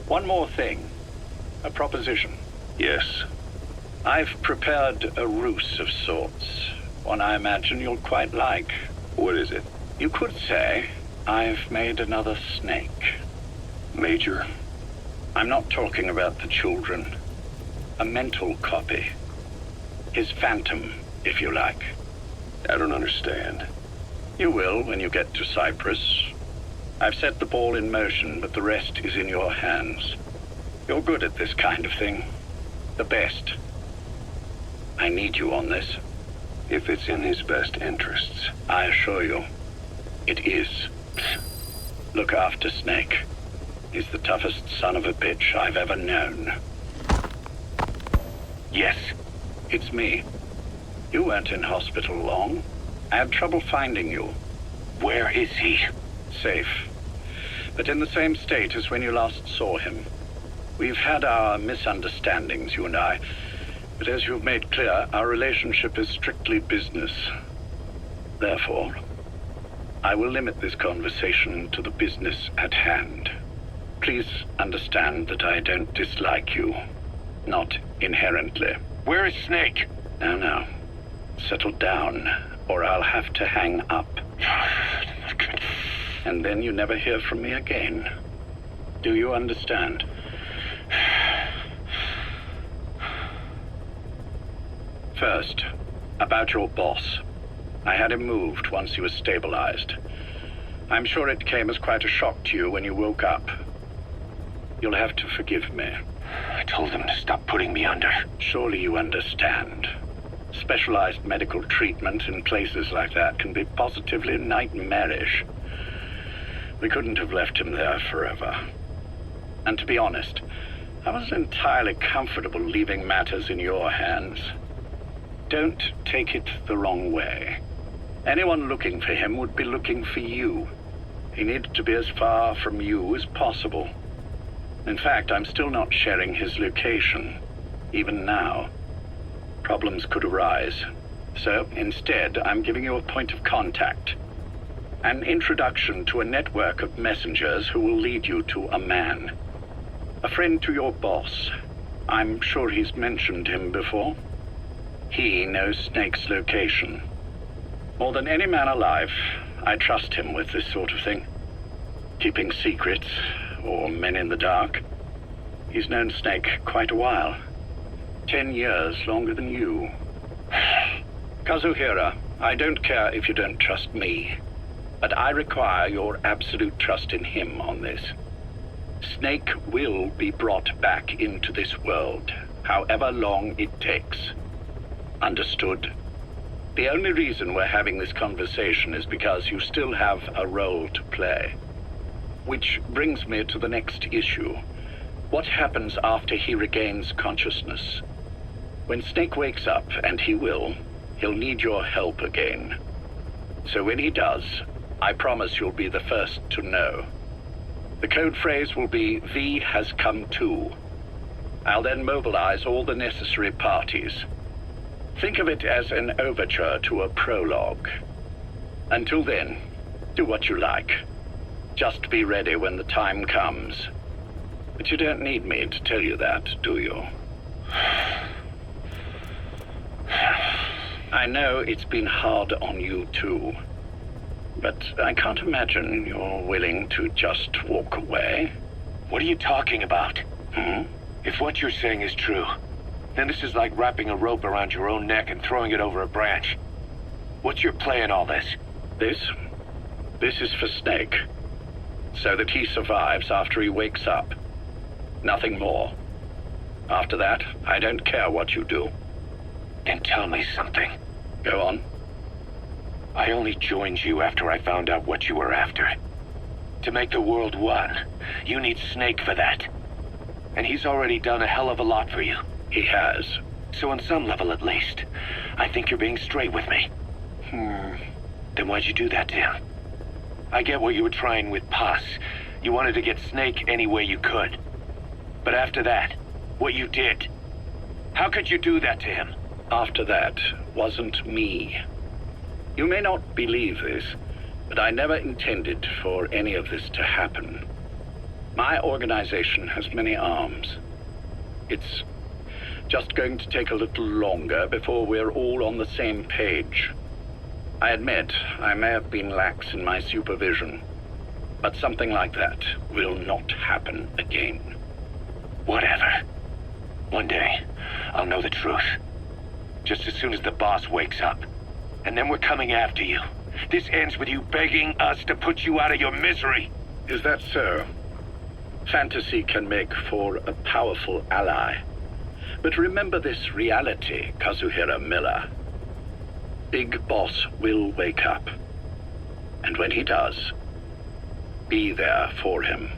One more thing. A proposition. Yes. I've prepared a ruse of sorts. One I imagine you'll quite like. What is it? You could say I've made another Snake. Major? I'm not talking about the children. A mental copy. His phantom, if you like. I don't understand. You will when you get to Cyprus. I've set the ball in motion, but the rest is in your hands. You're good at this kind of thing. The best. I need you on this. If it's in his best interests. I assure you, it is. Look after Snake. He's the toughest son of a bitch I've ever known. Yes, it's me. You weren't in hospital long. I had trouble finding you. Where is he? Safe. But in the same state as when you last saw him. We've had our misunderstandings, you and I. But as you've made clear, our relationship is strictly business. Therefore, I will limit this conversation to the business at hand. Please understand that I don't dislike you. not inherently. Where is Snake? No. Settle down, or I'll have to hang up. And then you never hear from me again. Do you understand? First, about your boss. I had him moved once he was stabilized. I'm sure it came as quite a shock to you when you woke up. You'll have to forgive me. I told him to stop putting me under. Surely you understand. Specialized medical treatment in places like that can be positively nightmarish. We couldn't have left him there forever. And to be honest, I wasn't entirely comfortable leaving matters in your hands. Don't take it the wrong way. Anyone looking for him would be looking for you. He needed to be as far from you as possible. In fact, I'm still not sharing his location, even now. Problems could arise. So, instead, I'm giving you a point of contact. An introduction to a network of messengers who will lead you to a man. A friend to your boss. I'm sure he's mentioned him before. He knows Snake's location. More than any man alive, I trust him with this sort of thing. Keeping secrets, or men in the dark. He's known Snake quite a while. 10 years longer than you. Kazuhira, I don't care if you don't trust me, but I require your absolute trust in him on this. Snake will be brought back into this world, however long it takes. Understood? The only reason we're having this conversation is because you still have a role to play. Which brings me to the next issue. What happens after he regains consciousness? When Snake wakes up, and he will, he'll need your help again. So when he does, I promise you'll be the first to know. The code phrase will be V has come to. I'll then mobilize all the necessary parties. Think of it as an overture to a prologue. Until then, do what you like. Just be ready when the time comes. But you don't need me to tell you that, do you? I know it's been hard on you too. But I can't imagine you're willing to just walk away. What are you talking about? If what you're saying is true, then this is like wrapping a rope around your own neck and throwing it over a branch. What's your play in all this? This is for Snake. So that he survives after he wakes up. Nothing more. After that, I don't care what you do. Then tell me something. Go on. I only joined you after I found out what you were after. To make the world one, you need Snake for that. And he's already done a hell of a lot for you. He has. So on some level at least, I think you're being straight with me. Then why'd you do that to him? I get what you were trying with Paz. You wanted to get Snake any way you could. But after that, what you did, how could you do that to him? After that wasn't me. You may not believe this, but I never intended for any of this to happen. My organization has many arms. It's just going to take a little longer before we're all on the same page. I admit I may have been lax in my supervision, but something like that will not happen again. Whatever. One day, I'll know the truth. Just as soon as the boss wakes up. And then we're coming after you. This ends with you begging us to put you out of your misery. Is that so? Fantasy can make for a powerful ally. But remember this reality, Kazuhira Miller. Big Boss will wake up. And when he does, be there for him.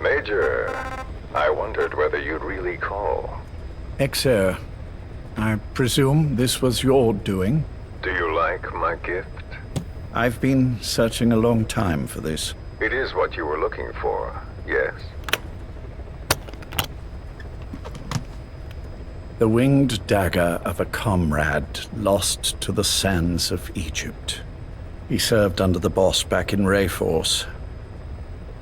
Major, I wondered whether you'd really call. Exer, I presume this was your doing? Do you like my gift? I've been searching a long time for this. It is what you were looking for, yes. The winged dagger of a comrade lost to the sands of Egypt. He served under the boss back in Rayforce.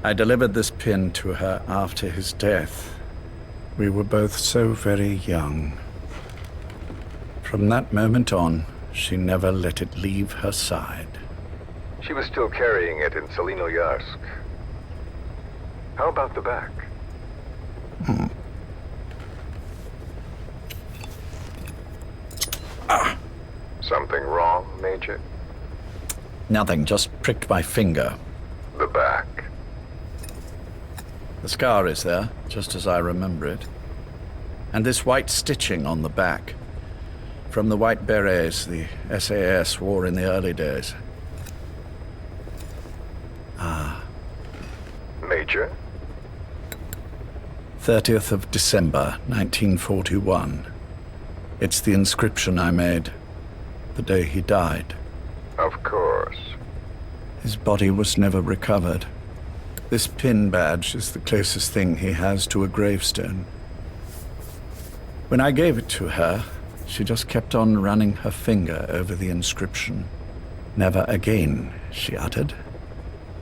I delivered this pin to her after his death. We were both so very young. From that moment on, she never let it leave her side. She was still carrying it in Selinoyarsk. How about the back? Something wrong, Major? Nothing, just pricked my finger. The back. The scar is there, just as I remember it. And this white stitching on the back. From the white berets the SAS wore in the early days. Major? 30th of December, 1941. It's the inscription I made the day he died. Of course. His body was never recovered. This pin badge is the closest thing he has to a gravestone. When I gave it to her, she just kept on running her finger over the inscription. Never again, she uttered,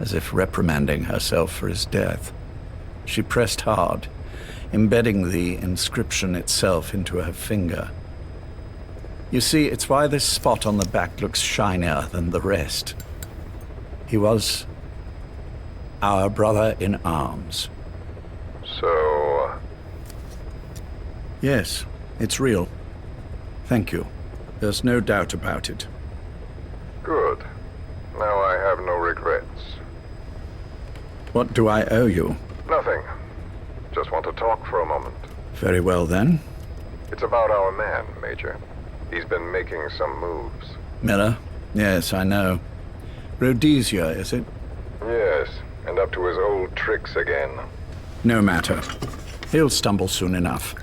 as if reprimanding herself for his death. She pressed hard, embedding the inscription itself into her finger. You see, it's why this spot on the back looks shinier than the rest. He was our brother in arms. So... Yes, it's real. Thank you. There's no doubt about it. Good. Now I have no regrets. What do I owe you? Nothing. Just want to talk for a moment. Very well, then. It's about our man, Major. He's been making some moves. Miller? Yes, I know. Rhodesia, is it? Yes, and up to his old tricks again. No matter. He'll stumble soon enough.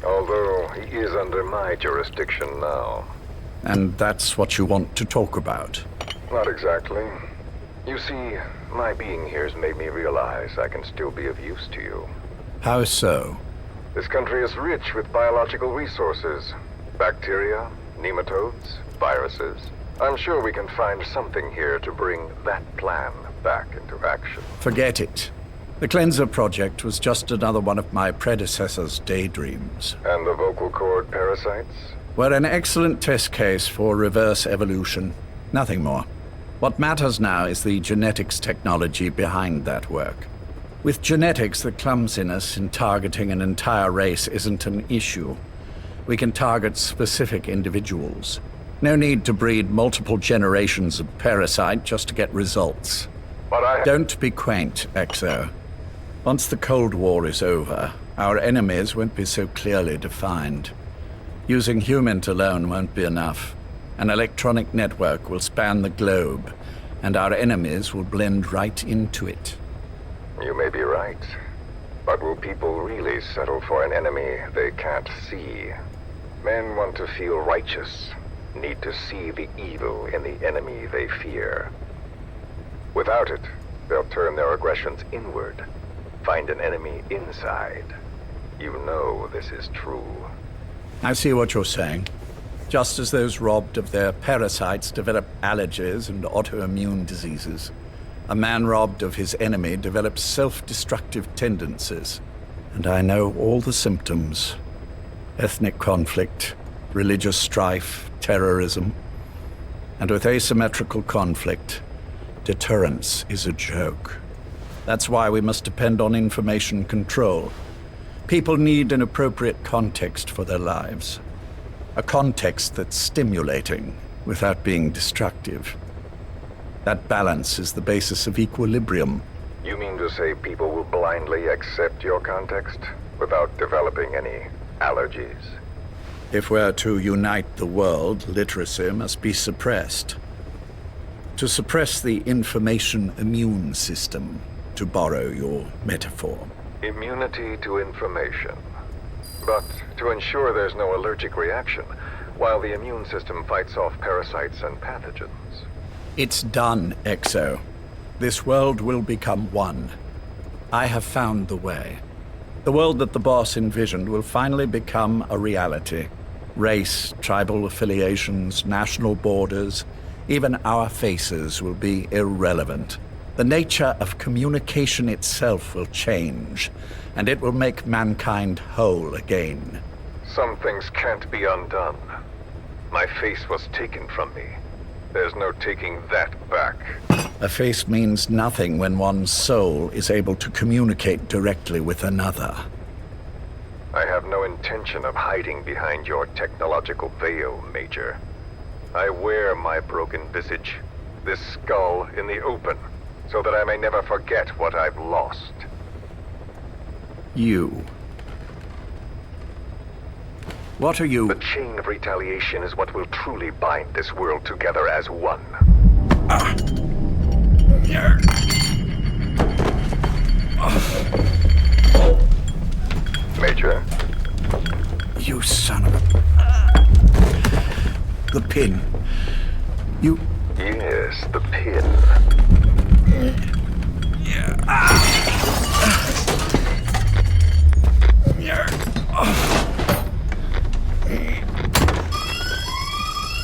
Although he is under my jurisdiction now. And that's what you want to talk about? Not exactly. You see, my being here's made me realize I can still be of use to you. How so? This country is rich with biological resources. Bacteria, nematodes, viruses. I'm sure we can find something here to bring that plan back into action. Forget it. The Cleanser Project was just another one of my predecessor's daydreams. And the vocal cord parasites? Were an excellent test case for reverse evolution. Nothing more. What matters now is the genetics technology behind that work. With genetics, the clumsiness in targeting an entire race isn't an issue. We can target specific individuals. No need to breed multiple generations of parasite just to get results. But Don't be quaint, Exo. Once the Cold War is over, our enemies won't be so clearly defined. Using humans alone won't be enough. An electronic network will span the globe, and our enemies will blend right into it. You may be right. But will people really settle for an enemy they can't see? Men want to feel righteous, need to see the evil in the enemy they fear. Without it, they'll turn their aggressions inward, find an enemy inside. You know this is true. I see what you're saying. Just as those robbed of their parasites develop allergies and autoimmune diseases, a man robbed of his enemy develops self-destructive tendencies. And I know all the symptoms. Ethnic conflict, religious strife, terrorism. And with asymmetrical conflict, deterrence is a joke. That's why we must depend on information control. People need an appropriate context for their lives. A context that's stimulating without being destructive. That balance is the basis of equilibrium. You mean to say people will blindly accept your context without developing any allergies? If we're to unite the world, literacy must be suppressed. To suppress the information immune system, to borrow your metaphor. Immunity to information. But to ensure there's no allergic reaction, while the immune system fights off parasites and pathogens. It's done, Exo. This world will become one. I have found the way. The world that the boss envisioned will finally become a reality. Race, tribal affiliations, national borders, even our faces will be irrelevant. The nature of communication itself will change, and it will make mankind whole again. Some things can't be undone. My face was taken from me. There's no taking that back. A face means nothing when one's soul is able to communicate directly with another. I have no intention of hiding behind your technological veil, Major. I wear my broken visage, this skull, in the open, so that I may never forget what I've lost. You. What are you? The chain of retaliation is what will truly bind this world together as one. Major? You son of a... The pin. You... Yes, the pin.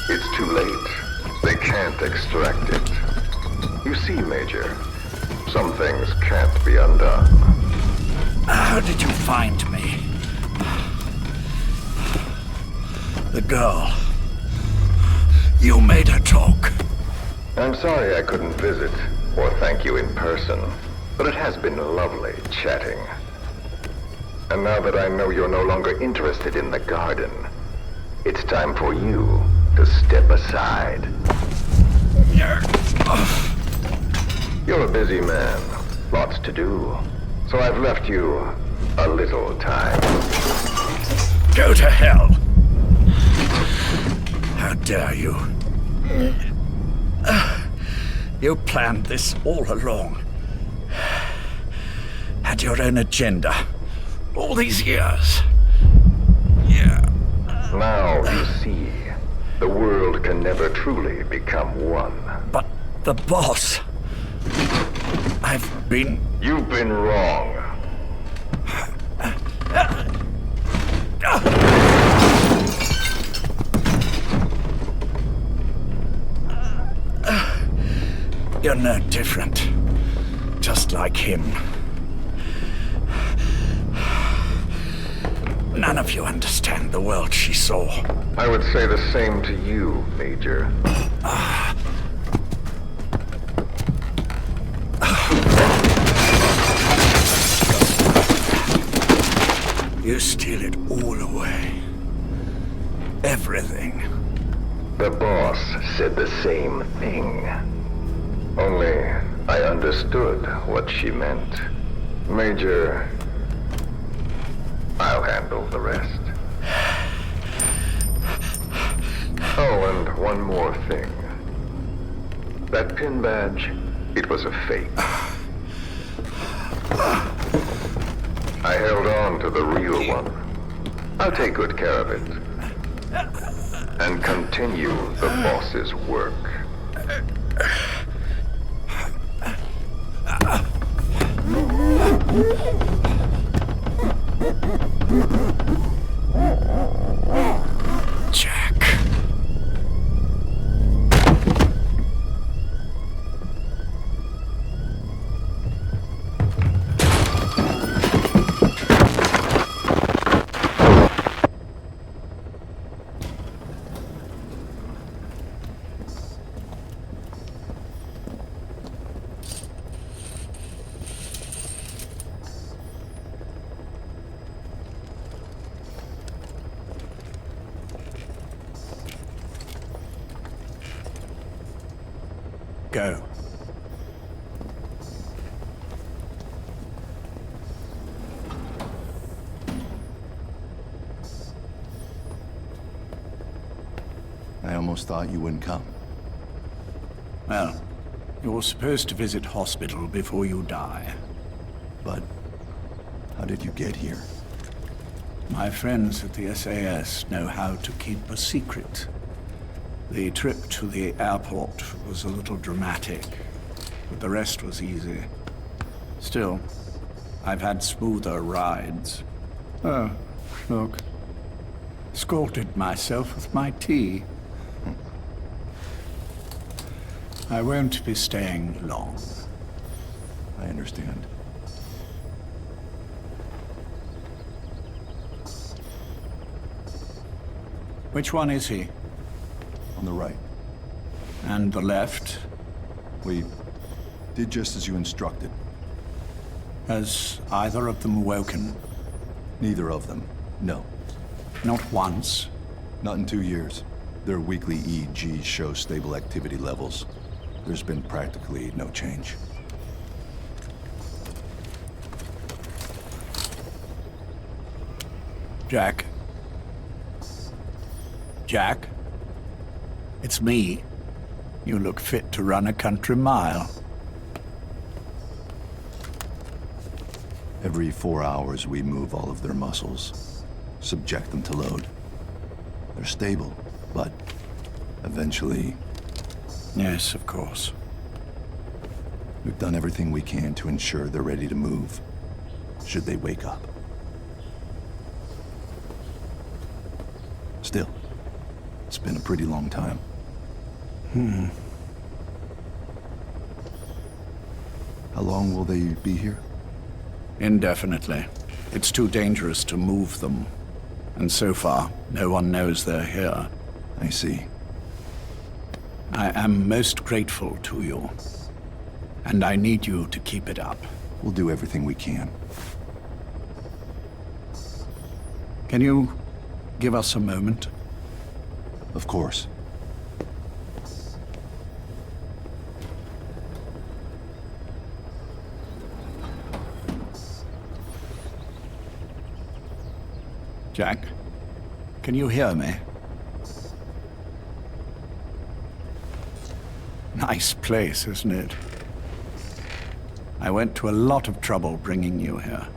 It's too late. They can't extract it. You see, Major, some things can't be undone. How did you find me? The girl. You made her talk. I'm sorry I couldn't visit or thank you in person, but it has been lovely chatting. And now that I know you're no longer interested in the garden, it's time for you to step aside. You're a busy man, lots to do, so I've left you a little time. Go to hell! How dare you? You planned this all along. Had your own agenda. All these years. Now you see, the world can never truly become one. But the boss... You've been wrong. You're no different. Just like him. None of you understand the world she saw. I would say the same to you, Major. You steal it all away. Everything. The boss said the same thing. Only I understood what she meant. Major, I'll handle the rest. Oh, and one more thing. That pin badge, it was a fake. I held on to the real one. I'll take good care of it. And continue the boss's work. Jack. Go. I almost thought you wouldn't come. Well, you're supposed to visit hospital before you die. But how did you get here? My friends at the SAS know how to keep a secret. The trip to the airport was a little dramatic, but the rest was easy. Still, I've had smoother rides. Oh, look. Scalded myself with my tea. I won't be staying long. I understand. Which one is he? On the right. And the left? We did just as you instructed. Has either of them woken? Neither of them. No. Not once? Not in 2 years. Their weekly EEGs show stable activity levels. There's been practically no change. Jack? Jack? It's me. You look fit to run a country mile. Every 4 hours, we move all of their muscles, subject them to load. They're stable, but eventually... Yes, of course. We've done everything we can to ensure they're ready to move, should they wake up. Still, it's been a pretty long time. How long will they be here? Indefinitely. It's too dangerous to move them. And so far, no one knows they're here. I see. I am most grateful to you. And I need you to keep it up. We'll do everything we can. Can you give us a moment? Of course. Jack, can you hear me? Nice place, isn't it? I went to a lot of trouble bringing you here.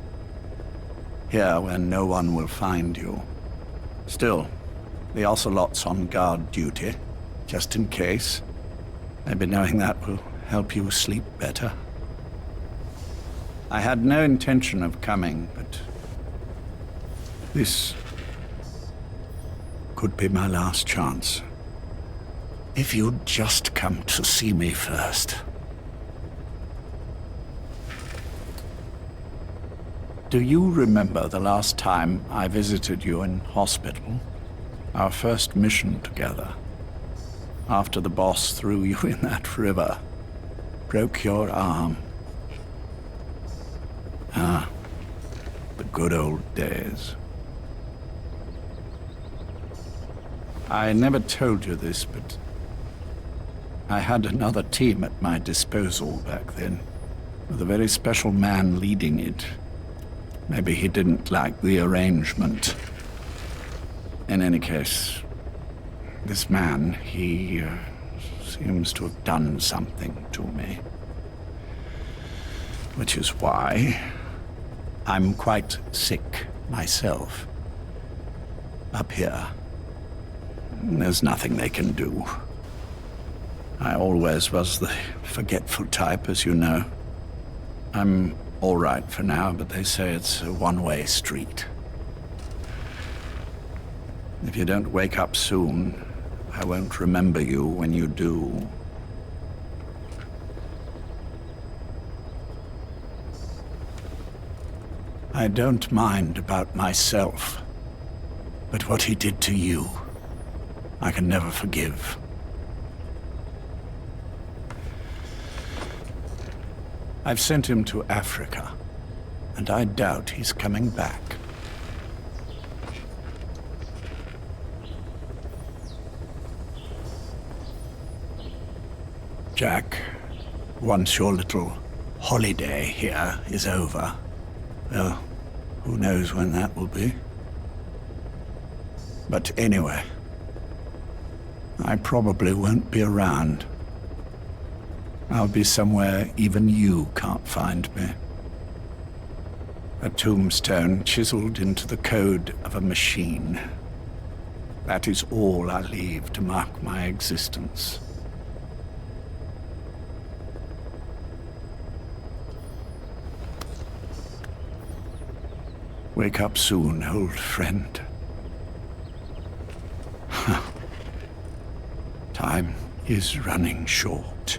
Here where no one will find you. Still, the Ocelot's on guard duty, just in case. Maybe knowing that will help you sleep better. I had no intention of coming, but this could be my last chance. If you'd just come to see me first. Do you remember the last time I visited you in hospital? Our first mission together. After the boss threw you in that river. Broke your arm. Ah, the good old days. I never told you this, but I had another team at my disposal back then, with a very special man leading it. Maybe he didn't like the arrangement. In any case, this man, he seems to have done something to me. Which is why I'm quite sick myself. Up here. There's nothing they can do. I always was the forgetful type, as you know. I'm all right for now, but they say it's a one-way street. If you don't wake up soon, I won't remember you when you do. I don't mind about myself, but what he did to you, I can never forgive. I've sent him to Africa, and I doubt he's coming back. Jack, once your little holiday here is over, well, who knows when that will be? But anyway, I probably won't be around. I'll be somewhere even you can't find me. A tombstone chiseled into the code of a machine. That is all I leave to mark my existence. Wake up soon, old friend. Time is running short.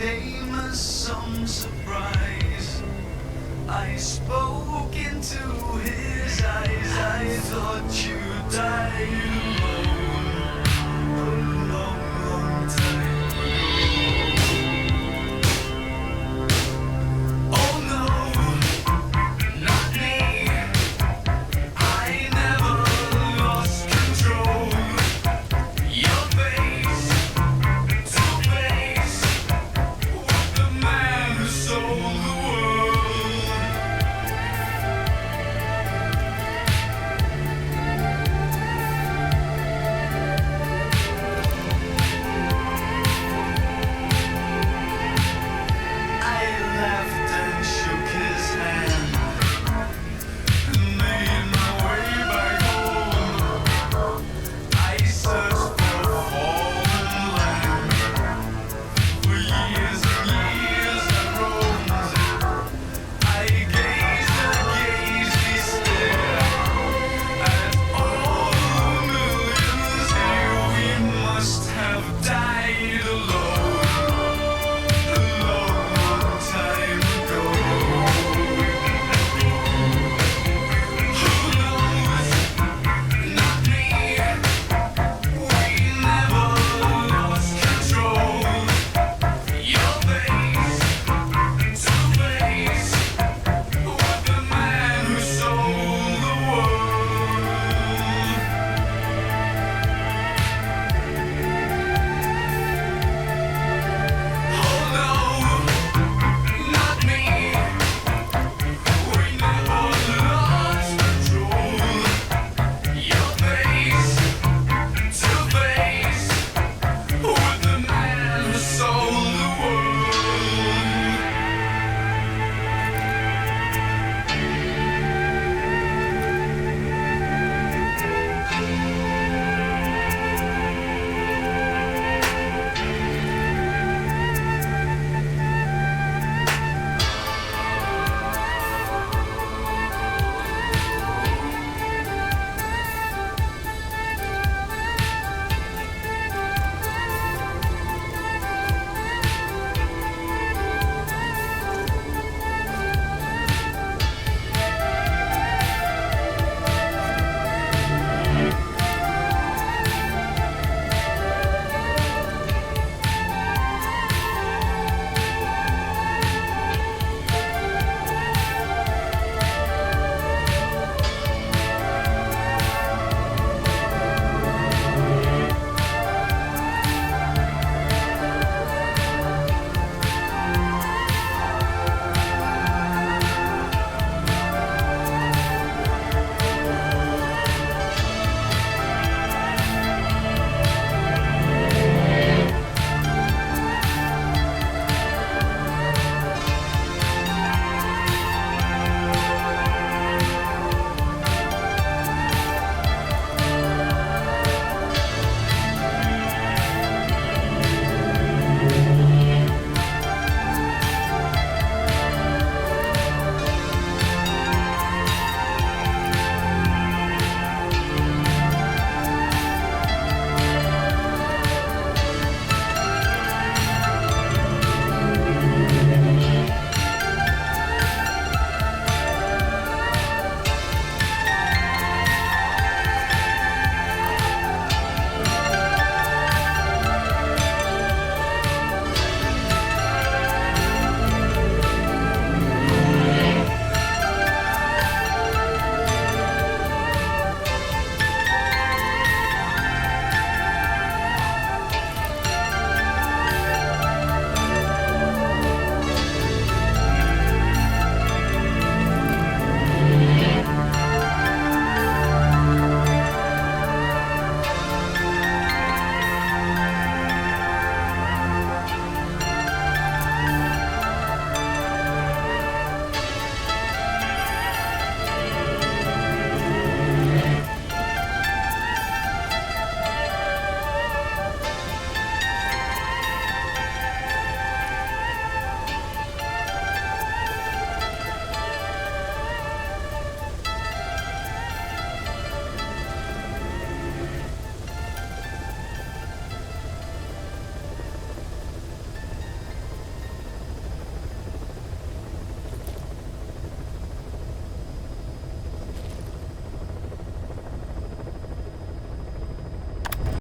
came as some surprise. I spoke into his eyes. I thought you died alone.